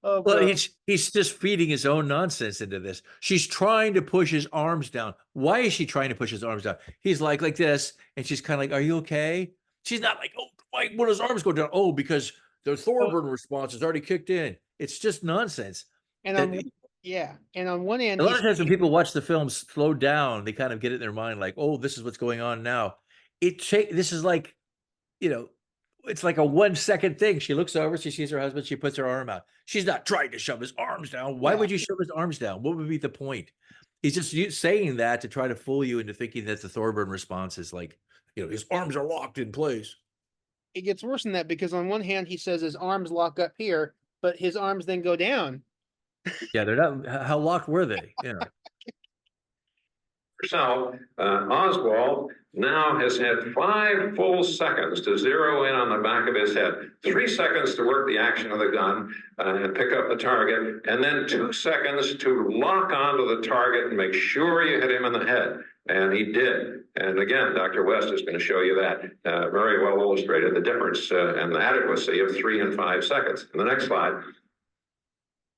Oh, well, he's just feeding his own nonsense into this. She's trying to push his arms down. Why is she trying to push his arms down? He's like this, and she's kind of like, "Are you okay?" She's not like, "Oh, why would his arms go down?" Oh, because the Thorburn response has already kicked in. It's just nonsense. And on one hand, a lot of times when people watch the film slow down, they kind of get it in their mind like, "Oh, this is what's going on now." This is like, it's like a 1 second thing. She looks over, she sees her husband, she puts her arm out. She's not trying to shove his arms down. Why would you shove his arms down? What would be the point? He's just saying that to try to fool you into thinking that the Thorburn response is like, his arms are locked in place. It gets worse than that, because on one hand, he says his arms lock up here, but his arms then go down. Yeah, they're not. How locked were they? Herself, Oswald now has had 5 full seconds to zero in on the back of his head, 3 seconds to work the action of the gun and pick up the target, and then 2 seconds to lock onto the target and make sure you hit him in the head. And he did. And again, Dr. West is going to show you that very well illustrated, the difference and the adequacy of 3 and 5 seconds. In the next slide.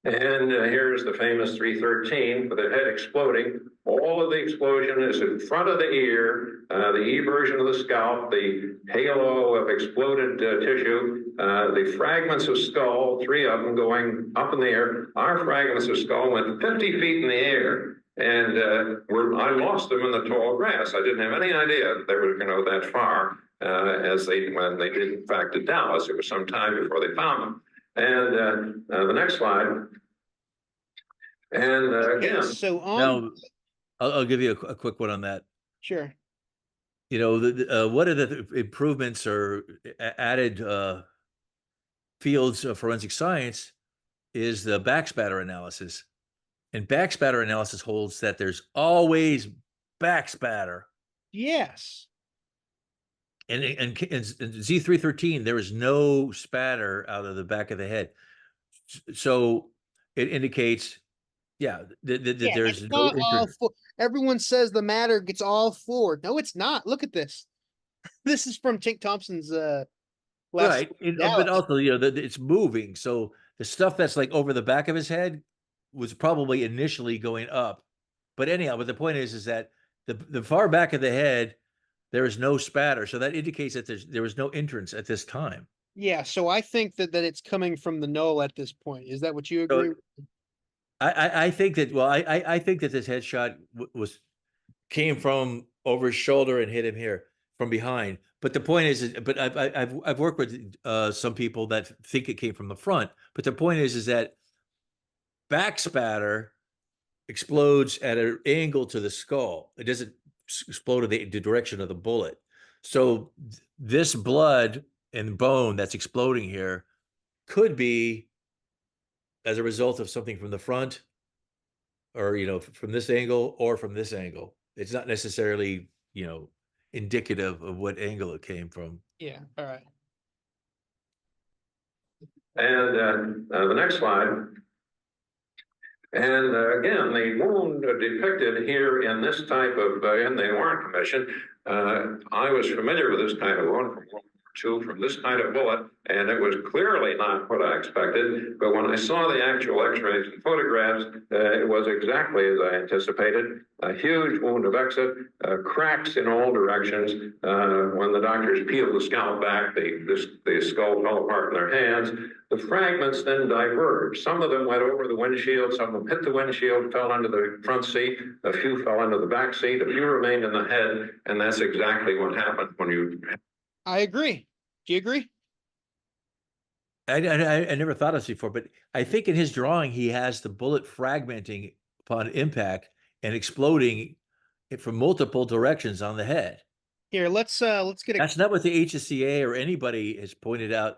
And here's the famous 313 with the head exploding. All of the explosion is in front of the ear, the E version of the scalp, the halo of exploded tissue, the fragments of skull, 3 of them going up in the air. Our fragments of skull went 50 feet in the air. And I lost them in the tall grass. I didn't have any idea they were going to go that far when they did, in fact, to Dallas. It was some time before they found them. And the next slide. And again. So now, I'll give you a quick one on that. Sure. What are the improvements or added fields of forensic science is the backspatter analysis. And backspatter analysis holds that there's always backspatter. Yes. And Z313, there is no spatter out of the back of the head. So it indicates, that Yeah, there's it's no not all interest. everyone says the matter gets all forward. No, it's not. Look at this. This is from Tink Thompson's last Right. But Dallas. also, it's moving. So the stuff that's like over the back of his head was probably initially going up. But anyhow, but the point is that the far back of the head, there is no spatter. So that indicates that there was no entrance at this time. Yeah, so I think that it's coming from the null at this point. Is that what you So agree? I think that, well, I think that this headshot came from over his shoulder and hit him here from behind. But the point is, but I've worked with some people that think it came from the front. But the point is that backspatter explodes at an angle to the skull. It doesn't explode in the direction of the bullet. So this blood and bone that's exploding here could be as a result of something from the front, or from this angle or from this angle. It's not necessarily indicative of what angle it came from. Yeah, all right. And the next slide. And again, the wound depicted here in this type of, in the Warren Commission, I was familiar with this kind of wound from World War II, from this kind of bullet, and it was clearly not what I expected. But when I saw the actual x-rays and photographs, it was exactly as I anticipated. A huge wound of exit, cracks in all directions. When the doctors peeled the scalp back, the skull fell apart in their hands. The fragments then diverged. Some of them went over the windshield, some of them hit the windshield, fell into the front seat, a few fell into the back seat, a few remained in the head, and that's exactly what happened when you... I agree. Do you agree? I never thought of this before, but I think in his drawing, he has the bullet fragmenting upon impact and exploding it from multiple directions on the head. Here, let's get a That's not what the HSCA or anybody has pointed out.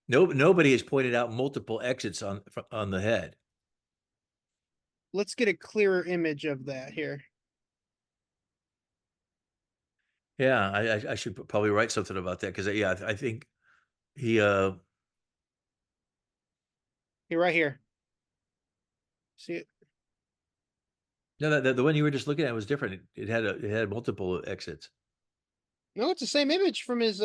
Nobody has pointed out multiple exits on the head. let's get a clearer image of that here. Yeah, I should probably write something about that because I think he Here, right here. See it? no, the one you were just looking at was different. It had multiple exits. No, it's the same image from his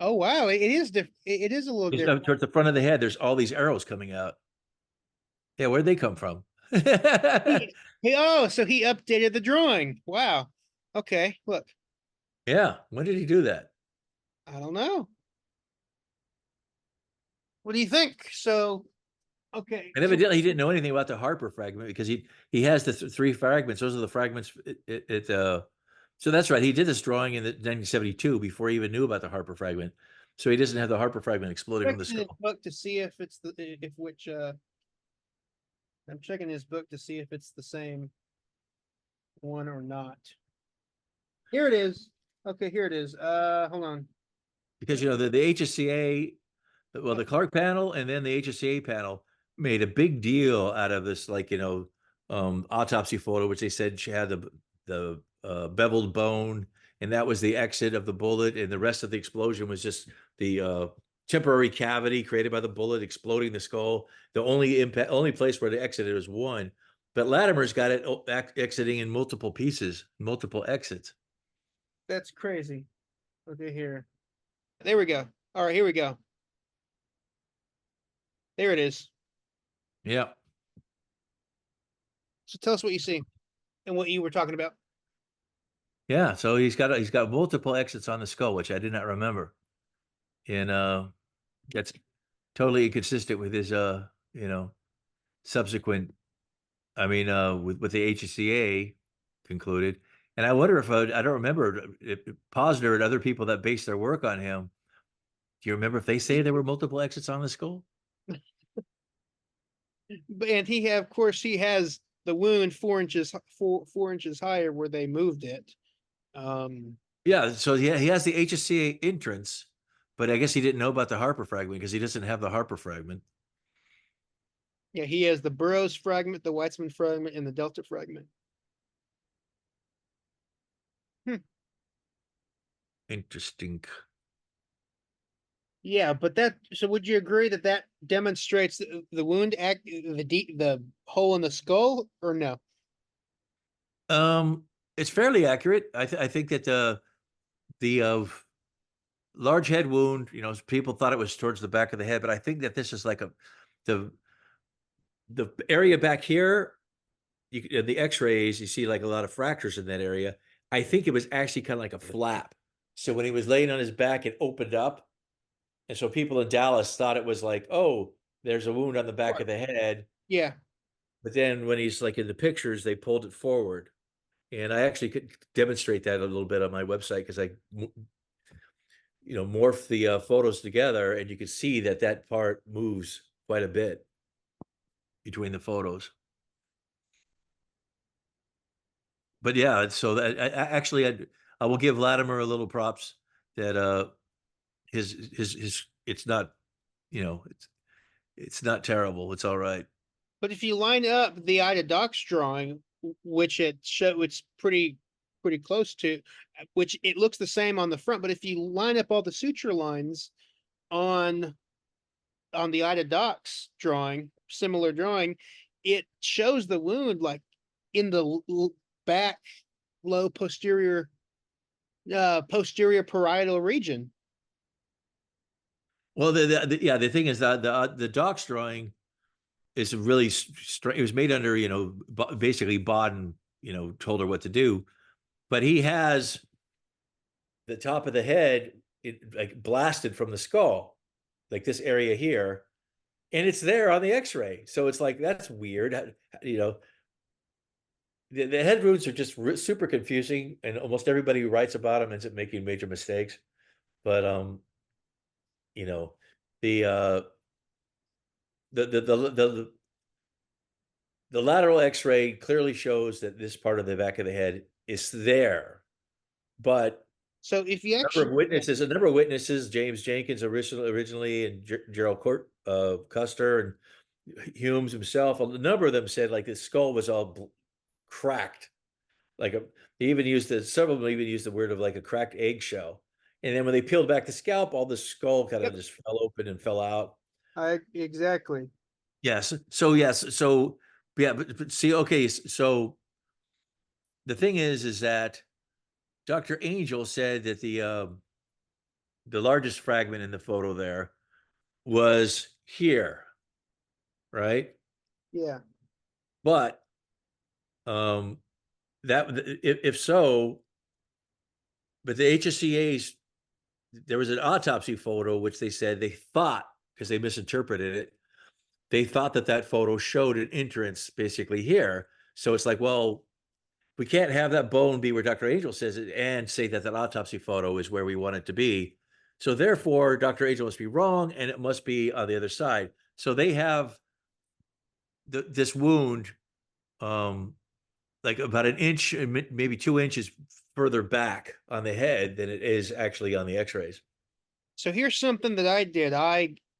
Oh wow, it is different. It is a little Just different. towards the front of the head, there's all these arrows coming out. Yeah, where'd they come from? Oh, so he updated the drawing. Wow. Okay, look. Yeah, when did he do that? I don't know. What do you think? So, okay. And evidently, he didn't know anything about the Harper fragment because he has the three fragments. Those are the fragments. So that's right. He did this drawing in 1972 before he even knew about the Harper fragment. So he doesn't have the Harper fragment exploding from the Checking his skull. book to see if it's I'm checking his book to see if it's the same one or not. Here it is. Okay, here it is. Hold on. Because the HSCA, well, the Clark panel and then the HSCA panel made a big deal out of this, like autopsy photo, which they said she had the beveled bone, and that was the exit of the bullet, and the rest of the explosion was just the temporary cavity created by the bullet exploding the skull. The only place where it exited was one, but Latimer's got it exiting in multiple pieces, multiple exits. That's crazy. Okay, here. There we go. All right, here we go. There it is. Yeah. So tell us what you see and what you were talking about. Yeah, so he's got multiple exits on the skull, which I did not remember. And that's totally inconsistent with his subsequent, with the HCA concluded. And I wonder if I don't remember if Posner and other people that based their work on him. Do you remember if they say there were multiple exits on the skull? And of course, he has the wound 4 inches higher where they moved it. Yeah, so yeah, he has the HSCA entrance, but I guess he didn't know about the Harper fragment because he doesn't have the Harper fragment. Yeah, he has the Burroughs fragment, the Weitzman fragment, and the Delta fragment. Interesting. Yeah, but so would you agree that that demonstrates the wound the hole in the skull, or no? It's fairly accurate. I think that the large head wound, people thought it was towards the back of the head, but I think that this is like the area back here. The X-rays, you see like a lot of fractures in that area. I think it was actually kind of like a flap. So when he was laying on his back, it opened up, and so people in Dallas thought it was like, oh, there's a wound on the back of the head. Yeah. But then when he's like in the pictures, they pulled it forward. And I actually could demonstrate that a little bit on my website because I, morph the photos together, and you can see that that part moves quite a bit between the photos. But yeah, so that I will give Latimer a little props that his it's not, it's not terrible. It's all right. But if you line up the Ida Doc's drawing, which it's pretty close to, which it looks the same on the front, but if you line up all the suture lines on the Ida Doc's drawing, similar drawing, it shows the wound like in the back low posterior parietal region. Well, the thing is that the Doc's drawing is really it was made under, basically Baden, told her what to do, but he has the top of the head like blasted from the skull, like this area here, and it's there on the X-ray. So it's like, that's weird. The head wounds are just super confusing, and almost everybody who writes about them ends up making major mistakes. But the the lateral X-ray clearly shows that this part of the back of the head is there, but so if you a actually number of witnesses, James Jenkins originally, and Gerald Custer and Humes himself, a number of them said like the skull was all cracked, like several of them even used the word of like a cracked eggshell. And then when they peeled back the scalp, all the skull kind of just fell open and fell out. Exactly. Yes. So yeah, but see, okay, so the thing is that Dr. Angel said that the largest fragment in the photo there was here, right? Yeah. But that if so, but the HSCA's, there was an autopsy photo which they said they thought, because they misinterpreted it, they thought that photo showed an entrance basically here. So it's like, well, we can't have that bone be where Dr. Angel says it and say that autopsy photo is where we want it to be. So therefore, Dr. Angel must be wrong, and it must be on the other side. So they have this wound, like about an inch, maybe 2 inches further back on the head than it is actually on the X-rays. So here's something that I did.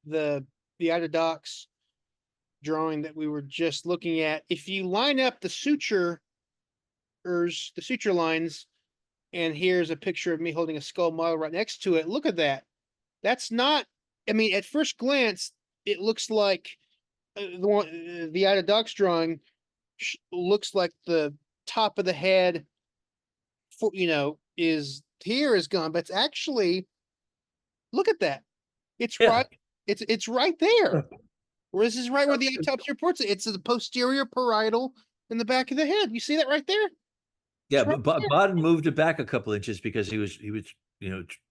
The Ida Doc's drawing that we were just looking at. If you line up the suture lines, and here's a picture of me holding a skull model right next to it. Look at that. That's not, I mean, at first glance, it looks like the Ida Doc's drawing looks like the top of the head, is gone, but it's actually, look at that. It's right. It's right there. Where this is right where the autopsy reports it. It's the posterior parietal in the back of the head. You see that right there? Yeah, but Baden moved it back a couple inches because he was,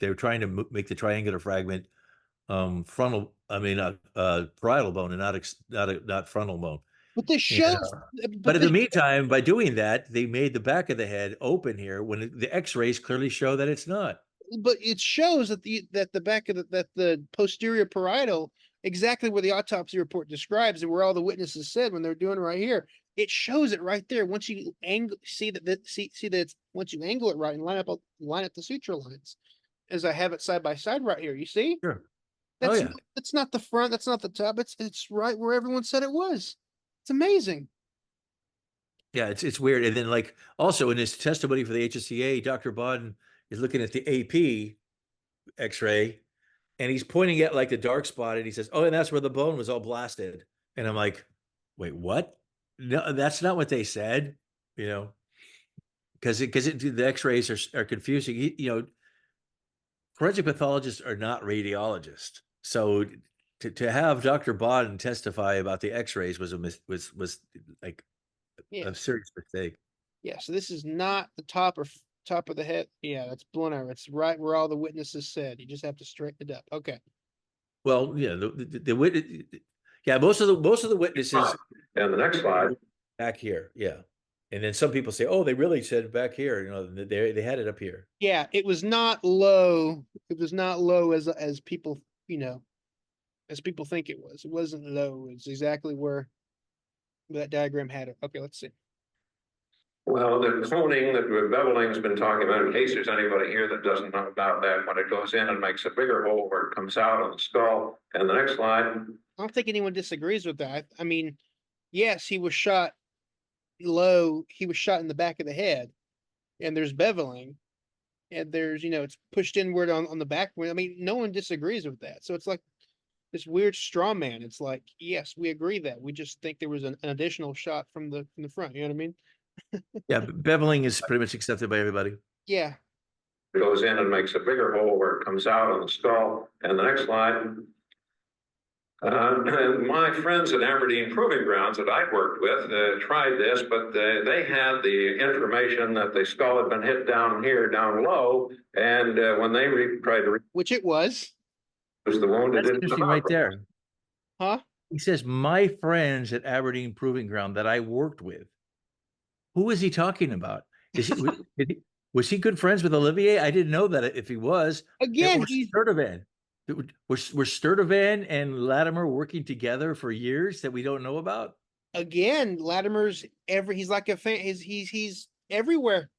they were trying to make the triangular fragment parietal bone and not frontal bone. But this shows. But in the meantime, by doing that, they made the back of the head open here when the X-rays clearly show that it's not. But it shows that the back of the posterior parietal exactly what the autopsy report describes and where all the witnesses said when they're doing it right here. It shows it right there. Once you angle, see that it's, once you angle it right and line up the suture lines, as I have it side by side right here. You see? Sure. That's yeah. that's not the front. That's not the top. It's right where everyone said it was. It's amazing. Yeah, it's weird. And then like also in his testimony for the HSCA, Dr. Bodden is looking at the AP X-ray and he's pointing at like the dark spot and he says, "Oh, and that's where the bone was all blasted." And I'm like, "Wait, what? No, that's not what they said." You know, because the X-rays are confusing. Forensic pathologists are not radiologists, so to have Dr. Bodden testify about the X-rays was like Yeah. a serious mistake. Yeah. So this is not the top of the head. Yeah, that's blown over. It's right where all the witnesses said. You just have to straighten it up. Okay. Well, yeah, the witness, yeah, most of the witnesses And the next slide. back here, yeah, and then some people say, "Oh, they really said back here." You know, they had it up here. Yeah, it was not low. It was not low as people, as people think it was. It wasn't low. It's exactly where that diagram had it. Okay, let's see. Well, the cloning that Beveling's been talking about, in case there's anybody here that doesn't know about that, when it goes in and makes a bigger hole where it comes out on the skull. And the next slide. I don't think anyone disagrees with that. I mean, yes, he was shot low. He was shot in the back of the head, and there's beveling, and there's, it's pushed inward on the back. I mean, no one disagrees with that. So it's like this weird straw man. It's like, yes, we agree that. We just think there was an additional shot from the front. You know what I mean? Yeah, beveling is pretty much accepted by everybody. Yeah. It goes in and makes a bigger hole where it comes out on the skull. And the next slide. My friends at Aberdeen Proving Grounds that I'd worked with tried this, but they had the information that the skull had been hit down here, down low, and when they tried to which it was the wound, That's it didn't interesting come right out. there. Huh? He says, "My friends at Aberdeen Proving Ground that I worked with." Who is he talking about? Was he good friends with Olivier? I didn't know that if he was. Again, he's Sturtevant. Were Sturtevant and Latimer working together for years that we don't know about? Again, Latimer's he's like a fan. He's everywhere.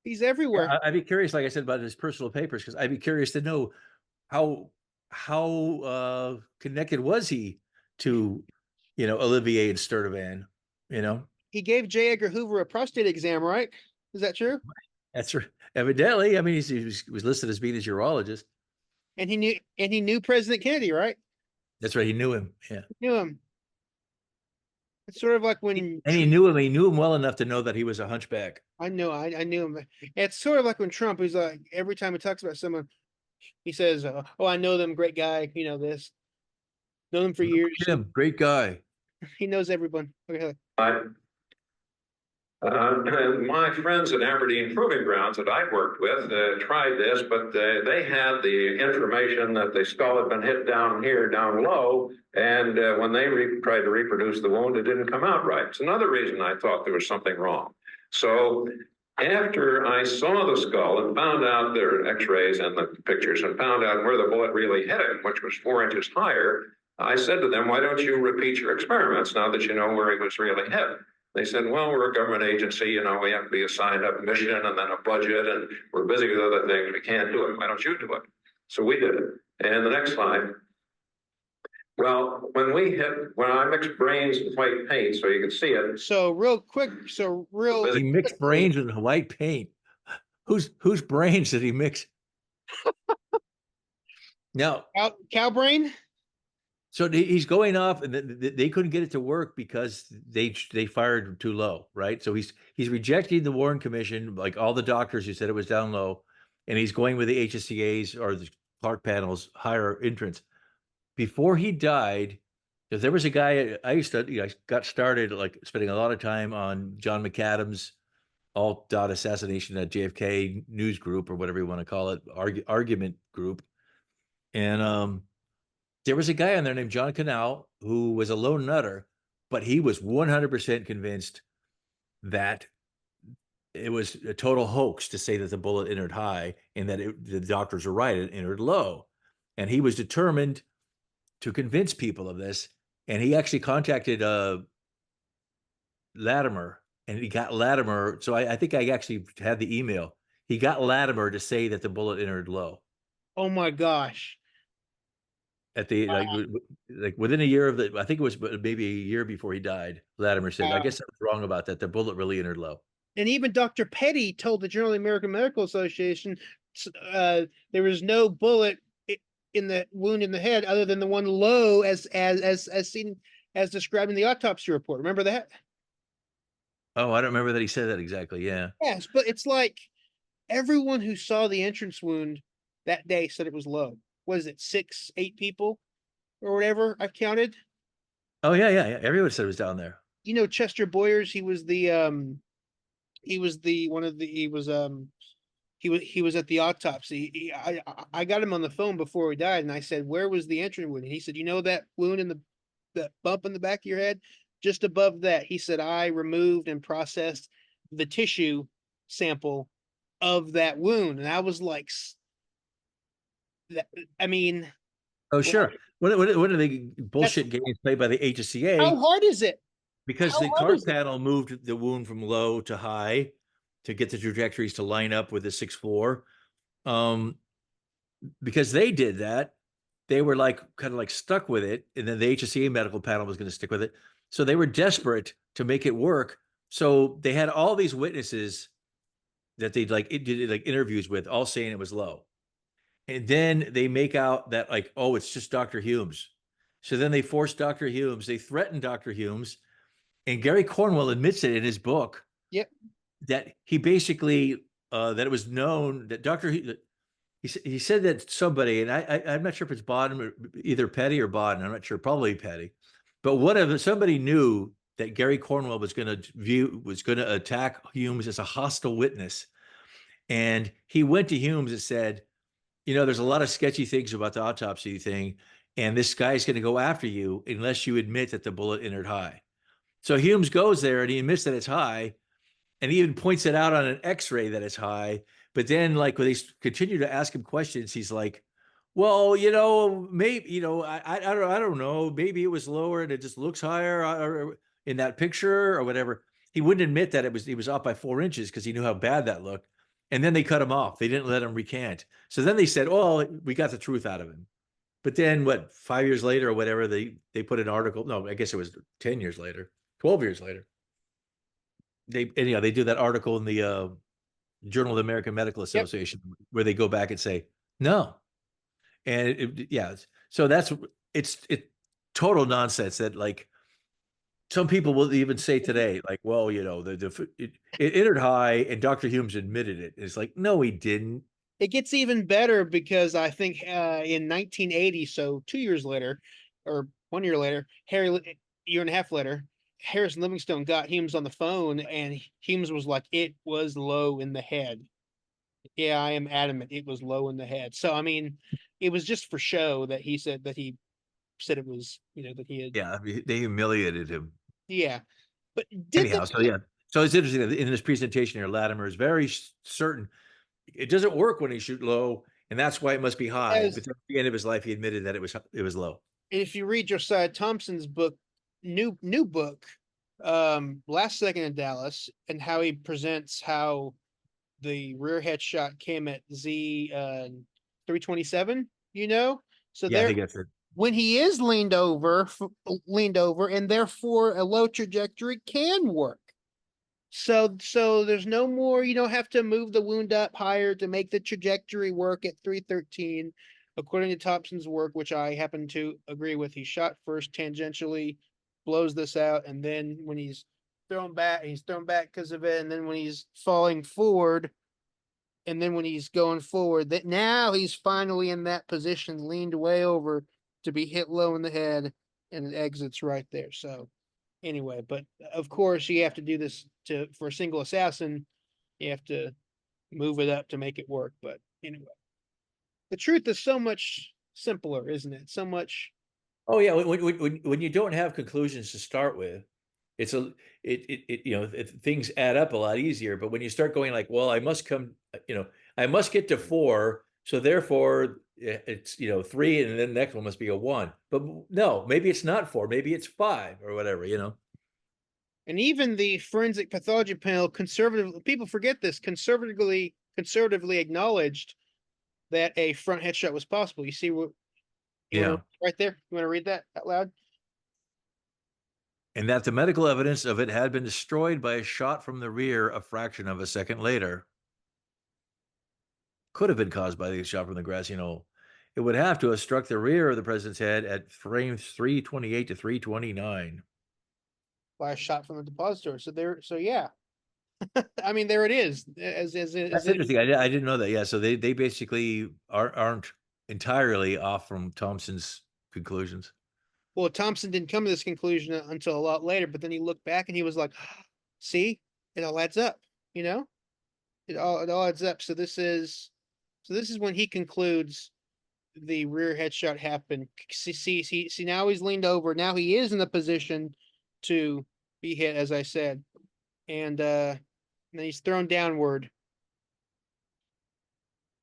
He's everywhere. Yeah, I'd be curious, like I said, about his personal papers, because I'd be curious to know how connected was he to, Olivier and Sturtevant, He gave J. Edgar Hoover a prostate exam, right? Is that true? That's evidently. I mean, he was listed as being his urologist. And he knew President Kennedy, right? That's right. He knew him. Yeah. Knew him. It's sort of like when he knew him. He knew him well enough to know that he was a hunchback. I knew him. It's sort of like when Trump, he's like, every time he talks about someone, he says, "Oh, I know them, great guy. This, know them for years. Him, great guy. He knows everyone." Okay. My friends at Aberdeen Proving Grounds that I worked with tried this, but they had the information that the skull had been hit down here, down low, and when they tried to reproduce the wound, it didn't come out right. It's another reason I thought there was something wrong. So after I saw the skull and found out their x-rays and the pictures and found out where the bullet really hit it, which was 4 inches higher, I said to them, "Why don't you repeat your experiments now that you know where he was really hit?" They said, "Well, we're a government agency, we have to be assigned a mission and then a budget, and we're busy with other things. We can't do it. Why don't you do it?" So we did it. And the next slide. Well, when I mixed brains with white paint so you can see it. So real quick, He mixed brains with white paint. Whose brains did he mix? Now, cow brain. So he's going off, and they couldn't get it to work because they fired too low, right? So he's rejecting the Warren Commission, like all the doctors who said it was down low, and he's going with the HSCA's or the Clark panel's higher entrance. Before he died, because there was a guy I used to, I got started like spending a lot of time on John McAdams' Assassination at JFK news group or whatever you want to call it, argument group, and there was a guy on there named John Canal who was a lone nutter, but he was 100% convinced that it was a total hoax to say that the bullet entered high and that the doctors were right, it entered low. And he was determined to convince people of this. And he actually contacted Latimer, and he got Latimer. So I think I actually had the email. He got Latimer to say that the bullet entered low Oh my gosh. at the like within a year of the. I think it was maybe a year before he died. Latimer said, "I guess I was wrong about that. The bullet really entered low." And even Dr. Petty told the Journal of the American Medical Association there was no bullet in the wound in the head other than the one low as seen as described in the autopsy report. Remember that? Oh, I don't remember that he said that exactly. Yeah. Yes, but it's like everyone who saw the entrance wound that day said it was low. Was it 6, 8 people or whatever I've counted? Oh yeah. Everyone said it was down there. You know, Chester Boyers, he was the one of the he was at the autopsy. I got him on the phone before he died, and I said, "Where was the entrance wound?" And he said, "You know that wound in that bump in the back of your head, just above that." He said, "I removed and processed the tissue sample of that wound," and I was like, "That I mean, Oh sure. What are the bullshit games played by the how HCA? hard is it?" Because How the hard card is it? panel moved the wound from low to high to get the trajectories to line up with the 6-4. Because they did that, they were like kind of like stuck with it, and then the HCA medical panel was going to stick with it. So they were desperate to make it work. So they had all these witnesses that they did like interviews with, all saying it was low. And then they make out that like, oh, it's just Dr. Humes. So then they forced Dr. Humes, they threatened Dr. Humes, and Gary Cornwell admits it in his book. Yep. That he basically that it was known that he said that somebody, and I'm not sure if it's Bodden, either Petty or Bodden, I'm not sure, probably Petty, but whatever, somebody knew that Gary Cornwell was going to attack Humes as a hostile witness, and he went to Humes and said, there's a lot of sketchy things about the autopsy thing, and this guy's going to go after you unless you admit that the bullet entered high. So Humes goes there and he admits that it's high, and he even points it out on an X-ray that it's high. But then, like when they continue to ask him questions, he's like, "Well, maybe, I don't know. Maybe it was lower and it just looks higher or in that picture or whatever." He wouldn't admit that he was off by 4 inches because he knew how bad that looked. And then they cut him off. They didn't let him recant. So then they said, "Oh, we got the truth out of him." But then, 5 years later or whatever, they put an article. No, I guess it was 10 years later, 12 years later. They do that article in the Journal of the American Medical Association where they go back and say no, and so it's total nonsense that like some people will even say today, like, well, it entered high and Dr. Humes admitted it. It's like, no, he didn't. It gets even better because I think in 1980, so 2 years later, or 1 year later, year and a half later, Harris Livingstone got Humes on the phone, and Humes was like, "It was low in the head." Yeah, I am adamant it was low in the head. So I mean, it was just for show that he said it was, that he had. Yeah, they humiliated him. Yeah, but Anyhow, so it's interesting that in this presentation here, Latimer is very certain it doesn't work when he shoot low, and that's why it must be high. But at the end of his life, he admitted that it was low. If you read Josiah Thompson's book, new book, Last Second in Dallas, and how he presents how the rear head shot came at Z 327, so Yeah, I think that's it. When he is leaned over, and therefore a low trajectory can work. So there's no more, you don't have to move the wound up higher to make the trajectory work at 313. According to Thompson's work, which I happen to agree with, he shot first tangentially, blows this out, and then when he's thrown back because of it, and then when he's falling forward, and then when he's going forward, that now he's finally in that position, leaned way over to be hit low in the head, and it exits right there. So anyway, but of course you have to do this for a single assassin, you have to move it up to make it work. But anyway, the truth is so much simpler, isn't it? So much. Oh yeah, when you don't have conclusions to start with, things add up a lot easier. But when you start going like, well, I must get to 4, so therefore it's, 3, and then the next one must be a 1. But no, maybe it's not 4, maybe it's 5 or whatever, And even the forensic pathology panel people forget this, conservatively acknowledged that a front headshot was possible. You see what Yeah. right there? You want to read that out loud? And that the medical evidence of it had been destroyed by a shot from the rear a fraction of a second later. Could have been caused by the shot from the grassy knoll. It would have to have struck the rear of the president's head at frames 328 to 329. By a shot from the depository. So yeah. I mean, there it is. That's interesting. I didn't know that. Yeah, so they basically aren't entirely off from Thompson's conclusions. Well, Thompson didn't come to this conclusion until a lot later, but then he looked back and he was like, see, it all adds up, It all adds up. So this is when he concludes the rear headshot happened. See, now he's leaned over. Now he is in a position to be hit, as I said. And then he's thrown downward.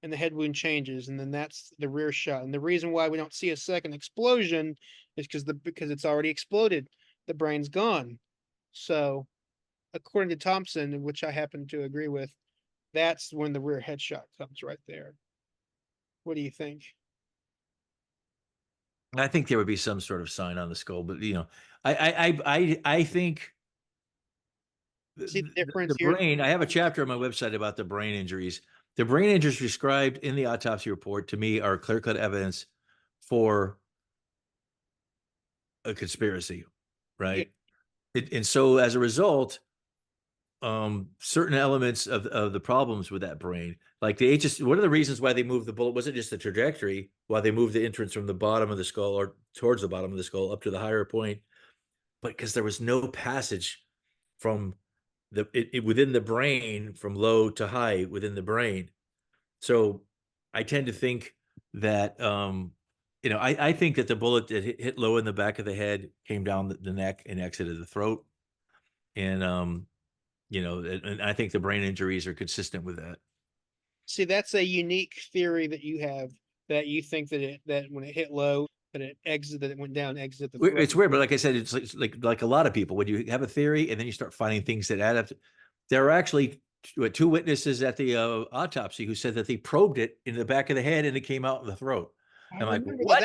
And the head wound changes, and then that's the rear shot. And the reason why we don't see a second explosion is because it's already exploded. The brain's gone. So, according to Thompson, which I happen to agree with, that's when the rear headshot comes right there. What do you think? I think there would be some sort of sign on the skull, but I think See the difference the here? brain. I have a chapter on my website about the brain injuries. The brain injuries described in the autopsy report to me are clear-cut evidence for a conspiracy, right? And so as a result, certain elements of the problems with that brain, like the one of the reasons why they moved the bullet wasn't just the trajectory, why they moved the entrance from the bottom of the skull or towards the bottom of the skull up to the higher point, but because there was no passage from within the brain from low to high within the brain. So I tend to think that, I think that the bullet that hit low in the back of the head came down the neck and exited the throat. And, and I think the brain injuries are consistent with that. See, that's a unique theory that you have, that you think that when it hit low, that it went down, exit the throat. It's weird, but like I said, it's like a lot of people, when you have a theory and then you start finding things that add up. There are actually 2 witnesses at the autopsy who said that they probed it in the back of the head and it came out in the throat. I'm like, what?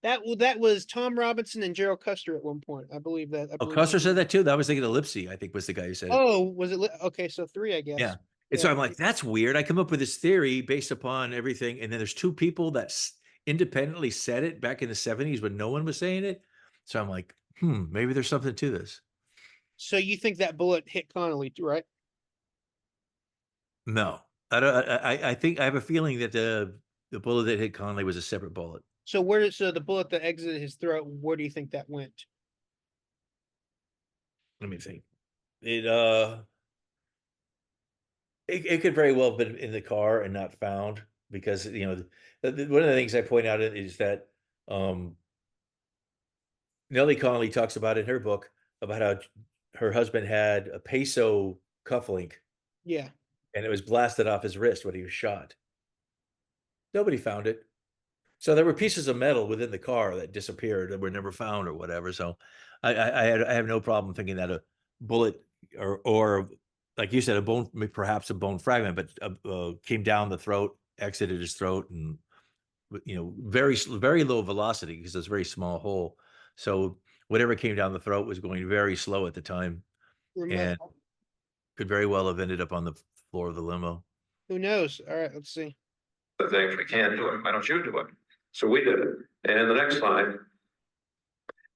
That was Tom Robinson and Gerald Custer at one point. I believe that. Custer said that too. I was thinking Ellipsy, I think was the guy who said it. Oh, was it? Okay, so 3, I guess. Yeah. And so I'm like, that's weird. I come up with this theory based upon everything. And then there's 2 people that independently said it back in the 70s when no one was saying it. So I'm like, maybe there's something to this. So you think that bullet hit Connolly, right? No, I don't. I think I have a feeling that the bullet that hit Connolly was a separate bullet. So the bullet that exited his throat, where do you think that went? Let me think. It could very well have been in the car and not found, because one of the things I point out is that Nellie Connolly talks about in her book about how her husband had a peso cufflink. Yeah. And it was blasted off his wrist when he was shot. Nobody found it. So there were pieces of metal within the car that disappeared and were never found or whatever. So I have no problem thinking that a bullet or like you said, perhaps a bone fragment, but came down the throat, exited his throat, and very, very low velocity because it's a very small hole. So whatever came down the throat was going very slow at the time, and could very well have ended up on the floor of the limo. Who knows? All right, let's see. The things we can't do it. Why don't you do it? So we did it. And the next slide.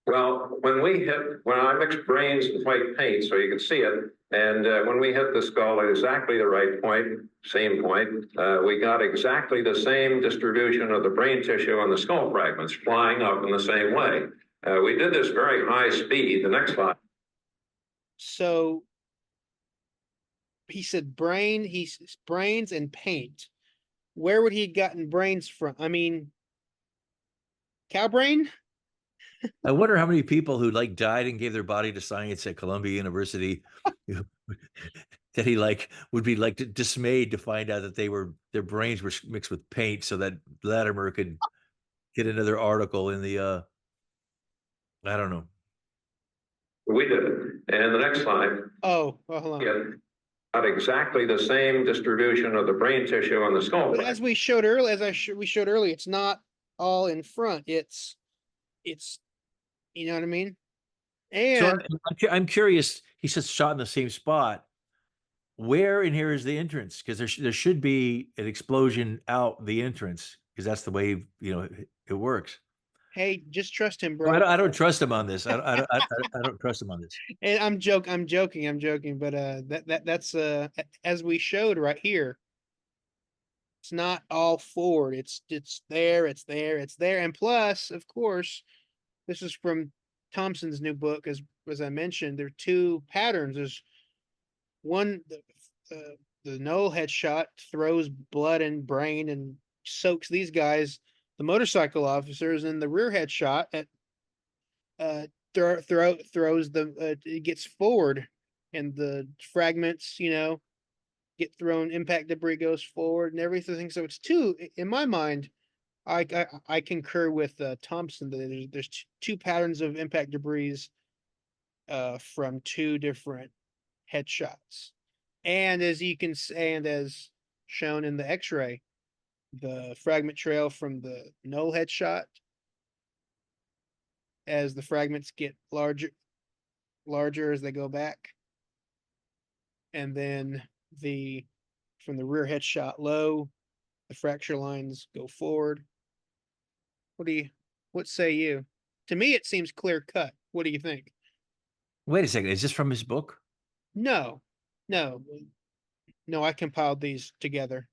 Well, when I mixed brains and white paint so you can see it, and when we hit the skull at exactly the right point, same point, we got exactly the same distribution of the brain tissue and the skull fragments flying up in the same way. We did this very high speed. The next slide. So he said brains and paint. Where would he have gotten brains from? I mean, cow brain? I wonder how many people who died and gave their body to science at Columbia University that he like would be like dismayed to find out that their brains were mixed with paint so that Latimer could get another article in the I don't know. We did it. And the next slide, Oh, well, hold on. get got exactly the same distribution of the brain tissue on the skull. But as we showed earlier, we showed earlier, it's not all in front. It's, you know what I mean? So And I'm curious. He says shot in the same spot. Where in here is the entrance? Because there should be an explosion out the entrance because that's the way it works. hey, just trust him, No, bro. I don't trust him on this. I don't trust him on this. And I'm joking. But that's as we showed right here, it's not all forward. It's there. And plus, of course, this is from Thompson's new book, as I mentioned. There are two patterns. There's one, the Noel headshot throws blood and brain and soaks these guys, the motorcycle officers, and the rear headshot at throws them. It gets forward, and the fragments, get thrown. Impact debris goes forward, and everything. So it's two. In my mind, I concur with Thompson that there's two patterns of impact debris from two different headshots, and as you can say, and as shown in the X-ray, the fragment trail from the Noel headshot, as the fragments get larger as they go back, and then from the rear headshot low, the fracture lines go forward. What say you? To me, it seems clear cut. What do you think? Wait a second. Is this from his book? No, I compiled these together.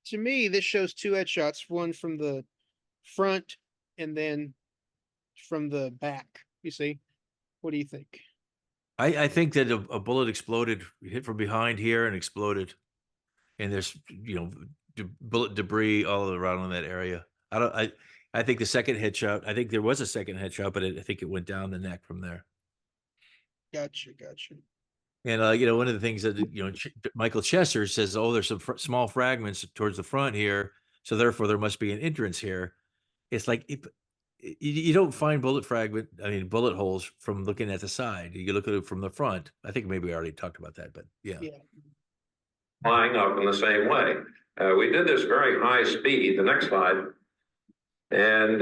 To me, this shows two headshots, one from the front and then from the back. You see? What do you think? I think that a bullet exploded, hit from behind here and exploded. And there's, bullet debris all around in that area. I think the second headshot, I think there was a second headshot, but I think it went down the neck from there. Gotcha. And, one of the things that, Michael Chester says, oh, there's some small fragments towards the front here. So therefore there must be an entrance here. It's like, you don't find bullet holes from looking at the side. You look at it from the front. I think maybe we already talked about that, but yeah. Flying up in the same way. We did this very high speed. The next slide. And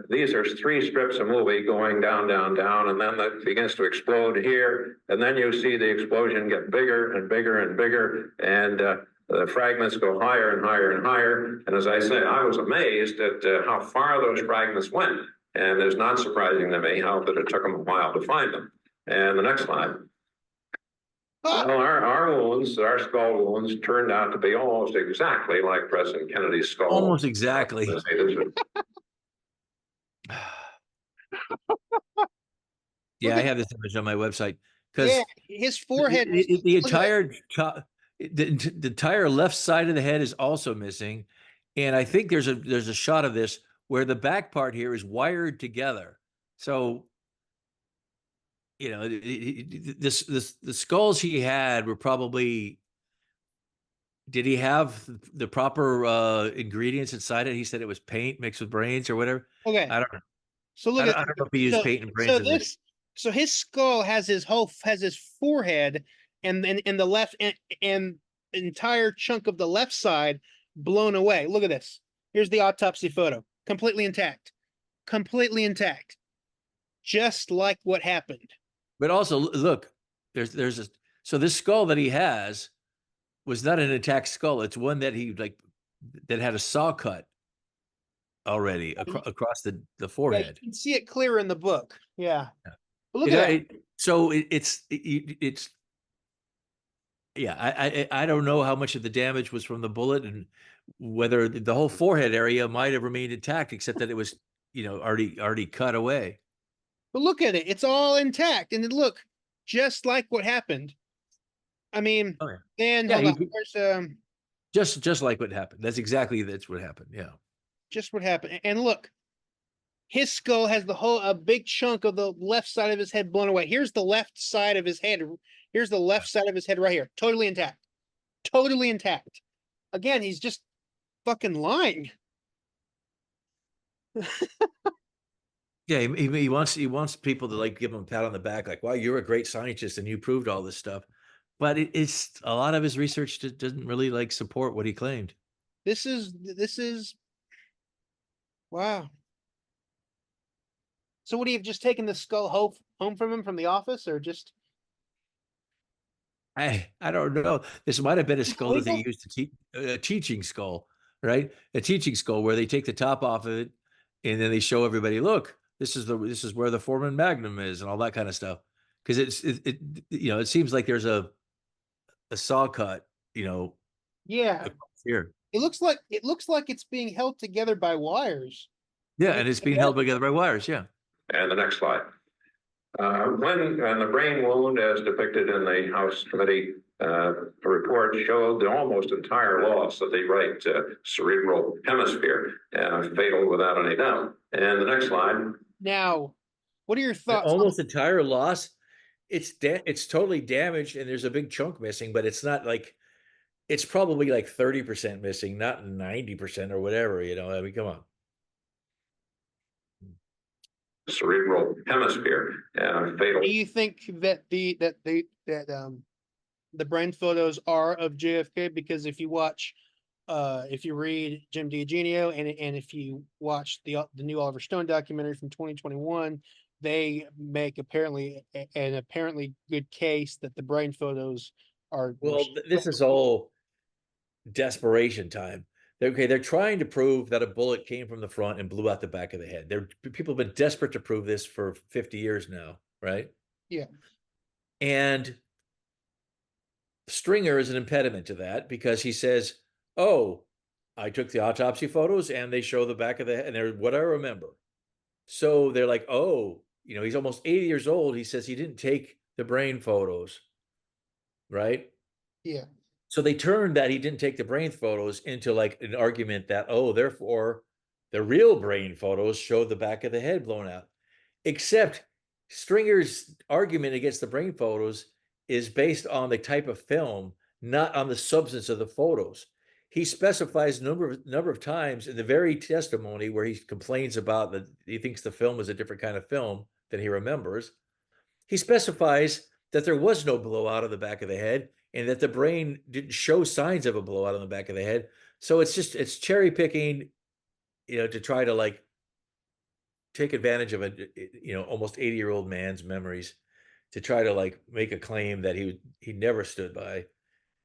these are three strips of movie going down, and then it begins to explode here. And then you see the explosion get bigger and bigger and bigger, and the fragments go higher and higher and higher. And as I say, I was amazed at how far those fragments went. And it's not surprising to me how that it took them a while to find them. And the next slide. Well, our wounds, our skull wounds, turned out to be almost exactly like President Kennedy's skull. Almost exactly. Yeah, I have this image on my website because his forehead, the entire left side of the head is also missing, and I think there's a shot of this where the back part here is wired together. So, the skulls he had were probably. Did he have the proper ingredients inside it? He said it was paint mixed with brains or whatever. Okay, I don't know. So look, I don't know if he used paint and brains. So his skull has his forehead, and then in the left and entire chunk of the left side blown away. Look at this. Here's the autopsy photo, completely intact, just like what happened. But also, look, so this skull that he has was not an intact skull. It's one that that had a saw cut already across the forehead. Yeah, you can see it clear in the book. Yeah. But look at that. So it's I don't know how much of the damage was from the bullet and whether the whole forehead area might have remained intact, except that it was, already cut away. But look at it. It's all intact. And look, just like what happened. I mean, just like what happened. That's what happened. Yeah. Just what happened. And look, his skull has a big chunk of the left side of his head blown away. Here's the left side of his head Here's the left side of his head right here. Totally intact. Totally intact. Again, he's just fucking lying. Yeah, he wants people to like give him a pat on the back, like, "Wow, you're a great scientist and you proved all this stuff." But it's a lot of his research doesn't really like support what he claimed. This is wow. So would he have just taken the skull home from him from the office, or just I don't know. This might have been a skull that they illegal? used to teach a teaching skull, right? A teaching skull where they take the top off of it and then they show everybody, look, this is where the foramen magnum is and all that kind of stuff. Because it seems like there's a saw cut, Yeah. across here. It looks like it's being held together by wires. Yeah, Like, and it's being held together by wires. Yeah. And the next slide. When the brain wound, as depicted in the House Committee report, showed the almost entire loss of the right cerebral hemisphere, fatal without any doubt. And the next slide. Now, what are your The thoughts on almost entire loss. It's totally damaged and there's a big chunk missing, but it's not like it's probably like 30% missing, not 90% or whatever, I mean, come on. Cerebral hemisphere, fatal. Do you think that the brain photos are of JFK? Because if you read Jim DiEugenio and if you watch the new Oliver Stone documentary from 2021, they make apparently good case that the brain photos are. Well, this is all desperation time. They're trying to prove that a bullet came from the front and blew out the back of the head. People have been desperate to prove this for 50 years now, right? Yeah. And Stringer is an impediment to that because he says, "Oh, I took the autopsy photos and they show the back of the head and they're what I remember." So they're like, "Oh, he's almost 80 years old. He says he didn't take the brain photos." Right? Yeah. So they turned that he didn't take the brain photos into like an argument that, oh, therefore the real brain photos show the back of the head blown out. Except Stringer's argument against the brain photos is based on the type of film, not on the substance of the photos. He specifies a number of times in the very testimony where he complains about that he thinks the film is a different kind of film than he remembers. He specifies that there was no blowout of the back of the head and that the brain didn't show signs of a blowout on the back of the head. So it's cherry picking, to try to like take advantage of a, almost 80-year-old man's memories to try to like make a claim that he never stood by.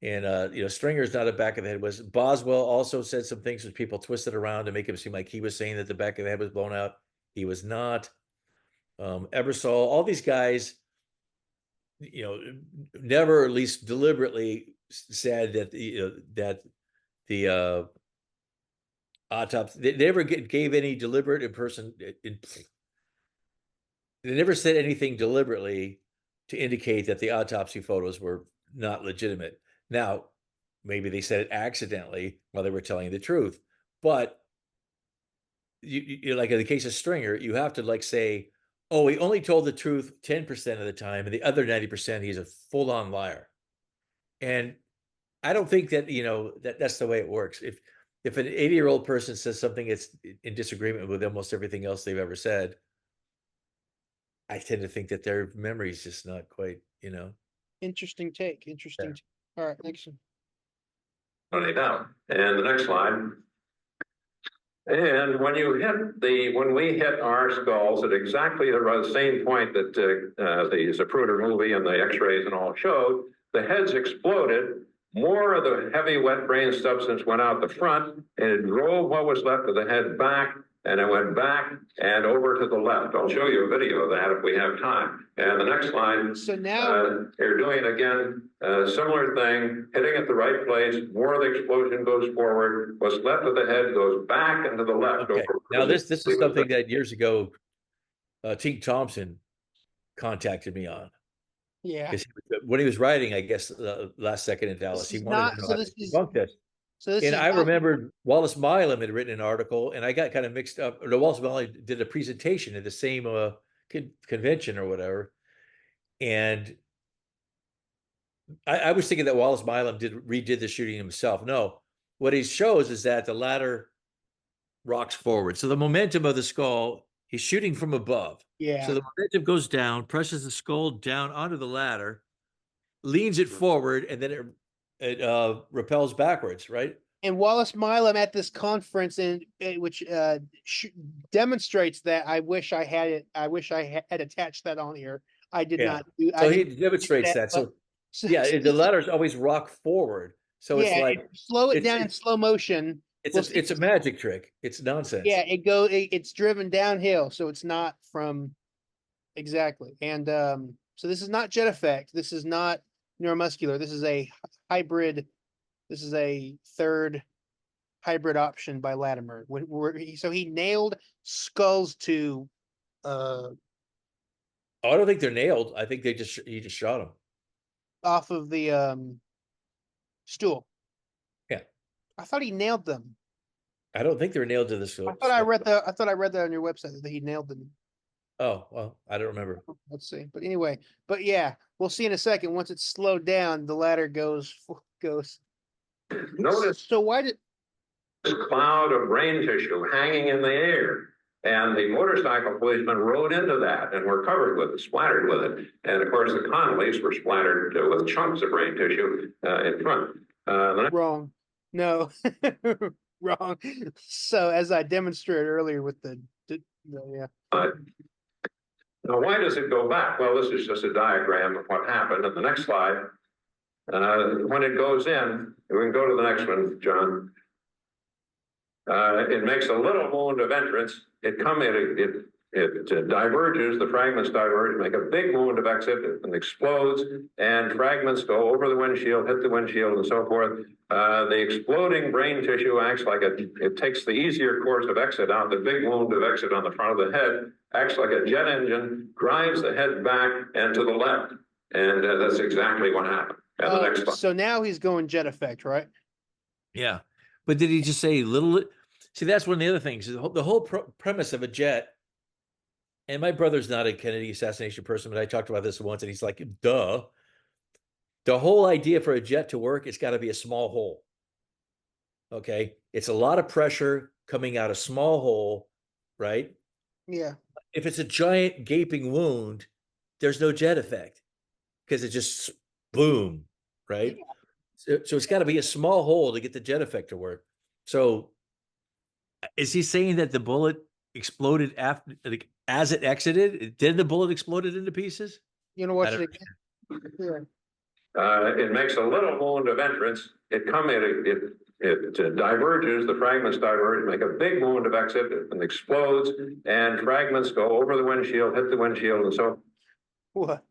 And, Stringer's not a back of the head. Boswell also said some things which people twisted around to make him seem like he was saying that the back of the head was blown out. He was not. Ebersol, all these guys, never, at least deliberately, said that the autopsy. They never gave any deliberate they never said anything deliberately to indicate that the autopsy photos were not legitimate. Now, maybe they said it accidentally while they were telling the truth, but you like in the case of Stringer, you have to like say, oh, he only told the truth 10% of the time, and the other 90% he's a full-on liar. And I don't think that that's the way it works. If an 80-year-old person says something that's in disagreement with almost everything else they've ever said, I tend to think that their memory is just not quite, Interesting take. Yeah. All right, next one. Only down. And the next slide. And when we hit our skulls at exactly the same point that the Zapruder movie and the X-rays and all showed, the heads exploded. More of the heavy wet brain substance went out the front, and it drove what was left of the head back, and it went back and over to the left. I'll show you a video of that if we have time. And the next slide. So now you're doing again a similar thing, hitting at the right place. More of the explosion goes forward. What's left of the head goes back and to the left. Okay. Now this is something that years ago, Tink Thompson contacted me on. Yeah. When he was writing, I guess, Last Second in Dallas, he wanted to know how to debunk this. And I remembered Wallace Milam had written an article, and I got kind of mixed up. Wallace Milam did a presentation at the same convention or whatever, and I was thinking that Wallace Milam redid the shooting himself. No, what he shows is that the ladder rocks forward. So the momentum of the skull, he's shooting from above. Yeah. So the momentum goes down, presses the skull down onto the ladder, leans it forward, and then it repels backwards, right? And Wallace Milam at this conference, which demonstrates that. I wish I had it. I wish I had attached that on here. I did Yeah. not. Do, So I he didn't demonstrates that. but- So yeah, the ladders always rock forward. So it's yeah, like slow it it's- down in slow motion. it's a magic trick. It's nonsense. Yeah, it's driven downhill, so it's not from exactly. And so this is not jet effect. This is not neuromuscular. This is a hybrid. This is a third hybrid option by Latimer. So he nailed skulls to Oh, I don't think they're nailed. I think he just shot them. off of the stool. Yeah. I thought he nailed them. I don't think they're nailed to the I thought I read that on your website that he nailed them. Oh, well, I don't remember. Let's see. But anyway, but yeah, we'll see in a second. Once it's slowed down, the ladder goes. Notice So why did this cloud of brain tissue hanging in the air. And the motorcycle policemen rode into that and were covered with it, splattered with it. And of course, the Connollys were splattered with chunks of brain tissue in front. wrong? No, wrong. So as I demonstrated earlier with yeah. Now, why does it go back? Well, this is just a diagram of what happened. And the next slide, when it goes in, we can go to the next one, John. It makes a little wound of entrance. It diverges, the fragments diverge, make a big wound of exit, and explodes, and fragments go over the windshield, hit the windshield, and so forth. The exploding brain tissue acts like it takes the easier course of exit out. The big wound of exit on the front of the head acts like a jet engine, drives the head back and to the left. And that's exactly what happened. And the next slide. So now he's going jet effect, right? Yeah. But did he just say little? See, that's one of the other things. The whole premise of a jet, and my brother's not a Kennedy assassination person, but I talked about this once, and he's like, duh. The whole idea for a jet to work, it's got to be a small hole. Okay? It's a lot of pressure coming out a small hole, right? Yeah. If it's a giant gaping wound, there's no jet effect because it just boom, right? Yeah. So it's got to be a small hole to get the jet effect to work. So is he saying that the bullet exploded after, like, as it exited? Did the bullet exploded into pieces? You know what? Yeah. It makes a little wound of entrance. It diverges, the fragments diverge, make a big wound of exit, and explodes, and fragments go over the windshield, hit the windshield, and so. What?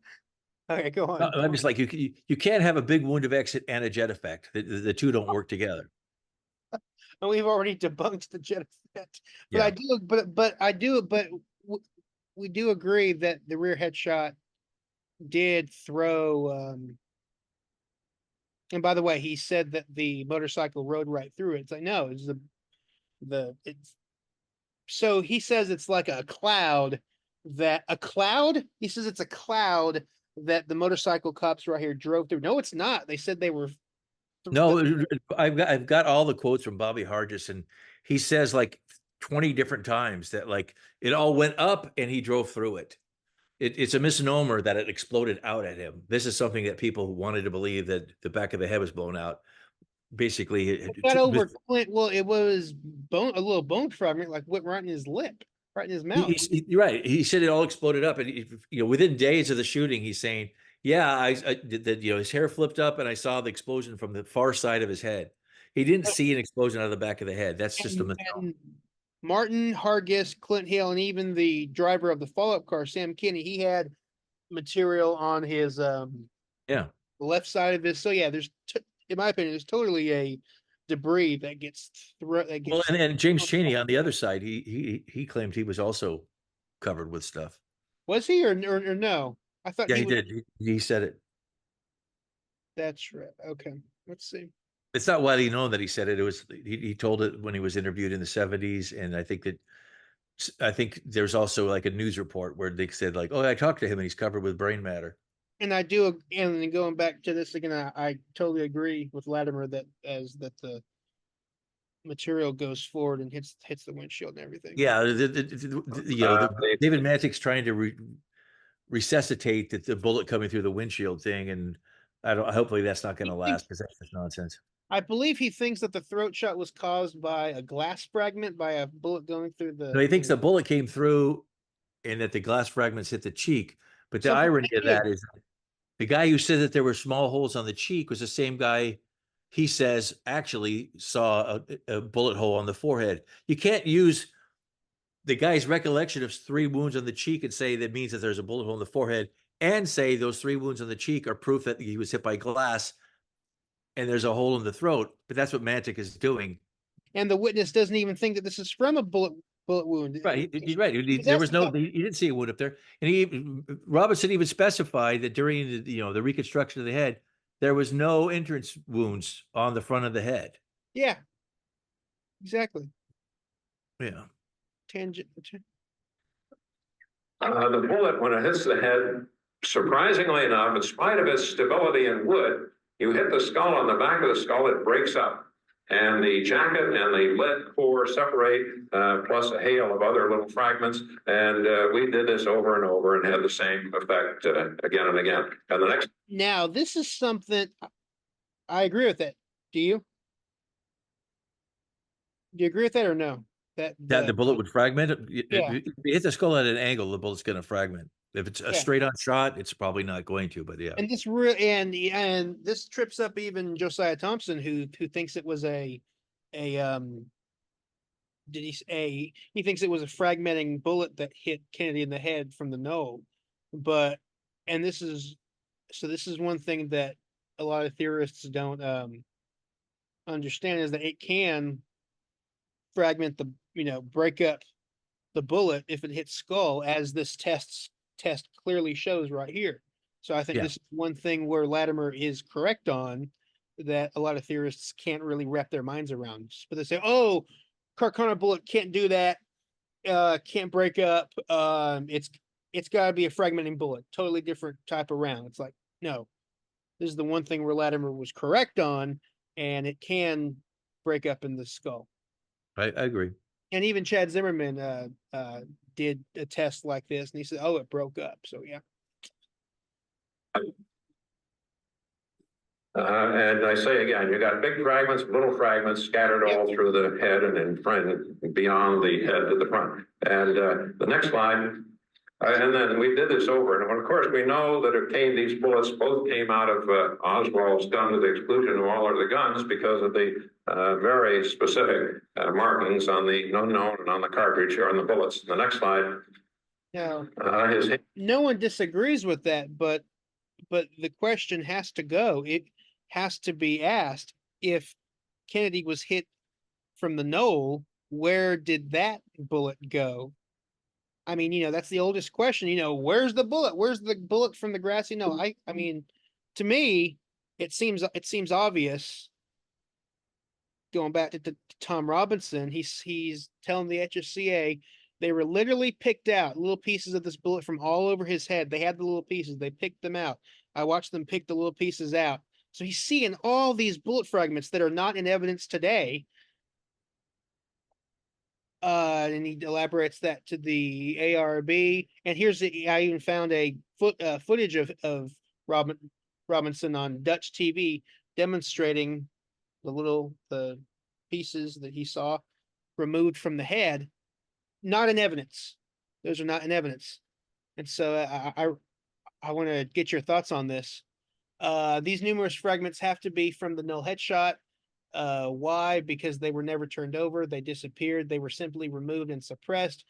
Okay, go on. I'm just like, you can't have a big wound of exit and a jet effect. The two don't work together. And we've already debunked the jet effect. But Yeah. We do agree that the rear headshot did throw. And by the way, he said that the motorcycle rode right through it. It's like, no, it's it's. So he says it's like a cloud. He says it's a cloud that the motorcycle cops right here drove through. No, it's not. They said they were. No, I've got all the quotes from Bobby Hargis, and he says like 20 different times that like it all went up and he drove through it. It's a misnomer that it exploded out at him. This is something that people wanted to believe, that the back of the head was blown out. Basically, it got over Clint. Well, it was a little bone fragment, like went right in his lip, right in his mouth. You're right. He said it all exploded up, and within days of the shooting, he's saying, "Yeah, I did. His hair flipped up, and I saw the explosion from the far side of his head. He didn't see an explosion out of the back of the head. That's just a misnomer." Martin, Hargis, Clint Hill, and even the driver of the follow-up car, Sam Kinney, he had material on his left side of his. So yeah, there's in my opinion, there's totally a debris that gets thrown. Well, and James Chaney on the other side, he claimed he was also covered with stuff. Was he or no? I thought he did. He said it. That's right. Okay, let's see. It's not widely known that he said it. It was he told it when he was interviewed in the 70s, and I think there's also like a news report where they said like, "Oh, I talked to him and he's covered with brain matter." And I do, and then going back to this again, I totally agree with Latimer that the material goes forward and hits the windshield and everything. Yeah, David Mantik's trying to resuscitate the bullet coming through the windshield thing, and hopefully that's not going to last because that's just nonsense. I believe he thinks that the throat shot was caused by a glass fragment, by a bullet going through the. No, he thinks the bullet came through and that the glass fragments hit the cheek. But the Something irony they of that did. is the guy who said that there were small holes on the cheek was the same guy he says actually saw a bullet hole on the forehead. You can't use the guy's recollection of 3 wounds on the cheek and say that means that there's a bullet hole in the forehead, and say those 3 wounds on the cheek are proof that he was hit by glass and there's a hole in the throat. But that's what Mantik is doing. And the witness doesn't even think that this is from a bullet wound. Right, he's right. There was no, he didn't see a wound up there, and Robinson even specified that during the reconstruction of the head, there was no entrance wounds on the front of the head. Yeah, exactly. Yeah. Tangent. The bullet, when it hits the head, surprisingly enough, in spite of its stability in wood, you hit the skull on the back of the skull, it breaks up. And the jacket and the lead core separate, plus a hail of other little fragments. And we did this over and over and had the same effect again and again. And the next. Now, this is something I agree with that. Do you? Do you agree with that or no? That the bullet would fragment. If you hit the skull at an angle, the bullet's going to fragment. If it's a straight on shot, it's probably not going to, but yeah. And this and this trips up even Josiah Thompson, who thinks it was he thinks it was a fragmenting bullet that hit Kennedy in the head from the knoll. But this is one thing that a lot of theorists don't understand, is that it can fragment break up the bullet if it hits skull, as this test clearly shows right here. So I think this is one thing where Latimer is correct on, that a lot of theorists can't really wrap their minds around. But they say, oh, Carcano bullet can't do that, can't break up. It's got to be a fragmenting bullet, totally different type of round. It's like, no, this is the one thing where Latimer was correct on, and it can break up in the skull. I agree. And even Chad Zimmerman did a test like this, and he said, oh, it broke up. So yeah. And I say again, you got big fragments, little fragments scattered all through the head and in front and beyond the head to the front. And the next slide. And then we did this over. And of course, we know that these bullets both came out of Oswald's gun to the exclusion of all other guns because of the very specific markings on the unknown and on the cartridge here on the bullets. The next slide. Now, no one disagrees with that, but the question has to go. It has to be asked, if Kennedy was hit from the knoll, where did that bullet go? I mean, that's the oldest question. Where's the bullet? Where's the bullet from the grassy knoll? I mean, to me, it seems obvious. Going back to Tom Robinson, he's telling the HSCA they were literally picked out little pieces of this bullet from all over his head. They had the little pieces. They picked them out. I watched them pick the little pieces out. So he's seeing all these bullet fragments that are not in evidence today. And he elaborates that to the ARB. And I even found a footage of Robinson on Dutch TV demonstrating the pieces that he saw removed from the head. Not in evidence. Those are not in evidence. And so I want to get your thoughts on this. These numerous fragments have to be from the null headshot. Why? Because they were never turned over. They disappeared. They were simply removed and suppressed.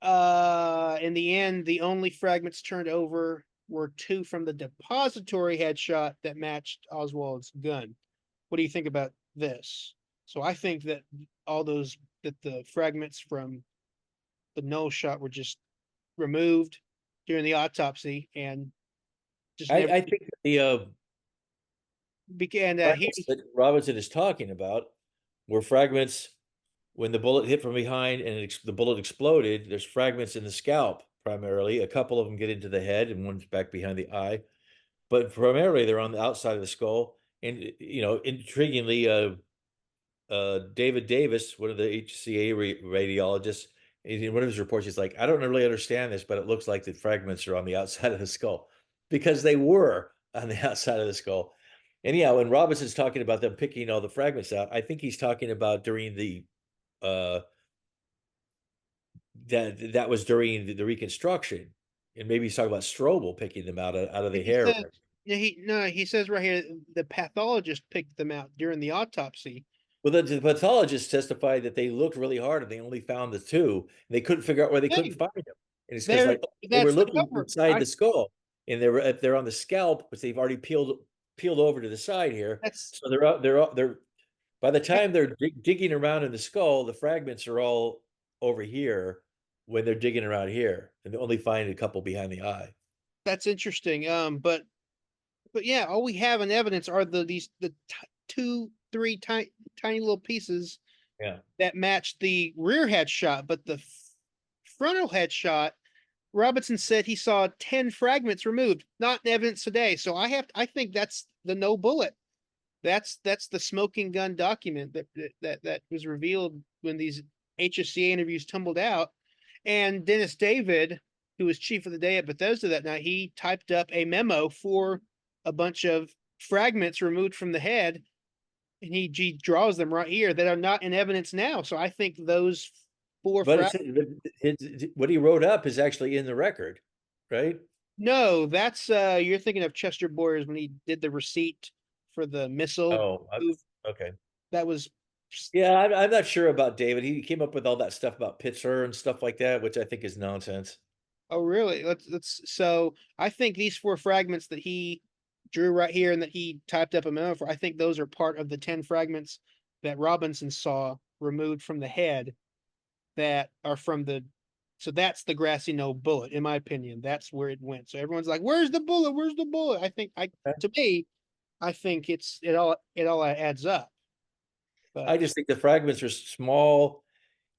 In the end, the only fragments turned over were 2 from the depository headshot that matched Oswald's gun. What do you think about this? So I think that the fragments from the null shot were just removed during the autopsy, and just I think the began that Robinson is talking about were fragments when the bullet hit from behind and the bullet exploded. There's fragments in the scalp primarily. A couple of them get into the head, and one's back behind the eye. but primarily they're on the outside of the skull. And intriguingly, David Davis, one of the HCA radiologists, in one of his reports, he's like, I don't really understand this, but it looks like the fragments are on the outside of the skull, because they were on the outside of the skull. Anyhow, when Robinson's talking about them picking all the fragments out, I think he's talking about during the that was during the reconstruction, and maybe he's talking about Strobel picking them out of the He hair. said- Yeah, he says right here the pathologist picked them out during the autopsy. Well, the pathologist testified that they looked really hard and they only found the two, and they couldn't figure out where they couldn't Hey, find them. And it's there- because they were that's the looking cover. inside the skull, and they're on the scalp, but they've already peeled over to the side here. That's So they're by the time they're digging around in the skull, the fragments are all over here when they're digging around here, and they only find a couple behind the eye. that's interesting. But yeah, all we have in evidence are the 2, 3 tiny little pieces. Yeah. That match the rear headshot, but the frontal headshot, Robinson said he saw 10 fragments removed, not in evidence today. So I think that's the no bullet. That's the smoking gun document that was revealed when these HSCA interviews tumbled out. And Dennis David, who was chief of the day at Bethesda that night, he typed up a memo for a bunch of fragments removed from the head, and he draws them right here that are not in evidence now. So I think those 4 But fragments. what he wrote up is actually in the record, right? No, that's you're thinking of Chester Boyers when he did the receipt for the missile. Oh, move. okay. That was Yeah, I'm not sure about David. He came up with all that stuff about Pitzer and stuff like that, which I think is nonsense. Oh, really? So I think these 4 fragments that he drew right here and that he typed up a memo for, I think those are part of the 10 fragments that Robinson saw removed from the head that are from so that's the grassy knoll bullet, in my opinion. That's where it went. So everyone's like, where's the bullet? Where's the bullet? To me, I think it all adds up. But I just think the fragments are small,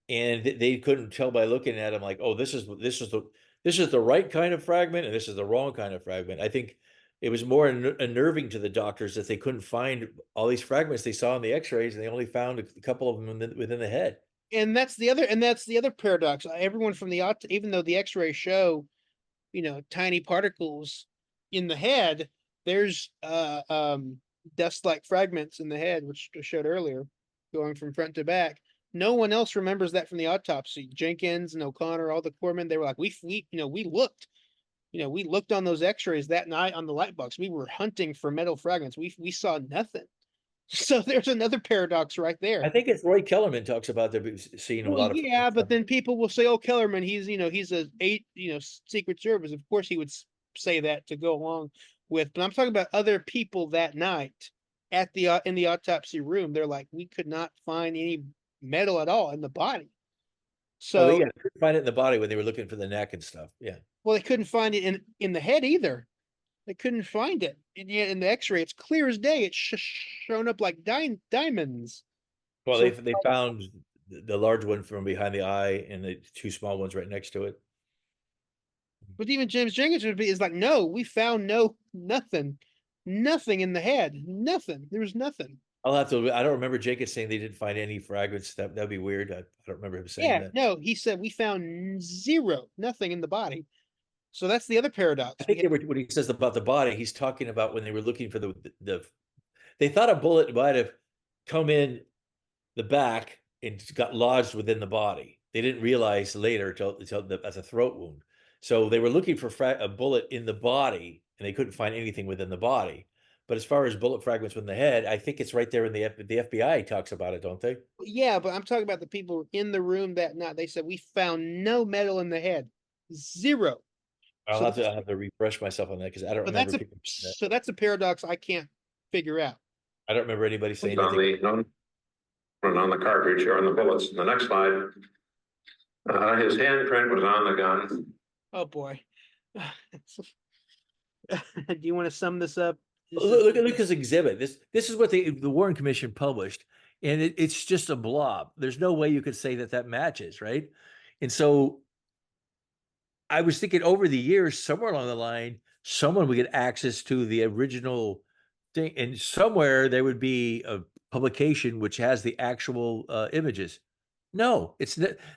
and they couldn't tell by looking at them like, oh, this is the right kind of fragment, and this is the wrong kind of fragment. I think it was more unnerving to the doctors that they couldn't find all these fragments they saw in the X-rays, and they only found a couple of them within the head. And that's the other paradox. Everyone from even though the X-rays show, tiny particles in the head, there's dust-like fragments in the head, which I showed earlier, going from front to back. No one else remembers that from the autopsy. Jenkins and O'Connor, all the corpsmen, they were like, we looked on those X-rays that night on the light box. We were hunting for metal fragments. We saw nothing. So there's another paradox right there. I think it's Roy Kellerman talks about seeing a lot of. Yeah, but then people will say, "Oh, Kellerman, he's Secret Service." Of course, he would say that to go along with. But I'm talking about other people that night at in the autopsy room. They're like, we could not find any metal at all in the body. So yeah, couldn't find it in the body when they were looking for the neck and stuff. Yeah. Well, they couldn't find it in the head either. They couldn't find it. And yet in the X-ray, it's clear as day. It's shown up like diamonds. Well, So- they found the large one from behind the eye and the 2 small ones right next to it. But even James Jenkins is like, no, we found nothing in the head. Nothing. There was nothing. I don't remember Jenkins saying they didn't find any fragments. That'd be weird. I don't remember him saying that. No, he said we found nothing in the body. So that's the other paradox. I think what he says about the body, he's talking about when they were looking for they thought a bullet might have come in the back and got lodged within the body. They didn't realize later as a throat wound. So they were looking for a bullet in the body, and they couldn't find anything within the body. But as far as bullet fragments within the head, I think it's right there in the FBI talks about it, don't they? Yeah, but I'm talking about the people in the room that night. They said we found no metal in the head. 0. I'll have to refresh myself on that because I don't remember. So that's a paradox I can't figure out. I don't remember anybody saying on anything. on the cartridge here on the bullets. The next slide. His handprint was on the gun. Oh boy. Do you want to sum this up? Look at this exhibit. This is what the Warren Commission published, and it's just a blob. There's no way you could say that matches, right? And so I was thinking over the years, somewhere along the line, someone would get access to the original thing, and somewhere there would be a publication which has the actual images. No,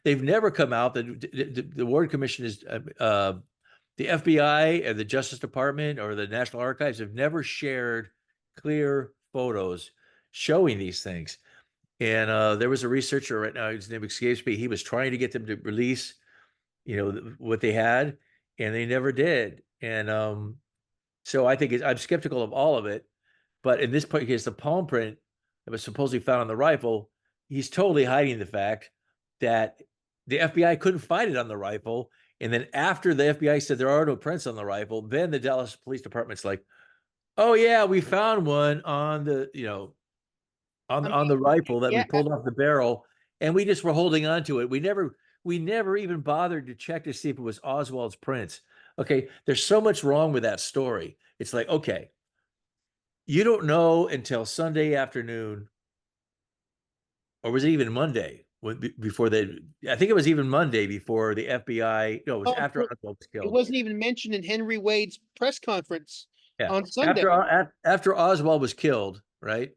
they've never come out. The Warren Commission is the FBI or the Justice Department or the National Archives have never shared clear photos showing these things. And there was a researcher right now, his name escapes me. He was trying to get them to release, what they had, and they never did. And so I think I'm skeptical of all of it. But in this case, the palm print that was supposedly found on the rifle, he's totally hiding the fact that the FBI couldn't find it on the rifle. And then after the FBI said there are no prints on the rifle, then the Dallas Police Department's like, oh yeah, we found one on the, on the rifle that we pulled off the barrel, and we just were holding on to it. We never even bothered to check to see if it was Oswald's prints. Okay, there's so much wrong with that story. It's like, okay, you don't know until Sunday afternoon, or was it even Monday? Before I think it was even Monday before the FBI. No, it was after Oswald was killed. It wasn't even mentioned in Henry Wade's press conference Yeah, on Sunday. After Oswald was killed, right?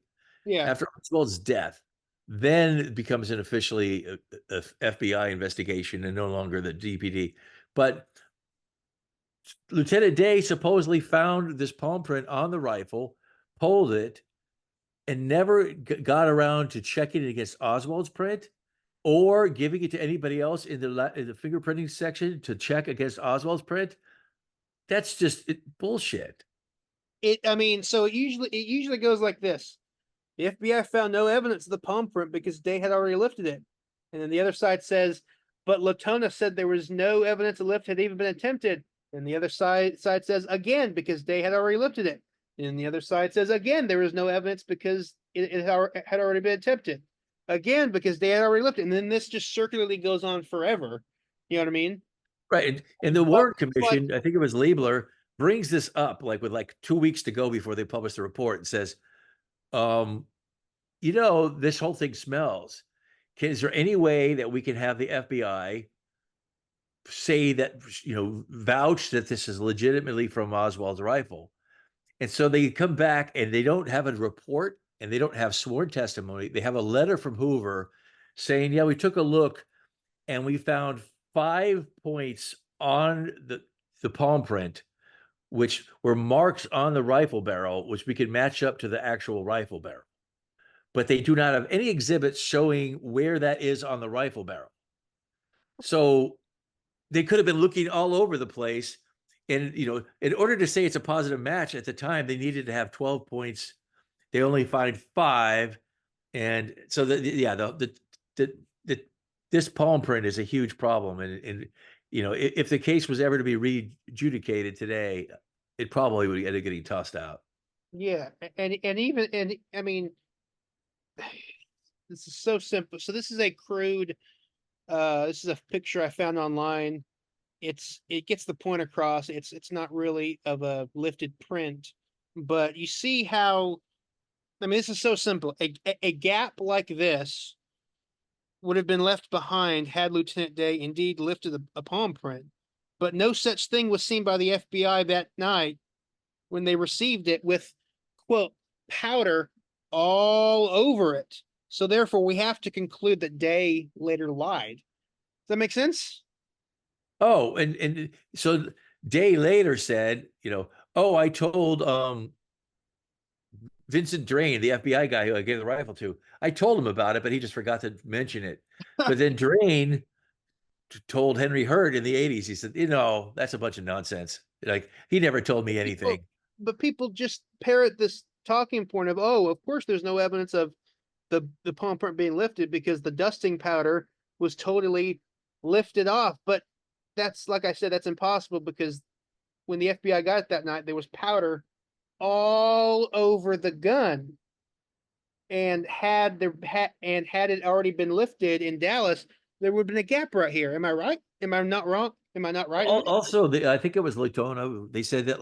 Yeah. After Oswald's death, then it becomes an officially a FBI investigation and no longer the DPD. But Lieutenant Day supposedly found this palm print on the rifle, pulled it, and never got around to checking it against Oswald's print or giving it to anybody else in the fingerprinting section to check against Oswald's print. That's just bullshit. So it usually goes like this. The FBI found no evidence of the palm print because Day had already lifted it. And then the other side says, but Latona said there was no evidence a lift had even been attempted. And the other side says, again, because Day had already lifted it. And the other side says, again, there was no evidence because it had already been attempted. Again, because Day had already lifted it. And then this just circularly goes on forever. You know what I mean? Right. And the Warren Commission, I think it was Liebler, brings this up with 2 weeks to go before they publish the report and says, this whole thing smells. Is there any way that we can have the FBI say that, vouch that this is legitimately from Oswald's rifle? And so they come back and they don't have a report and they don't have sworn testimony. They have a letter from Hoover saying, yeah, we took a look and we found 5 points on the palm print, which were marks on the rifle barrel, which we could match up to the actual rifle barrel. But they do not have any exhibits showing where that is on the rifle barrel. So they could have been looking all over the place. And, in order to say it's a positive match at the time, they needed to have 12 points. They only find 5. And so this palm print is a huge problem. And if the case was ever to be re-adjudicated today, it probably would end up getting tossed out. Yeah. This is so simple. So this is a crude, this is a picture I found online. It gets the point across. It's not really of a lifted print, but you see how, this is so simple. A gap like this would have been left behind had Lieutenant Day indeed lifted a palm print, but no such thing was seen by the FBI that night when they received it with, quote, powder all over it. So therefore we have to conclude that Day later lied. Does that make sense? Oh, and so Day later said, I told Vincent Drain, the FBI guy who I gave the rifle to, I told him about it, but he just forgot to mention it. But then Drain told Henry Hurd in the 80s, he said, that's a bunch of nonsense. He never told me anything. But people just parrot this talking point of, of course there's no evidence of the palm print being lifted because the dusting powder was totally lifted off. But that's, like I said, that's impossible because when the FBI got it that night, there was powder all over the gun. And had it already been lifted in Dallas, there would have been a gap right here. Am I right? Am I not wrong? Am I not right? Also, I think it was Latona. They said that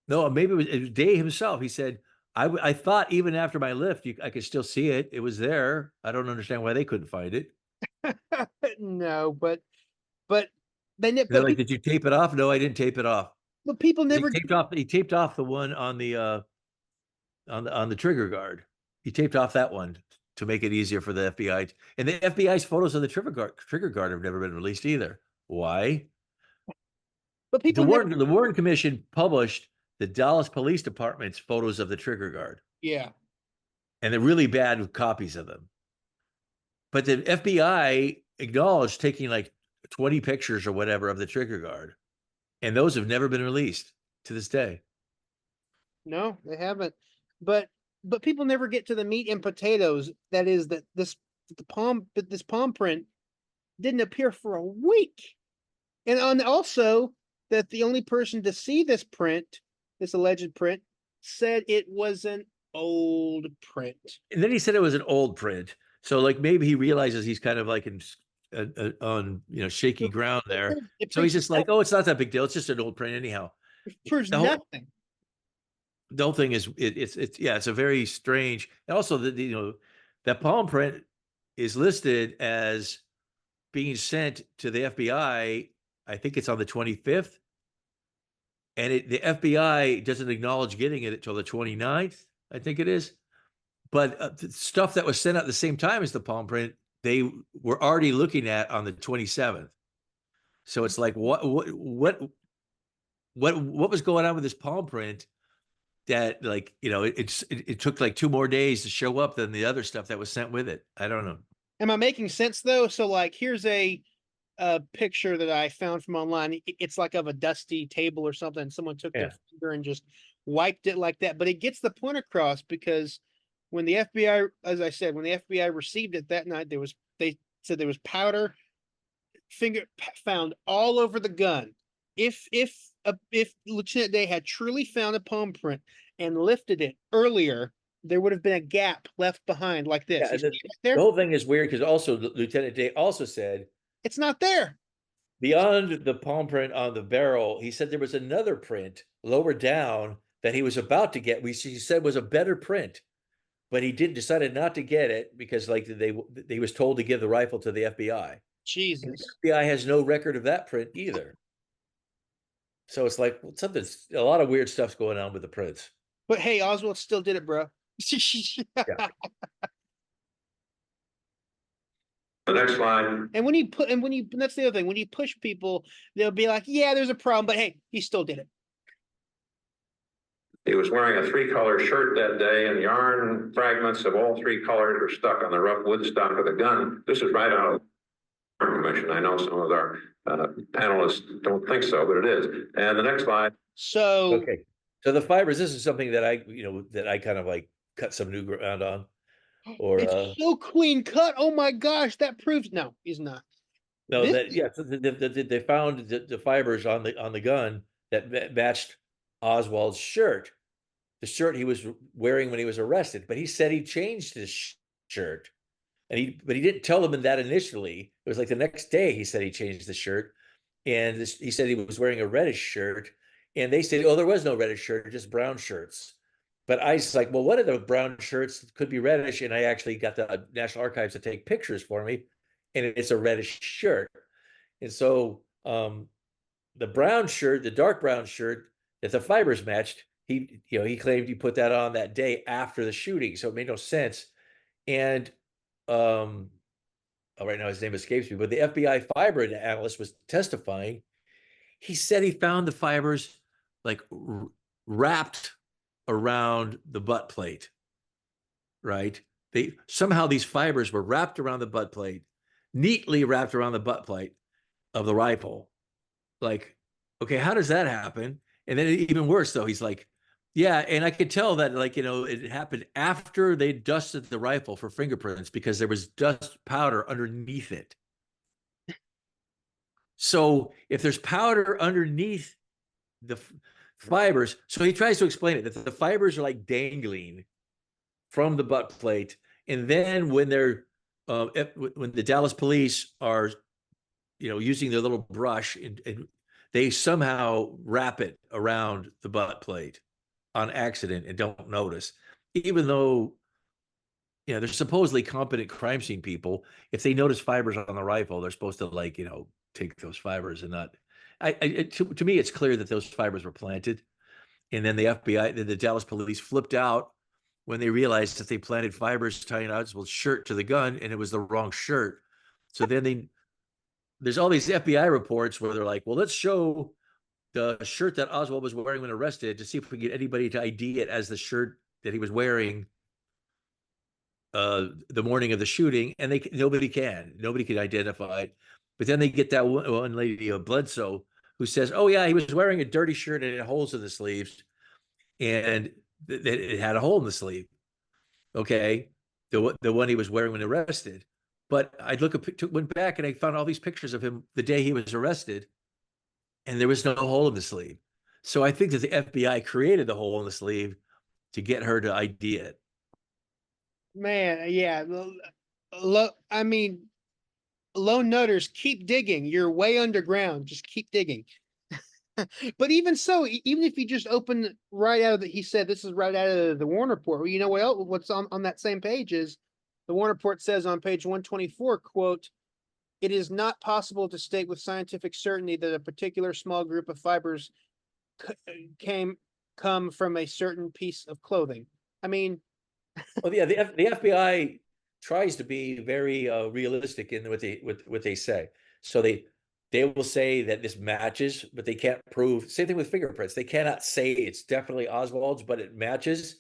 no, maybe it was Day himself. He said, I thought even after my lift, I could still see it. It was there. I don't understand why they couldn't find it. No, but then did you tape it off? No, I didn't tape it off. But people He never. taped off the one on the trigger guard. He taped off that one to make it easier for the FBI. And the FBI's photos of the trigger guard have never been released either. Why? But people never. The Warren Commission published the Dallas Police Department's photos of the trigger guard. Yeah. And they're really bad copies of them. But the FBI acknowledged taking like 20 pictures or whatever of the trigger guard. And those have never been released to this day. No, they haven't. But people never get to the meat and potatoes. That is that this palm print didn't appear for a week. And also that the only person to see this print, this alleged print, said it was an old print. And then he said it was an old print. So like maybe he realizes he's kind of like on shaky ground there. So he's just like, oh, it's not that big deal. It's just an old print anyhow. It proves nothing. The whole thing is it's a very strange. And also that palm print is listed as being sent to the FBI. I think it's on the 25th. And the FBI doesn't acknowledge getting it until the 29th, I think it is. But the stuff that was sent out at the same time as the palm print, they were already looking at on the 27th. So it's like, what was going on with this palm print that it took like 2 more days to show up than the other stuff that was sent with it? I don't know. Am I making sense though? So like, here's a picture that I found from online. It's like of a dusty table or something. Someone took their finger and just wiped it like that. But it gets the point across because when the FBI, as I said, when the FBI received it that night, they said there was powder found all over the gun. If Lieutenant Day had truly found a palm print and lifted it earlier, there would have been a gap left behind like this. Yeah, the whole thing is weird because also Lieutenant Day also said it's not there. Beyond the palm print on the barrel, he said there was another print lower down that he was about to get. He said was a better print, but he decided not to get it because like they was told to give the rifle to the FBI. Jesus. The FBI has no record of that print either. So it's like a lot of weird stuff's going on with the prints. But hey, Oswald still did it, bro. Yeah. The next slide. And that's the other thing. When you push people, they'll be like, yeah, there's a problem, but hey, he still did it. He was wearing a 3-color shirt that day, and yarn fragments of all 3 colors were stuck on the rough wood stock of the gun. This is right out of the Commission. I know some of our panelists don't think so, but it is. And the next slide. So the fibers. This is something that I kind of like cut some new ground on. Or it's so clean cut. Oh my gosh, that proves no, he's not. No, they found the fibers on the gun that matched Oswald's shirt, the shirt he was wearing when he was arrested. But he said he changed his shirt, but he didn't tell them that initially. It was like the next day he said he changed the shirt, and he said he was wearing a reddish shirt, and they said, oh, there was no reddish shirt, just brown shirts. But I was like, well, one of the brown shirts could be reddish, and I actually got the National Archives to take pictures for me, and it's a reddish shirt. And so the brown shirt, the dark brown shirt that the fibers matched, he claimed he put that on that day after the shooting, so it made no sense. And right now his name escapes me, but the FBI fiber analyst was testifying. He said he found the fibers like wrapped around the butt plate, right? Somehow these fibers were wrapped around the butt plate, neatly wrapped around the butt plate of the rifle. Like, okay, how does that happen? And then even worse though, he's like, yeah, and I could tell that it happened after they dusted the rifle for fingerprints because there was dust powder underneath it. So if there's powder underneath the fibers, so he tries to explain it that the fibers are like dangling from the butt plate, and then when they're when the Dallas police are using their little brush and they somehow wrap it around the butt plate on accident and don't notice, even though they're supposedly competent crime scene people. If they notice fibers on the rifle, they're supposed to take those fibers and To me, it's clear that those fibers were planted. And then the FBI, the Dallas police flipped out when they realized that they planted fibers tying Oswald's shirt to the gun and it was the wrong shirt. So then there's all these FBI reports where they're like, well, let's show the shirt that Oswald was wearing when arrested to see if we can get anybody to ID it as the shirt that he was wearing the morning of the shooting. And nobody can identify it. But then they get that one lady, Bledsoe, who says, oh yeah, he was wearing a dirty shirt and it had holes in the sleeves. And it had a hole in the sleeve. Okay. The one he was wearing when arrested. But I went back and I found all these pictures of him the day he was arrested, and there was no hole in the sleeve. So I think that the FBI created the hole in the sleeve to get her to ID it. Man, yeah. I mean, lone noters, keep digging. You're way underground. Just keep digging. But even so, even if you just open right out of he said this is right out of the Warren report. Well, you know what else? What's on that same page is the Warren report says on page 124, quote, it is not possible to state with scientific certainty that a particular small group of fibers come from a certain piece of clothing. I mean, well, yeah, the FBI tries to be very realistic in what they say. So they will say that this matches, but they can't prove. Same thing with fingerprints. They cannot say it's definitely Oswald's, but it matches.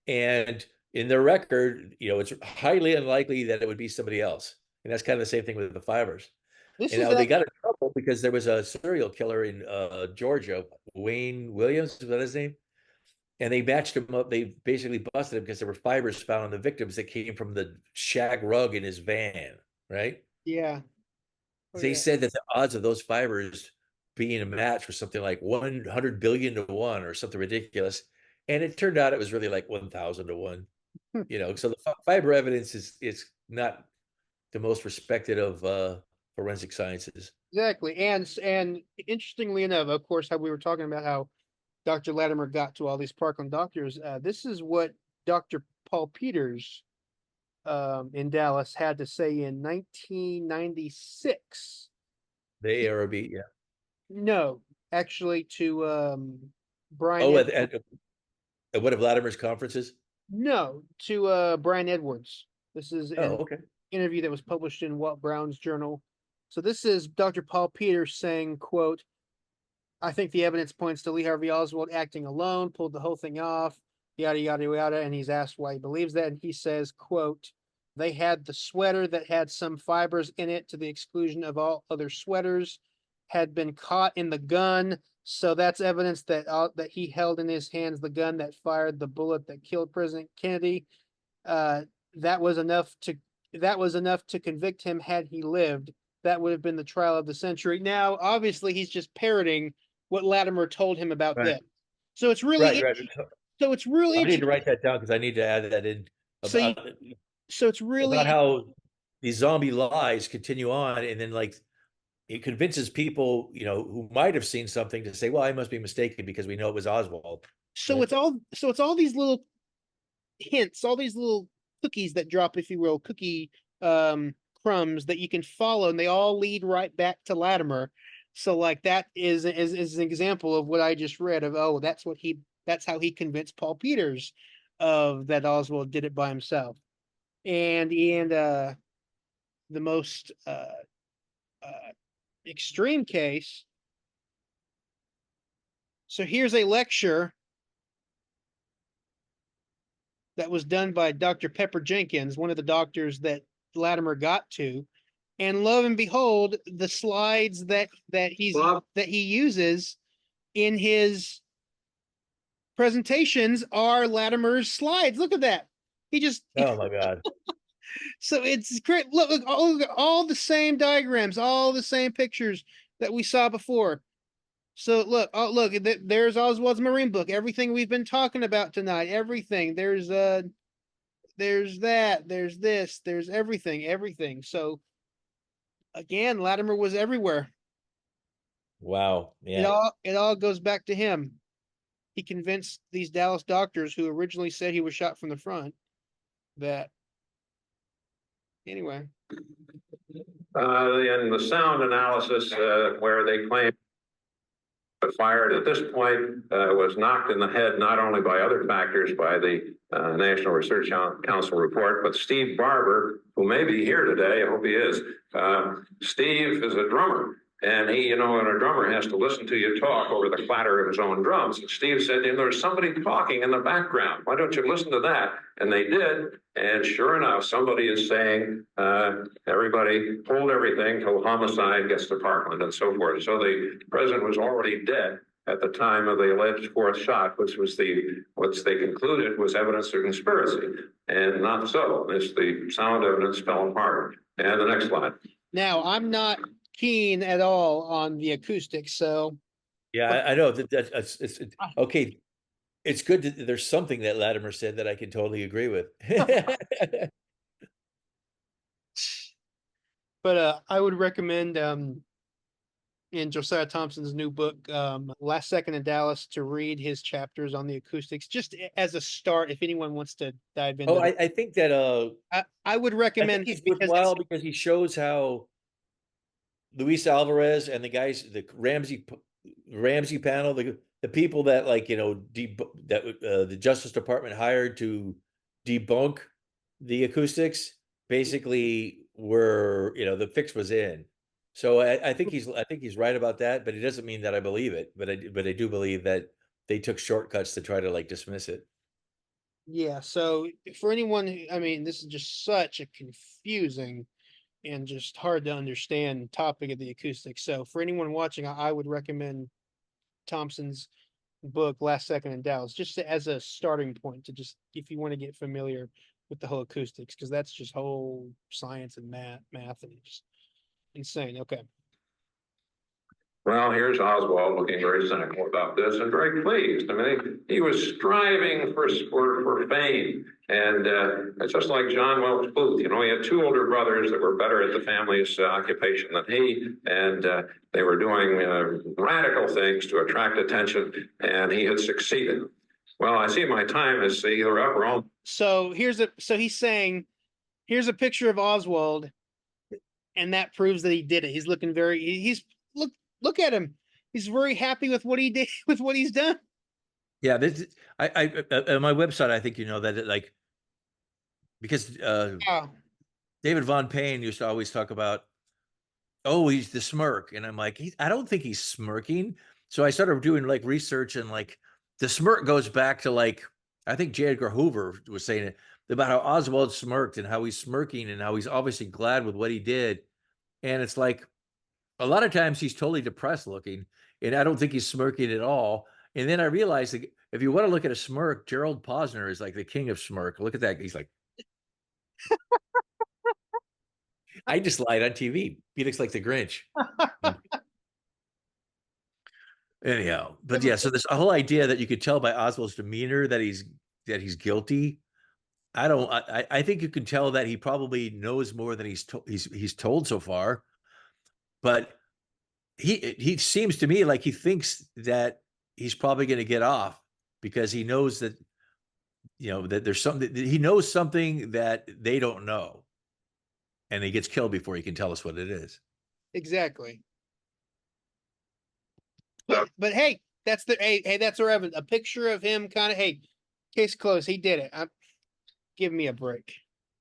And in their record, it's highly unlikely that it would be somebody else. And that's kind of the same thing with the fibers. And now they got in trouble because there was a serial killer in Georgia, Wayne Williams, is that his name? And they matched him up. They basically busted him because there were fibers found on the victims that came from the shag rug in his van, right? yeah. They said that the odds of those fibers being a match was something like 100 billion to 1 or something ridiculous. And it turned out it was really like 1,000 to 1. So the fiber evidence is not the most respected of forensic sciences. Exactly. And interestingly enough, of course, how we were talking about how Dr. Latimer got to all these Parkland doctors. This is what Dr. Paul Peters in Dallas had to say in 1996. The ARB, yeah. No, actually to Brian. Oh, at one of Latimer's conferences? No, to Brian Edwards. This is an okay. interview that was published in Walt Brown's journal. So this is Dr. Paul Peters saying, quote, I think the evidence points to Lee Harvey Oswald acting alone, pulled the whole thing off, yada, yada, yada. And he's asked why he believes that. And he says, quote, they had the sweater that had some fibers in it to the exclusion of all other sweaters, had been caught in the gun. So that's evidence that that he held in his hands the gun that fired the bullet that killed President Kennedy. That was enough to convict him had he lived. That would have been the trial of the century. Now, obviously, he's just parroting what Latimer told him about this. So it's really right. So it's really I need to write that down because I need to add that in. So it's really about how these zombie lies continue on, and then it convinces people, who might have seen something to say, well, I must be mistaken because we know it was Oswald. So it's all these little hints, all these little cookies that drop, if you will, cookie crumbs that you can follow, and they all lead right back to Latimer. So that is an example of what I just read of, that's how he convinced Paul Peters of that Oswald did it by himself. And the most extreme case. So here's a lecture that was done by Dr. Pepper Jenkins, one of the doctors that Latimer got to, and lo and behold, the slides that he uses in his presentations are Latimer's slides. Look at that. He just oh my God. So it's great. Look, all the same diagrams, all the same pictures that we saw before. So look, there's Oswald's Marine book. Everything we've been talking about tonight. Everything. There's that. There's this. There's everything. So again, Latimer was everywhere. Wow. Yeah. It all goes back to him. He convinced these Dallas doctors who originally said he was shot from the front that. Anyway. In the sound analysis, where they claim fired at this point was knocked in the head not only by other factors, by the National Research Council report, but Steve Barber, who may be here today, I hope he is. Steve is a drummer, and he, you know, and a drummer has to listen to you talk over the clatter of his own drums. And Steve said, you know, there's somebody talking in the background. Why don't you listen to that? And they did. And sure enough, somebody is saying, everybody hold everything till homicide gets to Parkland and so forth. So the president was already dead at the time of the alleged fourth shot, which they concluded was evidence of conspiracy. And not so. The sound evidence fell apart. And the next slide. Now, I'm not keen at all on the acoustics, so Yeah, I know it's okay. It's good that there's something that Latimer said that I can totally agree with. but I would recommend in Josiah Thompson's new book, Last Second in Dallas, to read his chapters on the acoustics, just as a start, if anyone wants to dive into it. I think that I would I recommend think he's because worthwhile because he shows how Luis Alvarez and the guys, the Ramsey panel, the people that, like, you know, the Justice Department hired to debunk the acoustics basically were, you know, the fix was in. So I think he's right about that, but it doesn't mean that I believe it. But I do believe that they took shortcuts to try to, like, dismiss it. Yeah, so for anyone, I mean, this is just such a confusing and just hard to understand topic of the acoustics. So for anyone watching, I would recommend Thompson's book, Last Second in Dallas, just as a starting point to just, if you want to get familiar with the whole acoustics, because that's just whole science and math, and it's just insane. Okay. Well, here's Oswald looking very cynical about this and very pleased. I mean, he was striving for fame. And it's just like John Wilkes Booth. You know, he had two older brothers that were better at the family's occupation than he. And they were doing radical things to attract attention. And he had succeeded. Well, I see my time is either up or on. So he's saying, here's a picture of Oswald, and that proves that he did it. He's looking look at him. He's very happy with what he did, with what he's done. Yeah, this I on my website, I think, you know, that it, like, because David Von Payne used to always talk about, oh, he's the smirk, and I'm like, I don't think he's smirking. So I started doing, like, research, and, like, the smirk goes back to, like, I think J. Edgar Hoover was saying it about how Oswald smirked and how he's smirking and how he's obviously glad with what he did. And it's like, a lot of times he's totally depressed looking, and I don't think he's smirking at all. And then I realized that if you want to look at a smirk, Gerald Posner is like the king of smirk. Look at that. He's like, I just lied on TV. He looks like the Grinch. Anyhow, but yeah, so this whole idea that you could tell by Oswald's demeanor that he's guilty. I think you can tell that he probably knows more than he's told so far. But he seems to me like he thinks that he's probably going to get off because he knows that, you know, that there's something, that he knows something that they don't know, and he gets killed before he can tell us what it is. Exactly. But hey, that's that's our evidence. A picture of him, kind of, hey, case closed. He did it. Give me a break.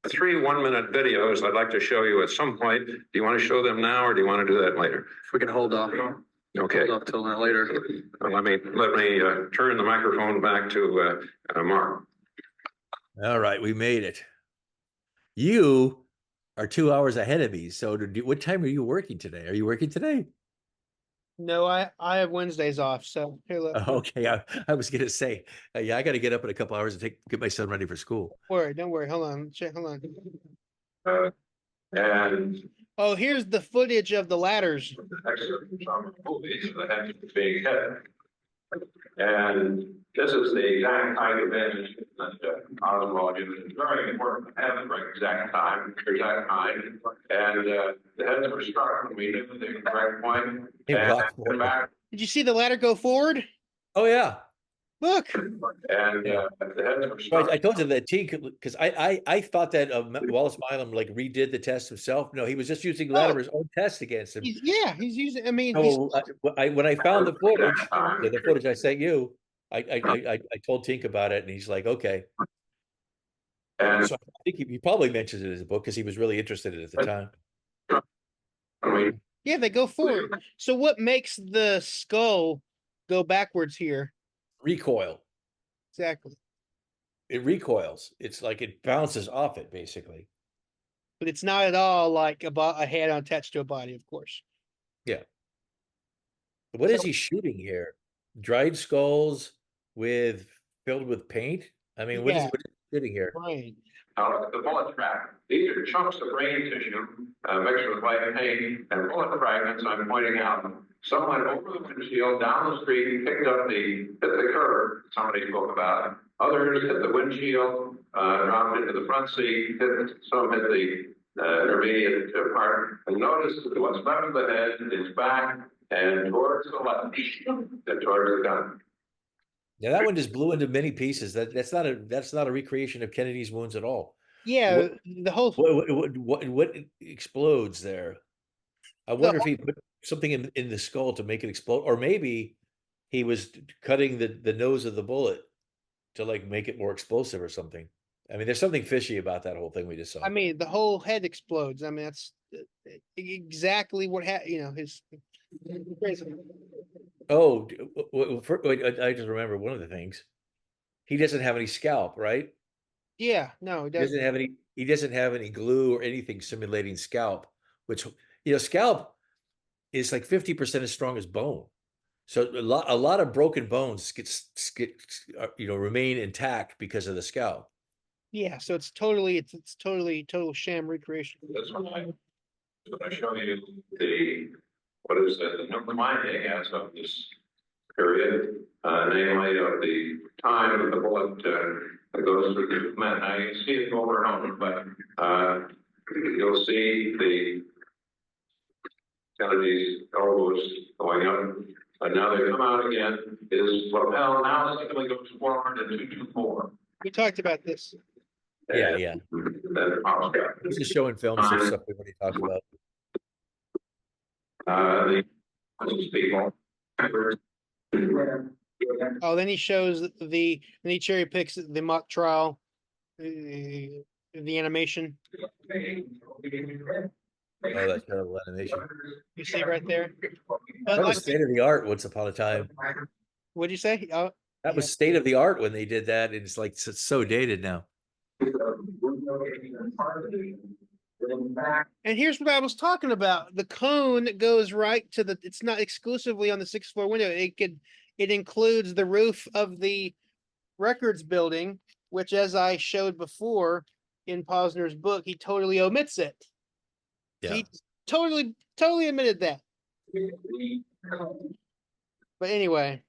3 1-minute videos I'd like to show you at some point. Do you want to show them now, or do you want to do that later? If we can hold off. Okay. Hold off till later. Let me turn the microphone back to Mark. All right, we made it. You are 2 hours ahead of me. So what time are you working today? Are you working today? No, I have Wednesdays off. So here, look. Okay, I was gonna say, yeah, I got to get up in a couple hours and get my son ready for school. Don't worry. Hold on. Hold on. And oh, here's the footage of the ladders. And this is the exact kind of image that Oswald used. It's very important to have the right exact time, exact time. And the heads were struck when we hit the correct point. And back. Did you see the ladder go forward? Oh, yeah. Look, And Yeah. the heads were Right, I struck. told you that T, because I thought that Wallace Milam like redid the test himself. No, he was just using no, Latimer's own test against him. he's using. I mean, he's So when I found the footage, time. the footage I sent you, I told Tink about it, and he's like, okay. And So I think he probably mentions it in his book because he was really interested in it at the time. we yeah, they go forward. So what makes the skull go backwards here? Recoil. Exactly. It recoils. It's like it bounces off it, basically. But it's not at all like a head attached to a body, of course. Yeah. What is he shooting here? Dried skulls with filled with paint? I mean, what is Yeah. he shooting here? Right. Now, the bullet track, these are chunks of brain tissue mixed with white paint and bullet fragments I'm pointing out. Some went over the windshield, down the street, picked up hit the curb, somebody spoke about it. Others hit the windshield, dropped into the front seat, some hit the intermediate part. And notice that what's left of the head is back and towards the left, and towards the gun. Yeah, that one just blew into many pieces. That's not a recreation of Kennedy's wounds at all. Yeah, What the whole what explodes there? I wonder if he put something in the skull to make it explode, or maybe he was cutting the nose of the bullet to like make it more explosive or something. I mean, there's something fishy about that whole thing we just saw. I mean, the whole head explodes. I mean, that's exactly what happened. You know, his crazy. Oh, wait, I just remember one of the things. He doesn't have any scalp, right? Yeah, no, it He doesn't doesn't. have any. He doesn't have any glue or anything simulating scalp. Which scalp is like 50% as strong as bone. So a lot of broken bones remain intact because of the scalp. Yeah, so it's totally total sham recreation. That's when I show you the number binding as of this period, namely of the time of the bullet that goes through the men. Now you can see it over and over, but you'll see the Kennedy's elbows going up, and now they come out again. His lapel now simply goes forward to 224. We talked about this. Yeah, yeah. Then it pops back. This is showing films and stuff we already talked about. The people. Oh, then he shows then he cherry picks the mock trial, the animation. Oh, that's terrible animation. You see right there. But That like, was state of the art once upon a time. what'd you say? Oh, That was state of the art when they did that. It's like it's so dated now. and here's what I was talking about. The cone goes right to the. It's not exclusively on the 6th floor window. It includes the roof of the records building, which, as I showed before in Posner's book, he totally omits it. Yeah. He totally admitted that. But anyway.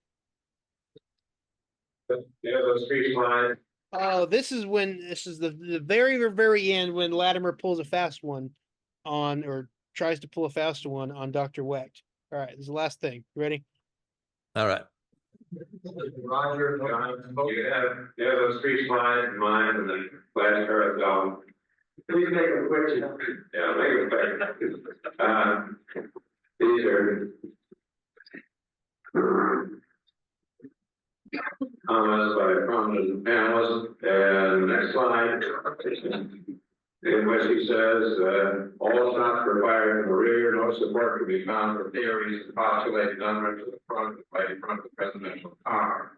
Those three slides. Oh, this is the very end when Latimer pulls a fast one or tries to pull a fast one on Dr. Wecht. All right, this is the last thing. You ready? All right. Roger, you have those three slides in mind, and then last paragraph. Please make it quick. Yeah, make it quick. These are comments by prominent panelists, and next slide, in which he says, all shots were fired in the rear, no support could be found for theories to postulate gunmen to the front of the presidential car.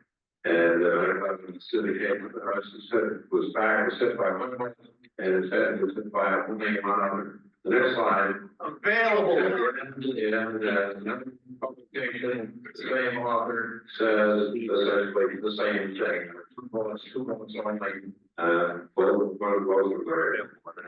And the syndicate of the president was fired, was hit by one man, and his head was hit by a woman on the next slide. Available. And publication, the same author says essentially the same thing. Two bullets only. Both are very important.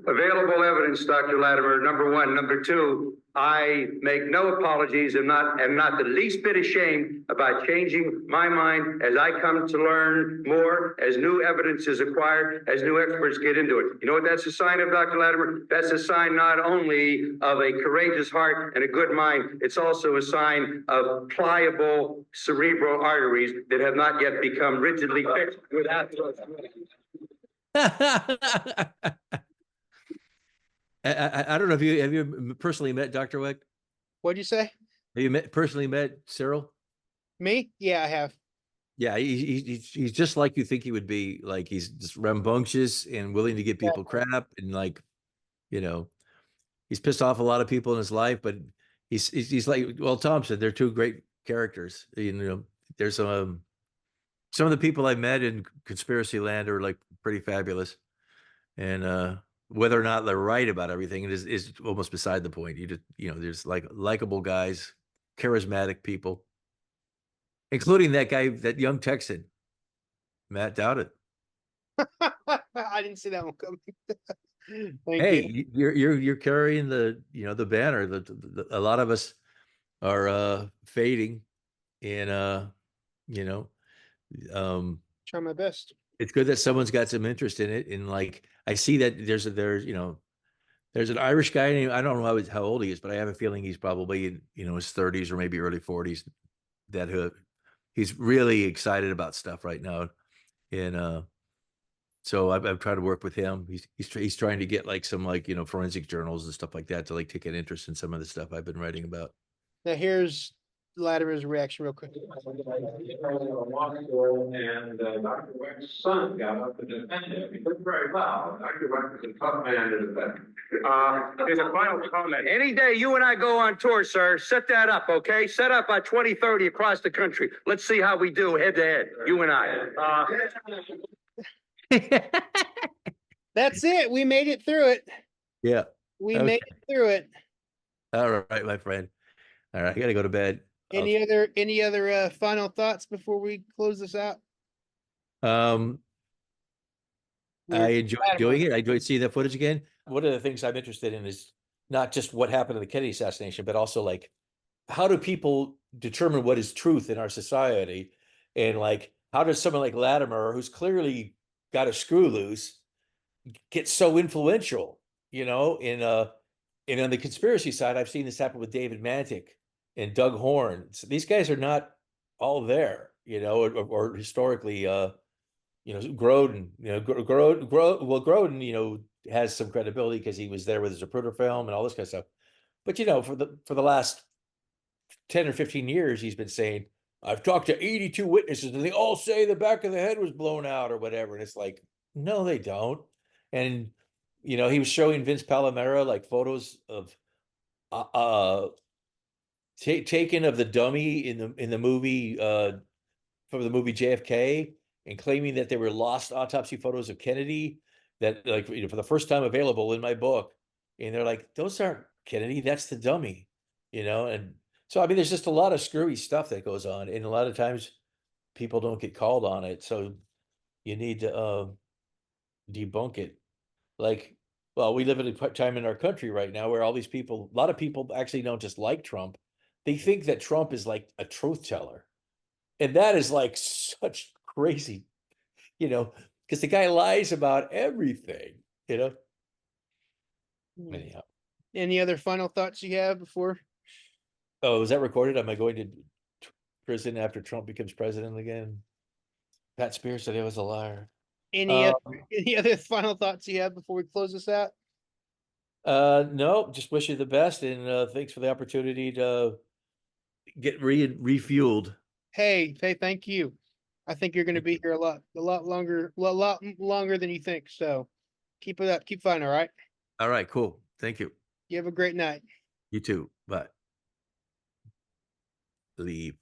Available evidence, Dr. Latimer, number one. Number two, I make no apologies and am not the least bit ashamed about changing my mind as I come to learn more, as new evidence is acquired, as new experts get into it. You know what that's a sign of, Dr. Latimer? That's a sign not only of a courageous heart and a good mind, it's also a sign of pliable cerebral arteries that have not yet become rigidly fixed without. I don't know if have you personally met Dr. Weck? What'd you say? Have you personally met Cyril? Me? Yeah, I have. Yeah, he's just like you think he would be. Like he's just rambunctious and willing to give people crap, and like, you know, he's pissed off a lot of people in his life, but he's like, well, Tom said they're two great characters. You know, there's some of the people I met in conspiracy land are like pretty fabulous, and whether or not they're right about everything is almost beside the point. You know, there's like likable guys, charismatic people, including that guy, that young Texan, Matt Dowdett. I didn't see that one coming. Thank Hey, you. you're carrying the, you know, the banner that a lot of us are fading, and you know, Try my best. it's good that someone's got some interest in it. And like, I see that there's you know, there's an Irish guy named, I don't know how old he is, but I have a feeling he's probably in, you know, his 30s or maybe early 40s, that he's really excited about stuff right now. And so I've tried to work with him. He's trying to get like some, like, you know, forensic journals and stuff like that to like take an interest in some of the stuff I've been writing about. Now here's Latimer's reaction real quick. And Dr. Weck's son got up to defend him. He looked very loud. Dr. Weck was a tough man to defend. There's a final comment. Any day you and I go on tour, sir, set that up, okay? Set up by 2030 across the country. Let's see how we do head to head, you and I. That's it. We made it through it. Yeah. We Okay. made it through it. All right, my friend. All right, I gotta go to bed. Any other final thoughts before we close this out? I enjoyed Latimer. doing it. I enjoyed seeing that footage again. One of the things I'm interested in is not just what happened in the Kennedy assassination, but also like, how do people determine what is truth in our society? And like, how does someone like Latimer, who's clearly got a screw loose, get so influential? You know, and on the conspiracy side, I've seen this happen with David Mantic and Doug Horn. So these guys are not all there, you know, or historically, you know, Grodin, you know, Grodin, you know, has some credibility because he was there with his Zapruder film and all this kind of stuff. But, you know, for the last 10 or 15 years, he's been saying, I've talked to 82 witnesses and they all say the back of the head was blown out or whatever. And it's like, no, they don't. And, you know, he was showing Vince Palomera like photos of taken of the dummy in the movie from the movie JFK, and claiming that they were lost autopsy photos of Kennedy that, like, you know, for the first time available in my book. And they're like, those aren't Kennedy, that's the dummy, you know? And so, I mean, there's just a lot of screwy stuff that goes on, and a lot of times people don't get called on it. So you need to debunk it. Like, well, we live at a time in our country right now where all these people, a lot of people actually don't just like Trump. They think that Trump is like a truth teller. And that is like such crazy, you know, because the guy lies about everything, you know? Anyhow. Any other final thoughts you have before? Oh, is that recorded? Am I going to prison after Trump becomes president again? Pat Speer said he was a liar. Any other final thoughts you have before we close this out? No, just wish you the best, and thanks for the opportunity to get refueled. Hey, thank you. I think you're going to be here a lot longer than you think. So keep it up. Keep fighting. All right. All right, cool. Thank you. You have a great night. You too. Bye. Leave.